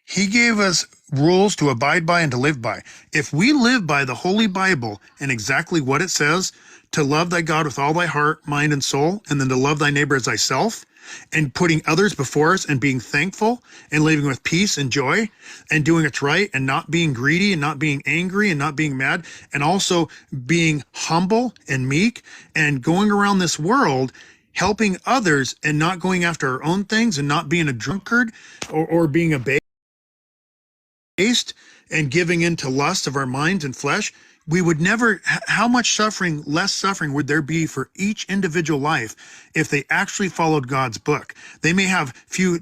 He gave us rules to abide by and to live by. If we live by the Holy Bible and exactly what it says, to love thy God with all thy heart, mind, and soul, and then to love thy neighbor as thyself, and putting others before us and being thankful and living with peace and joy and doing it right and not being greedy and not being angry and not being mad and also being humble and meek and going around this world helping others and not going after our own things and not being a drunkard or being a based and giving into lust of our minds and flesh, we would never, how much suffering, less suffering would there be for each individual life if they actually followed God's book? They may have few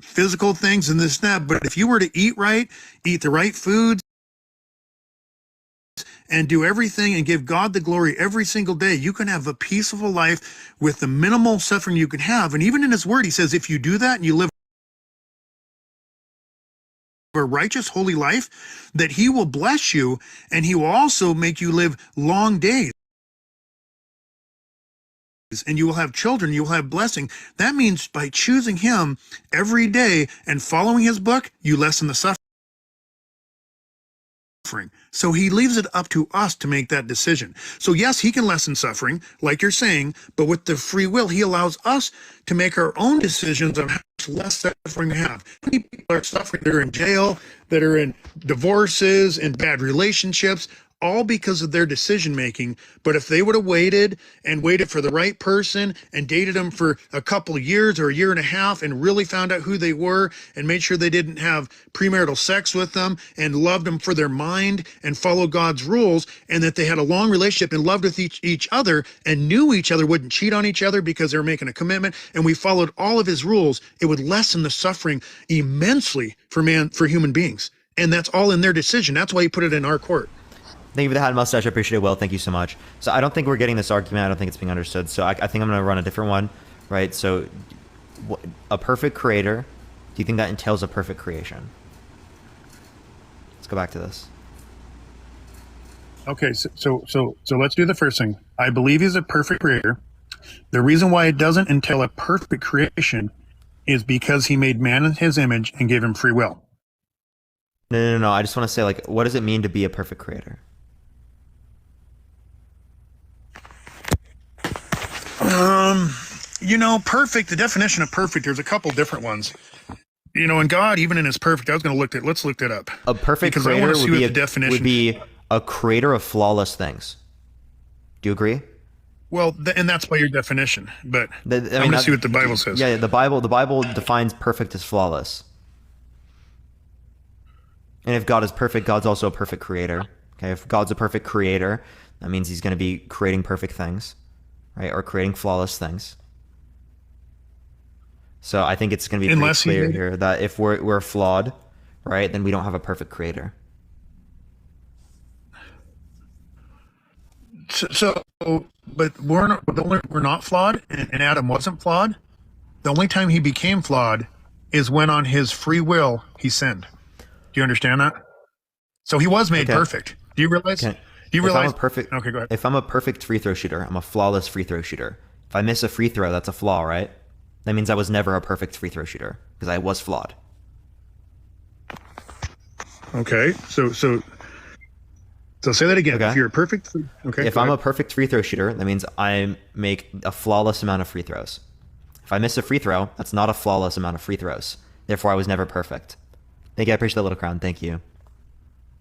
physical things and this and that, but if you were to eat right, eat the right foods, and do everything and give God the glory every single day, you can have a peaceful life with the minimal suffering you can have. And even in his word, he says, if you do that and you live a righteous, holy life, that he will bless you and he will also make you live long days. And you will have children, you will have blessing. That means by choosing him every day and following his book, you lessen the suffering. So he leaves it up to us to make that decision. So yes, he can lessen suffering, like you're saying, but with the free will, he allows us to make our own decisions on how much less suffering we have. Many people are suffering, that are in jail, that are in divorces and bad relationships, all because of their decision making. But if they would have waited for the right person and dated them for a couple of years or a year and a half and really found out who they were and made sure they didn't have premarital sex with them and loved them for their mind and followed God's rules, and that they had a long relationship and loved with each other and knew each other wouldn't cheat on each other because they were making a commitment, and we followed all of his rules, it would lessen the suffering immensely for human beings. And that's all in their decision. That's why he put it in our court. Thank you for the hat mustache. I appreciate it, Will. Thank you so much. So I don't think we're getting this argument. I don't think it's being understood. So I think I'm going to run a different one, right? So a perfect creator, do you think that entails a perfect creation? Let's go back to this. Okay, so let's do the first thing. I believe he's a perfect creator. The reason why it doesn't entail a perfect creation is because he made man in his image and gave him free will. No. I just want to say, like, what does it mean to be a perfect creator? Perfect, the definition of perfect, there's a couple different ones. And God, even in his perfect, let's look that up. A perfect because I want creator to see what the definition would be a creator of flawless things. Do you agree? Well, and that's by your definition, but I'm going to see what the Bible says. Yeah, the Bible defines perfect as flawless. And if God is perfect, God's also a perfect creator. Okay, if God's a perfect creator, that means he's going to be creating perfect things, right? Or creating flawless things. So I think it's going to be pretty clear here that if we're flawed, right, then we don't have a perfect creator. But we're not flawed, and Adam wasn't flawed. The only time he became flawed is when on his free will he sinned. Do you understand that? So he was made perfect. Do you realize? Okay. Do you realize? Okay, go ahead. If I'm a perfect free throw shooter, I'm a flawless free throw shooter. If I miss a free throw, that's a flaw, right? That means I was never a perfect free throw shooter because I was flawed. Okay, so So say that again. Okay. If you're a perfect, okay. If I'm a perfect free throw shooter, that means I make a flawless amount of free throws. If I miss a free throw, that's not a flawless amount of free throws. Therefore, I was never perfect. Thank you. I appreciate the little crown. Thank you.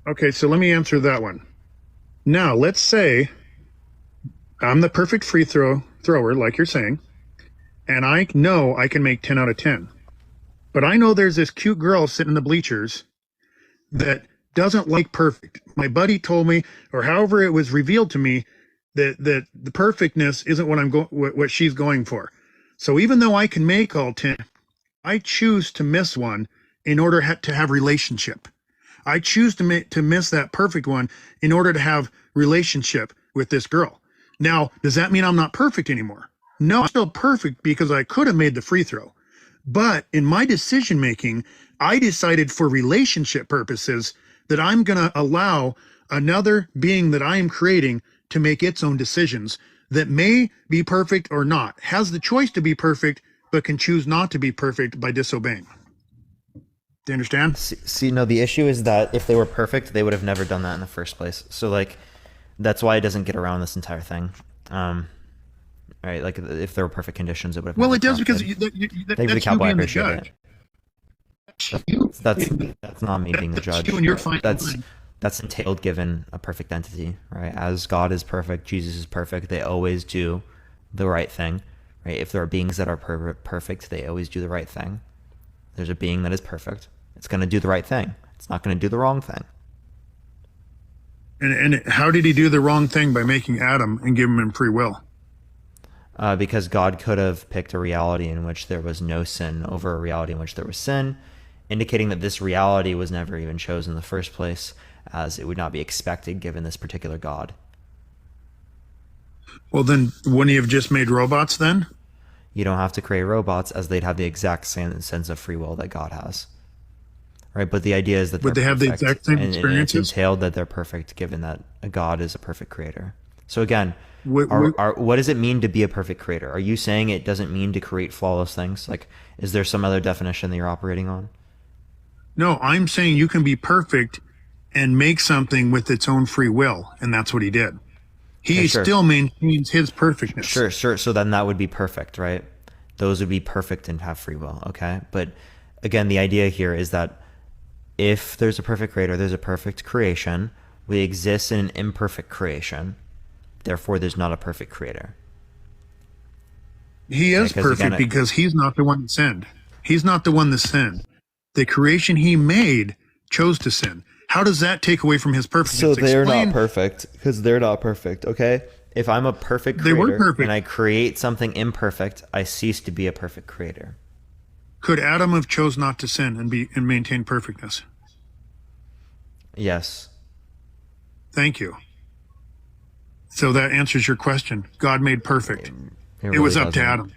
Okay, so let me answer that one. Now, let's say I'm the perfect free thrower, like you're saying, and I know I can make 10 out of 10. But I know there's this cute girl sitting in the bleachers that doesn't like perfect. My buddy told me, or however it was revealed to me, that the perfectness isn't what she's going for. So even though I can make all 10, I choose to miss one in order to have relationship. I choose to miss that perfect one in order to have relationship with this girl. Now, does that mean I'm not perfect anymore? No, I'm still perfect because I could have made the free throw. But in my decision making, I decided for relationship purposes that I'm going to allow another being that I am creating to make its own decisions that may be perfect or not, has the choice to be perfect, but can choose not to be perfect by disobeying. Do you understand? See, no, the issue is that if they were perfect, they would have never done that in the first place. So, like, that's why it doesn't get around this entire thing. Right? Like, if there were perfect conditions, it would have. Well, never it does because prompted. that's you being the judge. That's not me being the judge. You and your fine line. That's entailed given a perfect entity, right? As God is perfect, Jesus is perfect. They always do the right thing, right? If there are beings that are perfect, they always do the right thing. There's a being that is perfect. It's going to do the right thing. It's not going to do the wrong thing. And how did he do the wrong thing by making Adam and give him free will? Because God could have picked a reality in which there was no sin over a reality in which there was sin, indicating that this reality was never even chosen in the first place, as it would not be expected given this particular God. Well, then wouldn't he have just made robots then? You don't have to create robots, as they'd have the exact same sense of free will that God has. Right? But the idea is that would they have the exact same experiences? And it's entailed that they're perfect, given that a God is a perfect creator. So again, what does it mean to be a perfect creator? Are you saying it doesn't mean to create flawless things? Like, is there some other definition that you're operating on? No, I'm saying you can be perfect and make something with its own free will, and that's what he did. He still maintains his perfectness. Sure. So then that would be perfect, right? Those would be perfect and have free will, okay? But again, the idea here is that if there's a perfect creator, there's a perfect creation. We exist in an imperfect creation. Therefore, there's not a perfect creator. He is perfect because he's not the one that sinned. He's not the one that sinned. The creation he made chose to sin. How does that take away from his perfectness? So they're not perfect because they're not perfect, okay? If I'm a perfect creator they were perfect. And I create something imperfect, I cease to be a perfect creator. Could Adam have chose not to sin and maintain perfectness? Yes. Thank you. So that answers your question. God made perfect. It was up to Adam.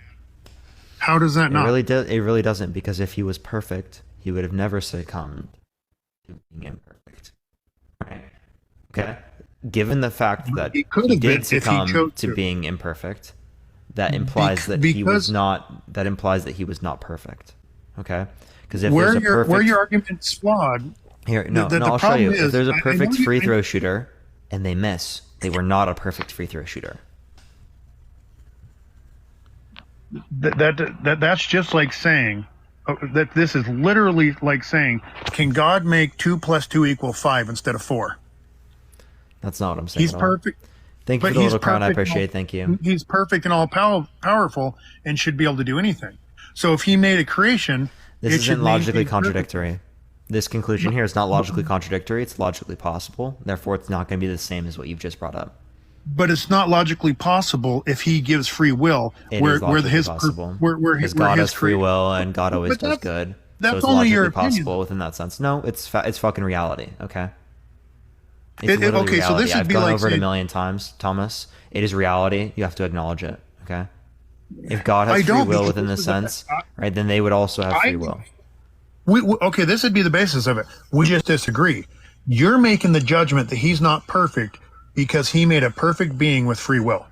How does that not? It really doesn't, because if he was perfect, he would have never succumbed to being imperfect. Right? Okay? Given the fact that he did succumb to being imperfect, that implies that he was not perfect. Okay? Because if there's a perfect, where your argument's flawed. Here, I'll show you. If there's a perfect free throw shooter and they miss, they were not a perfect free throw shooter. That's just like saying that this is literally like saying, can God make 2 + 2 = 5 instead of 4? That's not what I'm saying. He's perfect. Thank you for the little crown. I appreciate it. Thank you. He's perfect and all powerful and should be able to do anything. So if he made a creation, this isn't logically contradictory. This conclusion here is not logically contradictory. It's logically possible. Therefore, it's not going to be the same as what you've just brought up. But it's not logically possible if he gives free will. It is logically possible. Because God has free will and God always does good. That's so it's only your logically opinion. possible within that sense. No, it's fucking reality. Okay. Okay, reality. so this would I've be gone like over it a million times, Thomas. It is reality. You have to acknowledge it. Okay. If God has free will within this sense, right, then they would also have free will. Okay, this would be the basis of it. We just disagree. You're making the judgment that he's not perfect because he made a perfect being with free will.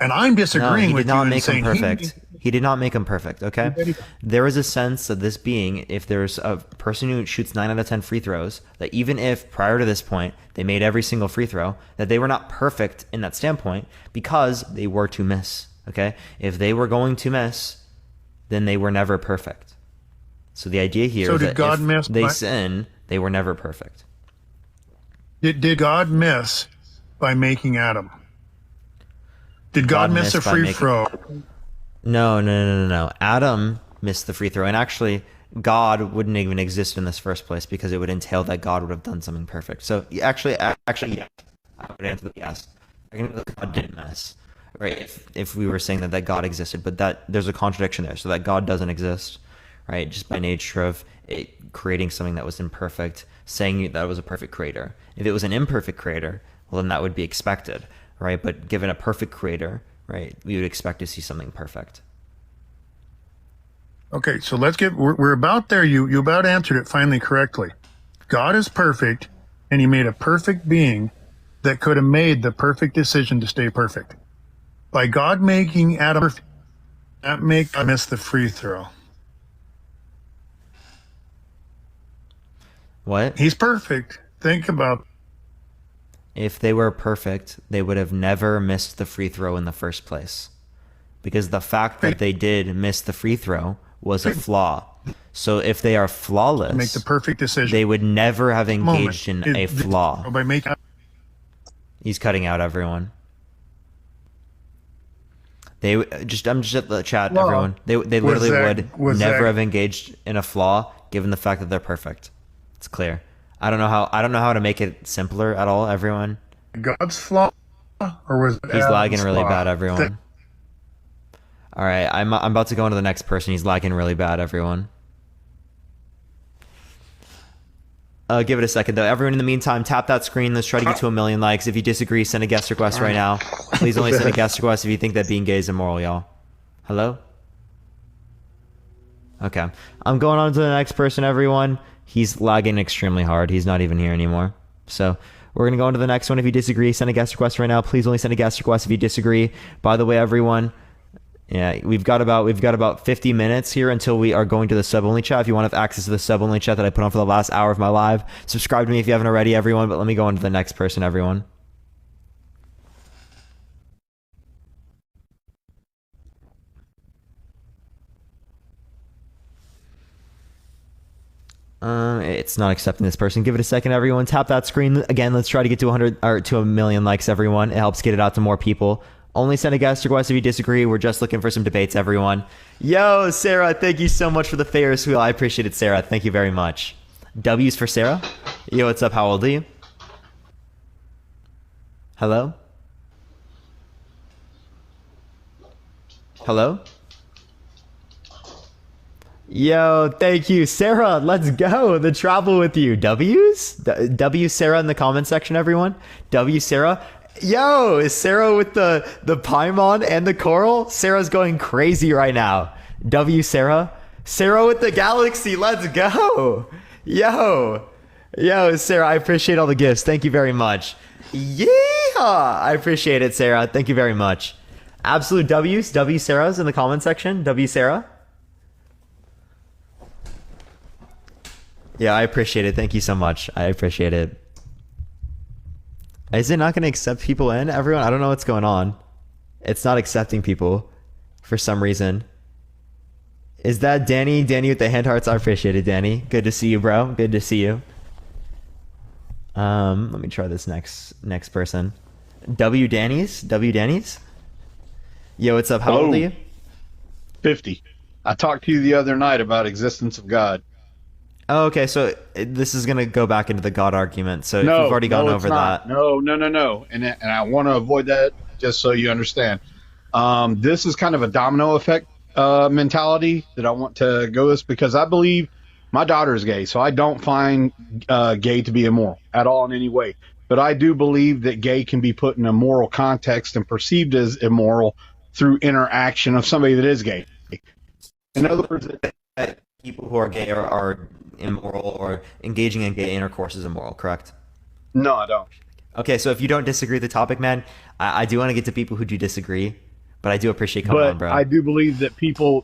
And I'm disagreeing with you. No, he did not make him perfect. He did not make him perfect, okay? There is a sense that this being, if there's a person who shoots 9 out of 10 free throws, that even if prior to this point they made every single free throw, that they were not perfect in that standpoint because they were to miss, okay? If they were going to miss, then they were never perfect. So the idea here is that God if miss they sin, they were never perfect. Did God miss by making Adam? Did God miss a free throw? No. Adam missed the free throw. And actually, God wouldn't even exist in this first place because it would entail that God would have done something perfect. So actually, yes. I would answer that yes. God didn't miss. Right? If we were saying that God existed, but that there's a contradiction there. So that God doesn't exist, right? Just by nature of it creating something that was imperfect, saying that it was a perfect creator. If it was an imperfect creator, well, then that would be expected, right? But given a perfect creator, right, we would expect to see something perfect. Okay, so we're about there. You about answered it finally correctly. God is perfect, and he made a perfect being that could have made the perfect decision to stay perfect. By God making Adam perfect, that makes God miss the free throw. What? He's perfect. Think about. If they were perfect, they would have never missed the free throw in the first place. Because the fact that they did miss the free throw was a flaw. So if they are flawless, make the perfect decision, they would never have engaged in a flaw. By making. He's cutting out everyone. I'm just at the chat, Flaw. everyone. They literally would never that, have engaged in a flaw given the fact that they're perfect. It's clear. I don't know how to make it simpler at all, everyone. God's flaw, or was it He's Adam's lagging really flaw? bad, everyone. All right, I'm about to go on to the next person. He's lagging really bad, everyone. Give it a second, though. Everyone, in the meantime, tap that screen. Let's try to get to 1 million likes. If you disagree, send a guest request right now. Please only send a guest request if you think that being gay is immoral, y'all. Hello? Okay. I'm going on to the next person, everyone. He's lagging extremely hard. He's not even here anymore. So we're going to go on to the next one. If you disagree, send a guest request right now. Please only send a guest request if you disagree. By the way, everyone, yeah, we've got about 50 minutes here until we are going to the sub-only chat. If you want to have access to the sub-only chat that I put on for the last hour of my live, subscribe to me if you haven't already, everyone. But let me go on to the next person, everyone. It's not accepting this person. Give it a second, everyone. Tap that screen again. Let's try to get to 100 or to 1 million likes, everyone. It helps get it out to more people. Only send a guest request if you disagree. We're just looking for some debates, everyone. Yo, Sarah, thank you so much for the Ferris wheel. I appreciate it, Sarah. Thank you very much. W's for Sarah. Yo, what's up? How old are you? Hello? Hello? Yo, thank you, Sarah. Let's go. The travel with you. W's? W Sarah in the comment section, everyone. W Sarah. Yo, is Sarah with the Paimon and the coral? Sarah's going crazy right now. W Sarah. Sarah with the galaxy. Let's go. Yo, Sarah, I appreciate all the gifts. Thank you very much. Yeah, I appreciate it, Sarah. Thank you very much. Absolute W's. W Sarah's in the comment section. W Sarah. Yeah, I appreciate it. Thank you so much. I appreciate it. Is it not going to accept people in? Everyone, I don't know what's going on. It's not accepting people for some reason. Is that Danny? Danny with the hand hearts? I appreciate it, Danny. Good to see you, bro. Good to see you. Let me try this next person. W Danny's? Yo, what's up? How old are you? 50. I talked to you the other night about existence of God. Oh, okay, so this is going to go back into the God argument. So if you've already gone over that. No. And I want to avoid that just so you understand. This is kind of a domino effect mentality that I want to go with because I believe my daughter is gay, so I don't find gay to be immoral at all in any way. But I do believe that gay can be put in a moral context and perceived as immoral through interaction of somebody that is gay. In other words, that people who are gay are immoral, or engaging in gay intercourse is immoral, correct? No, I don't. Okay, so if you don't disagree with the topic, man, I do want to get to people who do disagree. But I do appreciate coming on, But bro. I do believe that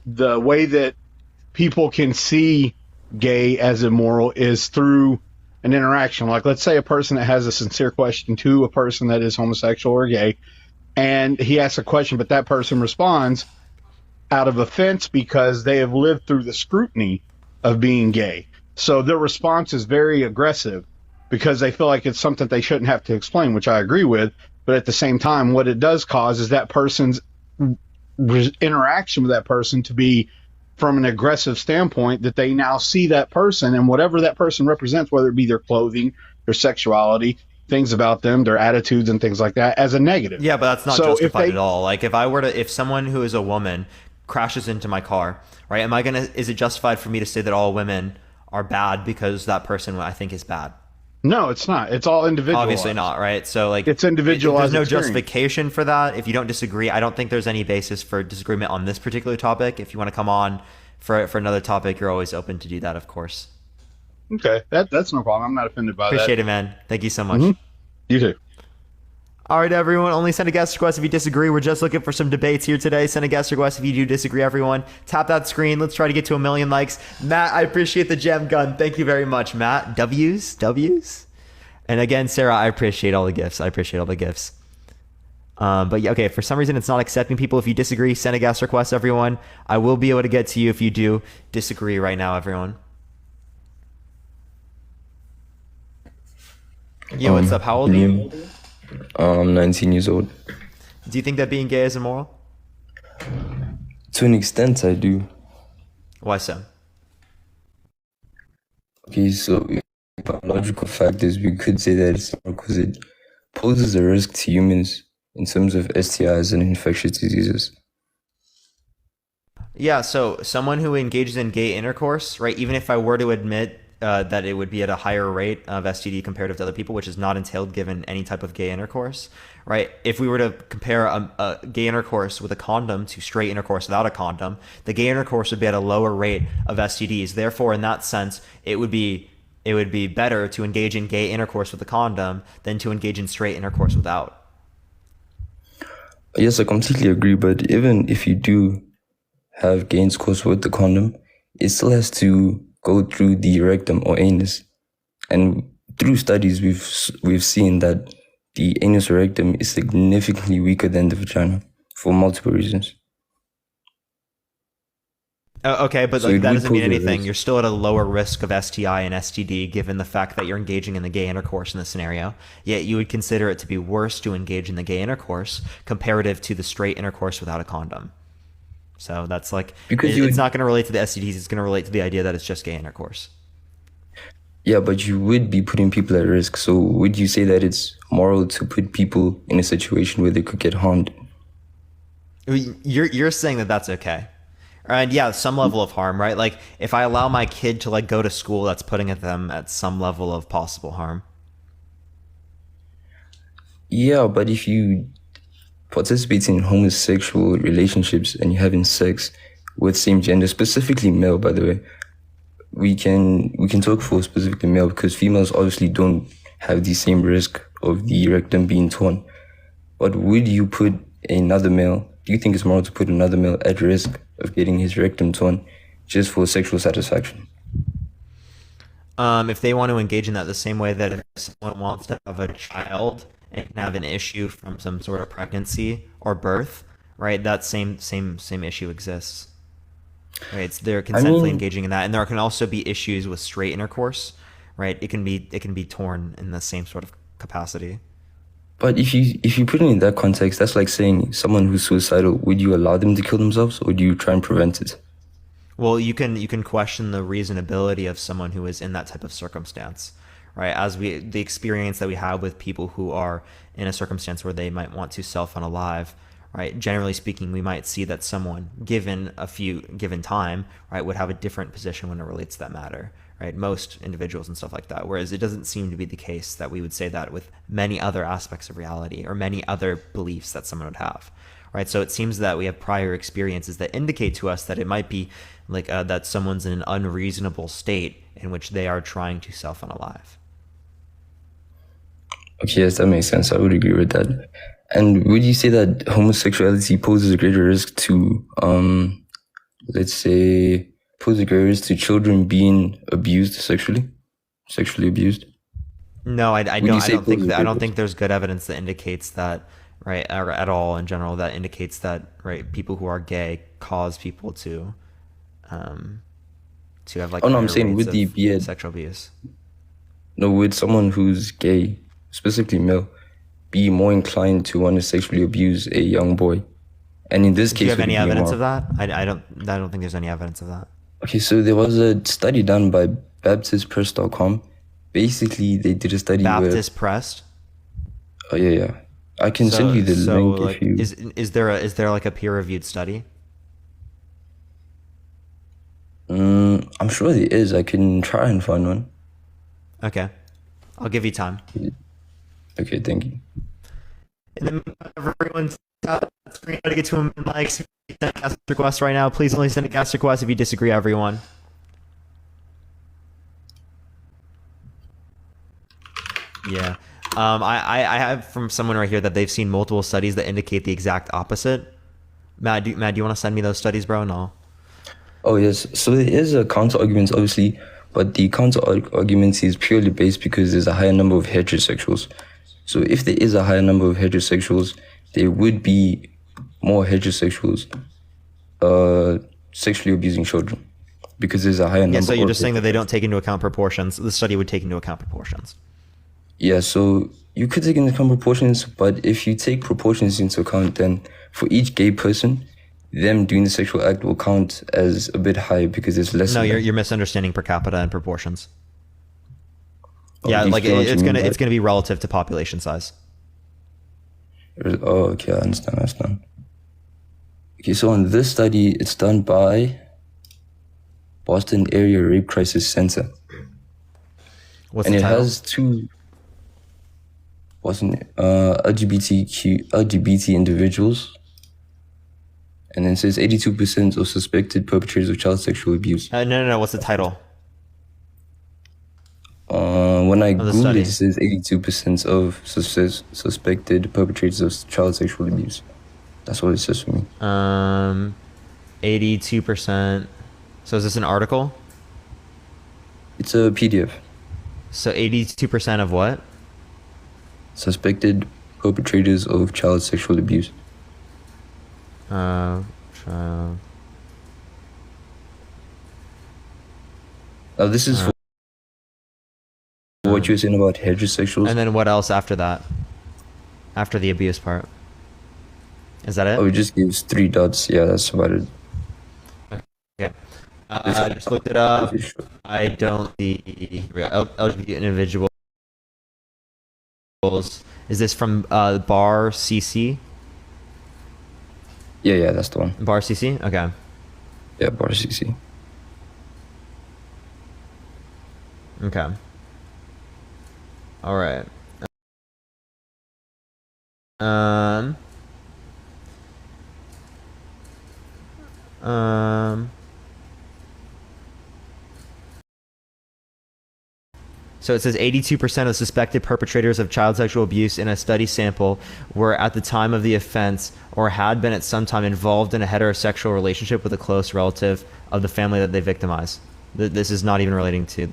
the way that people can see gay as immoral is through an interaction. Like, let's say a person that has a sincere question to a person that is homosexual or gay, and he asks a question, but that person responds out of offense because they have lived through the scrutiny of being gay. So their response is very aggressive because they feel like it's something they shouldn't have to explain, which I agree with. But at the same time, what it does cause is that person's interaction with that person to be from an aggressive standpoint, that they now see that person and whatever that person represents, whether it be their clothing, their sexuality, things about them, their attitudes and things like that, as a negative. Yeah, but that's not So justified at all. Like, if someone who is a woman crashes into my car, right? Is it justified for me to say that all women are bad because that person I think is bad? No, it's not. It's all individual. Obviously not, right? So like, it's individualized. There's no experience. justification for that. If you don't disagree, I don't think there's any basis for disagreement on this particular topic. If you want to come on for another topic, you're always open to do that, of course. Okay, that's no problem. I'm not offended by Appreciate that. it, man. Thank you so much. Mm-hmm. You too. All right, everyone. Only send a guest request if you disagree. We're just looking for some debates here today. Send a guest request if you do disagree, everyone. Tap that screen. Let's try to get to 1 million likes. Matt, I appreciate the gem gun. Thank you very much, Matt. W's. And again, Sarah, I appreciate all the gifts. But yeah, okay, for some reason it's not accepting people. If you disagree, send a guest request, everyone. I will be able to get to you if you do disagree right now, everyone. Yo, what's up? How old are you? I'm 19 years old. Do you think that being gay is immoral? To an extent, I do. Why so? Okay, so biological factors, we could say that it's because it poses a risk to humans in terms of STIs and infectious diseases. Yeah, so someone who engages in gay intercourse, right, even if I were to admit that it would be at a higher rate of STD comparative to other people, which is not entailed given any type of gay intercourse, right? If we were to compare a gay intercourse with a condom to straight intercourse without a condom, the gay intercourse would be at a lower rate of STDs. Therefore, in that sense, it would be better to engage in gay intercourse with a condom than to engage in straight intercourse without. Yes, I completely agree, but even if you do have gay intercourse with the condom, it still has to go through the rectum or anus. And through studies, we've seen that the anus or rectum is significantly weaker than the vagina for multiple reasons. Okay, but So like, it that would doesn't mean pose a anything. risk. You're still at a lower risk of STI and STD given the fact that you're engaging in the gay intercourse in this scenario. Yet you would consider it to be worse to engage in the gay intercourse comparative to the straight intercourse without a condom. So that's like, Because it's not going to relate to the STDs. It's going to relate to the idea that it's just gay intercourse. Yeah, but you would be putting people at risk. So would you say that it's moral to put people in a situation where they could get harmed? You're saying that that's okay. And yeah, some level of harm, right? Like if I allow my kid to like go to school, that's putting them at some level of possible harm. Yeah, but if you participate in homosexual relationships and you're having sex with same gender, specifically male, by the way, we can talk for specifically male because females obviously don't have the same risk of the rectum being torn. But would you put another male, do you think it's moral to put another male at risk of getting his rectum torn just for sexual satisfaction? If they want to engage in that the same way that if someone wants to have a child and can have an issue from some sort of pregnancy or birth, right? That same issue exists. Right? They're consentfully engaging in that, and there can also be issues with straight intercourse, right? It can be torn in the same sort of capacity. But if you put it in that context, that's like saying someone who's suicidal, would you allow them to kill themselves or do you try and prevent it? Well, you can question the reasonability of someone who is in that type of circumstance, right? As the experience that we have with people who are in a circumstance where they might want to self-unalive, right? Generally speaking, we might see that someone given time, right, would have a different position when it relates to that matter, right? Most individuals and stuff like that. Whereas it doesn't seem to be the case that we would say that with many other aspects of reality or many other beliefs that someone would have, right? So it seems that we have prior experiences that indicate to us that it might be like that someone's in an unreasonable state in which they are trying to self-unalive. Okay, yes, that makes sense. I would agree with that. And would you say that homosexuality poses a greater risk to, let's say, poses a greater risk to children being abused sexually abused? No, I don't think there's good evidence that indicates that, right, or at all in general, that indicates that, right, people who are gay cause people to have like. Oh no, I'm saying with the sexual abuse. No, would someone who's gay, specifically male, be more inclined to want to sexually abuse a young boy? And in this case, do you have any evidence of that? I don't think there's any evidence of that. Okay, so there was a study done by BaptistPress.com. Basically, they did a study Baptist Press. Oh yeah. I can send you the link like, if you. Is there like a peer reviewed study? I'm sure there is. I can try and find one. Okay, I'll give you time. Okay, thank you. And then everyone's got screen to get to him and like send a guest request right now. Please only send a guest request if you disagree, everyone. Yeah. I have from someone right here that they've seen multiple studies that indicate the exact opposite. Matt, do you want to send me those studies, bro? No. Oh yes. So there is a counter argument, obviously, but the counter argument is purely based because there's a higher number of heterosexuals. So if there is a higher number of heterosexuals, there would be more heterosexuals sexually abusing children because there's a higher number. Yeah, so you're just saying that they don't take into account proportions. The study would take into account proportions. Yeah, so you could take into account proportions, but if you take proportions into account, then for each gay person, them doing the sexual act will count as a bit higher because it's less. No, you're misunderstanding per capita and proportions. Yeah, like it's gonna be relative to population size. Oh, okay, I understand. Okay, so on this study, it's done by Boston Area Rape Crisis Center. What's and the it title? Has two LGBT individuals. And then it says 82% of suspected perpetrators of child sexual abuse. No. What's the title? When I Googled it, it says 82% of suspected perpetrators of child sexual abuse. That's what it says for me. 82%. So is this an article? It's a PDF. So 82% of what? Suspected perpetrators of child sexual abuse. Child. Now this is for what you were saying about heterosexuals. And then what else after that? After the abuse part. Is that it? Oh, it just gives 3 dots. Yeah, that's about it. Okay. I just looked it up. I don't see LGBT individuals. Is this from Bar CC? Yeah, that's the one. Bar CC? Okay. Yeah, Bar CC. Okay. All right. So it says 82% of suspected perpetrators of child sexual abuse in a study sample were at the time of the offense or had been at some time involved in a heterosexual relationship with a close relative of the family that they victimized. This is not even relating to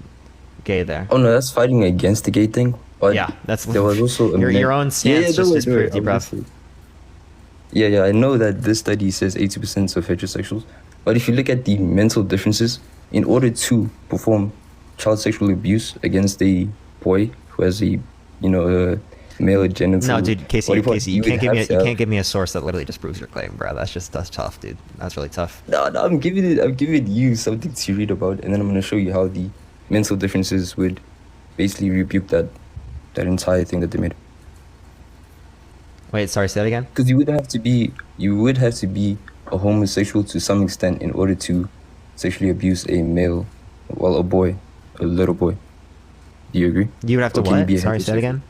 gay there. Oh no, that's fighting against the gay thing. But yeah, that's there was also your own stance just disproved you, bruv. Yeah, I know that this study says 80% of heterosexuals, but if you look at the mental differences, in order to perform child sexual abuse against a boy who has a male genital. No, dude, Casey, you can't give me a source that literally disproves your claim, bro. That's tough, dude. That's really tough. No, I'm giving you something to read about, and then I'm gonna show you how the mental differences would basically rebuke that entire thing that they made. Wait, sorry, say that again? Because you would have to be a homosexual to some extent in order to sexually abuse a boy, a little boy. Do you agree? You would have to what? Sorry, say that again?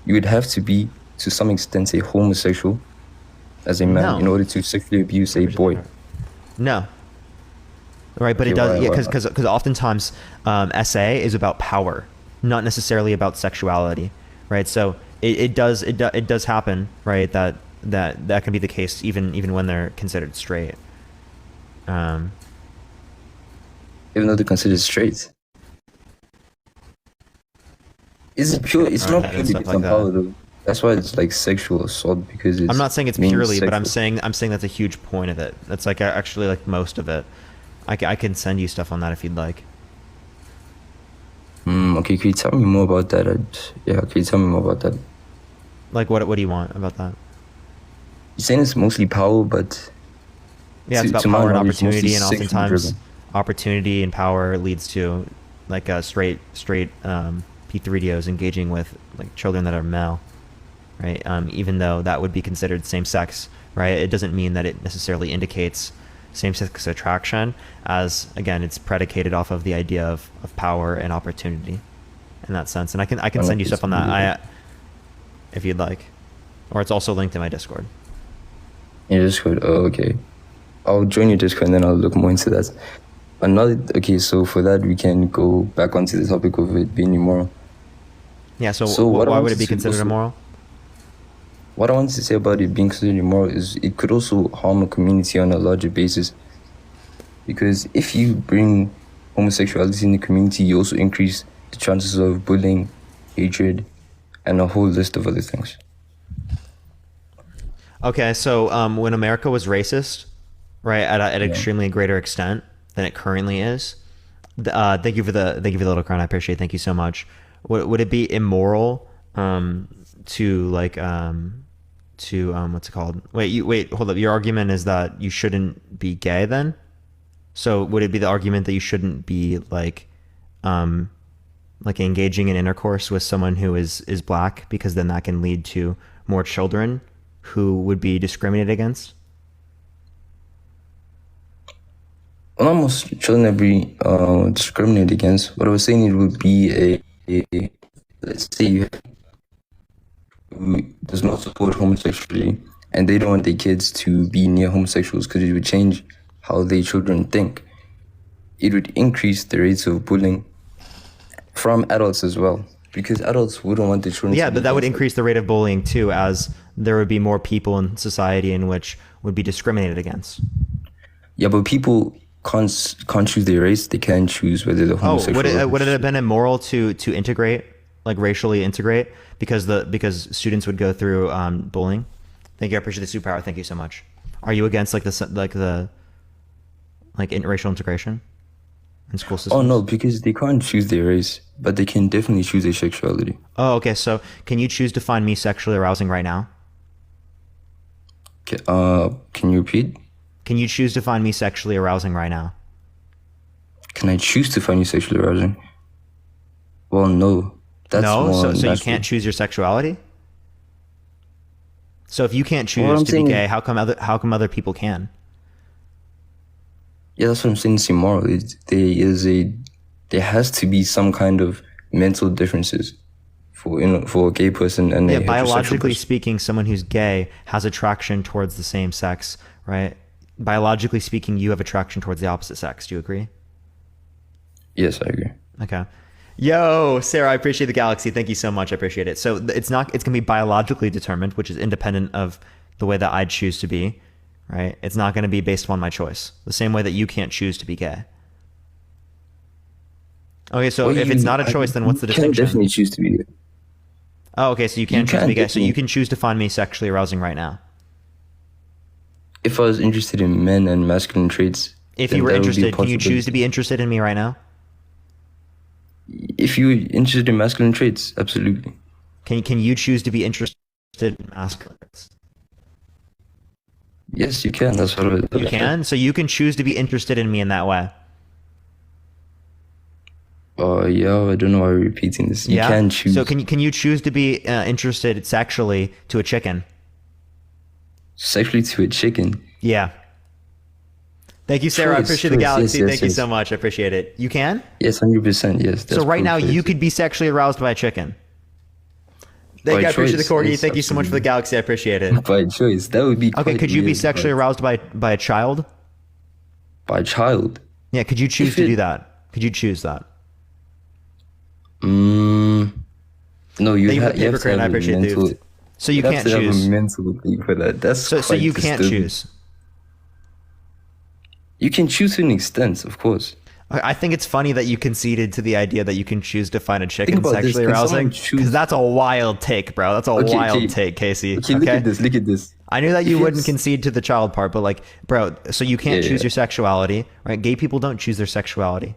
You would have to be, to some extent, a homosexual as a man in order to sexually abuse a boy. No. Right, but it does, because oftentimes SA is about power, not necessarily about sexuality, right? So it does happen, right? That can be the case even when they're considered straight. Even though they're considered straight. It's pure. It's not purely based on power, though. That's why it's like sexual assault, because it's. I'm not saying it's purely, but I'm saying that's a huge point of it. That's like actually like most of it. I can send you stuff on that if you'd like. Okay, can you tell me more about that? Can you tell me more about that? Like what do you want about that? You're saying it's mostly power, but it's about power and opportunity, and oftentimes opportunity and power leads to like straight P3DOs engaging with like children that are male, right? Even though that would be considered same sex, right? It doesn't mean that it necessarily indicates same-sex attraction, as again it's predicated off of the idea of power and opportunity in that sense. And I can send you stuff on that if you'd like, or it's also linked in my Discord. Your Discord? Oh, okay. I'll join your Discord and then I'll look more into that. Okay, so for that we can go back onto the topic of it being immoral. Yeah, so why would it be considered immoral? What I wanted to say about it being considered immoral is it could also harm a community on a larger basis. Because if you bring homosexuality in the community, you also increase the chances of bullying, hatred, and a whole list of other things. Okay, so when America was racist, right, at an extremely greater extent than it currently is, thank you for the little crown. I appreciate it. Thank you so much. Would it be immoral to like what's it called? Wait, hold up. Your argument is that you shouldn't be gay then? So would it be the argument that you shouldn't be like engaging in intercourse with someone who is black, because then that can lead to more children who would be discriminated against? Well, not most children that be discriminated against. What I was saying, it would be let's say you who does not support homosexuality and they don't want their kids to be near homosexuals because it would change how their children think. It would increase the rates of bullying from adults as well, because adults wouldn't want their children but that would increase the rate of bullying too, as there would be more people in society in which would be discriminated against. Yeah, but people can't choose their race. They can choose whether they're homosexual. Would it have been immoral to integrate, like racially integrate, because students would go through bullying? Thank you. I appreciate the superpower. Thank you so much. Are you against racial integration in school systems? Oh no, because they can't choose their race, but they can definitely choose their sexuality. Oh, okay. So can you choose to find me sexually arousing right now? Can you repeat? Can you choose to find me sexually arousing right now? Can I choose to find you sexually arousing? Well, no. So you can't choose your sexuality? So if you can't choose to be gay, how come other people can? Yeah, that's what I'm saying. It's immoral. There has to be some kind of mental differences for a gay person and a heterosexual biologically person. speaking, someone who's gay has attraction towards the same sex, right? Biologically speaking, you have attraction towards the opposite sex. Do you agree? Yes, I agree. Okay. Yo, Sarah, I appreciate the galaxy. Thank you so much. I appreciate it. So it's going to be biologically determined, which is independent of the way that I'd choose to be, right? It's not going to be based upon my choice. The same way that you can't choose to be gay. Okay, so if it's not a choice, then what's the distinction? You can definitely choose to be gay. Oh, okay, so you can choose to be gay. So you can choose to find me sexually arousing right now. If I was interested in men and masculine traits. If you were interested, can you choose to be interested in me right now? If you're interested in masculine traits, absolutely. Can you choose to be interested in masculine traits? Yes, you can. That's what it is. You can? So you can choose to be interested in me in that way? Yeah, I don't know why you're repeating this. You can choose. So can you choose to be interested sexually to a chicken? Sexually to a chicken? Yeah. Thank you, Sarah. I appreciate the galaxy. Thank you so much. I appreciate it. You can? Yes, 100%. Yes. So right now, you could be sexually aroused by a chicken. Thank you. I appreciate the corgi. Yes, thank you so much for the galaxy. I appreciate it. By choice. That would be okay. Could you be sexually aroused by a child? By a child? Yeah. Could you choose to do that? Could you choose that? No, Thank you for the you paper have to crane. I have a appreciate mental. it. So you have can't to have a choose. mental thing for that. That's So quite you can't disturbing. choose. You can choose to an extent, of course. I think it's funny that you conceded to the idea that you can choose to find a chick Think about this. sexually Can arousing, someone choose- because that's a wild take, bro. That's a wild take, Casey. Okay, look at this. Look at this. I knew that you If wouldn't it's- concede to the child part, but like, bro, so you can't Yeah, choose yeah. your sexuality, right? Gay people don't choose their sexuality.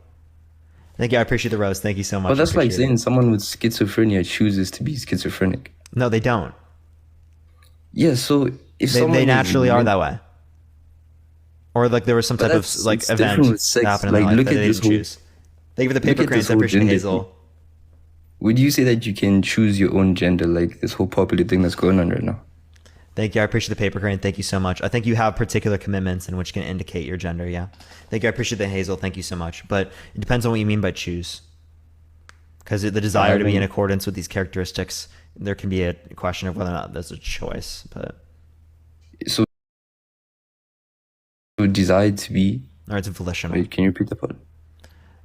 Thank you. I appreciate the rose. Thank you so much. Well, that's like Appreciate it. saying someone with schizophrenia chooses to be schizophrenic. No, they don't. Yeah, so if They someone naturally is are that way. Or like there was some But type of that's- like it's event different with sex. happening Like, in their life look that at they this didn't whole- choose. Thank you for the look paper at cranes. this I whole appreciate the gender Hazel. thing. Would you say that you can choose your own gender, like this whole popular thing that's going on right now? Thank you. I appreciate the paper crane. Thank you so much. I think you have particular commitments in which can indicate your gender. Yeah. Thank you. I appreciate the Hazel. Thank you so much. But it depends on what you mean by choose. Because the desire to be in accordance with these characteristics, there can be a question of whether or not there's a choice. But So desire to be. or it's volitional. Wait, can you repeat that part?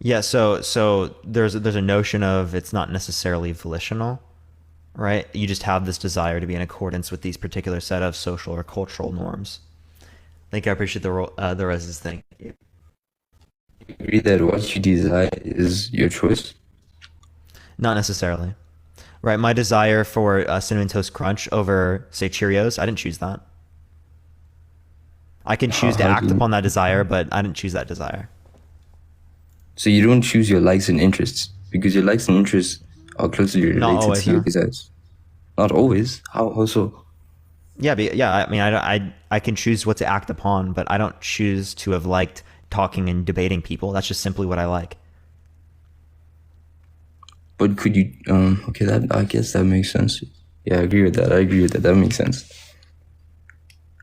Yeah, so there's a notion of it's not necessarily volitional, right? You just have this desire to be in accordance with these particular set of social or cultural norms. Thank you. I appreciate the Rose's thing. You agree that what you desire is your choice? Not necessarily, right? My desire for Cinnamon Toast Crunch over, say, Cheerios, I didn't choose that. I can choose to How act do you- upon that desire, but I didn't choose that desire. So you don't choose your likes and interests because your likes and interests are closely Not related always, to your no. desires. Not always. How so? Yeah, but yeah. I mean, I can choose what to act upon, but I don't choose to have liked talking and debating people. That's just simply what I like. But could you? Okay, that I guess that makes sense. Yeah, I agree with that. That makes sense.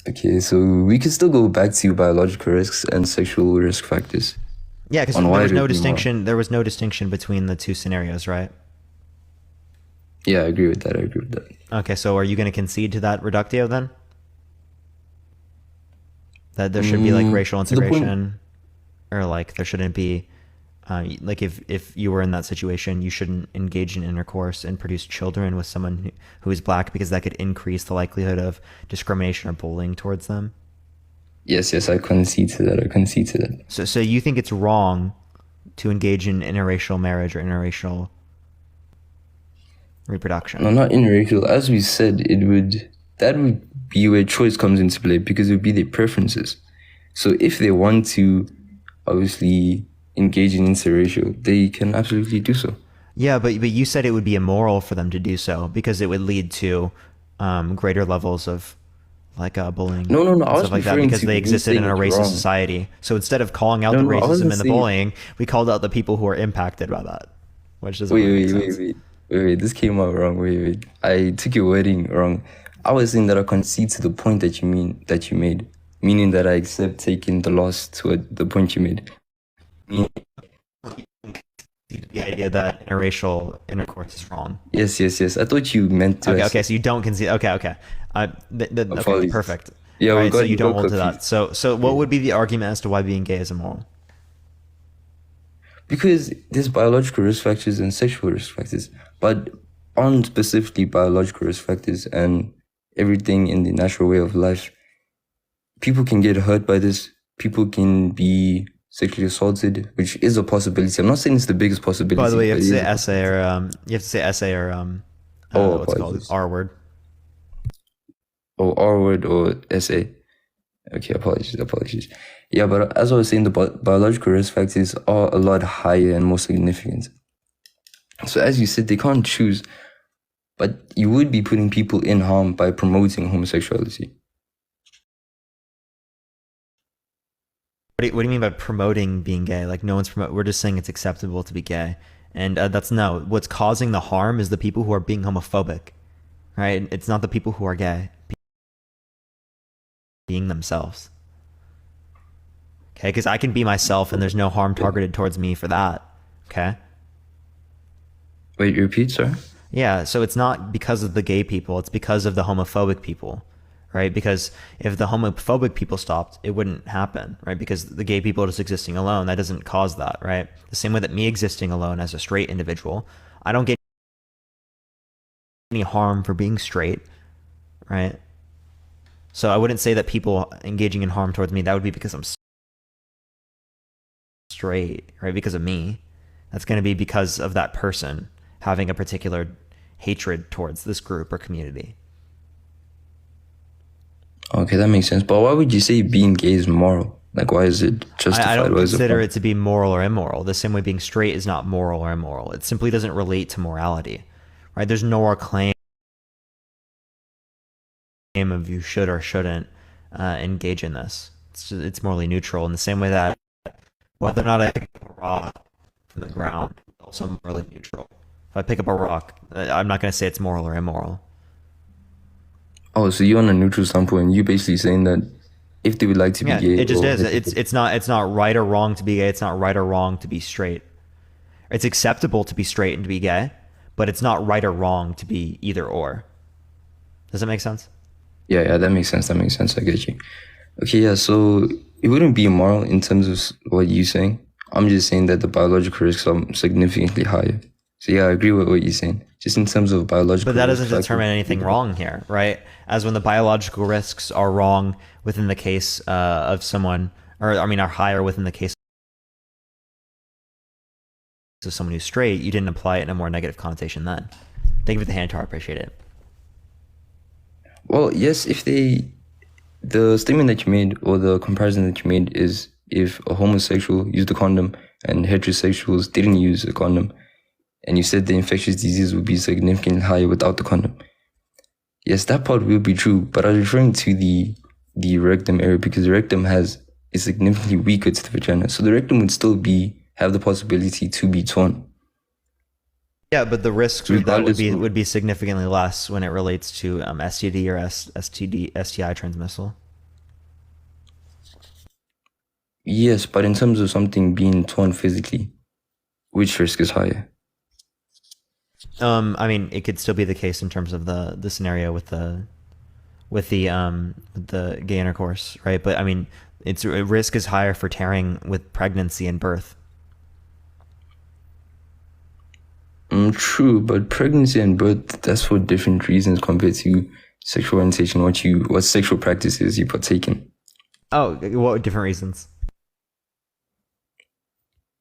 Okay, so we can still go back to biological risks and sexual risk factors. Yeah, because On there why was it no would be distinction. There was no distinction between the two scenarios, right? Yeah, I agree with that. Okay, so are you going to concede to that reductio then? That there should be like racial to the point- integration, or like there shouldn't be, like if you were in that situation, you shouldn't engage in intercourse and produce children with someone who is black because that could increase the likelihood of discrimination or bullying towards them. Yes, I concede to that. So you think it's wrong to engage in interracial marriage or interracial reproduction? No, not interracial. As we said, that would be where choice comes into play because it would be their preferences. So if they want to obviously engage in interracial, they can absolutely do so. Yeah, but you said it would be immoral for them to do so because it would lead to greater levels of like bullying. No, and I was stuff like that referring because to they me existed in saying a it's racist wrong. society. So instead of calling out No, the I racism wasn't and the saying- bullying, we called out the people who are impacted by that, which doesn't really make sense. Wait, this came out wrong. Wait. I took your wording wrong. I was saying that I concede to the point that you made, meaning that I accept taking the loss to the point you made. The idea that interracial intercourse is wrong. Yes. I thought you meant to. Okay, so you don't concede. Okay. Okay, Apologies. perfect. Yeah, right, so you don't hold to confused. that. So what would be the argument as to why being gay is immoral? Because there's biological risk factors and sexual risk factors, but on specifically biological risk factors and everything in the natural way of life, people can get hurt by this. People can be sexually assaulted, which is a possibility. I'm not saying it's the biggest possibility. By the way, you have but to it say is a essay or you have to say essay or what's it called? apologies. R word. Or R word or SA. Okay, apologies. Yeah, but as I was saying, the biological risk factors are a lot higher and more significant. So as you said, they can't choose, but you would be putting people in harm by promoting homosexuality. What do you mean by promoting being gay? Like no one's we're just saying it's acceptable to be gay, and that's no. What's causing the harm is the people who are being homophobic, right? It's not the people who are gay being themselves. Okay, because I can be myself and there's no harm targeted towards me for that. Okay. Wait, repeat, sir? Yeah, so it's not because of the gay people, it's because of the homophobic people, right? Because if the homophobic people stopped, it wouldn't happen, right? Because the gay people just existing alone, that doesn't cause that, right? The same way that me existing alone as a straight individual, I don't get any harm for being straight, right? So I wouldn't say that people engaging in harm towards me, that would be because I'm straight, right? Because of me. That's going to be because of that person having a particular hatred towards this group or community. Okay, that makes sense. But why would you say being gay is moral? Like, why is it justified? I don't Why is consider it to be moral or immoral. The same way being straight is not moral or immoral. It simply doesn't relate to morality, right? There's no claim of you should or shouldn't engage in this. It's morally neutral in the same way that whether or not I pick up a rock from the ground is also morally neutral. If I pick up a rock, I'm not going to say it's moral or immoral. Oh, so you're on a neutral standpoint. You basically saying that if they would like to be gay, it just is. It's not right or wrong to be gay. It's not right or wrong to be straight. It's acceptable to be straight and to be gay, but it's not right or wrong to be either or. Does that make sense? Yeah, that makes sense. That makes sense. I get you. Okay, yeah. So it wouldn't be immoral in terms of what you're saying. I'm just saying that the biological risks are significantly higher. So yeah, I agree with what you're saying. Just in terms of biological. But that doesn't determine anything wrong here, right? As when the biological risks are wrong within the case of someone, or I mean, are higher within the case of someone who's straight, you didn't apply it in a more negative connotation then. Thank you for the hand, Tar. I appreciate it. Well, yes, the statement that you made or the comparison that you made is if a homosexual used a condom and heterosexuals didn't use a condom, and you said the infectious disease would be significantly higher without the condom. Yes, that part will be true, but I was referring to the rectum area because the rectum is significantly weaker to the vagina. So the rectum would still have the possibility to be torn. Yeah, but the risks with that would be significantly less when it relates to STD or STI transmissal. Yes, but in terms of something being torn physically, which risk is higher? I mean, it could still be the case in terms of the scenario with the gay intercourse, right? But I mean, risk is higher for tearing with pregnancy and birth. True, but pregnancy and birth, that's for different reasons compared to sexual orientation, what sexual practices you partake in. Oh, what different reasons?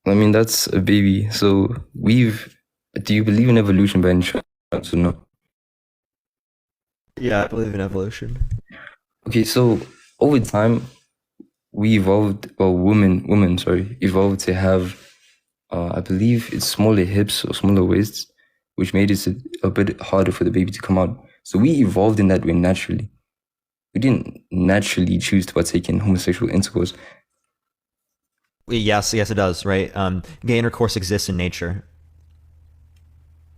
I mean, that's a baby. So do you believe in evolution by any chance or no? Yeah, I believe in evolution. Okay, so over time, we evolved, or women, evolved to have, I believe it's smaller hips or smaller waists, which made it a bit harder for the baby to come out. So we evolved in that way naturally. We didn't naturally choose to partake in homosexual intercourse. Yes, it does, right? Gay intercourse exists in nature.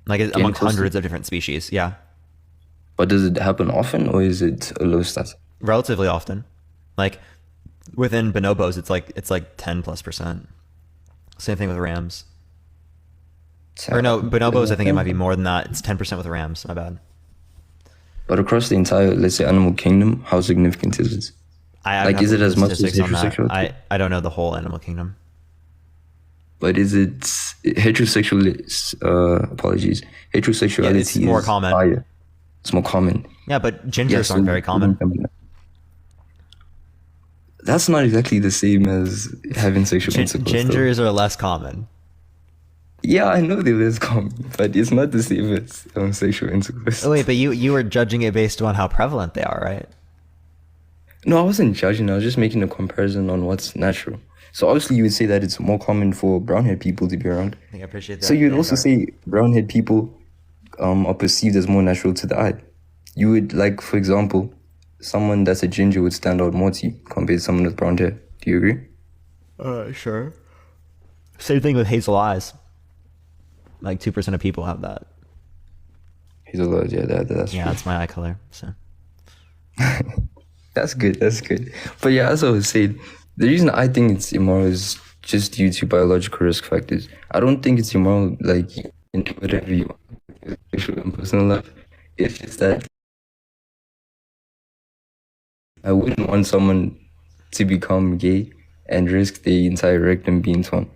Like amongst hundreds of different species, yeah. But does it happen often, or is it a low stat? Relatively often. Like within bonobos, it's like 10+%. Same thing with rams. Or no, bonobos, I think it might be more than that. It's 10% with rams, my bad. But across the entire, let's say, animal kingdom, how significant is it? Is it as much as heterosexuality? I don't know the whole animal kingdom. But is it heterosexuality it's more common. Higher. It's more common. Yeah, but gingers aren't very common. That's not exactly the same as having sexual intercourse. Gingers are less common. Yeah, I know they're less common, but it's not the same as sexual intercourse. Oh wait, but you were judging it based on how prevalent they are, right? No, I wasn't judging. I was just making a comparison on what's natural. So obviously you would say that it's more common for brown-haired people to be around. I think I appreciate that. So you'd also say brown-haired people are perceived as more natural to the eye. You would, like, for example, someone that's a ginger would stand out more to you compared to someone with brown hair. Do you agree? Sure. Same thing with hazel eyes. Like 2% of people have that. Hazel eyes, yeah, that's yeah, true. that's my eye color. So that's good. But yeah, as I was saying, the reason I think it's immoral is just due to biological risk factors. I don't think it's immoral, like, in whatever you want, in personal life. It's just that I wouldn't want someone to become gay and risk the entire rectum being torn,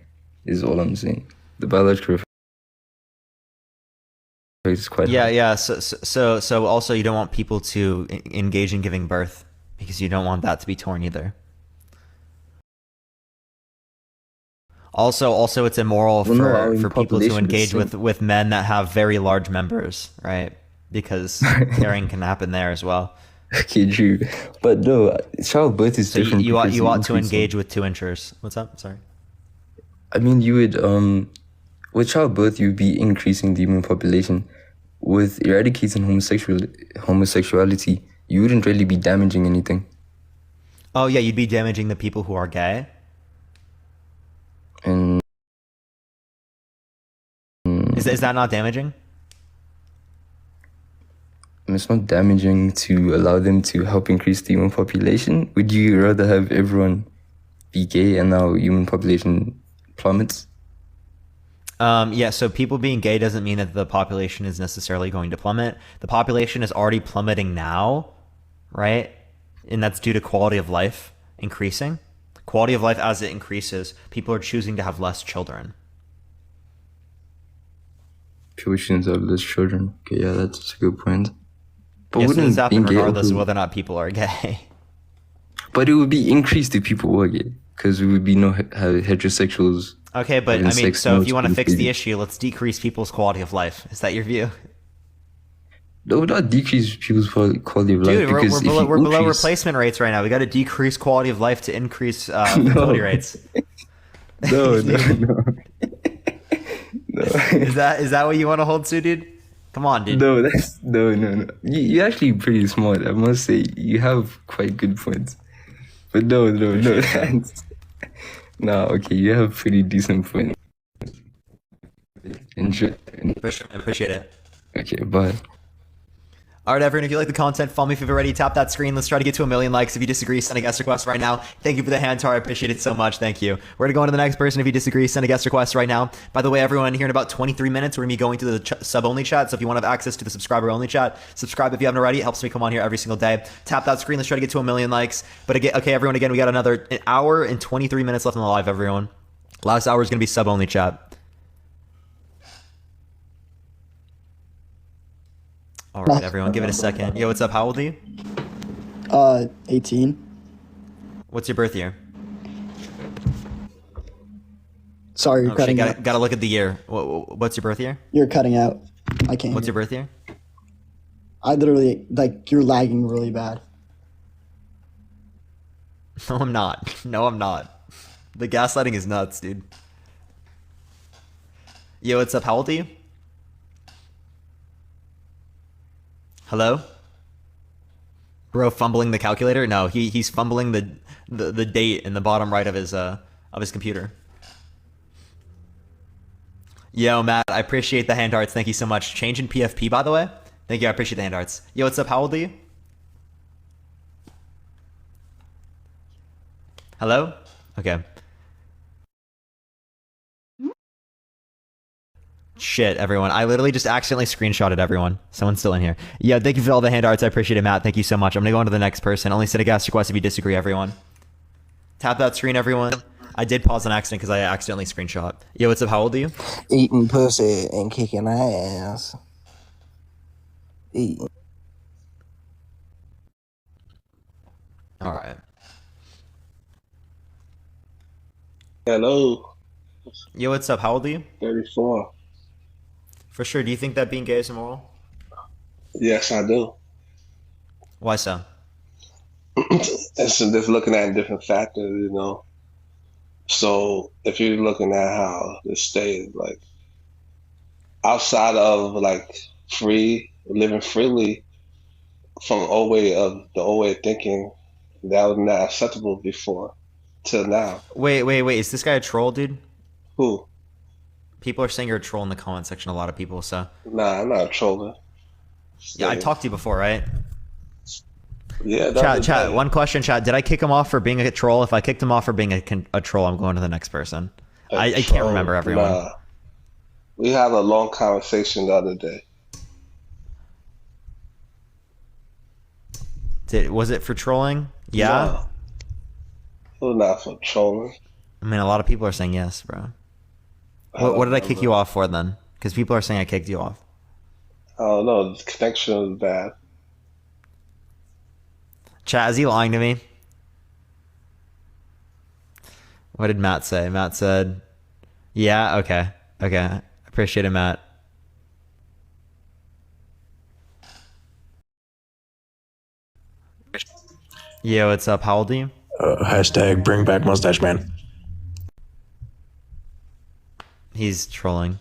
is all I'm saying. The biological It's quite Yeah, hard. yeah. So also you don't want people to engage in giving birth because you don't want that to be torn either. Also, it's immoral Well, no, our for people to population is engage with men that have very large members, right? Because tearing can happen there as well. Okay, true. But no, childbirth is So different. you ought because you it ought to increases- engage with 2 inchers. What's up? Sorry. I mean, you would with childbirth you'd be increasing the human population. With eradicating homosexuality, you wouldn't really be damaging anything. Oh yeah, you'd be damaging the people who are gay. And Is that not damaging? it's not damaging to allow them to help increase the human population. Would you rather have everyone be gay and now human population plummets? Yeah, so people being gay doesn't mean that the population is necessarily going to plummet. The population is already plummeting now, right? And that's due to quality of life increasing. Quality of life as it increases, people are choosing to have less children. People shouldn't have less children. Okay, yeah, that's a good point. But Yes, wouldn't this happen being gay regardless of also- whether or not people are gay. But it would be increased if people were gay, because we would be no heterosexuals. Okay, but having I mean, sex so if you want to multiple fix the people. issue, let's decrease people's quality of life. Is that your view? That would not decrease people's quality of life. Dude, we're because if below, you we're below increase- replacement rates right now. We got to decrease quality of life to increase fertility rates. No. Is that what you want to hold to, dude? Come on, dude. No, no. You're actually pretty smart, I must say. You have quite good points. But no. No, okay, you have pretty decent points. Appreciate it. Okay, bye. All right, everyone, if you like the content, follow me if you've already. Tap that screen. Let's try to get to 1 million likes. If you disagree, send a guest request right now. Thank you for the hand tar. I appreciate it so much. Thank you. We're going to go on to the next person. If you disagree, send a guest request right now. By the way, everyone, here in about 23 minutes, we're going to be going to the sub-only chat. So if you want to have access to the subscriber-only chat, subscribe if you haven't already. It helps me come on here every single day. Tap that screen. Let's try to get to 1 million likes. But again, okay, everyone, again, we got another an hour and 23 minutes left in the live, everyone. Last hour is going to be sub-only chat. All right, everyone, give it a second. Yo, what's up? How old are you? 18. What's your birth year? Sorry, you're Oh, cutting shit, out. gotta look at the year. What's your birth year? You're cutting out. I can't. What's hear. your birth year? I literally, like, you're lagging really bad. No, I'm not. No, I'm not. The gaslighting is nuts, dude. Yo, what's up? How old are you? Hello? Bro, fumbling the calculator? No, he's fumbling the date in the bottom right of his computer. Yo, Matt, I appreciate the hand hearts. Thank you so much. Change in PFP, by the way. Thank you. I appreciate the hand hearts. Yo, what's up? How old are you? Hello? Okay. Shit, everyone. I literally just accidentally screenshotted everyone. Someone's still in here. Yeah, thank you for all the hand arts. I appreciate it, Matt. Thank you so much. I'm going to go on to the next person. Only send a guest request if you disagree, everyone. Tap that screen, everyone. I did pause on accident because I accidentally screenshot. Yo, what's up? How old are you? Eating pussy and kicking ass. Eating. All right. Hello. Yo, what's up? How old are you? 34. For sure. Do you think that being gay is immoral? Yes, I do. Why so? It's just looking at different factors, you know. So if you're looking at how the state is like outside of like living freely from the old way of thinking, that was not acceptable before till now. Wait. Is this guy a troll, dude? Who? People are saying you're a troll in the comment section. A lot of people. So. Nah, I'm not trolling. Yeah, I talked to you before, right? Yeah. Chat. One question, chat. Did I kick him off for being a troll? If I kicked him off for being a troll, I'm going to the next person. I can't remember everyone. Nah. We had a long conversation the other day. Was it for trolling? Yeah. No. It was not for trolling. I mean, a lot of people are saying yes, bro. What did I kick you off for then? Because people are saying I kicked you off. I don't know. The connection was bad. Chat, is he lying to me? What did Matt say? Matt said, yeah, okay. Okay. Appreciate it, Matt. Yo, what's up? How old are you? Hashtag bring back mustache man. He's trolling.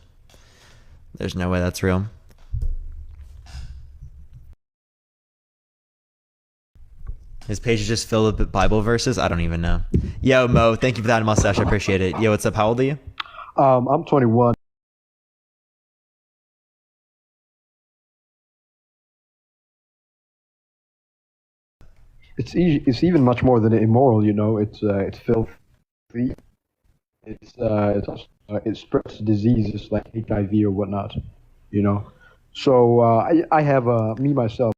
There's no way that's real. His page is just filled with Bible verses. I don't even know. Yo, Mo, thank you for that mustache. I appreciate it. Yo, what's up? How old are you? I'm 21. It's even much more than immoral. You know, it's filthy. It's also, it spreads diseases like HIV or whatnot. You know, so I have me myself.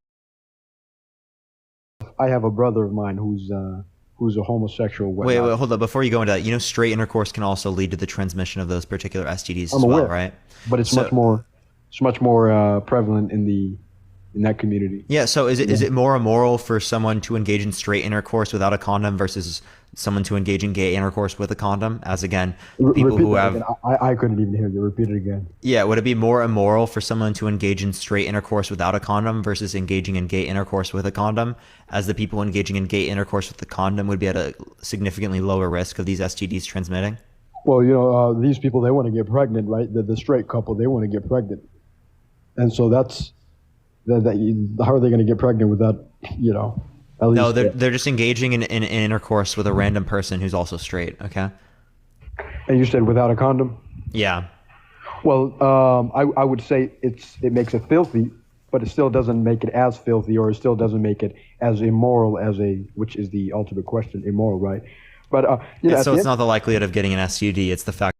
I have a brother of mine who's a homosexual. Wait, hold up. Before you go into that, you know, straight intercourse can also lead to the transmission of those particular STDs I'm as aware, well, right? But it's much more prevalent in that community. Yeah. So is it more immoral for someone to engage in straight intercourse without a condom versus someone to engage in gay intercourse with a condom? As again, people who have I couldn't even hear you. Repeat it again. Yeah, would it be more immoral for someone to engage in straight intercourse without a condom versus engaging in gay intercourse with a condom, as the people engaging in gay intercourse with the condom would be at a significantly lower risk of these STDs transmitting? Well, you know, these people, they want to get pregnant, right? The straight couple, they want to get pregnant, and so that's how are they going to get pregnant without, you know? At least, No, they're just engaging in intercourse with a random person who's also straight. Okay. And you said without a condom? Yeah. Well, I would say it makes it filthy, but it still doesn't make it as filthy, or it still doesn't make it as immoral which is the ultimate question, immoral, right? But you know, So it's not the likelihood of getting an STD; it's the fact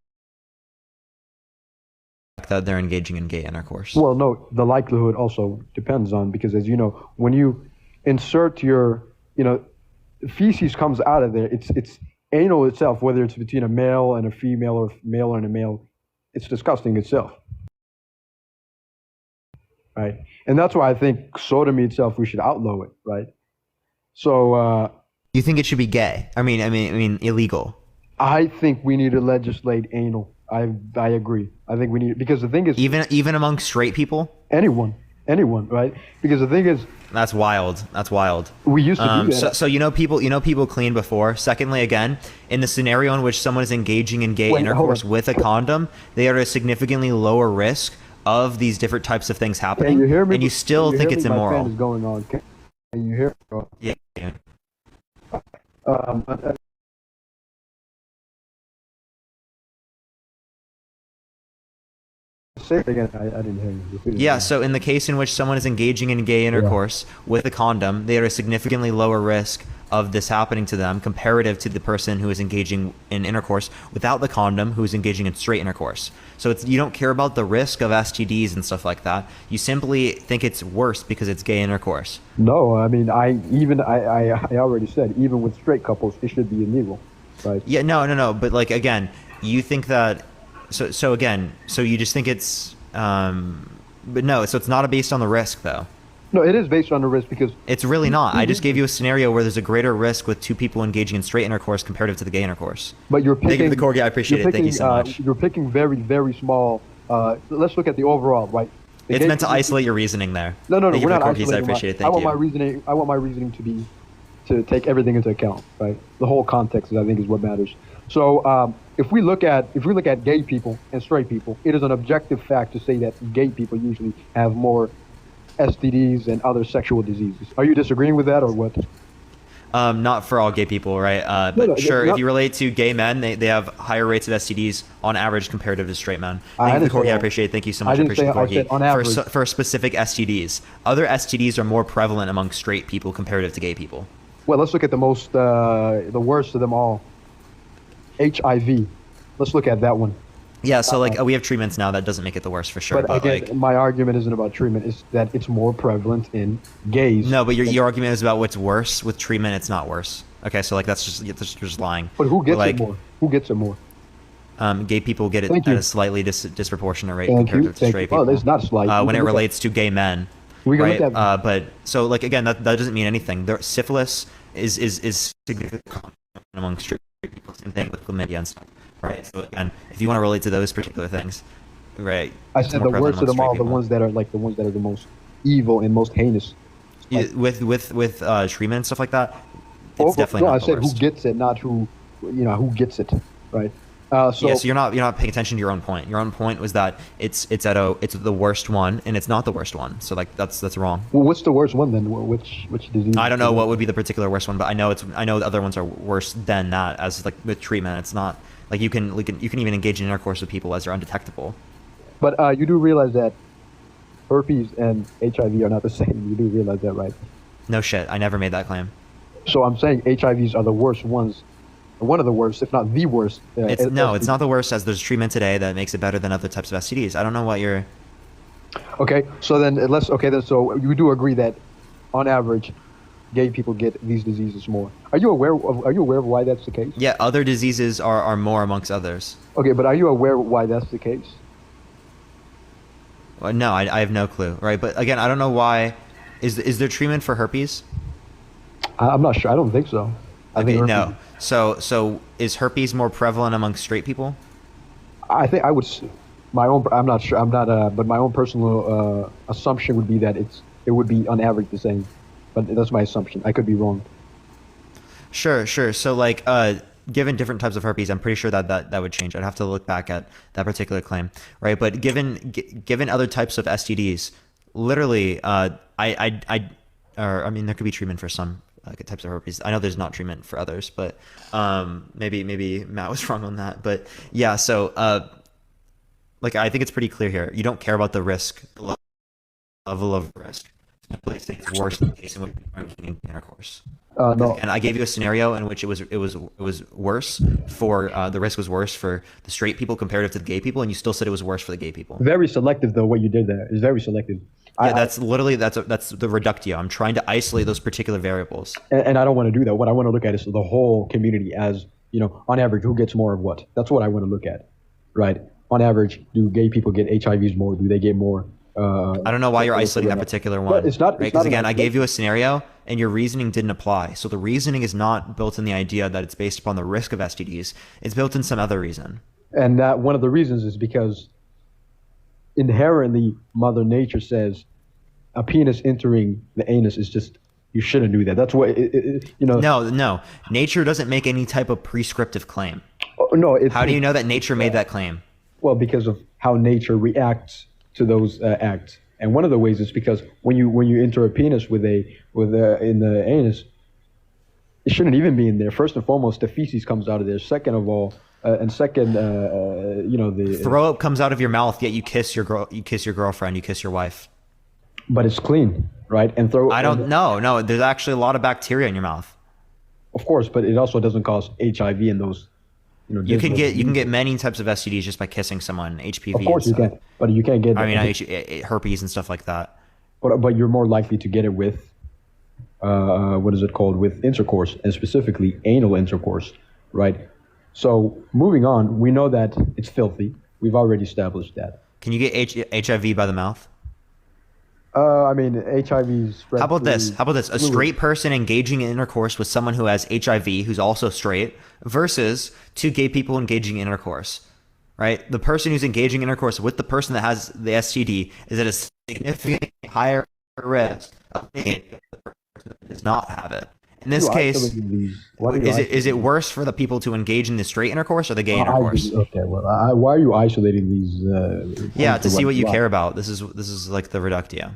that they're engaging in gay intercourse. Well, no, the likelihood also depends on, because as you know, when you insert your, you know, feces comes out of there, it's anal itself, whether it's between a male and a female or male and a male, it's disgusting itself. Right? And that's why I think sodomy itself, we should outlaw it, right? So you think it should be gay? I mean illegal. I think we need to legislate anal. I agree. I think we need, because the thing is, even among straight people, anyone, right? Because the thing is, that's wild. That's wild. We used to do that. So you know people clean before. Secondly, again, in the scenario in which someone is engaging in gay intercourse with a condom, they are at a significantly lower risk of these different types of things happening. Can you hear me? And you still think it's My immoral. fan is going on. Can you hear me? Yeah. Say it again. I didn't hear you. Repeat it Yeah, again. so in the case in which someone is engaging in gay intercourse with a condom, they are at a significantly lower risk of this happening to them comparative to the person who is engaging in intercourse without the condom, who is engaging in straight intercourse. So you don't care about the risk of STDs and stuff like that. You simply think it's worse because it's gay intercourse. No, I mean, I already said, even with straight couples, it should be illegal, right? Yeah, no. But like, again, you think that, so you just think it's, but no, so it's not based on the risk though. No, it is based on the risk, because it's really not. I just gave you a scenario where there's a greater risk with two people engaging in straight intercourse comparative to the gay intercourse. But you're picking, thank you for the corgi. I appreciate it. Thank you so much. You're picking very, very small. Let's look at the overall, right? It's meant to isolate your reasoning there. No, thank you we're for not the corgis. isolating. I appreciate it. I Thank want you. I want my reasoning to take everything into account, right? The whole context, I think, is what matters. So if we look at gay people and straight people, it is an objective fact to say that gay people usually have more STDs and other sexual diseases. Are you disagreeing with that, or what? Not for all gay people, right? But sure, if you relate to gay men, they have higher rates of STDs on average comparative to straight men. Thank you for the corgi. I appreciate it. Thank you so much. I appreciate the corgi. On average. For specific STDs. Other STDs are more prevalent among straight people comparative to gay people. Well, let's look at the worst of them all. HIV. Let's look at that one. Yeah, so we have treatments now that doesn't make it the worst for sure. But again, my argument isn't about treatment. It's that it's more prevalent in gays. No, but your argument is about what's worse. With treatment, it's not worse. Okay, so that's just lying. But who gets it more? Who gets it more? gay people get it Thank at you. a slightly disproportionate rate Thank compared you. to Thank straight you. people. Oh, it's not slight. When We it can look at- relates to gay men, We can right? look at- But so like again, that doesn't mean anything. Syphilis is significant among straight people. Same thing with chlamydia and stuff, right? So again, if you want to relate to those particular things, right? I it's said more the prevalent worst of among them all, straight the people. ones that are like the ones that are the most evil and most heinous. With treatment and stuff like that, Oh, it's definitely no, not I the said worst. who gets it, not who, who gets it, right? Yeah, so you're not paying attention to your own point. Your own point was that it's the worst one, and it's not the worst one. So like that's wrong. Well, what's the worst one then? Which disease? I don't know what would be the particular worst one, but I know the other ones are worse than that. As like with treatment, it's not like you can even engage in intercourse with people as they're undetectable. But you do realize that herpes and HIV are not the same. You do realize that, right? No shit, I never made that claim. So I'm saying HIVs are the worst ones, one of the worst, if not the worst. It's not the worst, as there's treatment today that makes it better than other types of STDs. I don't know what you're. Okay, so then so you do agree that, on average, gay people get these diseases more. Are you aware of why that's the case? Yeah, other diseases are more amongst others. Okay, but are you aware of why that's the case? Well, no, I have no clue, right? But again, I don't know why. Is there treatment for herpes? I'm not sure. I don't think so. I Okay, think no. So is herpes more prevalent among straight people? I think I would. My own. I'm not sure. I'm not. But my own personal assumption would be that it would be on average the same. But that's my assumption. I could be wrong. Sure. So like, given different types of herpes, I'm pretty sure that would change. I'd have to look back at that particular claim, right? But given other types of STDs, literally, there could be treatment for some types of herpes. I know there's not treatment for others, but maybe Matt was wrong on that. But yeah, so like I think it's pretty clear here. You don't care about the risk, the level of risk. Simply say it's worse in the case in which you're engaging in intercourse. No. And I gave you a scenario in which it was worse for the risk was worse for the straight people comparative to the gay people, and you still said it was worse for the gay people. Very selective, though. What you did there is very selective. Yeah, that's the reductio. I'm trying to isolate those particular variables. And I don't want to do that. What I want to look at is the whole community as, on average, who gets more of what? That's what I want to look at, right? On average, do gay people get HIVs more? Do they get more? I don't know why you're isolating that particular one. It's not. Right? It's Because not again, I gave you a scenario, and your reasoning didn't apply. So the reasoning is not built in the idea that it's based upon the risk of STDs. It's built in some other reason. And that one of the reasons is because inherently, Mother Nature says a penis entering the anus is just, you shouldn't do that. That's what No. Nature doesn't make any type of prescriptive claim. No. How do you know that nature made that claim? Well, because of how nature reacts to those acts, and one of the ways is because when you enter a penis in the anus, it shouldn't even be in there. First and foremost, the feces comes out of there. Second of all, the throw up comes out of your mouth, yet you kiss your girlfriend, you kiss your wife. But it's clean, right? And I don't know. No, there's actually a lot of bacteria in your mouth. Of course, but it also doesn't cause HIV in those. You can get many types of STDs just by kissing someone, HPV. Of course you can, but you can't get. Herpes and stuff like that. But you're more likely to get it with, what is it called? With intercourse, and specifically anal intercourse, right? So moving on, we know that it's filthy. We've already established that. Can you get HIV by the mouth? HIV spread. How about this? A straight person engaging in intercourse with someone who has HIV, who's also straight, versus two gay people engaging in intercourse, right? The person who's engaging in intercourse with the person that has the STD is at a significantly higher risk of being the person that does not have it. In this case, is it worse for the people to engage in the straight intercourse or the gay intercourse? Okay, well, why are you isolating these? To see what you care about. This is like the reductio.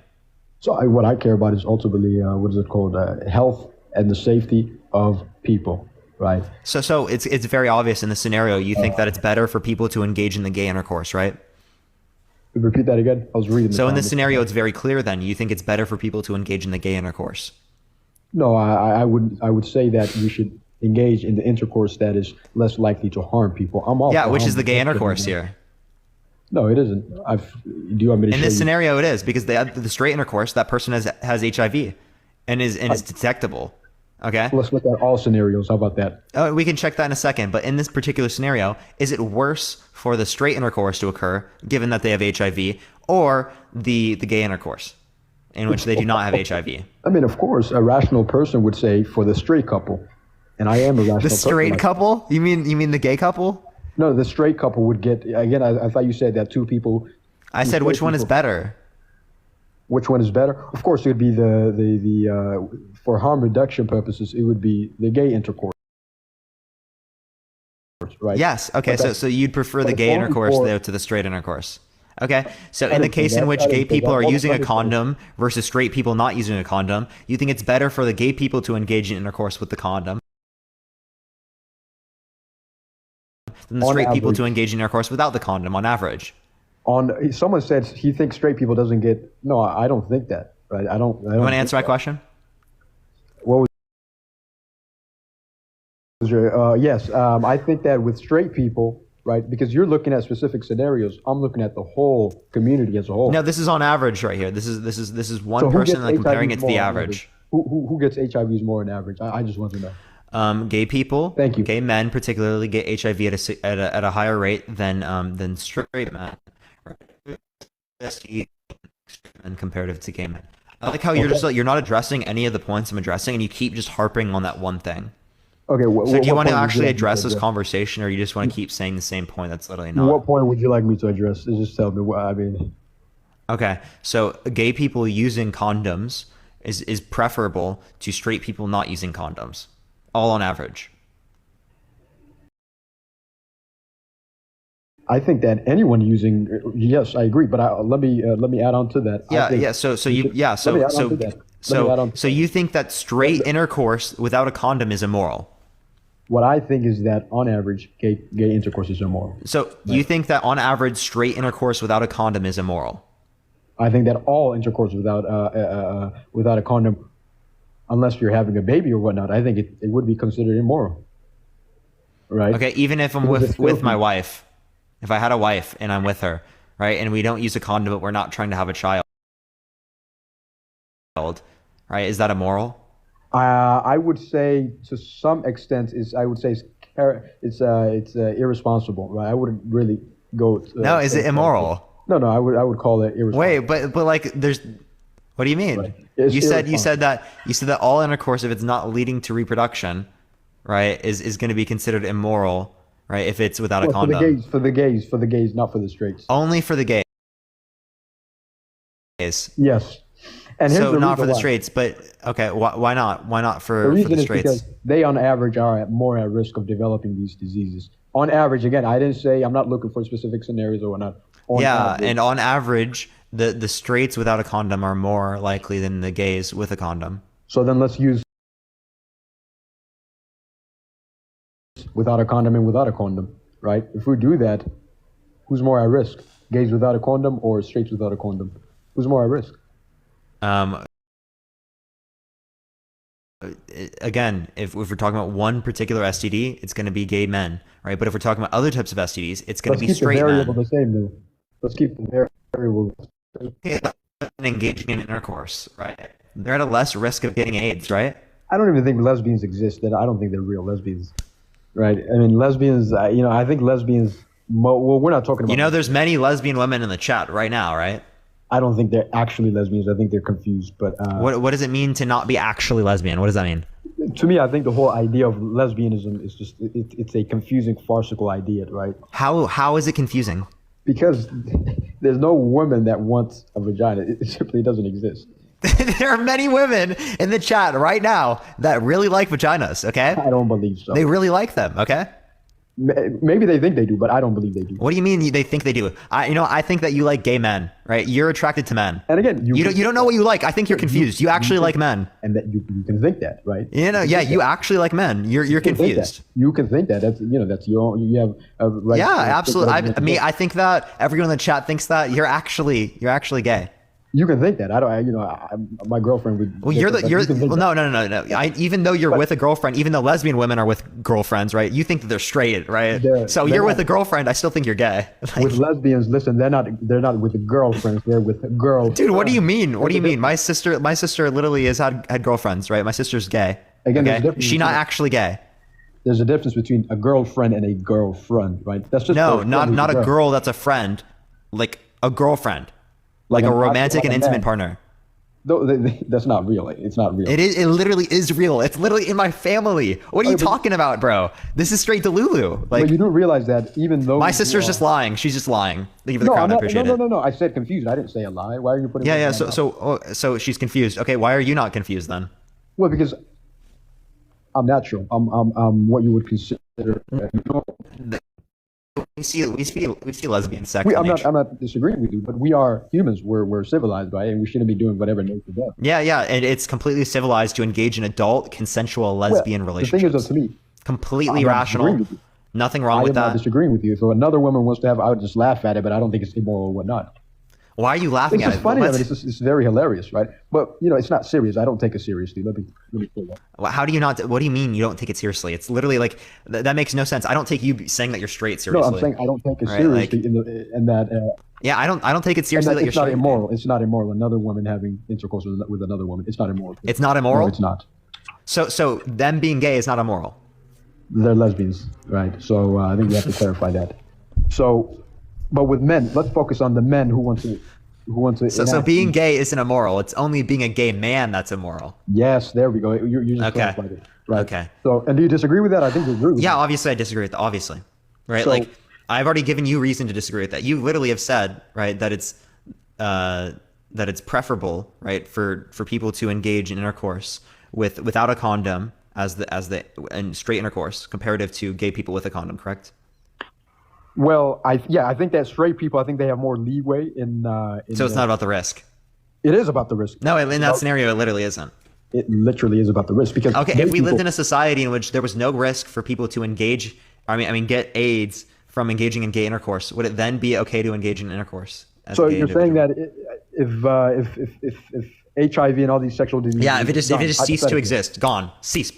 So what I care about is ultimately what is it called? Health and the safety of people, right? So it's very obvious in the scenario. You think that it's better for people to engage in the gay intercourse, right? Repeat that again. I was reading. So in this scenario, it's very clear. Then you think it's better for people to engage in the gay intercourse. No, I would say that we should engage in the intercourse that is less likely to harm people. Which is the gay intercourse here. No, it isn't. Do you want me to show you? In this scenario, it is because the straight intercourse, that person has HIV, and is detectable. Okay. Let's look at all scenarios. How about that? Oh, we can check that in a second. But in this particular scenario, is it worse for the straight intercourse to occur, given that they have HIV, or the gay intercourse, in which they do not have HIV? I mean, of course, a rational person would say for the straight couple, and I am a rational person. The straight couple? You mean the gay couple? No, the straight couple would get, again, I thought you said that two people. I said which one is better? Which one is better? Of course, it would be the for harm reduction purposes, it would be the gay intercourse, right? Yes. Okay. So you'd prefer the gay intercourse to the straight intercourse. Okay. So in the case in which gay people are using a condom versus straight people not using a condom, you think it's better for the gay people to engage in intercourse with the condom than the straight people to engage in intercourse without the condom on average? Someone said he thinks straight people doesn't get. No, I don't think that. Right? I don't. You want to answer my question? What was your? Yes, I think that with straight people, right? Because you're looking at specific scenarios. I'm looking at the whole community as a whole. No, this is on average right here. This is one person and comparing it to the average. Who gets HIVs more on average? I just want to know. Gay people. Thank you. Gay men particularly get HIV at a higher rate than straight men. And comparative to gay men. I like how you're not addressing any of the points I'm addressing, and you keep just harping on that one thing. Okay. So do you want to actually address this conversation, or you just want to keep saying the same point? That's literally not. What point would you like me to address? Just tell me what I mean. Okay. So gay people using condoms is preferable to straight people not using condoms, all on average. I think that anyone using, yes, I agree. But let me add on to that. So you think that straight intercourse without a condom is immoral? What I think is that on average, gay intercourse is immoral. So you think that on average, straight intercourse without a condom is immoral? I think that all intercourse without a condom, unless you're having a baby or whatnot, I think it would be considered immoral. Right? Okay, even if I'm with my wife. If I had a wife and I'm with her, right, and we don't use a condom, but we're not trying to have a child, right? Is that immoral? I would say to some extent it's irresponsible, right? I wouldn't really go. No, is it immoral? No, I would call it irresponsible. Wait, but like there's. What do you mean? Right. You said that all intercourse, if it's not leading to reproduction, right, is going to be considered immoral. Right, if it's without a condom. For the gays, not for the straights. Only for the gays. Yes, and so not for the straights, but okay, why not? Why not for the straights? Because they, on average, are more at risk of developing these diseases. On average, again, I didn't say I'm not looking for specific scenarios or whatnot. And on average, the straights without a condom are more likely than the gays with a condom. So then let's use without a condom and without a condom, right? If we do that, who's more at risk? Gays without a condom or straights without a condom? Who's more at risk? Again, if we're talking about one particular STD, it's going to be gay men, right? But if we're talking about other types of STDs, it's going to be straight men. Let's keep the variable the same, though. Let's keep the variable. Engaging in intercourse, right? They're at a less risk of getting AIDS, right? I don't even think lesbians exist. I don't think they're real lesbians. Right. I mean, lesbians, I think lesbians, well, we're not talking about. There's many lesbian women in the chat right now, right? I don't think they're actually lesbians. I think they're confused. But what does it mean to not be actually lesbian? What does that mean? To me, I think the whole idea of lesbianism is just, it's a confusing, farcical idea, right? How is it confusing? Because there's no woman that wants a vagina. It simply doesn't exist. There are many women in the chat right now that really like vaginas, okay? I don't believe so. They really like them, okay? Maybe they think they do, but I don't believe they do. What do you mean they think they do? I think that you like gay men, right? You're attracted to men. And again, you don't know what you like. I think you're confused. You actually like men. And that you can think that, right? You actually like men. You're confused. You can think that. That's your own. You have a right. Yeah, absolutely. I think that everyone in the chat thinks that you're actually gay. You can think that. My girlfriend would. Well, no. Even though you're with a girlfriend, even though lesbian women are with girlfriends, right? You think that they're straight, right? You're with a girlfriend. I still think you're gay. With lesbians, listen, they're not with girlfriends. They're with girls. Dude, what do you mean? What do you mean? My sister literally has had girlfriends, right? My sister's gay. Again, there's a Okay, difference she not between- actually gay. There's a difference between a girlfriend and a girlfriend, right? That's just No, a not friend who's a girl that's a friend, like a girlfriend, like a an- romantic like and a intimate man. partner. No, that's not real. It's not real. It is. It literally is real. It's literally in my family. What are you talking about, bro? This is straight to Lulu. Like, but you do realize that even though my sister's just lying. She's just lying. Thank you for the no, crown. I'm I not, appreciate no, it. no, no, no. I said confused. I didn't say a lie. Why are you putting? Yeah, yeah. words in So, my mouth? so she's confused. Okay, why are you not confused then? Well, because I'm natural. I'm what you would consider. We see lesbian sex. I'm in nature. not disagreeing with you, but we are humans. We're civilized, right? And we shouldn't be doing whatever nature does. Yeah, yeah, and it's completely civilized to engage in adult, consensual lesbian relationships. The thing is, to me, Completely I'm not rational. disagreeing with you. Nothing wrong I with am not that. disagreeing with you. If another woman wants to have, I would just laugh at it, but I don't think it's immoral or whatnot. Why are you laughing It's at just it? funny. Let's- It's very hilarious, right? But it's not serious. I don't take it seriously. Let me say that. Well, how do you not? What do you mean you don't take it seriously? It's literally like that makes no sense. I don't take you saying that you're straight No, seriously. I'm saying I don't take it Right, seriously like- in that. Yeah, I don't take it seriously and that it's you're not straight. immoral. It's not immoral. Another woman having intercourse with another woman. It's not immoral. It's not immoral? No, it's not. So them being gay is not immoral. They're lesbians, right? So I think we have to clarify that. So, but with men, let's focus on the men who want to. So enact being these- gay isn't immoral. It's only being a gay man that's immoral. Yes, there we go. You just Okay. clarified it, right? Okay. So, and do you disagree with that? I think you agree with Yeah, that. obviously I disagree with that. Obviously, right? So- Like I've already given you reason to disagree with that. You literally have said, right, that it's preferable, right, for people to engage in intercourse without a condom as the and straight intercourse comparative to gay people with a condom, correct? Well, I think that straight people, I think they have more leeway in. So it's not about the risk. It is about the risk. No, in that scenario, it literally isn't. It literally is about the risk because. Okay, gay if we lived people- in a society in which there was no risk for people to engage, I mean, get AIDS from engaging in gay intercourse, would it then be okay to engage in intercourse? as a So gay you're saying individual? that if HIV and all these sexual diseases. Yeah, if it just ceased to hypothetically. exist, gone, ceased,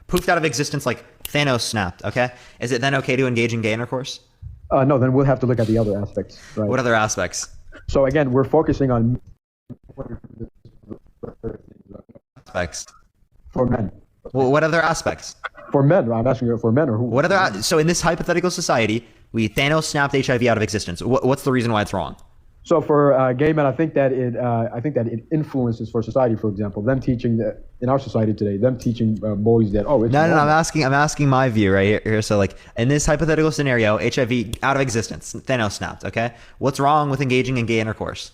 poofed out of existence like Thanos snapped. Okay, is it then okay to engage in gay intercourse? No, then we'll have to look at the other aspects. Right? What other aspects? So again, we're focusing on Aspects. for men. Well, what other aspects? For men, I'm asking you for men or who? What other? So in this hypothetical society, we Thanos snapped HIV out of existence. What's the reason why it's wrong? So for gay men, I think that it influences for society. For example, them teaching that in our society today, them teaching boys that it's No, normal. I'm asking my view right here. So like in this hypothetical scenario, HIV out of existence, Thanos snapped. Okay, what's wrong with engaging in gay intercourse?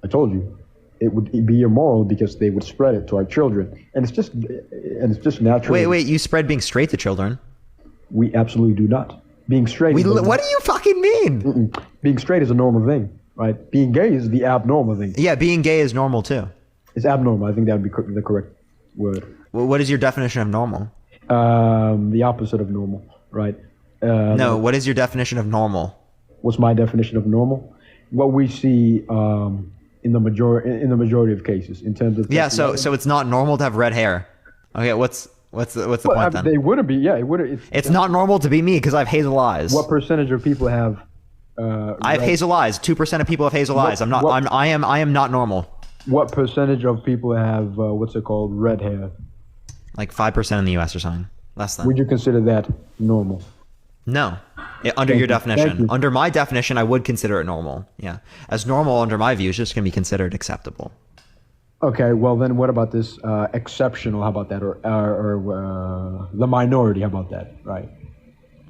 I told you, it would be immoral because they would spread it to our children, and it's just natural. Wait, you spread being straight to children? We absolutely do not. Being straight. What do you fucking mean? Mm-mm. Being straight is a normal thing, right? Being gay is the abnormal thing. Yeah, being gay is normal too. It's abnormal. I think that would be the correct word. Well, what is your definition of normal? The opposite of normal, right? No, what is your definition of normal? What's my definition of normal? What we see in the majority of cases, in terms of Yeah, so it's not normal to have red hair. Okay, what's the point then? They wouldn't be. Yeah, it wouldn't. It's not normal to be me because I have hazel eyes. What percentage of people have? I have hazel eyes. 2% of people have hazel eyes. I am not normal. What percentage of people have what's it called, red hair? Like 5% in the U.S. or something. Less than. Would you consider that normal? No. Under your definition. Under my definition, I would consider it normal. Yeah. As normal, under my view, is just going to be considered acceptable. Okay, well then what about this exceptional? How about that? Or the minority, how about that? Right?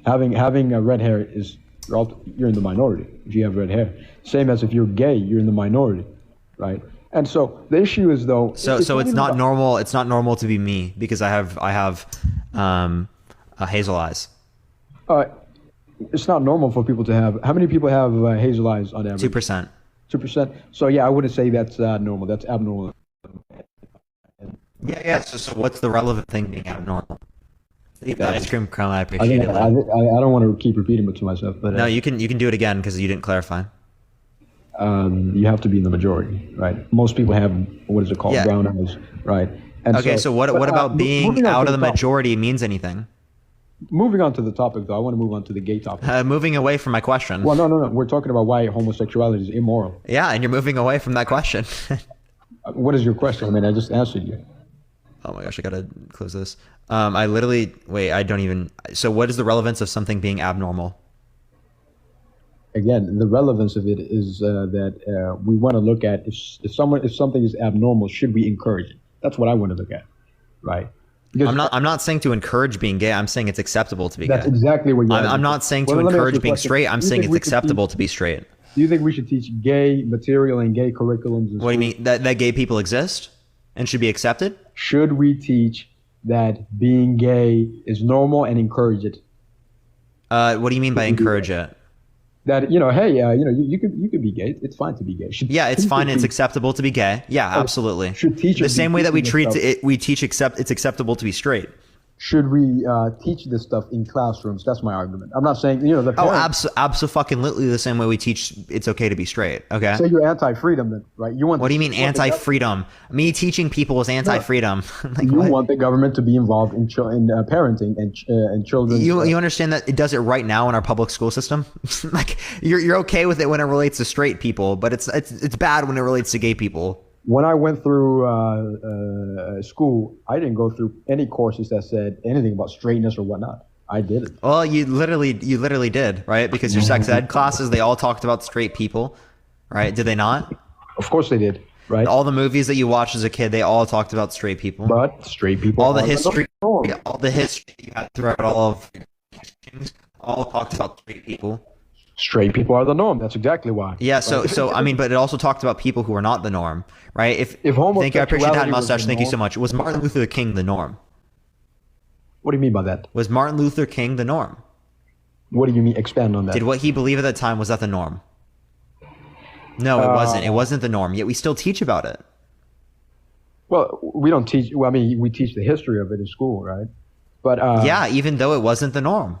Having a red hair is, you're in the minority if you have red hair. Same as if you're gay, you're in the minority, right? And so the issue is though. So it's not normal. It's not normal to be me because I have hazel eyes. It's not normal for people to have. How many people have hazel eyes on average? 2%. 2%. So yeah, I wouldn't say that's normal. That's abnormal. Yeah. So what's the relevant thing being abnormal? The ice cream cone, I I appreciate think it. I don't want to keep repeating it to myself, but No, you can do it again because you didn't clarify. you have to be in the majority, right? Most people have what is it called, Yeah. brown eyes, right? And Okay, so what about being moving on out to of the topic. majority means anything? Moving on to the topic, though, I want to move on to the gay topic. Moving away from my question. Well, no. We're talking about why homosexuality is immoral. Yeah, and you're moving away from that question. What is your question? I mean, I just answered you. Oh my gosh, I gotta close this. I literally wait. I don't even. So, what is the relevance of something being abnormal? Again, the relevance of it is that we want to look at if something is abnormal, should we encourage it? That's what I want to look at, right? Because I'm not saying to encourage being gay. I'm saying it's acceptable to be gay. that's exactly what you're. I'm not saying to Well, let me ask you encourage a being question. straight. Do I'm you saying think it's we should acceptable teach- to be straight. Do you think we should teach gay material and gay curriculums? What do you mean that gay people exist and should be accepted? Should we teach that being gay is normal and encourage it? What do you mean by encourage it? That hey, you could be gay. It's fine to be gay. Yeah, it's fine. It's acceptable to be gay. Yeah, absolutely. Should teachers the same be way that we teaching treat this stuff? it, we teach it's acceptable to be straight. Should we teach this stuff in classrooms? That's my argument. I'm not saying the parents, Absolutely the same way we teach it's okay to be straight. Okay. say you're anti-freedom, then right? What do you mean anti-freedom? Me teaching people is anti-freedom. Like, you what? want the government to be involved in parenting and children. You understand that it does it right now in our public school system? Like you're okay with it when it relates to straight people, but it's bad when it relates to gay people. When I went through school, I didn't go through any courses that said anything about straightness or whatnot. I didn't. Well, you literally did, right? Because your sex ed classes, they all talked about straight people, right? Did they not? Of course they did, right? All the movies that you watched as a kid, they all talked about straight people. But straight people. All the are history, norm. all the history you had throughout all of all talked about straight people. Straight people are the norm. That's exactly why. Yeah, so I mean, but it also talked about people who are not the norm, right? If thank you, I appreciate that homosexuality was mustache. the Thank you norm- so much. Was Martin Luther King the norm? What do you mean by that? Was Martin Luther King the norm? What do you mean? Expand on that. Did what he believed at that time, was that the norm? No, it wasn't. It wasn't the norm. Yet we still teach about it. Well, we don't teach. Well, I mean, we teach the history of it in school, right? But yeah, even though it wasn't the norm.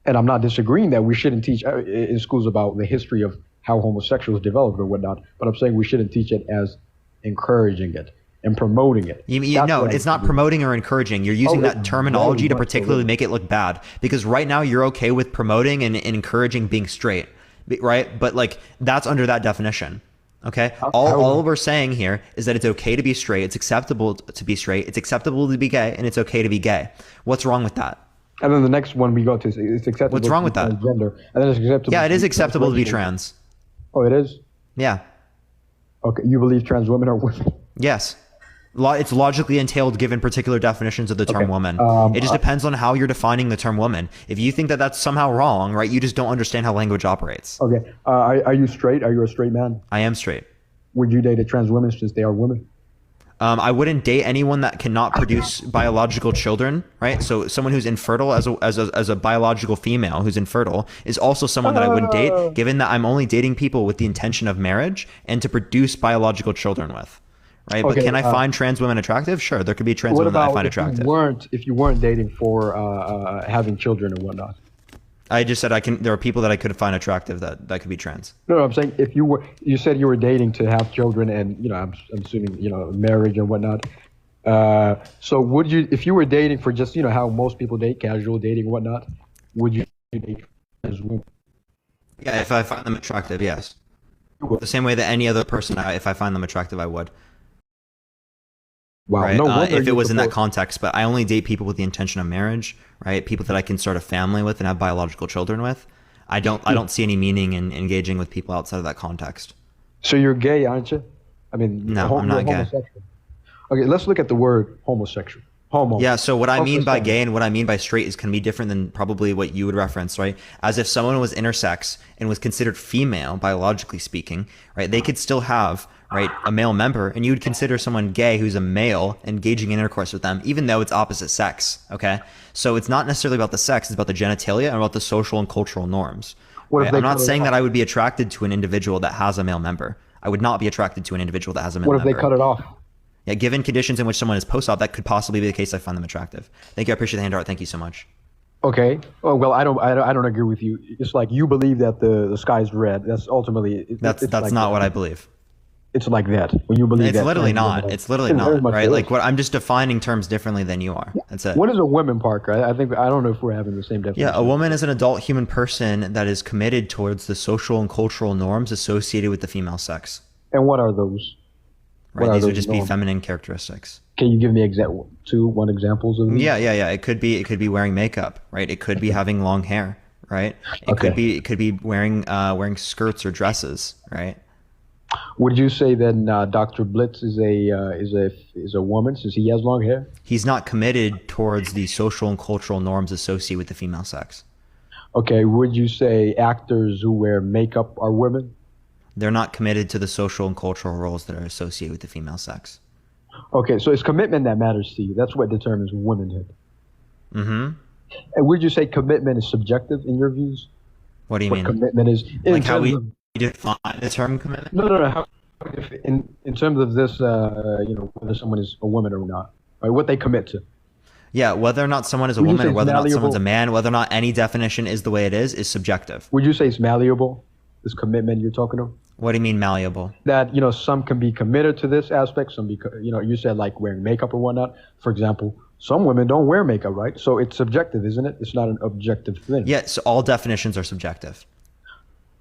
And I'm not disagreeing that we shouldn't teach in schools about the history of how homosexuals developed or whatnot. But I'm saying we shouldn't teach it as encouraging it and promoting it. No, it's not promoting or encouraging. You're using that terminology to much so. particularly make it look bad. Because right now you're okay with promoting and encouraging being straight, right? But like that's under that definition. Okay. All we're saying here is that it's okay to be straight. It's acceptable to be straight. It's acceptable to be gay, and it's okay to be gay. What's wrong with that? And then the next one we go to is it's acceptable. What's wrong with that? Transgender, and then it's acceptable. Yeah, it is acceptable to be trans. Oh, it is? Yeah. Okay, you believe trans women are women? Yes. It's logically entailed given particular definitions of the term woman. It just depends on how you're defining the term woman. If you think that that's somehow wrong, right, you just don't understand how language operates. Okay. Are you straight? Are you a straight man? I am straight. Would you date a trans woman since they are women? I wouldn't date anyone that cannot produce biological children, right? So someone who's infertile as a biological female who's infertile is also someone that I wouldn't date, given that I'm only dating people with the intention of marriage and to produce biological children with, right? Okay, but can I find trans women attractive? Sure, there could be trans women that I find attractive. If you weren't dating for having children and whatnot? I just said there are people that I could find attractive that could be trans. No, I'm saying if you said you were dating to have children and I'm assuming marriage and whatnot. So would you, if you were dating for just how most people date, casual dating and whatnot, would you date trans women? Yeah, if I find them attractive, yes. The same way that any other person, if I find them attractive, I would. Wow, right? no wonder if it you was in that support- context, but I only date people with the intention of marriage, right? People that I can start a family with and have biological children with. I don't see any meaning in engaging with people outside of that context. So you're gay, aren't you? I mean, No, I'm not gay. homosexual. Okay, let's look at the word homosexual. Homo. Yeah, so what I mean by Homosexual. gay and what I mean by straight is can be different than probably what you would reference, right? As if someone was intersex and was considered female, biologically speaking, right? They could still have, right, a male member, and you would consider someone gay who's a male engaging in intercourse with them, even though it's opposite sex, okay? So it's not necessarily about the sex, it's about the genitalia and about the social and cultural norms. What if Right? they I'm not cut it saying off? that I would be attracted to an individual that has a male member. I would not be attracted to an individual that has a male What if member. they cut it off? Yeah, given conditions in which someone is post-op, that could possibly be the case. I find them attractive. Thank you. I appreciate the hand art. Thank you so much. Okay. Oh well, I don't agree with you. It's like you believe that the sky's red. That's ultimately. That's like not what I believe. It's like that when you believe It's that. literally not. It's literally It very not. much Right? is. Like I'm just defining terms differently than you are. That's it. What is a woman, Parker? I don't know if we're having the same definition. Yeah, a woman is an adult human person that is committed towards the social and cultural norms associated with the female sex. And what are those? Right. What are These would those just be norms? feminine characteristics. Can you give me one examples of these? Yeah. It could be wearing makeup, right? It could be having long hair, right? It could be wearing skirts or dresses, right? Would you say then Dr. Blitz is a woman since he has long hair? He's not committed towards the social and cultural norms associated with the female sex. Okay, would you say actors who wear makeup are women? They're not committed to the social and cultural roles that are associated with the female sex. Okay, so it's commitment that matters to you. That's what determines womanhood. Mm-hmm. And would you say commitment is subjective in your views? What do you mean? Commitment is like how we define the term commitment? No. How, in terms of this, whether someone is a woman or not, right? What they commit to. Yeah, whether or not someone is a woman or whether or not someone's a man, whether or not any definition is the way it is subjective. Would you say it's malleable? This commitment you're talking of? What do you mean malleable? That, some can be committed to this aspect. Some be, you said like wearing makeup or whatnot. For example, some women don't wear makeup, right? So it's subjective, isn't it? It's not an objective thing. Yes, so all definitions are subjective.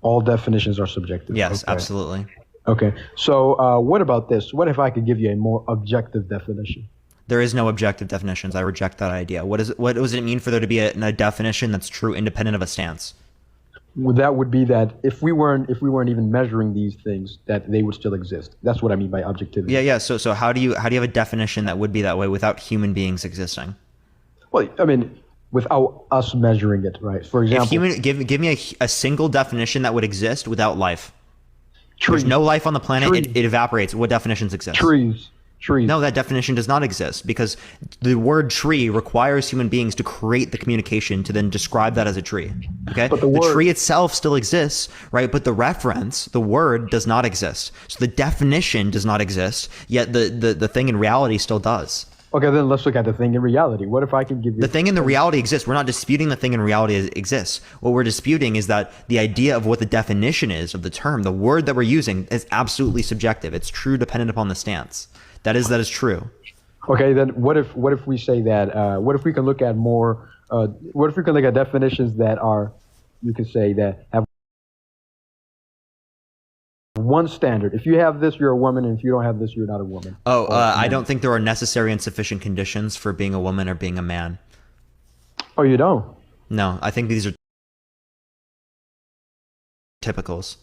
All definitions are subjective. Yes, absolutely. Okay. So what about this? What if I could give you a more objective definition? There is no objective definitions. I reject that idea. What does it mean for there to be a definition that's true independent of a stance? That would be that if we weren't even measuring these things, that they would still exist. That's what I mean by objectivity. Yeah. So how do you have a definition that would be that way without human beings existing? Well, I mean, without us measuring it, right? For example, give me a single definition that would exist without life. Trees. There's no life on the planet. It evaporates. What definitions exist? Trees. No, that definition does not exist because the word tree requires human beings to create the communication to then describe that as a tree. Okay? But the tree itself still exists, right? But the reference, the word, does not exist. So the definition does not exist, yet the thing in reality still does. Okay, then let's look at the thing in reality. What if I can give you... The thing in the reality exists. We're not disputing the thing in reality exists. What we're disputing is that the idea of what the definition is of the term, the word that we're using, is absolutely subjective. It's true dependent upon the stance. That is true. Okay, then what if we say that? What if we can look at more? What if we can look at definitions that are, you can say that have one standard. If you have this, you're a woman, and if you don't have this, you're not a woman. I don't think there are necessary and sufficient conditions for being a woman or being a man. Oh, you don't? No, I think these are typicals.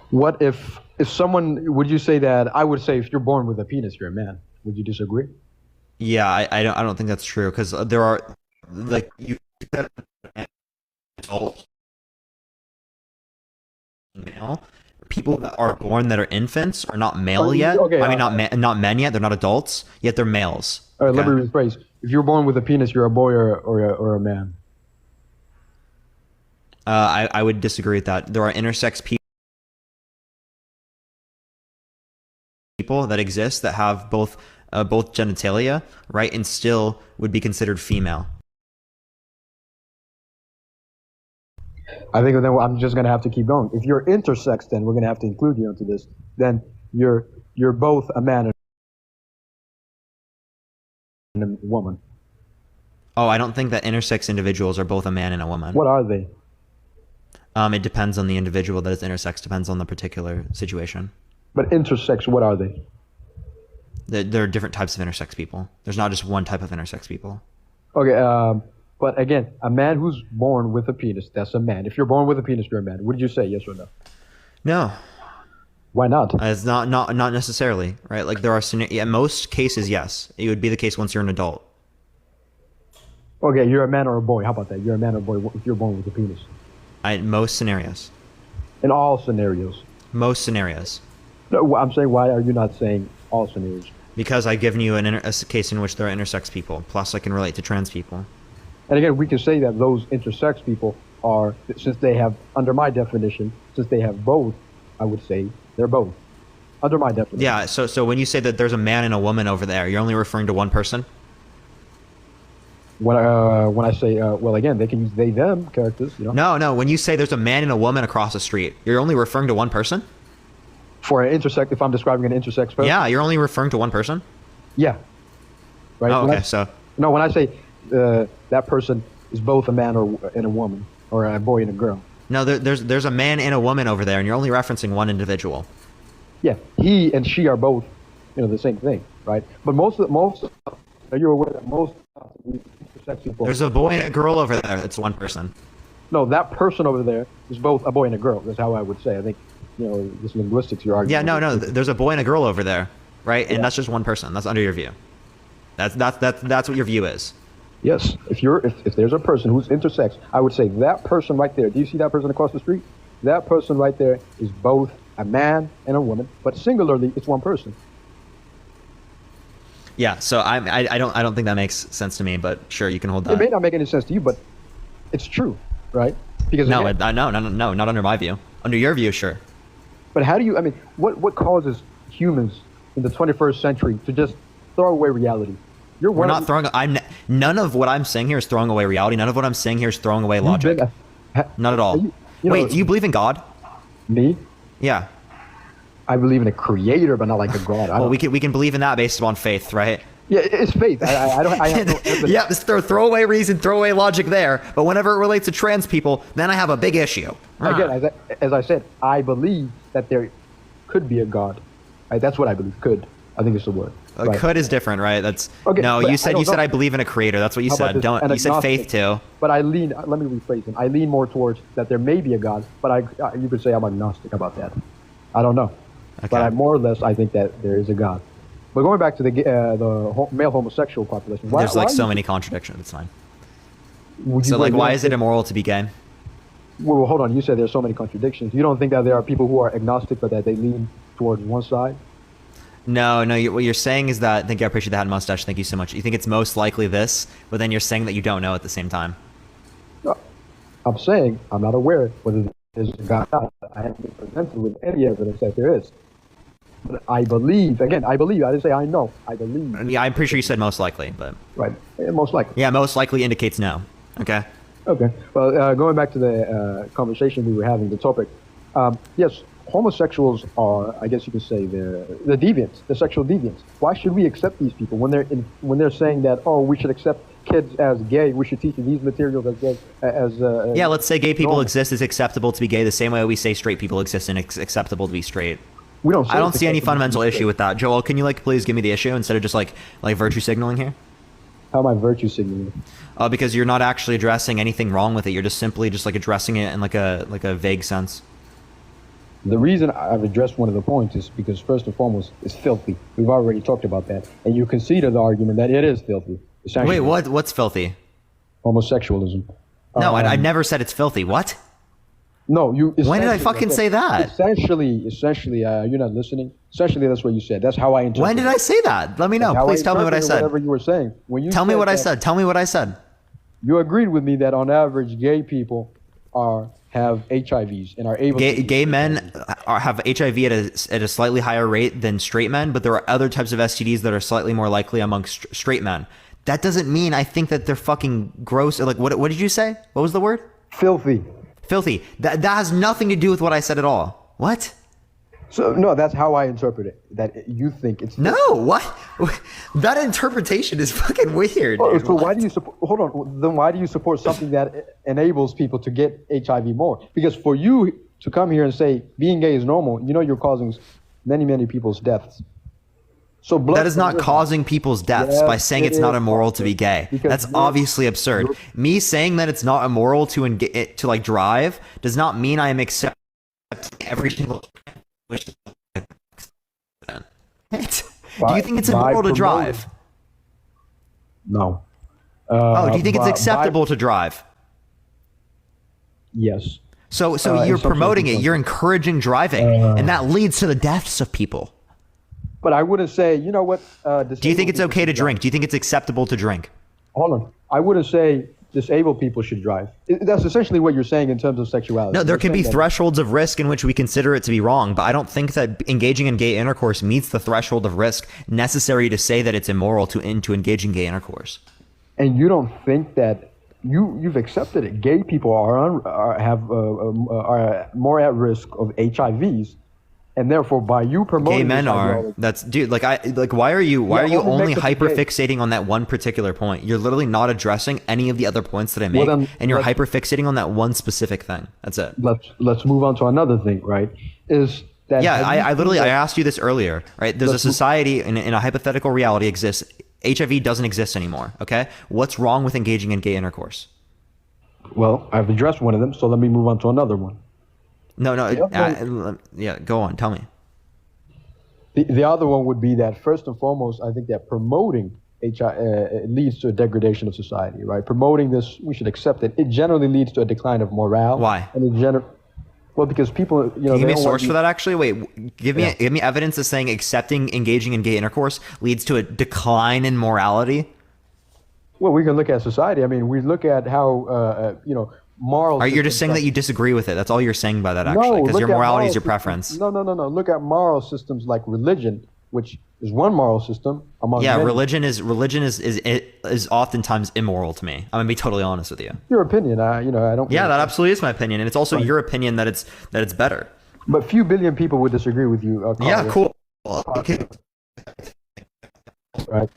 What if someone, would you say that, I would say if you're born with a penis, you're a man. Would you disagree? Yeah, I don't think that's true because there are, like, you said adult male. People that are born that are infants are not male yet. Okay, I mean, not men yet. They're not adults, yet they're males. All right, let me rephrase. If you're born with a penis, you're a boy or a man. I would disagree with that. There are intersex people that exist that have both genitalia, right, and still would be considered female. I think then I'm just gonna have to keep going. If you're intersex, then we're gonna have to include you into this. Then you're both a man and a woman. Oh, I don't think that intersex individuals are both a man and a woman. What are they? It depends on the individual that is intersex. Depends on the particular situation. But intersex, what are they? There are different types of intersex people. There's not just one type of intersex people. Okay, but again, a man who's born with a penis, that's a man. If you're born with a penis, you're a man. Would you say yes or no? No. Why not? It's not necessarily, right? Like there are in most cases, yes. It would be the case once you're an adult. Okay, you're a man or a boy. How about that? You're a man or a boy if you're born with a penis. Most scenarios. In all scenarios. Most scenarios. No, I'm saying, why are you not saying all scenarios? Because I've given you a case in which there are intersex people. Plus, I can relate to trans people. And again, we can say that those intersex people are, since they have, under my definition, since they have both, I would say they're both. Under my definition. Yeah, so when you say that there's a man and a woman over there, you're only referring to one person? When I say, well, again, they can use they, them characters, you know? No, when you say there's a man and a woman across the street, you're only referring to one person? For an intersex, if I'm describing an intersex person? Yeah, you're only referring to one person? Yeah. Right? Oh, okay, No, when I say that person is both a man and a woman, or a boy and a girl. No, there's a man and a woman over there, and you're only referencing one individual. Yeah, he and she are both the same thing, right? But are you aware that most intersex people? There's a boy and a girl over there. It's one person. No, that person over there is both a boy and a girl. That's how I would say. I think, this linguistics you're arguing. Yeah, no. There's a boy and a girl over there, right? And that's just one person. That's under your view. That's what your view is. Yes. If there's a person who's intersex, I would say that person right there. Do you see that person across the street? That person right there is both a man and a woman, but singularly, it's one person. Yeah. So I don't think that makes sense to me, but sure, you can hold that. It may not make any sense to you, but it's true, right? Because no, not under my view. Under your view, sure. But how do you? I mean, what causes humans in the 21st century to just throw away reality? We're not throwing. None of what I'm saying here is throwing away reality. None of what I'm saying here is throwing away logic. Not at all. Wait, do you believe in God? Me? Yeah. I believe in a creator, but not like a God. Well, we can believe in that based on faith, right? Yeah, it's faith. I have no evidence. Yeah, just throw away reason, throw away logic there. But whenever it relates to trans people, then I have a big issue. Again, as I said, I believe that there could be a God. Right? That's what I believe. Could. I think it's the word. Right? Could is different, right? That's okay, no. You said I believe in a creator. That's what you said. Don't. You said faith too. But I lean. Let me rephrase it. I lean more towards that there may be a God. But you could say I'm agnostic about that. I don't know. Okay. But I more or less I think that there is a God. But going back to the male homosexual population, there's so many contradictions. It's fine. So why is it immoral to be gay? Well, hold on. You said there's so many contradictions. You don't think that there are people who are agnostic, but that they lean towards one side? No. What you're saying is that. Thank you. I appreciate the hat and mustache. Thank you so much. You think it's most likely this, but then you're saying that you don't know at the same time. No, I'm saying I'm not aware whether there's a God. I haven't been presented with any evidence that there is. But I believe. Again, I believe. I didn't say I know. I believe. Yeah, I'm pretty sure you said most likely, but. Right. Yeah, most likely. Yeah, most likely indicates no. Okay. Okay. Well, going back to the conversation we were having, the topic. Yes. Homosexuals are, I guess you could say, the deviants, the sexual deviants. Why should we accept these people when they're saying that we should accept kids as gay, we should teach these materials as gay, yeah, let's say gay people exist, it's acceptable to be gay the same way we say straight people exist and it's acceptable to be straight. I don't see any fundamental issue with that. Joel, can you please give me the issue instead of just like virtue signaling here? How am I virtue signaling? Because you're not actually addressing anything wrong with it. You're just simply addressing it in like a vague sense. The reason I've addressed one of the points is because first and foremost, it's filthy. We've already talked about that, and you conceded the argument that it is filthy. Wait, what's filthy? Homosexualism. No, I never said it's filthy. What? No, you. When did I fucking say that? Essentially, you're not listening. Essentially, that's what you said. That's how I interpret. When did I say that? Let me know. Please tell me what I said. Whatever you were saying. When you tell me what I said. Tell me what I said. You agreed with me that on average, gay people have HIVs and are able. Gay men have HIV at a slightly higher rate than straight men, but there are other types of STDs that are slightly more likely amongst straight men. That doesn't mean I think that they're fucking gross. Or what did you say? What was the word? Filthy. Filthy. That has nothing to do with what I said at all. What? So no, that's how I interpret it. That you think it's filthy. No. What? That interpretation is fucking weird. Oh, so why do you support? Hold on. Then why do you support something that enables people to get HIV more? Because for you to come here and say being gay is normal, you're causing many people's deaths. So that is not causing people's deaths by saying it's not immoral to be gay. That's obviously absurd. Me saying that it's not immoral to drive does not mean I am accepting every single. Do you think it's immoral to drive? No. Do you think it's acceptable to drive? Yes. So you're promoting it. You're encouraging driving, and that leads to the deaths of people. But I wouldn't say, you know what? Do you think it's okay to drink? Do you think it's acceptable to drink? Hold on. I wouldn't say disabled people should drive. That's essentially what you're saying in terms of sexuality. No, there can be thresholds of risk in which we consider it to be wrong, but I don't think that engaging in gay intercourse meets the threshold of risk necessary to say that it's immoral to engage in gay intercourse. And you don't think that you've accepted it? Gay people are more at risk of HIVs. And therefore, by you promoting gay men are. That's dude. Why are you only hyperfixating on that one particular point? You're literally not addressing any of the other points that I make, and you're hyperfixating on that one specific thing. That's it. Let's move on to another thing. Right? Is that Yeah, have you I literally seen I that- asked you this earlier, right? There's a society in a hypothetical reality exists. HIV doesn't exist anymore. Okay, what's wrong with engaging in gay intercourse? Well, I've addressed one of them, so let me move on to another one. No, The yeah, go on, tell me. The other one would be that first and foremost, I think that promoting HIV leads to a degradation of society, right? Promoting this, we should accept it. It generally leads to a decline of morale. Why? And well, because people, you know, Can you give they me a don't source want for that? Actually, wait, give me evidence of saying accepting engaging in gay intercourse leads to a decline in morality. Well, we can look at society. I mean, we look at how you know, moral. All right, you're just saying that you disagree with it. That's all you're saying by that, actually, because look your at morality is moral your systems. preference. No. Look at moral systems like religion, which is one moral system among Yeah, many. religion is oftentimes immoral to me. I'm gonna be totally honest with you. Your opinion, you know, I don't. Yeah, that absolutely is my opinion, and it's also your opinion that it's better. But few billion people would disagree with you. Yeah, Karla. cool. Okay. Right.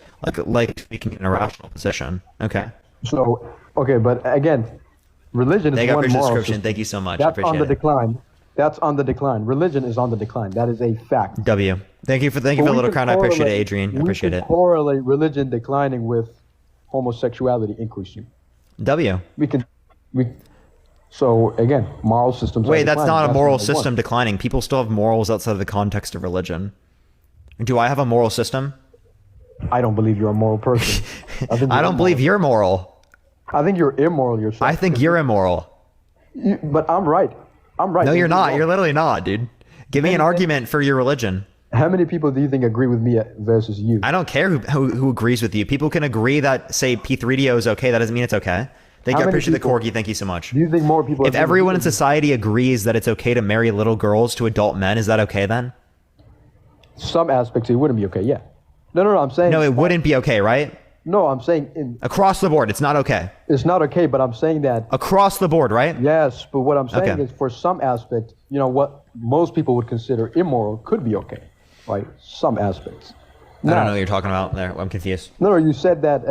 Like speaking in a rational position. Okay. So, okay, but again, religion is Thank you one for your moral description. system. Thank you so much. I That's appreciate on the it. decline. That's on the decline. Religion is on the decline. That is a fact. W. Thank you for the little crown. I appreciate it, Adrian. I appreciate it. Correlate religion declining with homosexuality increasing. W. So again, moral systems. Wait, are that's declining. not a moral number system one. declining. People still have morals outside of the context of religion. Do I have a moral system? I don't believe you're a moral person. I don't believe you're moral. I think you're immoral yourself. I think you're immoral. But I'm right. I'm right. No, you're not. wrong. You're literally not, dude. Give me an argument for your religion. How many people do you think agree with me versus you? I don't care who agrees with you. People can agree that, say, P3DO is okay. That doesn't mean it's okay. Thank you. I How many appreciate the people- corgi. Thank you so much. Do you think more people? If everyone in society agrees that it's okay to marry little girls to adult men, is that okay then? Some aspects it wouldn't be okay. Yeah. No. I'm saying. No, it wouldn't be okay, right? No, I'm saying across the board, it's not okay. It's not okay, but I'm saying that across the board, right? Yes, but what I'm saying Okay. is for some aspect, you know, what most people would consider immoral could be okay, right? Some aspects. I don't know what you're talking about there. I'm confused. No, you said that,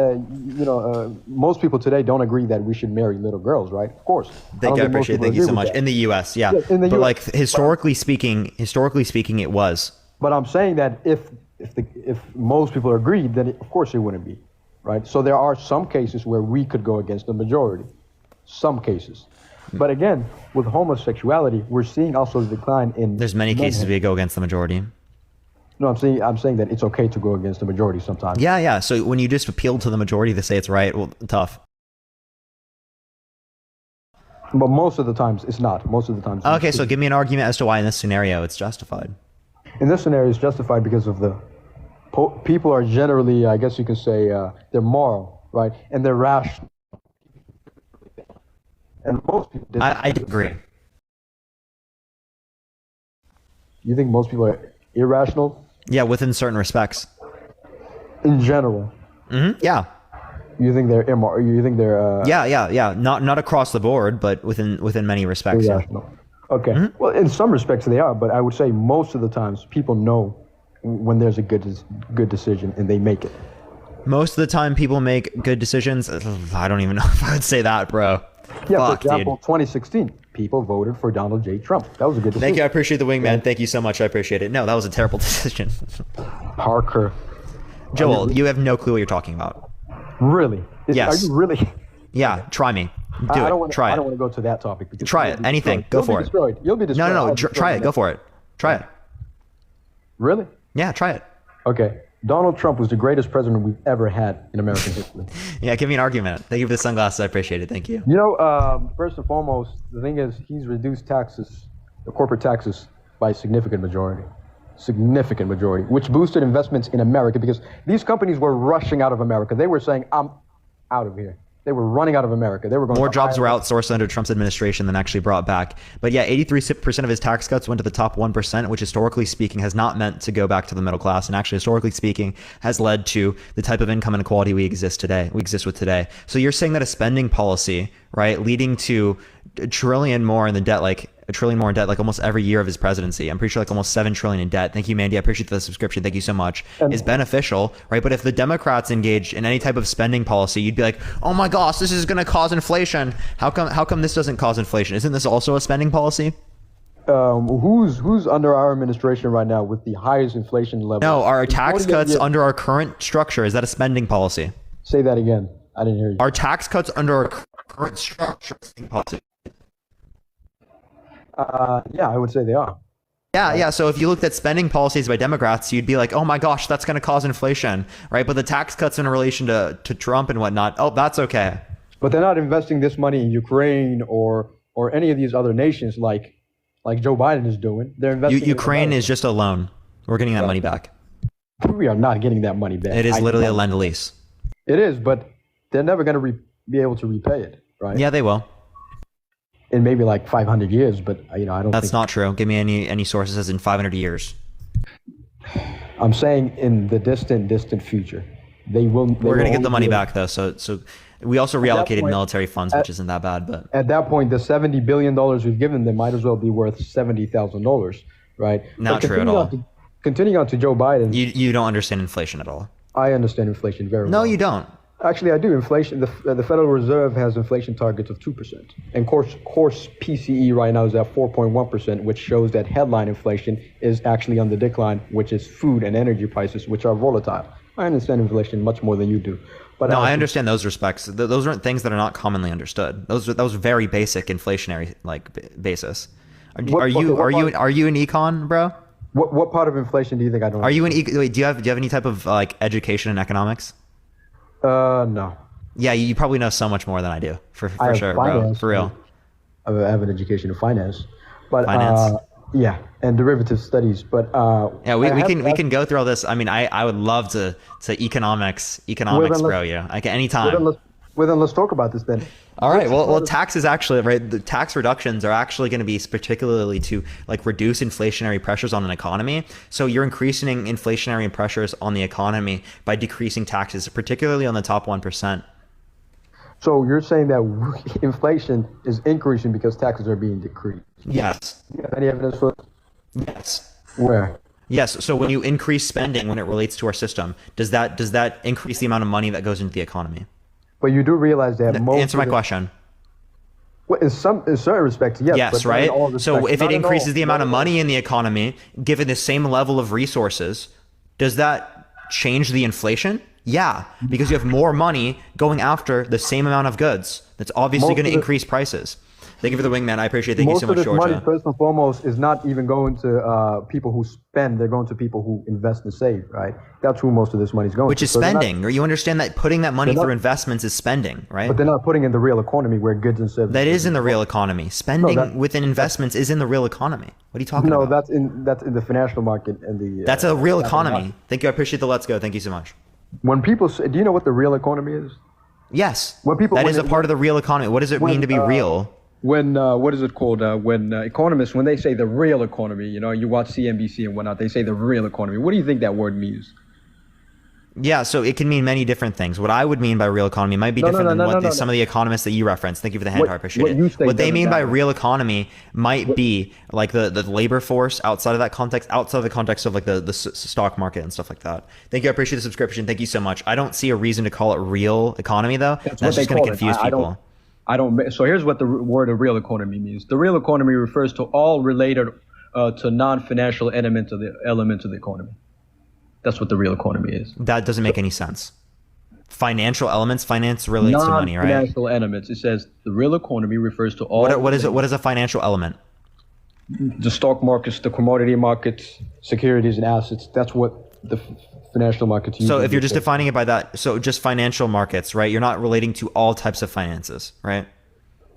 most people today don't agree that we should marry little girls, right? Of course. Thank you. I appreciate it. Thank you so much. In the U.S., yeah. Yes, in the but US. like historically speaking, it was. But I'm saying that if most people agreed, then of course it wouldn't be, right? So there are some cases where we could go against the majority, some cases. But again, with homosexuality, we're seeing also the decline in. There's many cases we go against the majority. No, I'm saying that it's okay to go against the majority sometimes. Yeah. So when you just appeal to the majority to say it's right, well, tough. But most of the times it's not. Most of the times. Okay, so give me an argument as to why in this scenario it's justified. In this scenario, it's justified because of people are generally, I guess you can say, they're moral, right? And they're rational. And most people. I agree. You think most people are irrational? Yeah, within certain respects. In general. Yeah. You think they're immoral? You think they're? Yeah. Not across the board, but within many respects. Yeah. Irrational. Okay. Well, in some respects they are, but I would say most of the times people know when there's a good decision and they make it. Most of the time, people make good decisions. I don't even know if I would say that, bro. Yeah, Fuck, for example, dude. 2016, people voted for Donald J. Trump. That was a good decision. Thank you. I appreciate the wingman. Thank you so much. I appreciate it. No, that was a terrible decision. Parker. Joel, you have no clue what you're talking about. Really? Yes. Are you really? Yeah, try me. I don't Do it. Try I it. don't want to go to that topic. Because Try you'll it. be Anything. destroyed. Go You'll for be it. destroyed. You'll be destroyed. No. I'll Try destroy it. Go for it. Try it. Really? Yeah, try it. Okay. Donald Trump was the greatest president we've ever had in American history. Yeah, give me an argument. Thank you for the sunglasses. I appreciate it. Thank you. You know, first and foremost, the thing is he's reduced taxes, the corporate taxes, by a significant majority, which boosted investments in America because these companies were rushing out of America. They were saying, I'm out of here. They were running out of America. They were going More to jobs were Ireland. outsourced under Trump's administration than actually brought back. But yeah, 83% of his tax cuts went to the top 1%, which historically speaking has not meant to go back to the middle class. And actually, historically speaking, has led to the type of income inequality we exist with today. So you're saying that a spending policy, right, leading to a trillion more in debt, like almost every year of his presidency. I'm pretty sure like almost 7 trillion in debt. Thank you, Mandy. I appreciate the subscription. Thank you so much. Is beneficial, right? But if the Democrats engaged in any type of spending policy, you'd be like, oh my gosh, this is going to cause inflation. How come this doesn't cause inflation? Isn't this also a spending policy? who's under our administration right now with the highest inflation level? No, our In tax 48 cuts years- under our current structure, is that a spending policy? Say that again. I didn't hear you. Our tax cuts under our current structure is a spending policy. Yeah, I would say they are. Yeah. So if you looked at spending policies by Democrats, you'd be like, oh my gosh, that's going to cause inflation, right? But the tax cuts in relation to Trump and whatnot, oh, that's okay. But they're not investing this money in Ukraine or any of these other nations like Joe Biden is doing. They're investing. Ukraine is just a loan. We're getting that money back. We are not getting that money back. It is literally a lend-lease. It is, but they're never going to be able to repay it, right? Yeah, they will. In maybe like 500 years, but I don't. That's not true. Give me any sources as in 500 years. I'm saying in the distant future, they will. We're gonna get the money back though. So we also reallocated military funds, which isn't that bad. But at that point, the $70 billion we've given them might as well be worth $70,000, right? Not true at all. Continuing on to Joe Biden. You don't understand inflation at all. I understand inflation very well. No, you don't. Actually, I do. Inflation. The Federal Reserve has inflation targets of 2%, and course PCE right now is at 4.1%, which shows that headline inflation is actually on the decline, which is food and energy prices, which are volatile. I understand inflation much more than you do. But no, I understand those respects. Those aren't things that are not commonly understood. Those are very basic inflationary basis. Are you an econ, bro? What part of inflation do you think I don't? Are you an wait, do you have any type of education in economics? No. Yeah, you probably know so much more than I do, for sure, finance, bro. For real. I have an education in finance, but finance. Yeah, and derivative studies. But yeah, we can go through all this. I mean, I would love to economics, bro. Yeah, like anytime. Well, then let's talk about this then. All right. Well, taxes actually, right? The tax reductions are actually going to be particularly to like reduce inflationary pressures on an economy. So you're increasing inflationary pressures on the economy by decreasing taxes, particularly on the top 1%. So you're saying that inflation is increasing because taxes are being decreased? Yes. Do you have any evidence for it? Yes. Where? Yes. So when you increase spending, when it relates to our system, does that increase the amount of money that goes into the economy? But you do realize that answer my question. Well, in certain respects, yes. Yes, right? So if it increases the amount of money in the economy, given the same level of resources, does that change the inflation? Yeah, because you have more money going after the same amount of goods. That's obviously going to increase prices. Thank you for the wingman. I appreciate it. Thank you so much, Georgia. Most of this money, first and foremost, is not even going to people who spend. They're going to people who invest and save, right? That's who most of this money is going to. Which is spending. Or you understand that putting that money through investments is spending, right? But they're not putting in the real economy where goods and services. That is in the real economy. Spending within investments is in the real economy. What are you talking about? No, that's in the financial market and the. That's a real economy. Thank you. I appreciate the let's go. Thank you so much. When people say, do you know what the real economy is? Yes. That is a part of the real economy. What does it mean to be real? When what is it called? When economists, when they say the real economy, you watch CNBC and whatnot, they say the real economy. What do you think that word means? Yeah, so it can mean many different things. What I would mean by real economy might be different than what some of the economists that you referenced. Thank you for the hand, I appreciate it. What they mean by real economy might be like the labor force outside of that context, outside of the context of like the stock market and stuff like that. Thank you, I appreciate the subscription. Thank you so much. I don't see a reason to call it real economy though. That's just going to confuse people. I don't. So here's what the word of real economy means. The real economy refers to all related to non-financial elements of the economy. That's what the real economy is. That doesn't make any sense. Financial elements, finance relates to money, right? Non-financial elements. It says the real economy refers to all. What is it? What is a financial element? The stock markets, the commodity markets, securities and assets. That's what the financial markets use. So if you're just defining it by that, so just financial markets, right? You're not relating to all types of finances, right?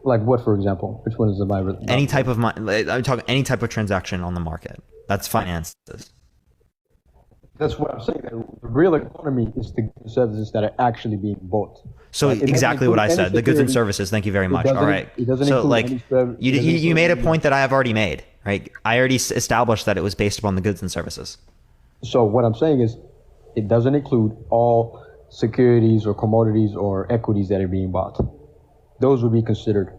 Like what, for example? Which one is the any type of I'm talking any type of transaction on the market. That's finances. That's what I'm saying. The real economy is the services that are actually being bought. So exactly what I said. The goods and services. Thank you very much. All right. So like you made a point that I have already made, right? I already established that it was based upon the goods and services. So what I'm saying is, it doesn't include all securities or commodities or equities that are being bought. Those would be considered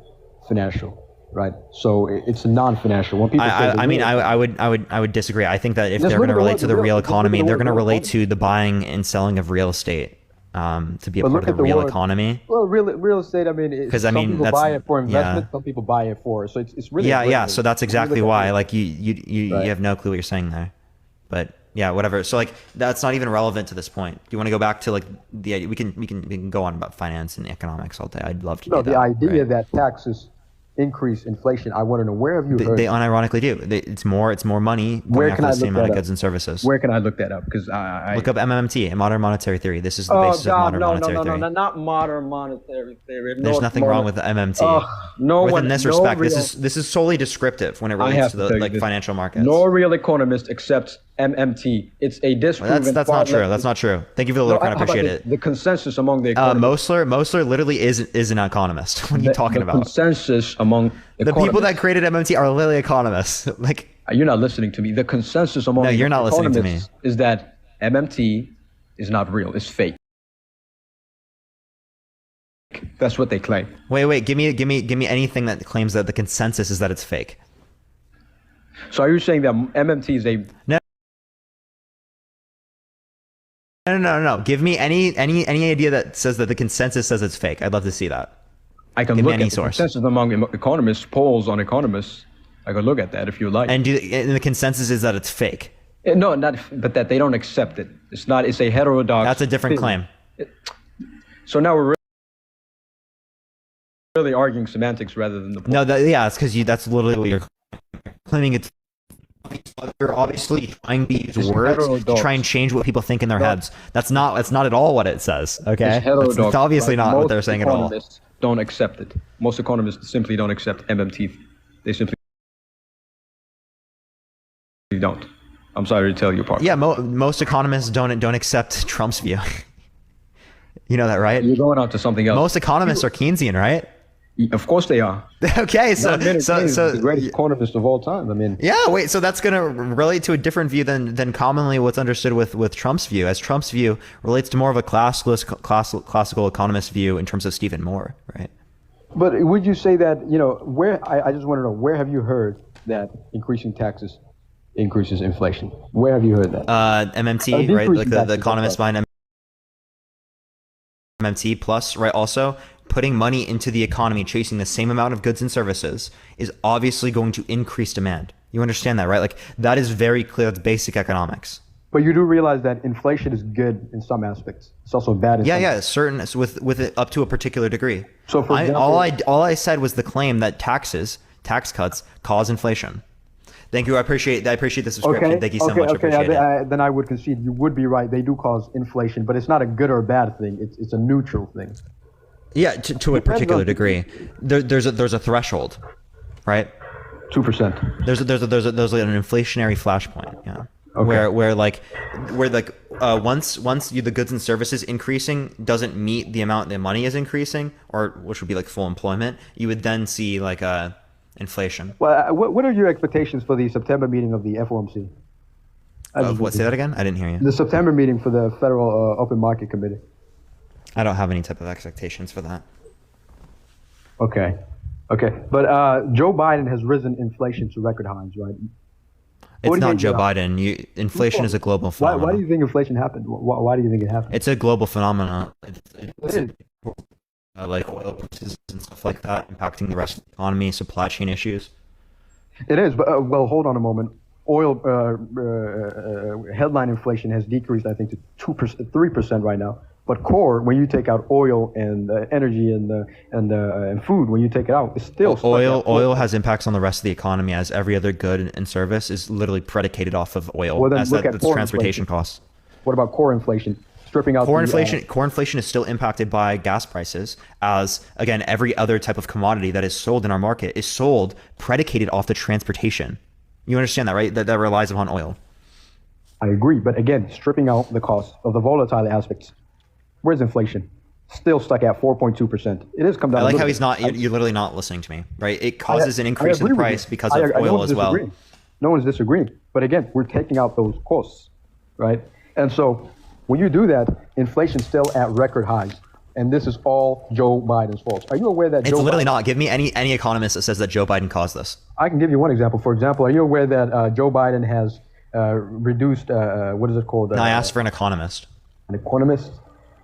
financial. Right, so it's a non-financial. When people I would disagree. I think that if they're going to relate to the real economy, they're going to relate to the buying and selling of real estate. to be a But part look of at the the real word- economy. Well, real estate. I mean, Because I some mean, people that's buy it for investment. yeah. Some people buy it for. So it's really Yeah. So that's exactly why. Like you Right. have no clue what you're saying there. But yeah, whatever. So like that's not even relevant to this point. Do you want to go back to like the idea? We can go on about finance and economics all day. I'd love to No, do that. the idea right? that taxes increase inflation. I want to know, where have you heard? They unironically do. It's more money Where going can after I the same look amount of that up? goods and services. Where can I look that up? Because I Look up MMT, modern monetary theory. This is the Oh basis of God, modern no, monetary no, theory. not modern monetary theory. There's nothing wrong with the MMT. No Within one, this no respect, real, this is solely descriptive when it I relates have to to the tell you like this. financial markets. No real economist accepts MMT. It's a Well, disproven. that's not true. That's not true. Thank you for the look. I appreciate it. The consensus among the economists. Mosler literally is an economist. What are you talking about? Consensus among The people that created MMT are literally economists. Like you're not listening to me. The consensus among No, you're not listening to me. economists is that MMT is not real. It's fake. That's what they claim. Wait, give me anything that claims that the consensus is that it's fake. So are you saying that MMT is a No. Give me any idea that says that the consensus says it's fake. I'd love to see that. I can Give me look any at the source. consensus among economists, polls on economists. I can look at that if you like. And the consensus is that it's fake. No, not but that they don't accept it. It's not. It's a heterodox. That's a different theory. claim. So now we're really arguing semantics rather than the point. No, it's because that's literally what you're claiming. It's you're obviously trying to use It's words to heterodox. try and change what people think in their heads. That's not at all what it says. Okay, It's heterodox. It's obviously Like, not what most they're saying at all. economists don't accept it. Most economists simply don't accept MMT. They simply don't. I'm sorry to tell you, Parker. Yeah, most economists don't accept Trump's view. You know that, right? You're going on to something else. Most economists are Keynesian, right? Of course they are. Okay, so the greatest economist of all time. I mean, yeah, wait, so that's going to relate to a different view than commonly what's understood with Trump's view, as Trump's view relates to more of a classical economist view in terms of Stephen Moore, right? But would you say that, where, I just want to know, where have you heard that increasing taxes increases inflation? Where have you heard that? MMT, right? Like the economist behind MMT plus, right? Also, putting money into the economy, chasing the same amount of goods and services is obviously going to increase demand. You understand that, right? Like that is very clear. That's basic economics. But you do realize that inflation is good in some aspects. It's also bad in some aspects. Certain with it up to a particular degree. So for example, all I said was the claim that tax cuts cause inflation. Thank you. I appreciate the subscription. Okay, Thank you so much. I appreciate it. Then I would concede you would be right. They do cause inflation, but it's not a good or a bad thing. It's a neutral thing. Yeah, to a particular degree. There's a threshold, right? 2%. There's like an inflationary flashpoint. Yeah. Okay. Where once the goods and services increasing doesn't meet the amount the money is increasing, or which would be like full employment, you would then see like inflation. Well, what are your expectations for the September meeting of the FOMC? What? Say that again? I didn't hear you. The September meeting for the Federal Open Market Committee. I don't have any type of expectations for that. Okay. But Joe Biden has risen inflation to record highs, right? It's not Joe Biden. Inflation is a global phenomenon. Why do you think inflation happened? Why do you think it happened? It's a global phenomenon. Like oil prices and stuff like that impacting the rest of the economy, supply chain issues. It is, but hold on a moment. Oil headline inflation has decreased, I think, to 3% right now. But core, when you take out oil and energy and food, when you take it out, it's still oil has impacts on the rest of the economy, as every other good and service is literally predicated off of oil. Well, then as look at that's core transportation inflation. costs. What about core inflation? Stripping out core inflation is still impacted by gas prices, as again every other type of commodity that is sold in our market is sold predicated off the transportation. You understand that, right? That relies upon oil. I agree, but again, stripping out the cost of the volatile aspects. Where's inflation? Still stuck at 4.2%. It has come down. I like how he's not. You're literally not listening to me, right? It causes an increase in the price because of oil as well. No one's disagreeing, but again, we're taking out those costs, right? And so when you do that, inflation's still at record highs, and this is all Joe Biden's fault. Are you aware that it's literally not? Give me any economist that says that Joe Biden caused this. I can give you one example. For example, are you aware that Joe Biden has reduced what is it called? No, I asked for an economist. An economist?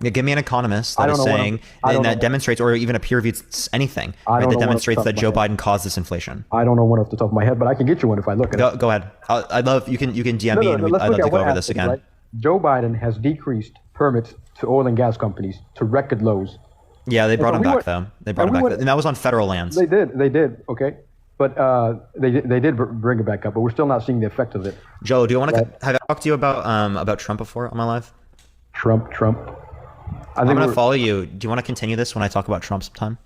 Yeah, give me an economist I that don't is know what saying, I don't and know that what- demonstrates, or even a peer-reviewed anything, I right, don't that know what demonstrates off the that top of Joe my Biden caused this inflation. I don't know one off the top of my head, but I can get you one if I look at it. Go ahead. I'd love you can DM me, and let's I'd look love at to go what over this aspects, again. right? Joe Biden has decreased permits to oil and gas companies to record lows. Yeah, they brought And him so we back though. They brought and him we back, went- and that was on federal lands. They did, okay, but they did bring it back up, but we're still not seeing the effect of it. Joe, do you want to Right. have I talked to you about Trump before on my live? Trump. I'm gonna follow you. Do you want to continue this when I talk about Trump sometime?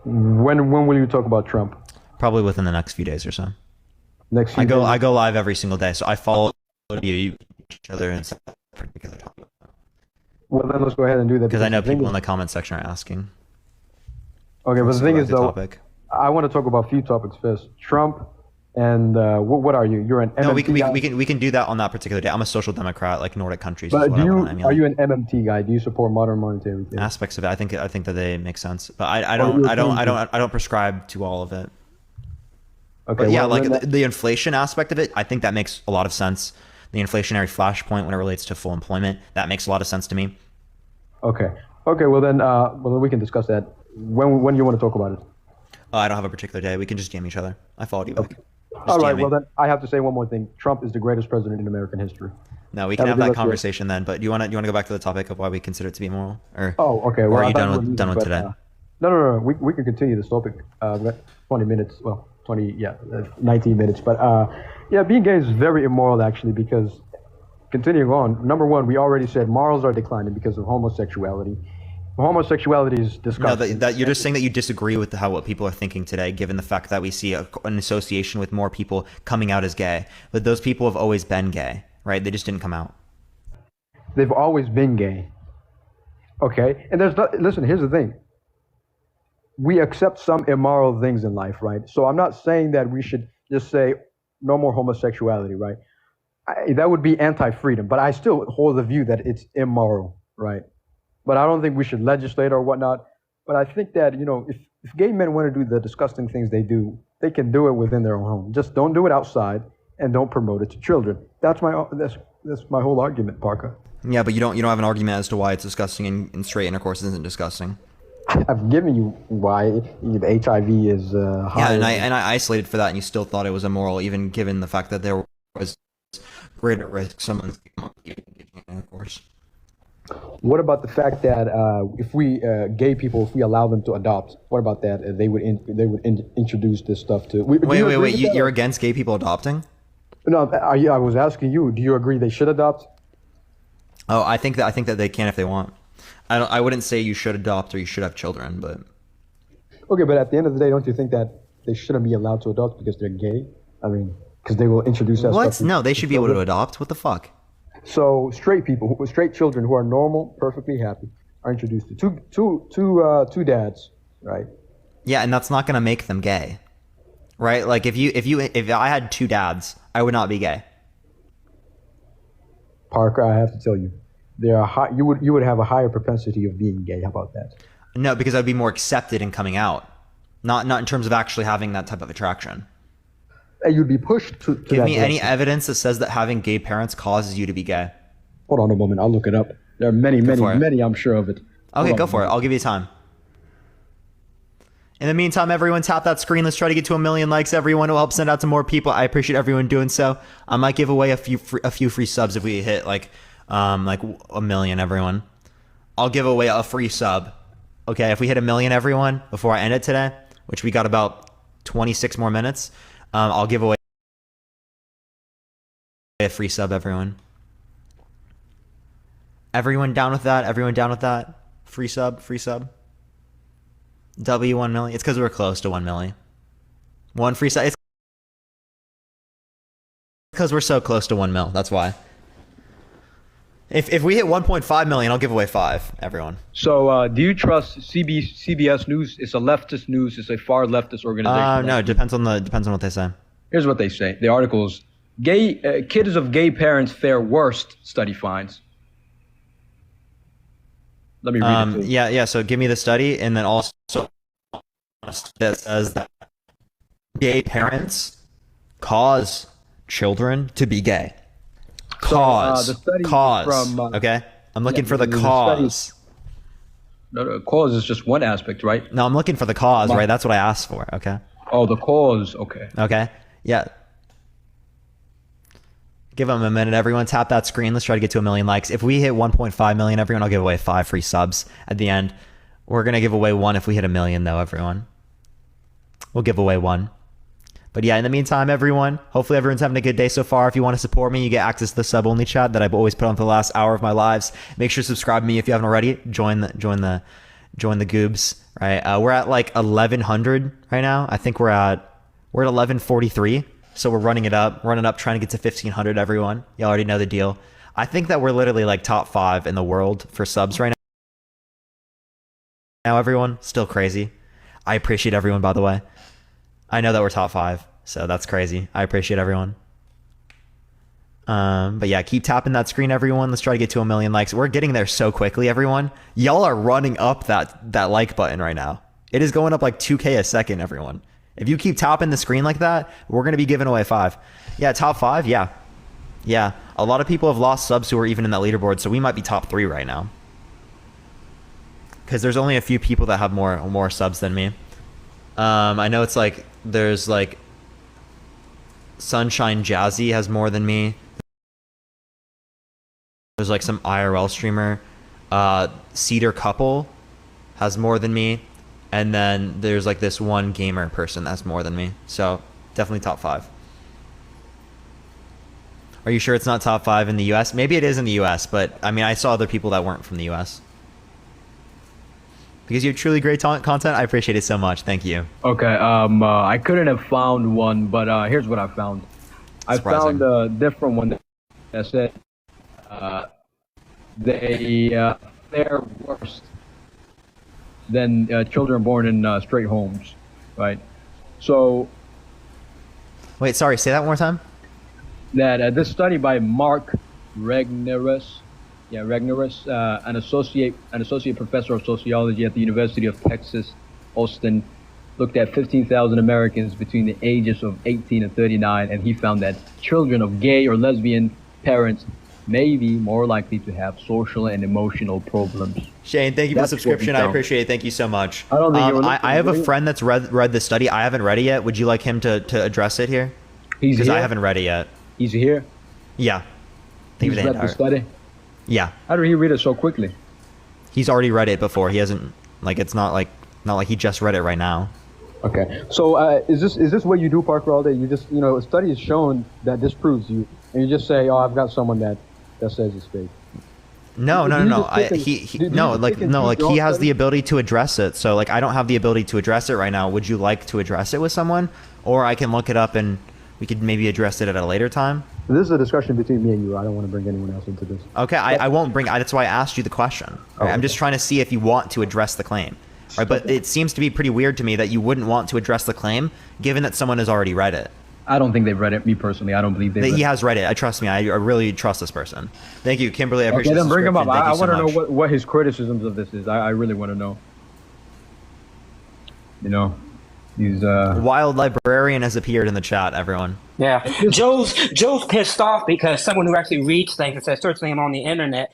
When will you talk about Trump? Probably within the next few days or so. Next few I go days? live every single day, so I follow you each other and particular topic. Well, then let's go ahead and do that. Because I know the thing people in is- the comment section are asking. Okay, but Let's the thing go is back to though, topic. I want to talk about a few topics first. Trump and what are you? You're an MMT No, guy? we can do that on that particular day. I'm a social democrat, like Nordic countries. But is what do I you wanna emulate. are you an MMT guy? Do you support modern monetary theory? Aspects of it, I think that they make sense, but I you're don't prescribe to all of it. Okay, But yeah, well, like then that- the inflation aspect of it, I think that makes a lot of sense. The inflationary flashpoint when it relates to full employment, that makes a lot of sense to me. Okay. Well then we can discuss that. When do you want to talk about it? I don't have a particular day. We can just DM each other. I followed you back. Just All right. DM me. Well then, I have to say one more thing. Trump is the greatest president in American history. No, we can That have would be that let's do it. conversation then. But do you want to go back to the topic of why we consider it to be immoral? Or Oh, okay. or Well, are I you thought done were with leaving, with but, today? No. We can continue this topic. We got 20 minutes. Well, 19 minutes. But yeah, being gay is very immoral actually because continuing on. Number one, we already said morals are declining because of homosexuality. Homosexuality is No, disgusting. that you're just saying that you disagree with what people are thinking today, given the fact that we see an association with more people coming out as gay. But those people have always been gay, right? They just didn't come out. They've always been gay. Okay, and listen. Here's the thing. We accept some immoral things in life, right? So I'm not saying that we should just say no more homosexuality, right? That would be anti-freedom, but I still hold the view that it's immoral, right? But I don't think we should legislate or whatnot. But I think that, if gay men want to do the disgusting things they do, they can do it within their own home. Just don't do it outside and don't promote it to children. That's my whole argument, Parker. Yeah, but you don't have an argument as to why it's disgusting and straight intercourse isn't disgusting. I've given you why the HIV is high. Yeah, and I isolated for that, and you still thought it was immoral, even given the fact that there was greater risk someone's intercourse. What about the fact that if we gay people, if we allow them to adopt, what about that? They would introduce this stuff to. Wait! You're against gay people adopting? No, I was asking you. Do you agree they should adopt? Oh, I think that they can if they want. I wouldn't say you should adopt or you should have children, but Okay, but at the end of the day, don't you think that they shouldn't be allowed to adopt because they're gay? I mean, because they will introduce that what? stuff. No, they should be able to adopt. What the fuck? So straight people, straight children who are normal, perfectly happy, are introduced to two dads, right? Yeah, and that's not gonna make them gay, right? Like if I had two dads, I would not be gay. Parker, I have to tell you, there are high, you would have a higher propensity of being gay. How about that? No, because I'd be more accepted in coming out, not in terms of actually having that type of attraction. You'd be pushed to Give that me any direction. evidence that says that having gay parents causes you to be gay. Hold on a moment, I'll look it up. There are many, for it. I'm sure of it. Okay, Hold go on. for it. I'll give you time. In the meantime, everyone tap that screen. Let's try to get to 1 million likes. Everyone will help send out to more people. I appreciate everyone doing so. I might give away a few free subs if we hit like 1 million. Everyone, I'll give away a free sub. Okay, if we hit 1 million, everyone, before I end it today, which we got about 26 more minutes, I'll give away a free sub. Everyone down with that? Everyone down with that? Free sub. W 1 million. It's because we're close to 1 million. One free sub. It's because we're so close to 1 mil. That's why. If we hit 1.5 million, I'll give away 5. Everyone. So, do you trust CBS News? It's a leftist news. It's a far leftist organization. No, it depends on what they say. Here's what they say. The article is, kids of gay parents fare worst, study finds. Let me read it to you. Yeah. So give me the study, and then also that says that gay parents cause children to be gay. The study Cause. from, Okay, I'm looking for the there's a cause. The cause is just one aspect, right? No, I'm looking for the cause, right? That's what I asked for. Okay. Oh, the cause. Okay. Okay. Yeah. Give them a minute, everyone. Tap that screen. Let's try to get to 1 million likes. If we hit 1.5 million, everyone, I'll give away 5 free subs at the end. We're going to give away 1 if we hit 1 million, though, everyone. We'll give away 1. But yeah, in the meantime, everyone, hopefully everyone's having a good day so far. If you want to support me, you get access to the sub-only chat that I've always put on for the last hour of my lives. Make sure to subscribe to me if you haven't already. Join the goobs, right? We're at like 1,100 right now. I think we're at 1143. So we're running up, trying to get to 1,500, everyone. You already know the deal. I think that we're literally like top 5 in the world for subs right now, everyone. Still crazy. I appreciate everyone, by the way. I know that we're top 5, so that's crazy. I appreciate everyone. But yeah, keep tapping that screen, everyone. Let's try to get to 1 million likes. We're getting there so quickly, everyone. Y'all are running up that like button right now. It is going up like 2K a second, everyone. If you keep tapping the screen like that, we're going to be giving away 5. Yeah, top 5, yeah. Yeah, a lot of people have lost subs who are even in that leaderboard, so we might be top 3 right now. Because there's only a few people that have more subs than me. I know it's like, there's like, Sunshine Jazzy has more than me. There's like some IRL streamer. Cedar Couple has more than me. And then there's like this one gamer person that's more than me. So definitely top 5. Are you sure it's not top 5 in the US? Maybe it is in the US, but I mean, I saw other people that weren't from the US. Because you have truly great content. I appreciate it so much. Thank you. Okay. I couldn't have found one, but here's what I found. I found a different one that said they fare worse than children born in straight homes, right? So, wait, sorry, say that one more time. That this study by Mark Regnerus, an associate professor of sociology at the University of Texas, Austin, looked at 15,000 Americans between the ages of 18 and 39, and he found that children of gay or lesbian parents may be more likely to have social and emotional problems. Shane, thank you for the subscription. I appreciate it. Thank you so much. I don't think I have a friend that's read the study. I haven't read it yet. Would you like him to address it here? Because I haven't read it yet. He's here? Yeah. He's read the study? Yeah. How did he read it so quickly? He's already read it before. He hasn't, like, it's not like he just read it right now. Okay. So is this what you do, Parker, all day? You just, a study has shown that disproves you, and you just say, oh, I've got someone that says it's fake. No. He has the ability to address it. So like, I don't have the ability to address it right now. Would you like to address it with someone, or I can look it up and we could maybe address it at a later time? This is a discussion between me and you. I don't want to bring anyone else into this. Okay, I won't bring. That's why I asked you the question. Right? I'm just trying to see if you want to address the claim. Right? But it seems to be pretty weird to me that you wouldn't want to address the claim, given that someone has already read it. I don't think they've read it. Me personally, I don't believe they've read it. He has read it. I trust me. I really trust this person. Thank you, Kimberly. I appreciate it. Then bring him up. I want to know what his criticisms of this is. I really want to know. He's Wild Librarian has appeared in the chat, everyone. Yeah, Joe's pissed off because someone who actually reads things and says search them on the internet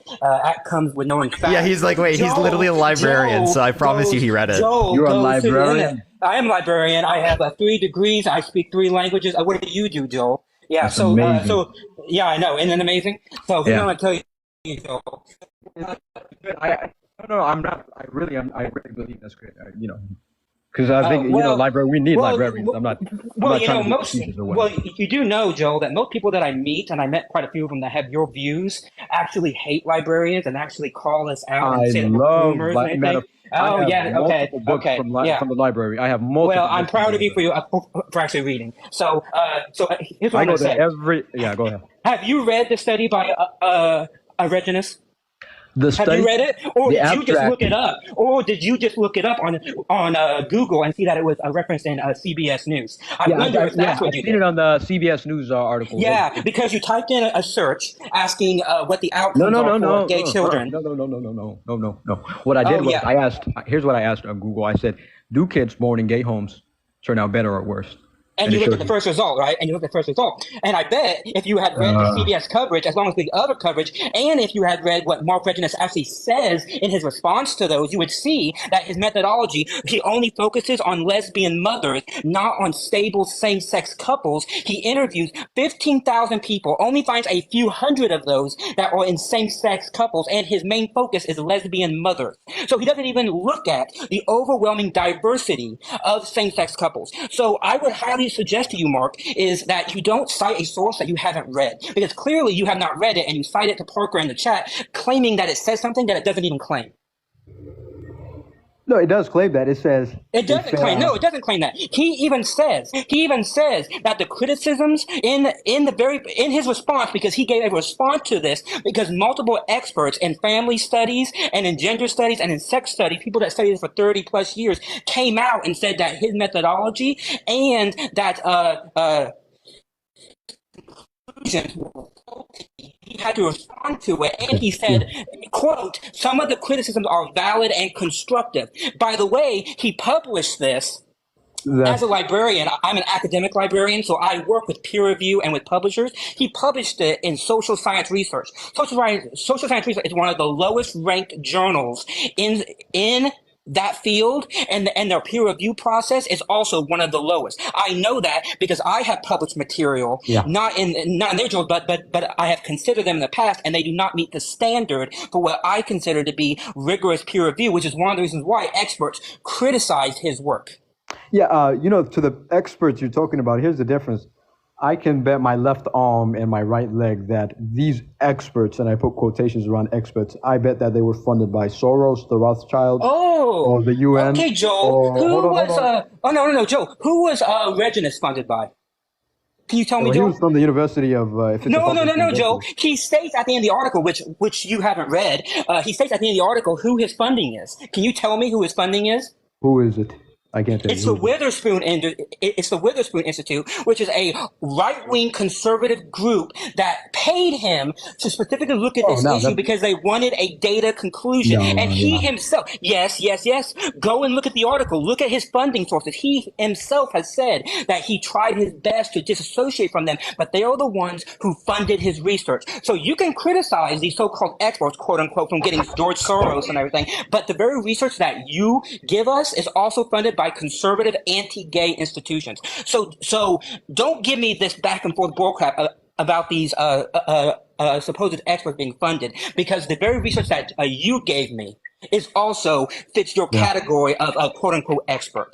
comes with no fact. Yeah, he's like, wait, he's literally a librarian, so I promise you he read it. You're a librarian? I am a librarian. I have 3 degrees. I speak 3 languages. What do you do, Joe? Yeah, that's amazing. Yeah, I know. Isn't that amazing? So here's what I'm going to tell you, Joe. I'm not. I really believe that's great. Because I think we need librarians. I'm not trying to be teachers or whatever. Well, you do know, Joe, that most people that I meet, and I met quite a few of them that have your views, actually hate libriarians and actually call us out and say that we're rumors and anything. Oh yeah, okay. From the library, I have multiple. Well, I'm proud of you for actually reading. So here's what I'm going to say. Go ahead. Have you read the study by Reginus? Have you read it, or did you just look it up, on Google and see that it was a reference in CBS News? I wonder if that's what you did. I've seen it on the CBS News article. Yeah, because you typed in a search asking what the outcomes are for gay children. No. What I did was I asked. Here's what I asked on Google. I said, "Do kids born in gay homes turn out better or worse?" And you look at the first result, right? And you look at the first result. And I bet if you had read the CBS coverage, as long as the other coverage, and if you had read what Mark Reginus actually says in his response to those, you would see that his methodology, he only focuses on lesbian mothers, not on stable same-sex couples. He interviews 15,000 people, only finds a few hundred of those that are in same-sex couples, and his main focus is lesbian mothers. So he doesn't even look at the overwhelming diversity of same-sex couples. So I would highly suggest to you, Mark, is that you don't cite a source that you haven't read, because clearly you have not read it, and you cite it to Parker in the chat, claiming that it says something that it doesn't even claim. No, it does claim that. It says it doesn't claim. No, it doesn't claim that. He even says that the criticisms in his response, because he gave a response to this, because multiple experts in family studies and in gender studies and in sex studies, people that studied this for 30 plus years, came out and said that his methodology and that he had to respond to it, and he said, quote, some of the criticisms are valid and constructive. By the way, he published this as a librarian. I'm an academic librarian, so I work with peer review and with publishers. He published it in Social Science Research. Social Science Research is one of the lowest ranked journals in that field, and their peer review process is also one of the lowest. I know that because I have published material, not in their journals, but I have considered them in the past, and they do not meet the standard for what I consider to be rigorous peer review, which is one of the reasons why experts criticize his work. Yeah, to the experts you're talking about, here's the difference. I can bet my left arm and my right leg that these experts, and I put quotations around experts, I bet that they were funded by Soros, the Rothschilds, or the UN. Okay, Joel. Joe. Who was Reginus funded by? Can you tell me, Joe? He was from the University of... No, Joe. He states at the end of the article, which you haven't read, he states at the end of the article who his funding is. Can you tell me who his funding is? Who is it? I can't tell it's the Witherspoon. It's the Witherspoon Institute, which is a right-wing conservative group that paid him to specifically look at this issue because they wanted a data conclusion. He himself, yes, go and look at the article. Look at his funding sources. He himself has said that he tried his best to disassociate from them, but they are the ones who funded his research. So you can criticize these so-called experts, quote unquote, from getting George Soros and everything, but the very research that you give us is also funded by conservative anti-gay institutions. So don't give me this back and forth bullcrap about these supposed experts being funded, because the very research that you gave me is also fits your category of a quote unquote expert.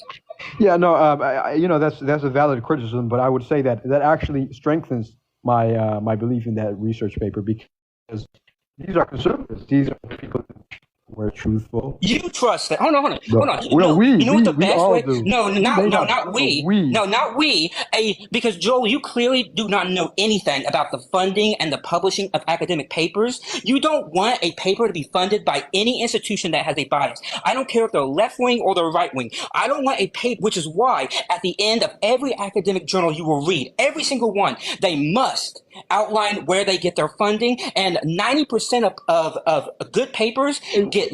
Yeah, no, that's a valid criticism, but I would say that actually strengthens my my belief in that research paper, because these are conservatives. These are people we're truthful. You trust that. Hold on. Well, you know what the best way? Not we. Because Joel, you clearly do not know anything about the funding and the publishing of academic papers. You don't want a paper to be funded by any institution that has a bias. I don't care if they're left wing or they're right wing. I don't want a paper, which is why at the end of every academic journal you will read, every single one, they must outline where they get their funding, and 90% of good papers get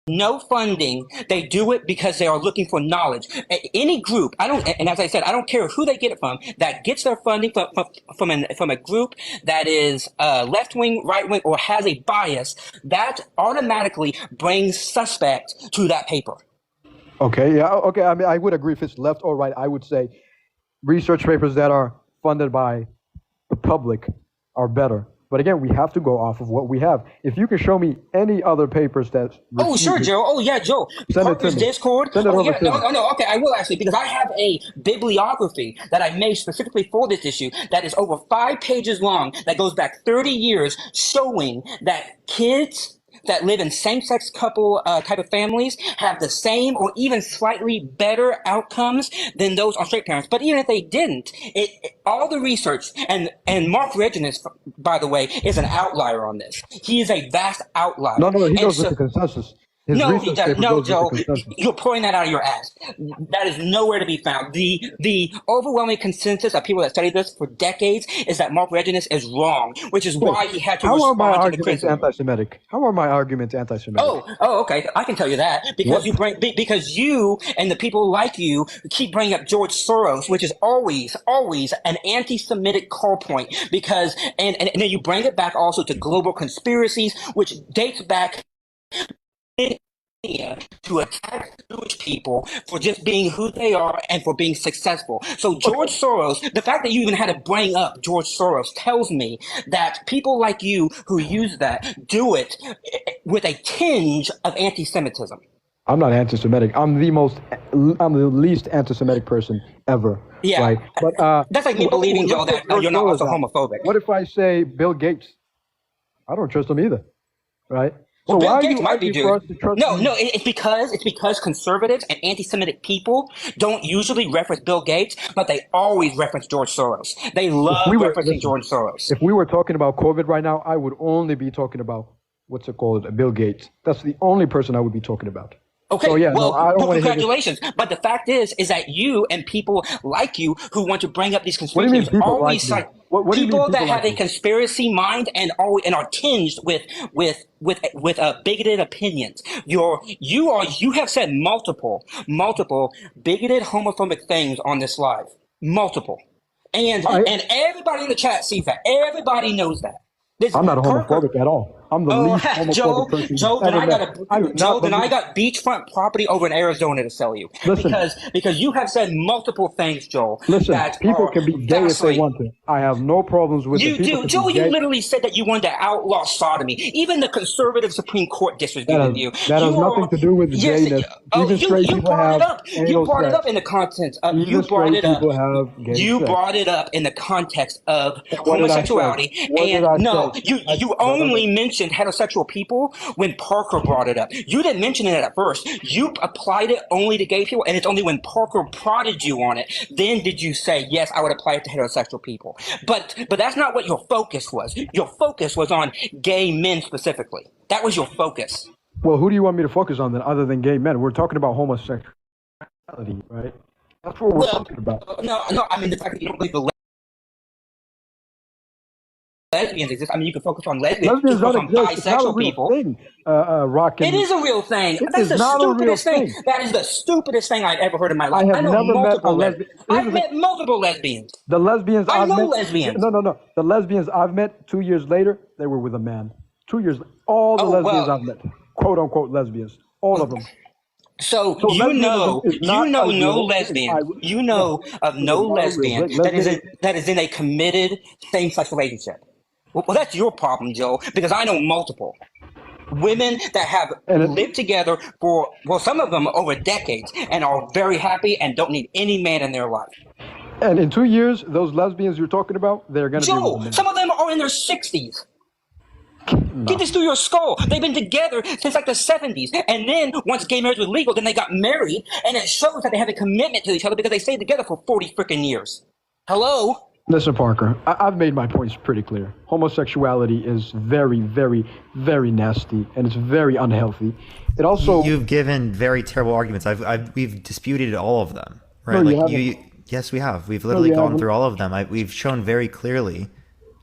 no funding. They do it because they are looking for knowledge. Any group, and as I said, I don't care who they get it from, that gets their funding from a group that is left wing, right wing, or has a bias, that automatically brings suspect to that paper. Okay, yeah, okay. I mean, I would agree if it's left or right. I would say research papers that are funded by the public are better. But again, we have to go off of what we have. If you can show me any other papers that... Oh, sure, Joe. Oh, yeah, Joe. Parker's Discord. Send it over to me. No, okay, I will actually, because I have a bibliography that I made specifically for this issue that is over 5 pages long, that goes back 30 years, showing that kids that live in same-sex couple type of families have the same or even slightly better outcomes than those on straight parents. But even if they didn't, all the research, and Mark Reginus, by the way, is an outlier on this. He is a vast outlier. No, he goes with the consensus. His No, research paper no, goes with the Joe, consensus. you're pulling that out of your ass. That is nowhere to be found. The overwhelming consensus of people that study this for decades is that Mark Reginus is wrong, which is why he had to How are my respond to the arguments criticism. anti-Semitic? How are my arguments anti-Semitic? Oh, okay. I can tell you that because because you and the people like you keep bringing up George Soros, which is always an anti-Semitic call point. Because and then you bring it back also to global conspiracies, which dates back to attack Jewish people for just being who they are and for being successful. So George Soros, the fact that you even had to bring up George Soros tells me that people like you who use that do it with a tinge of anti-Semitism. I'm not anti-Semitic. I'm the least anti-Semitic person ever. Yeah, right? But that's like me believing, Joe, that you're not also homophobic. What if I say Bill Gates? I don't trust him either, right? Well, So Bill why Gates are you might be arguing for us to trust No, him? no, it's because conservatives and anti-Semitic people don't usually reference Bill Gates, but they always reference George Soros. They love referencing George Soros. If we were talking about COVID right now, I would only be talking about Bill Gates. That's the only person I would be talking about. Okay, so, yeah, well, no, I don't want to hear this. congratulations. But the fact is that you and people like you who want to bring up these What do you mean conspiracies people always like me? cite What do you mean people that people have like a me? conspiracy mind and are tinged with bigoted opinions. You have said multiple bigoted homophobic things on this live. Multiple. And everybody in the chat sees that. Everybody knows that. I'm not homophobic at all. I'm the least homophobic person ever met. Then I got beachfront property over in Arizona to sell you. Listen. Because you have said multiple things, Joel. Listen, that people are can be gay if they want to. I have no problems with You it. People do, can Joel. be You gay. literally said that you wanted to outlaw sodomy. Even the conservative Supreme Court disagreed with you. That has nothing to do with gayness. Even straight people brought have it up. You anal brought it sex. up in the context of Even you brought straight it up. people have gay You sex. brought it up in the context of What did I say? homosexuality. What did And I no, say? you only mentioned heterosexual people when Parker brought it up. You didn't mention it at first. You applied it only to gay people, and it's only when Parker prodded you on it, then did you say, yes, I would apply it to heterosexual people. But that's not what your focus was. Your focus was on gay men specifically. That was your focus. Well, who do you want me to focus on then, other than gay men? We're talking about homosexuality, right? That's what we're talking about. No, I mean the fact that you don't believe the lesbians exist. I mean, you can focus on lesbians. You Lesbians can focus don't on exist. It's not a bisexual real people. thing. Rock It is a real thing. It That's is the not a real stupidest thing. thing. That is the stupidest thing I've ever heard in my life. I have know never met a multiple lesbian. I've met multiple lesbians. The lesbians I I've know met. lesbians. No. The lesbians I've met 2 years later, they were with a man. 2 years. All the lesbians I've met, quote unquote lesbians, all of them. So you lesbianism know is not no real. lesbian. You know of no lesbian that is in a committed same-sex relationship. Well, that's your problem, Joe, because I know multiple women that have lived together for, well, some of them over decades and are very happy and don't need any man in their life. And in 2 years, those lesbians you're talking about, they're going to be with a Joe, man. some of them are in their 60s. Get this through your skull. They've been together since like the 70s. And then once gay marriage was legal, then they got married. And it shows that they have a commitment to each other because they stayed together for 40 freaking years. Hello? Listen, Parker, I've made my points pretty clear. Homosexuality is very, very, very nasty, and it's very unhealthy. It also... You've given very terrible arguments. We've disputed all of them, right? No, you haven't. Yes, we have. We've literally gone through all of them. We've shown very clearly,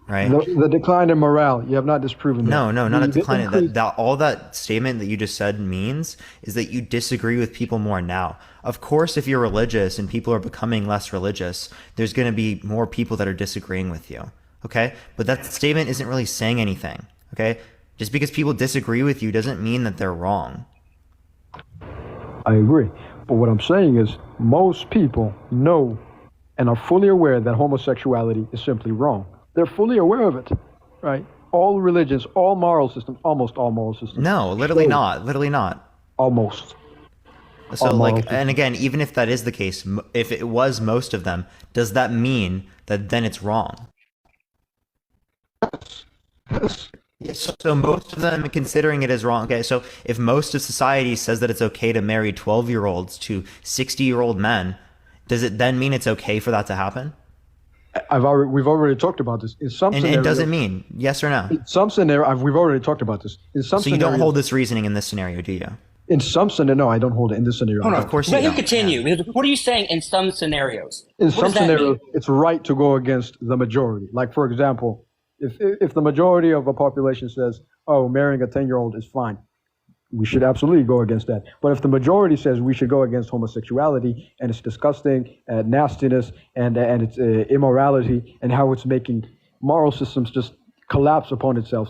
right? The decline in morale. You have not disproven that. No, not a decline. All that statement that you just said means is that you disagree with people more now. Of course, if you're religious and people are becoming less religious, there's going to be more people that are disagreeing with you, okay? But that statement isn't really saying anything, okay? Just because people disagree with you doesn't mean that they're wrong. I agree. But what I'm saying is most people know and are fully aware that homosexuality is simply wrong. They're fully aware of it, right? All religions, all moral systems, almost all moral systems. No, literally not. Literally not. Almost. So and again, even if that is the case, if it was most of them, does that mean that then it's wrong? Yes. So most of them considering it as wrong. Okay, so if most of society says that it's okay to marry 12-year-olds to 60-year-old men, does it then mean it's okay for that to happen? We've already talked about this. In some scenarios, it doesn't mean yes or no. In some scenario, we've already talked about this. In some so you don't hold this reasoning in this scenario, do you? In some scenario, no, I don't hold it. In this scenario, Hold I on, don't. Of course you let him don't. continue. Because what are you saying in some scenarios? In What some does that mean? scenarios, it's right to go against the majority. Like, for example, if the majority of a population says, oh, marrying a 10-year-old is fine, we should absolutely go against that. But if the majority says we should go against homosexuality and it's disgusting, nastiness, and it's immorality, and how it's making moral systems just collapse upon itself,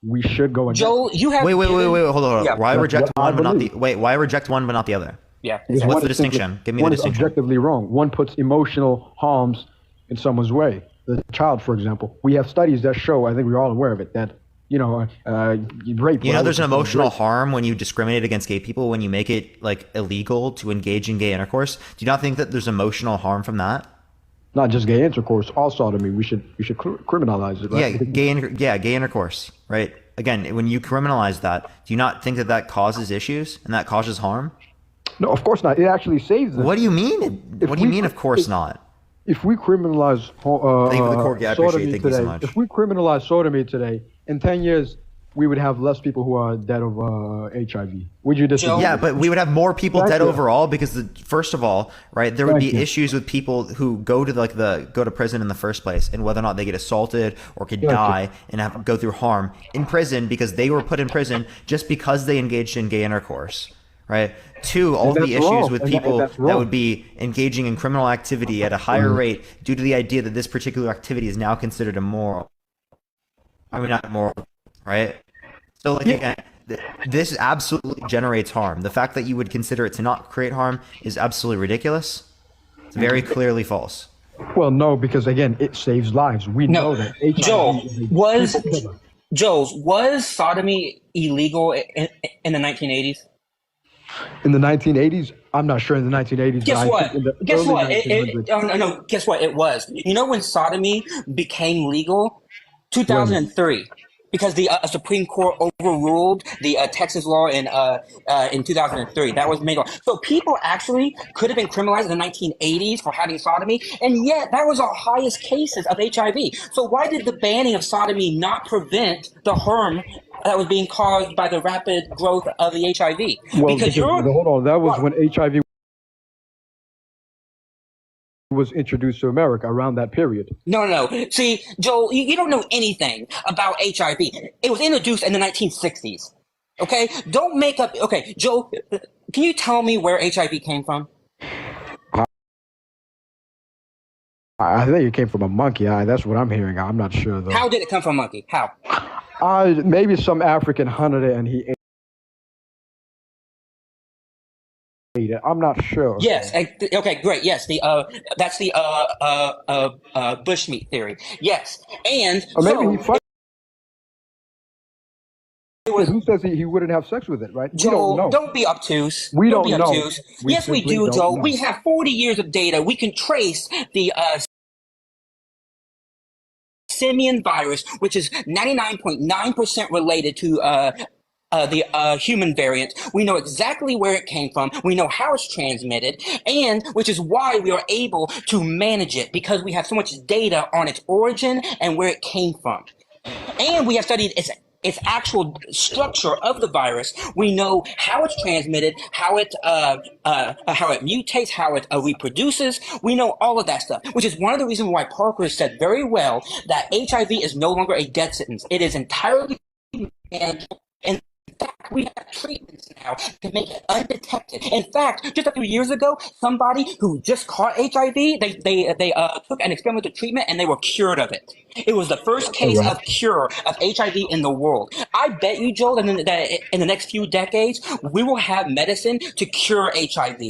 we should go against. Joel, you have Wait, hold on. Yeah. Why reject what I one but not the believe. wait? Why reject one but not the other? Yeah. Because What's one the is simply- distinction? Give me the one is distinction. objectively wrong. One puts emotional harms in someone's way. The child, for example, we have studies that show. I think we're all aware of it. That rape. You know, there's an emotional harm when you discriminate against gay people, when you make it like illegal to engage in gay intercourse. Do you not think that there's emotional harm from that? Not just gay intercourse, all sodomy. We should criminalize it. Right? Gay intercourse, right? Again, when you criminalize that, do you not think that that causes issues and that causes harm? No, of course not. It actually saves them. What do you mean? What do you mean? Of course not. If we criminalize Thank you for the court. Yeah, I appreciate sodomy it. Thank you today, so much. if we criminalize sodomy today, in 10 years, we would have less people who are dead of HIV. Would you disagree? Yeah, but we would have more people dead Exactly. overall because first of all, right, there would Thank be you. issues with people who go to prison in the first place and whether or not they get assaulted or could Thank you. die and go through harm in prison because they were put in prison just because they engaged in gay intercourse. Right. Two, all And the that's issues wrong. with And people that's that wrong. would be engaging in criminal activity at a higher rate due to the idea that this particular activity is now considered immoral. I mean, not immoral, right? So, like, again, this absolutely generates harm. The fact that you would consider it to not create harm is absolutely ridiculous. It's very clearly false. Well, no, because again, it saves lives. We know that. HIV Joel, is a people killer. was sodomy illegal in the 1980s? In the 1980s, I'm not sure in the 1980s. Guess but what? I think in the Guess early what? 1900s. No. Guess what? It was. You know when sodomy became legal? 2003. Because the Supreme Court overruled the Texas law in 2003. That was made law. So people actually could have been criminalized in the 1980s for having sodomy, and yet that was our highest cases of HIV. So why did the banning of sodomy not prevent the harm that was being caused by the rapid growth of the HIV? Well, because hold on, that was when HIV was introduced to America around that period. No. See, Joel, you don't know anything about HIV. It was introduced in the 1960s. Okay? Don't make up. Okay, Joel, can you tell me where HIV came from? I think it came from a monkey. That's what I'm hearing. I'm not sure though. How did it come from a monkey? How? Maybe some African hunted it and he ate it. I'm not sure. Yes. Okay. Great. Yes. That's the bushmeat theory. Yes. And Or maybe so, he fucked it. Who says he wouldn't have sex with it, right? Joel, we don't know. don't be obtuse. We don't don't be know. obtuse. We Yes, we simply do, don't Joel. know. We have 40 years of data. We can trace the simian virus, which is 99.9% related to the human variant. We know exactly where it came from. We know how it's transmitted, and which is why we are able to manage it because we have so much data on its origin and where it came from. And we have studied its actual structure of the virus. We know how it's transmitted, how it mutates, how it reproduces. We know all of that stuff, which is one of the reasons why Parker said very well that HIV is no longer a death sentence. It is entirely manageable. In fact, we have treatments now to make it undetected. In fact, just a few years ago, somebody who just caught HIV, they took an experimental treatment and they were cured of it. It was the first case of cure of HIV in the world. I bet you, Joel, that in the next few decades, we will have medicine to cure HIV.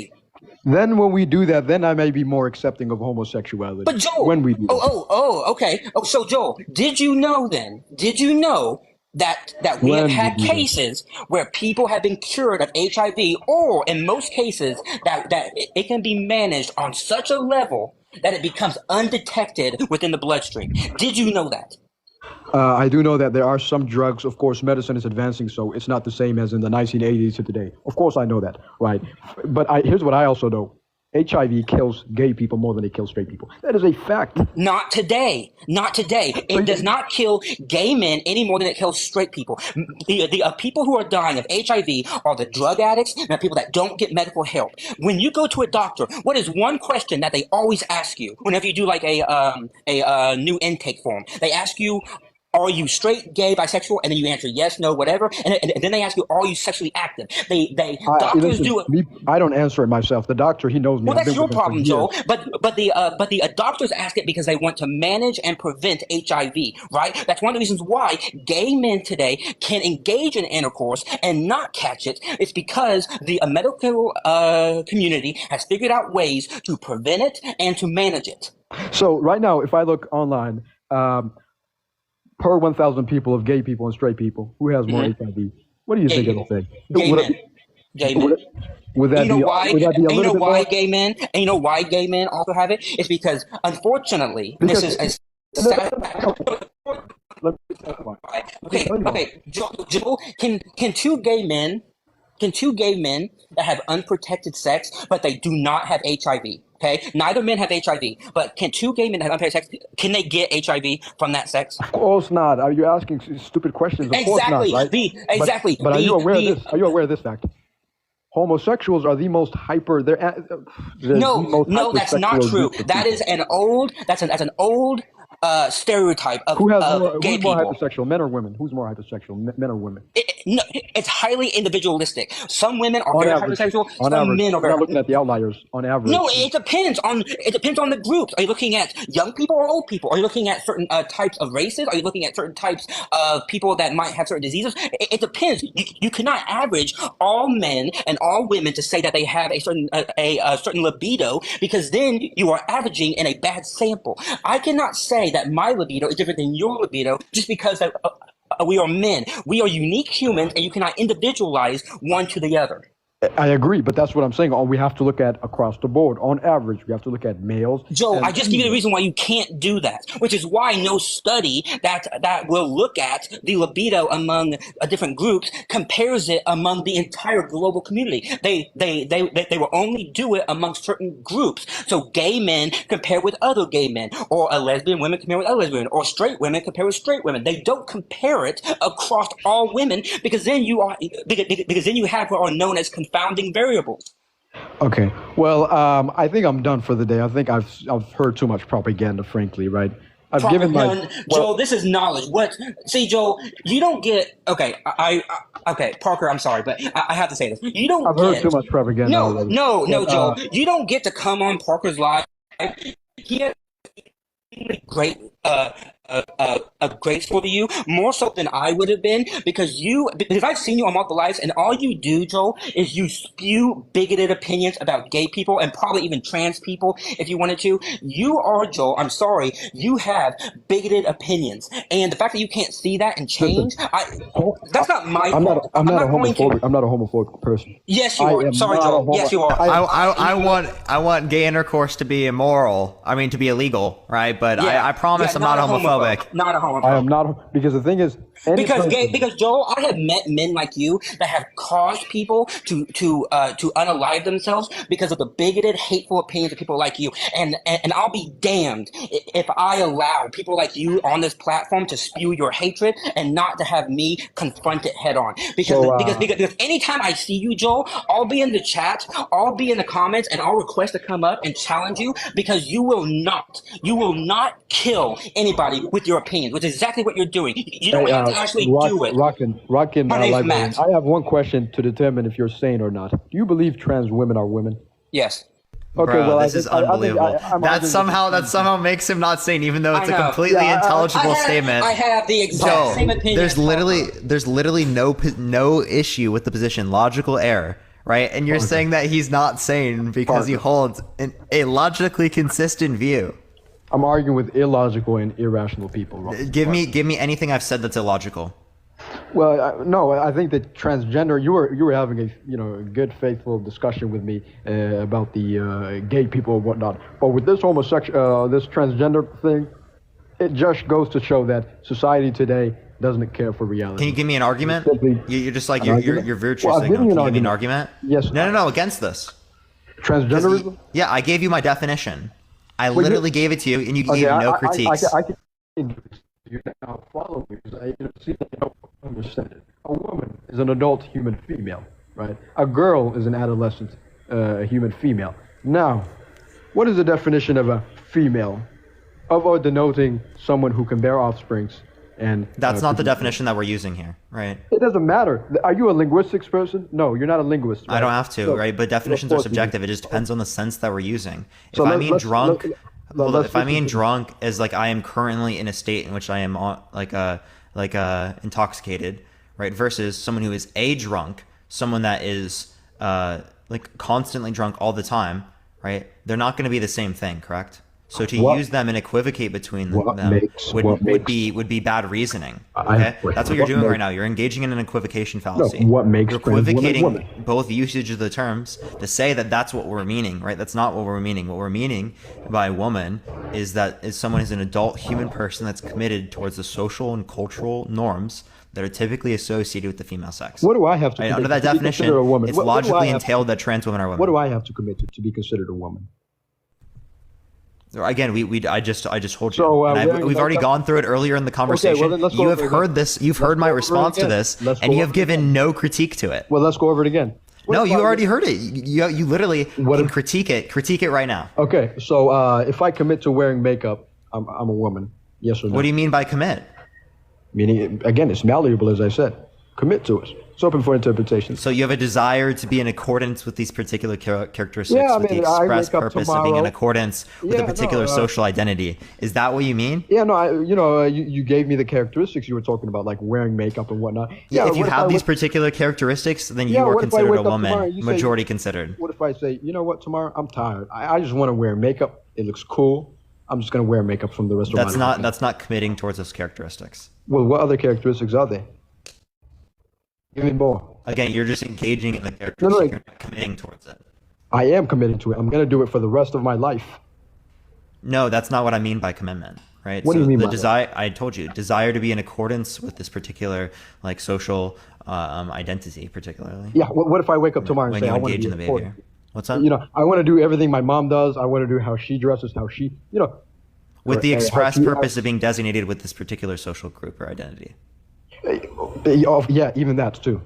Then when we do that, then I may be more accepting of homosexuality. But Joel, when we do okay. Oh, so Joel, did you know that we have had cases where people have been cured of HIV, or in most cases that it can be managed on such a level that it becomes undetected within the bloodstream? Did you know that? I do know that there are some drugs. Of course, medicine is advancing, so it's not the same as in the 1980s to today. Of course, I know that, right? But here's what I also know. HIV kills gay people more than it kills straight people. That is a fact. Not today. Not today. It does not kill gay men any more than it kills straight people. The people who are dying of HIV are the drug addicts and the people that don't get medical help. When you go to a doctor, what is one question that they always ask you whenever you do like a new intake form? They ask you, are you straight, gay, bisexual? And then you answer yes, no, whatever. And then they ask you, are you sexually active? Doctors do it. I don't answer it myself. The doctor, he knows me. Well, that's your problem, Joel. But the doctors ask it because they want to manage and prevent HIV, right? That's one of the reasons why gay men today can engage in intercourse and not catch it. It's because the medical community has figured out ways to prevent it and to manage it. So right now, if I look online, per 1,000 people of gay people and straight people, who has more HIV? What do you think it'll say? Gay men. Gay men. Would that you know be, why? would that be a and you little know bit why more? gay men? And you know why gay men also have it? It's because, unfortunately, this is a sad fact. Okay, Joel, can two gay men that have unprotected sex, but they do not have HIV? Okay, neither men have HIV, but can two gay men that have unprotected sex, can they get HIV from that sex? Of course not. Are you asking stupid questions? Of course not, right? Exactly. But are you aware of this? Are you aware of this fact? Homosexuals are the most hyper. No, that's not true. That is an old. That's an old stereotype of who's gay more people. hypersexual, men or women? Who's more hypersexual, men or women? No, it's highly individualistic. Some women are very hypersexual. Some average, men are we're very. not looking at the outliers. On average, No, it depends on the groups. Are you looking at young people or old people? Are you looking at certain types of races? Are you looking at certain types of people that might have certain diseases? It depends. You cannot average all men and all women to say that they have a certain libido, because then you are averaging in a bad sample. I cannot say that my libido is different than your libido just because we are men. We are unique humans, and you cannot individualize one to the other. I agree, but that's what I'm saying. We have to look at across the board. On average, we have to look at males. Joe, I just give you the reason why you can't do that, which is why no study that will look at the libido among different groups compares it among the entire global community. They will only do it among certain groups. So gay men compare with other gay men, or a lesbian women compare with other lesbian women, or straight women compare with straight women. They don't compare it across all women, because then you have what are known as confounding variables. Okay. Well, I think I'm done for the day. I think I've heard too much propaganda, frankly, right? I've given my Joel, this is knowledge. See, Joel, you don't get okay, Parker, I'm sorry, but I have to say this. You don't I've heard too much propaganda already. No, Joel. You don't get to come on Parker's live. He has great graceful to you, more so than I would have been, because I've seen you on multiple lives, and all you do, Joel, is you spew bigoted opinions about gay people and probably even trans people if you wanted to. You are, Joel, I'm sorry, you have bigoted opinions, and the fact that you can't see that and change, that's not my fault. I'm not a homophobic person. Yes, you are. Sorry, Joel. Yes, you are. I want gay intercourse to be immoral. I mean, to be illegal, right? But I promise I'm not homophobic. Not a homophobe. I am not, because the thing is, because Joel, I have met men like you that have caused people to unalive themselves because of the bigoted, hateful opinions of people like you. And I'll be damned if I allow people like you on this platform to spew your hatred and not to have me confront it head on. Because anytime I see you, Joel, I'll be in the chat, I'll be in the comments, and I'll request to come up and challenge you, because you will not kill anybody with your opinions, which is exactly what you're doing. You don't have to actually do it. Rockin', My name's Matt. I have one question to determine if you're sane or not. Do you believe trans women are women? Yes. Okay, Bro, well, this is unbelievable. That somehow makes him not sane, even though it's a completely intelligible statement. I have the exact same opinion. There's literally no issue with the position. Logical error, right? And you're saying that he's not sane because he holds a logically consistent view. I'm arguing with illogical and irrational people. Give me anything I've said that's illogical. Well, no, I think that transgender. You were having a good, faithful discussion with me about the gay people and whatnot. But with this this transgender thing, it just goes to show that society today doesn't care for reality. Can you give me an argument? You're just like you're virtuous. Well, Can you give me an argument. argument? Yes. No, against this. Transgenderism? Yeah, I gave you my definition. I literally gave it to you, and you gave no critiques. I can you now follow me because I see that you don't understand it. A woman is an adult human female, right? A girl is an adolescent human female. Now, what is the definition of a female? Of denoting someone who can bear offsprings. And that's not the definition that we're using here, right? It doesn't matter. Are you a linguistics person? No, you're not a linguist. Right? I don't have to, right? But definitions are subjective. It just depends on the sense that we're using. If I mean drunk, if I mean drunk as like I am currently in a state in which I am intoxicated, right? Versus someone who is a drunk, someone that is like constantly drunk all the time, right? They're not going to be the same thing, correct? So to use them and equivocate between them would be bad reasoning. Okay, that's what you're doing right now. You're engaging in an equivocation fallacy. No, what makes you're equivocating both usage of the terms to say that that's what we're meaning, right? That's not what we're meaning. What we're meaning by woman is someone who's an adult human person that's committed towards the social and cultural norms that are typically associated with the female sex. What do I have to under that definition? It's logically entailed that trans women are women. What do I have to commit to be considered a woman? Again, I just told you. So, we've already gone through it earlier in the conversation. Okay, well, you have heard this. You've heard my response to this, and you have given no critique to it. Well, let's go over it again. No, you already heard it. You literally can critique it. Critique it right now. Okay, so if I commit to wearing makeup, I'm a woman. Yes or no? What do you mean by commit? Meaning, again, it's malleable, as I said. Commit to it. It's open for interpretation. So you have a desire to be in accordance with these particular characteristics, with the express purpose of being in accordance with a particular social identity. Is that what you mean? Yeah, no, you gave me the characteristics you were talking about, like wearing makeup and whatnot. Yeah, if you have these particular characteristics, then you are considered a woman, majority considered. What if I say, you know what, tomorrow I'm tired. I just want to wear makeup. It looks cool. I'm just going to wear makeup from the rest of my life. That's not committing towards those characteristics. Well, what other characteristics are they? Give me more. Again, you're just engaging in the characteristic. You're not committing towards it. I am committing to it. I'm going to do it for the rest of my life. No, that's not what I mean by commitment, right? What do you mean by desire? I told you, desire to be in accordance with this particular like social identity, particularly. Yeah. What if I wake up tomorrow and say I want to be in the behavior? What's that? I want to do everything my mom does. I want to do how she dresses, how she, with the express purpose of being designated with this particular social group or identity. Yeah, even that too.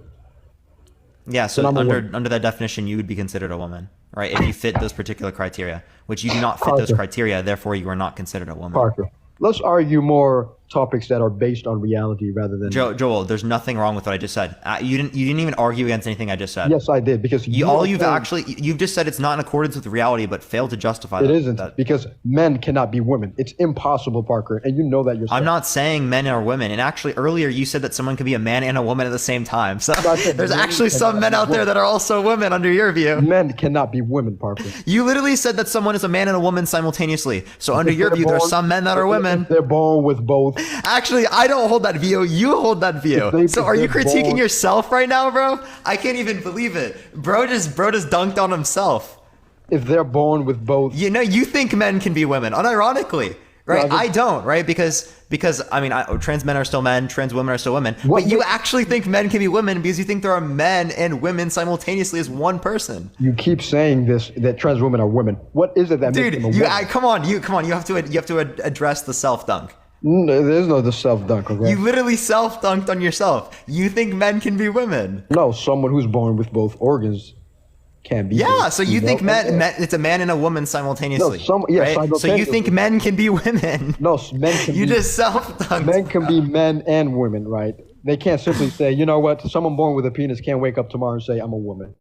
Yeah, so under that definition, you would be considered a woman, right? If you fit those particular criteria, which you do not fit those criteria, therefore you are not considered a woman. Parker, let's argue more topics that are based on reality rather than Joel. There's nothing wrong with what I just said. You didn't even argue against anything I just said. Yes, I did, because you've just said it's not in accordance with reality, but failed to justify that. It isn't, because men cannot be women. It's impossible, Parker, and you know that yourself. I'm not saying men are women, and actually earlier you said that someone can be a man and a woman at the same time. So there's actually some men out there that are also women under your view. Men cannot be women, Parker. You literally said that someone is a man and a woman simultaneously. So under your view, there are some men that are women. They're born with both. Actually, I don't hold that view. You hold that view. So are you critiquing yourself right now, bro? I can't even believe it. Bro just dunked on himself. If they're born with both. You think men can be women, unironically, right? I don't, right? Because I mean, trans men are still men, trans women are still women. But you actually think men can be women because you think there are men and women simultaneously as one person. You keep saying this, that trans women are women. What is it that makes them a woman? Come on. You have to address the self dunk. There's no self-dunk, okay? You literally self-dunked on yourself. You think men can be women. No, someone who's born with both organs can be. Yeah, so you think men, it's a man and a woman simultaneously. No, right? So you think men can be women. No, men can you just self-dunked. Men can be men and women, right? They can't simply say, you know what, someone born with a penis can't wake up tomorrow and say, I'm a woman.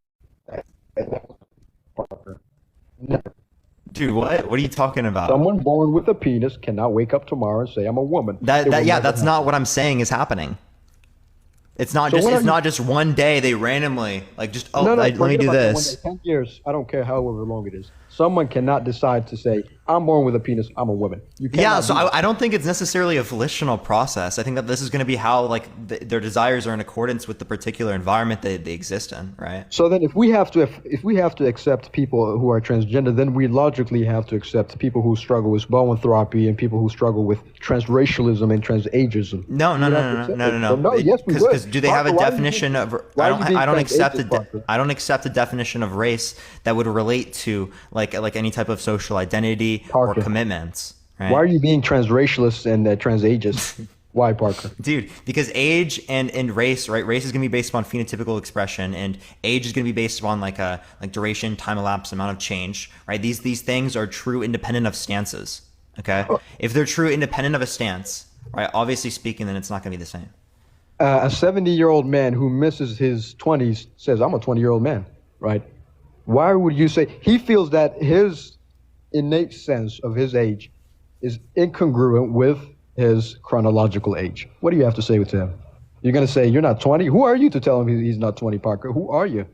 Never. Dude, what are you talking about? Someone born with a penis cannot wake up tomorrow and say I'm a woman. That's not what I'm saying is happening. It's not just one day they randomly let me do this. 10 years, I don't care however long it is. Someone cannot decide to say, I'm born with a penis, I'm a woman. You cannot Yeah, so do that. I don't think it's necessarily a volitional process. I think that this is going to be how like their desires are in accordance with the particular environment they exist in, right? So then if we have to accept people who are transgender, then we logically have to accept people who struggle with boanthropy and people who struggle with transracialism and transageism. No. Yes, we would. Because do they have a Parker, definition of? why are you being I don't accept transageist, Parker? I don't accept a definition of race that would relate to like any type of social identity Parker. or commitments. Right? Why are you being transracialist and transageist? Why, Parker? Dude, because age and race, right? Race is going to be based upon phenotypical expression, and age is going to be based upon like duration, time elapsed, amount of change, right? These things are true independent of stances. Okay, if they're true independent of a stance, right? Obviously speaking, then it's not going to be the same. A 70-year-old man who misses his 20s says, I'm a 20-year-old man, right? Why would you say he feels that his innate sense of his age is incongruent with his chronological age? What do you have to say with him? You're going to say, you're not 20? Who are you to tell him he's not 20, Parker? Who are you?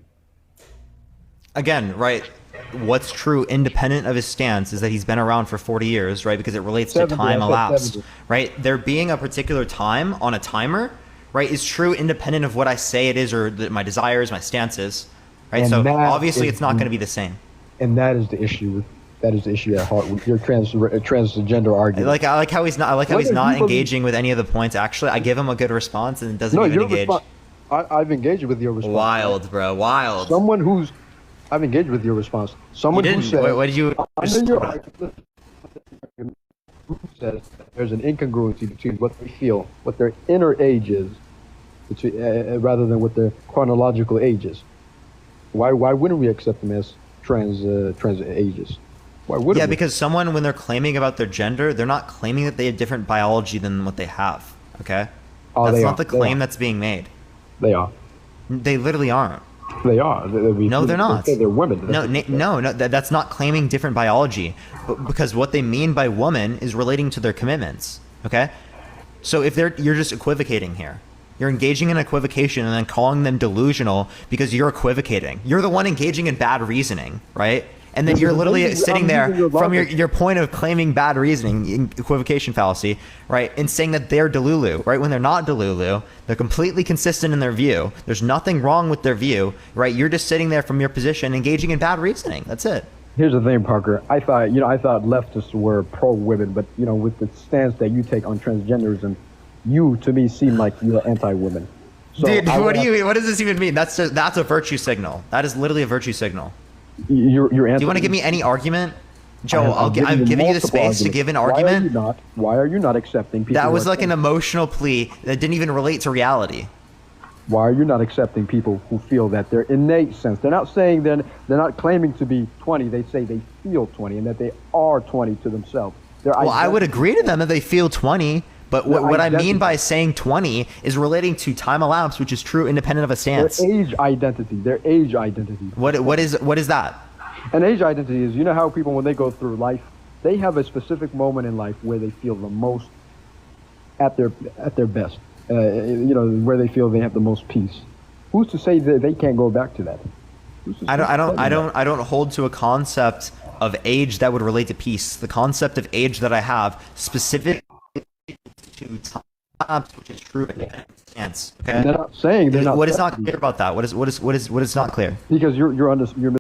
Again, right, what's true independent of his stance is that he's been around for 40 years, right? Because it relates to 70, time I said elapsed, 70. right? There being a particular time on a timer, right, is true independent of what I say it is or my desires, my stances, right? And So that obviously is it's not going to be the same. And that is the issue. That is the issue at heart with your transgender argument. I like how he's not. I like how he's Whether not you believe- engaging with any of the points. Actually, I give him a good response and it doesn't even engage. I've engaged with your response. Wild, bro. Wild. I've engaged with your response. Someone You who didn't. said, What did you? who says there's an incongruency between what they feel, what their inner age is, rather than what their chronological age is. Why wouldn't we accept them as trans ages? Why wouldn't Yeah, we? because someone, when they're claiming about their gender, they're not claiming that they have different biology than what they have. Okay. Oh, That's they not are. the They claim are. that's being made. They are. They literally aren't. They are. No, they're not. They're women. No, that's not claiming different biology, because what they mean by woman is relating to their commitments. Okay, so if you're just equivocating here. You're engaging in equivocation and then calling them delusional because you're equivocating. You're the one engaging in bad reasoning, right? And then you're literally sitting there from your point of claiming bad reasoning, equivocation fallacy, right? And saying that they're delulu, right? When they're not delulu, they're completely consistent in their view. There's nothing wrong with their view, right? You're just sitting there from your position, engaging in bad reasoning. That's it. Here's the thing, Parker. I thought leftists were pro-women, but with the stance that you take on transgenderism, you to me seem like you're anti-women. So dude, what does this even mean? That's a virtue signal. That is literally a virtue signal. You're anti. Do you want to give me any argument, Joe? I'm giving you the space to give an argument. Why are you not accepting people? That was like an emotional plea that didn't even relate to reality. Why are you not accepting people who feel that their innate sense? They're not saying they're not claiming to be 20. They say they feel 20 and that they are 20 to themselves. Well, I would agree to them that they feel 20. But what I mean by saying 20 is relating to time elapsed, which is true independent of a stance. Their age identity. What is that? An age identity is, how people, when they go through life, they have a specific moment in life where they feel the most at their best. Where they feel they have the most peace. Who's to say that they can't go back to that? I don't hold to a concept of age that would relate to peace. The concept of age that I have specific to time, which is true in stance. Okay. And they're not saying they're not. What is not clear about that? What is not clear? Because you're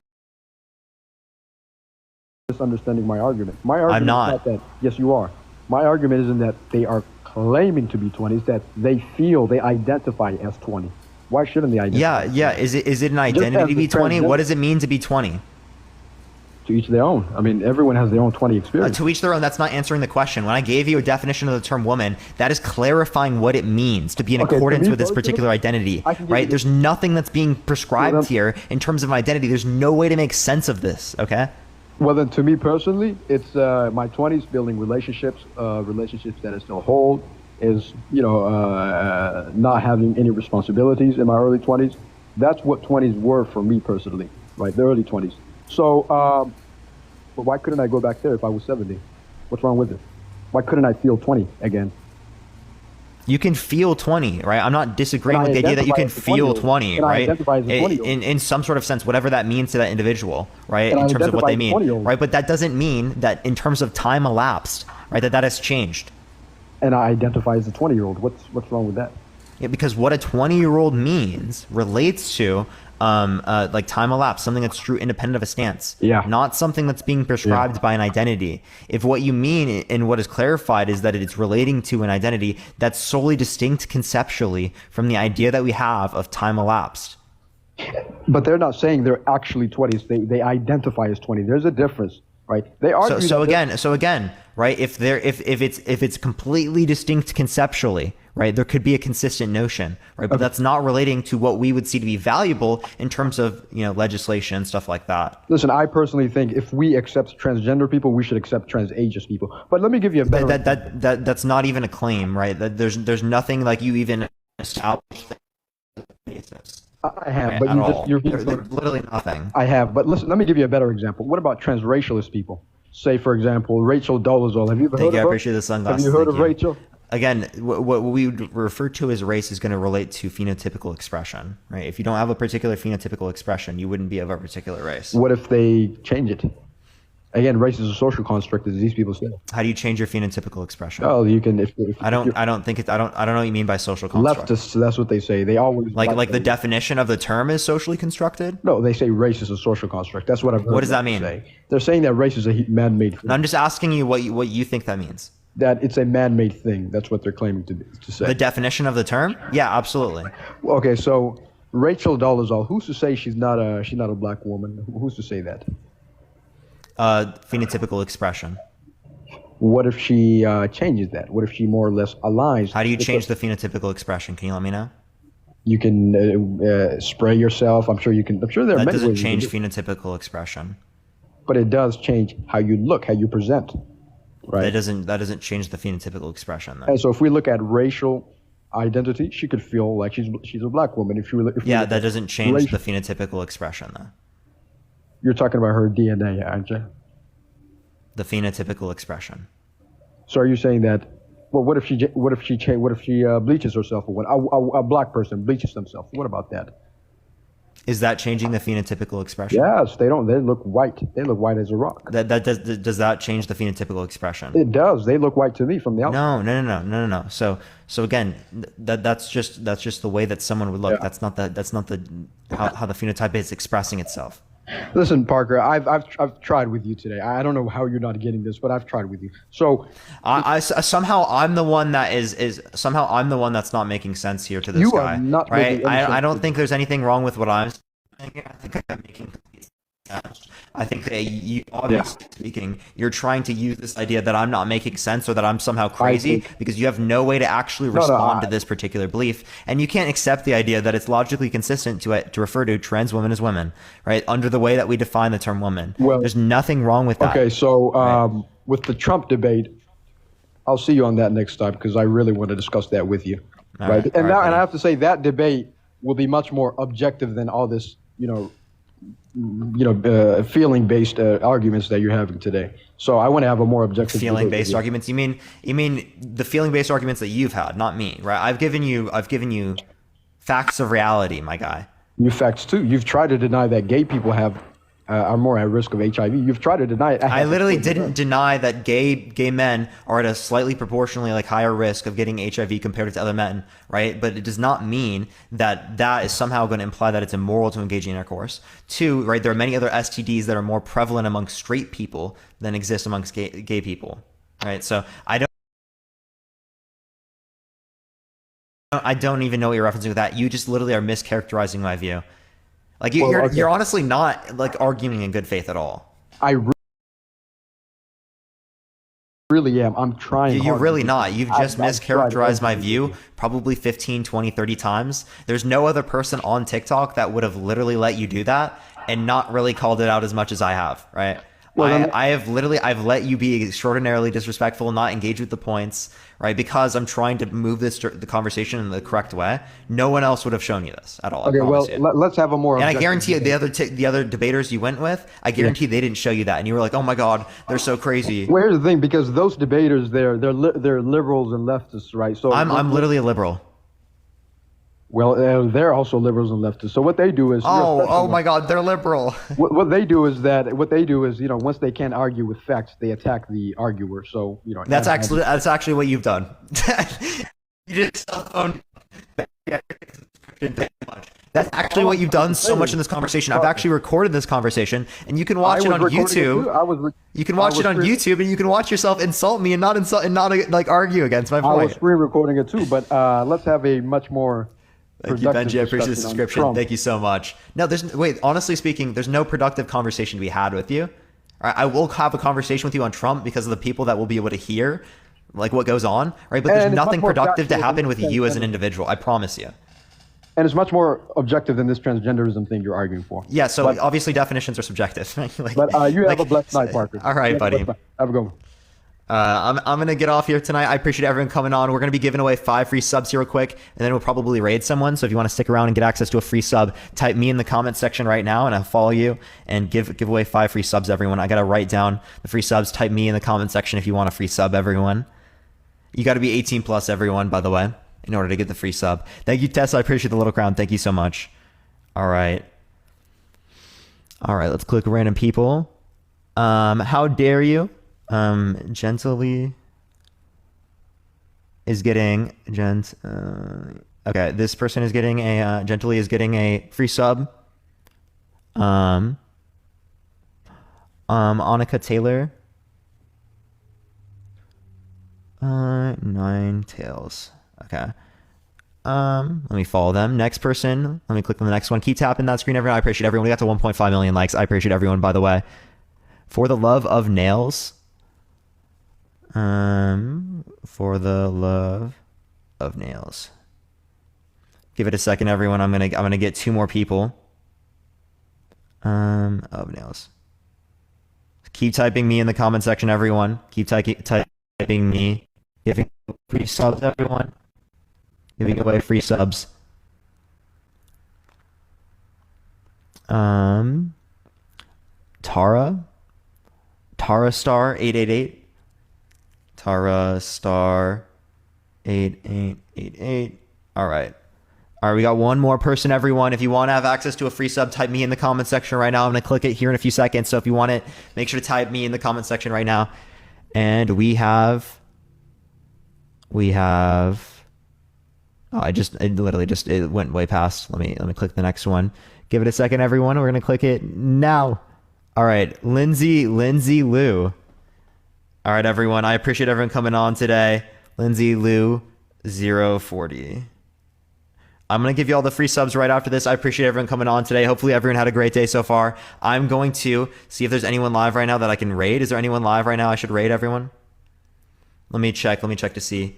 misunderstanding my argument. My argument I'm not. is not that. Yes, you are. My argument isn't that they are claiming to be 20. It's that they identify as 20. Why shouldn't they identify? Yeah. Is it an identity to be 20? What does it mean to be 20? To each their own. I mean, everyone has their own 20 experience. To each their own, that's not answering the question. When I gave you a definition of the term woman, that is clarifying what it means to be in accordance with this particular identity, right? There's nothing that's being prescribed here in terms of an identity. There's no way to make sense of this, okay? Well, then, to me personally, it's my 20s building relationships that I still hold, is, not having any responsibilities in my early 20s. That's what 20s were for me personally, right? The early 20s. So, but why couldn't I go back there if I was 70? What's wrong with it? Why couldn't I feel 20 again? You can feel 20, right? I'm not disagreeing with the idea that you can feel 20, right? In some sort of sense, whatever that means to that individual, right? In terms of what they mean, right? But that doesn't mean that in terms of time elapsed, right, that has changed. And I identify as a 20-year-old. What's wrong with that? Yeah, because what a 20-year-old means relates to like time elapsed, something that's true independent of a stance, not something that's being prescribed by an identity. If what you mean and what is clarified is that it's relating to an identity that's solely distinct conceptually from the idea that we have of time elapsed. But they're not saying they're actually 20s. They identify as 20. There's a difference, right? They argue. So again, right? If it's completely distinct conceptually, right, there could be a consistent notion, right? But that's not relating to what we would see to be valuable in terms of, you know, legislation and stuff like that. Listen, I personally think if we accept transgender people, we should accept transageist people. But let me give you a better. That's not even a claim, right? That there's nothing like you even established basis. I have, but you're literally nothing. I have, but listen, let me give you a better example. What about transracialist people? Say, for example, Rachel Dolezal. Have you ever heard of her? I appreciate the sunglasses. Have you heard of Rachel? Again, what we would refer to as race is going to relate to phenotypical expression, right? If you don't have a particular phenotypical expression, you wouldn't be of a particular race. What if they change it? Again, race is a social construct, as these people say. How do you change your phenotypical expression? Oh, you can. I don't know what you mean by social construct. Leftists, that's what they say. They always like the definition of the term is socially constructed. No, they say race is a social construct. That's what I've heard. What does that mean? They're saying that race is a man-made thing. I'm just asking you what you think that means. That it's a man-made thing. That's what they're claiming to say. The definition of the term? Yeah, absolutely. Okay, so Rachel Dolezal, who's to say she's not a black woman? Who's to say that? Phenotypical expression. What if she changes that? What if she more or less aligns? How do you change the phenotypical expression? Can you let me know? You can spray yourself. I'm sure you can. I'm sure there are many ways. That doesn't change phenotypical expression. But it does change how you look, how you present. Right. That doesn't change the phenotypical expression, though. And so if we look at racial identity, she could feel like she's a black woman. That doesn't change the phenotypical expression, though. You're talking about her DNA, aren't you? The phenotypical expression. So are you saying that? Well, what if she bleaches herself, or what? A black person bleaches themselves? What about that? Is that changing the phenotypical expression? Yes, they don't. They look white. They look white as a rock. Does that change the phenotypical expression? It does. They look white to me from the outside. No. So again, that's just the way that someone would look. Yeah. That's not how the phenotype is expressing itself. Listen, Parker, I've tried with you today. I don't know how you're not getting this, but I've tried with you. So somehow I'm the one that's not making sense here to this guy. Not right? I don't think there's anything wrong with what I'm saying. I think I'm making complete sense. I think that you, obviously speaking, you're trying to use this idea that I'm not making sense or that I'm somehow crazy because you have no way to actually respond to this particular belief, and you can't accept the idea that it's logically consistent to refer to trans women as women, right? Under the way that we define the term woman. Well, there's nothing wrong with that. Okay, so with the Trump debate, I'll see you on that next time because I really want to discuss that with you. Right? And I have to say that debate will be much more objective than all this, feeling-based arguments that you're having today. So I want to have a more objective feeling-based arguments. You mean the feeling-based arguments that you've had, not me, right? I've given you facts of reality, my guy. You facts too. You've tried to deny that gay people are more at risk of HIV. You've tried to deny it. I literally didn't deny that gay men are at a slightly proportionally higher risk of getting HIV compared to other men, right? But it does not mean that is somehow going to imply that it's immoral to engage in intercourse. Two, right? There are many other STDs that are more prevalent among straight people than exist amongst gay people, right? So I don't even know what you're referencing with that. You just literally are mischaracterizing my view. You're honestly not arguing in good faith at all. I really am. I'm trying. You're really not. You've just mischaracterized my view probably 15, 20, 30 times. There's no other person on TikTok that would have literally let you do that and not really called it out as much as I have, right? I've let you be extraordinarily disrespectful and not engage with the points, right? Because I'm trying to move the conversation in the correct way. No one else would have shown you this at all. Okay, well, let's have a more. And I guarantee the other debaters you went with, I guarantee they didn't show you that, and you were like, "Oh my God, they're so crazy." Well, here's the thing, because those debaters, they're liberals and leftists, right? So I'm literally a liberal. Well, they're also liberals and leftists. So what they do is oh my God, they're liberal. What they do is once they can't argue with facts, they attack the arguer. So that's actually what you've done. You just cell phone. That's actually what you've done so much in this conversation. I've actually recorded this conversation, and you can watch it on YouTube. You can watch it on YouTube, and you can watch yourself insult me and not like argue against my point. I was screen recording it too, but let's have a much more. Thank you, Benji. I appreciate the subscription. Thank you so much. No, honestly speaking, there's no productive conversation to be had with you. Right, I will have a conversation with you on Trump because of the people that will be able to hear like what goes on, right? But there's nothing productive to happen with you as an individual. I promise you. And it's much more objective than this transgenderism thing you're arguing for. Yeah, so obviously definitions are subjective. You have a blessed night, Parker. All right, buddy. Have a good one. I'm going to get off here tonight. I appreciate everyone coming on. We're going to be giving away 5 free subs here real quick, and then we'll probably raid someone. So if you want to stick around and get access to a free sub, type me in the comment section right now, and I'll follow you and give away 5 free subs, everyone. I got to write down the free subs. Type me in the comment section if you want a free sub, everyone. You got to be 18 plus, everyone, by the way, in order to get the free sub. Thank you, Tessa. I appreciate the little crown. Thank you so much. All right. Let's click random people. How dare you? Gently is getting okay, this person is getting a gently is getting a free sub. Annika Taylor, 9 tails. Okay. Let me follow them. Next person, let me click on the next one. Keep tapping that screen, everyone. I appreciate everyone. We got to 1.5 million likes. I appreciate everyone, by the way. For the love of nails. For the love of nails. Give it a second, everyone. I'm gonna get 2 more people. Of nails. Keep typing me in the comment section, everyone. Keep typing me. Giving free subs, everyone. Giving away free subs. Tara Star 888. Tara Star 8888. All right, we got one more person, everyone. If you want to have access to a free sub, type me in the comment section right now. I'm going to click it here in a few seconds. So if you want it, make sure to type me in the comment section right now. And we have it went way past. Let me click the next one. Give it a second, everyone. We're going to click it now. All right, Lindsay Lou. All right, everyone. I appreciate everyone coming on today. Lindsay Lou 040. I'm going to give you all the free subs right after this. I appreciate everyone coming on today. Hopefully everyone had a great day so far. I'm going to see if there's anyone live right now that I can raid. Is there anyone live right now I should raid, everyone? Let me check to see.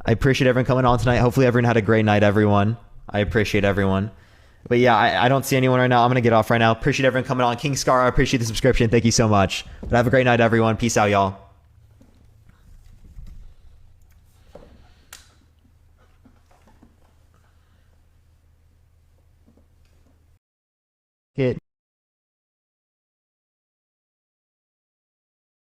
I appreciate everyone coming on tonight. Hopefully everyone had a great night, everyone. I appreciate everyone. But yeah, I don't see anyone right now. I'm going to get off right now. Appreciate everyone coming on. King Scar, I appreciate the subscription. Thank you so much. But have a great night, everyone. Peace out, y'all.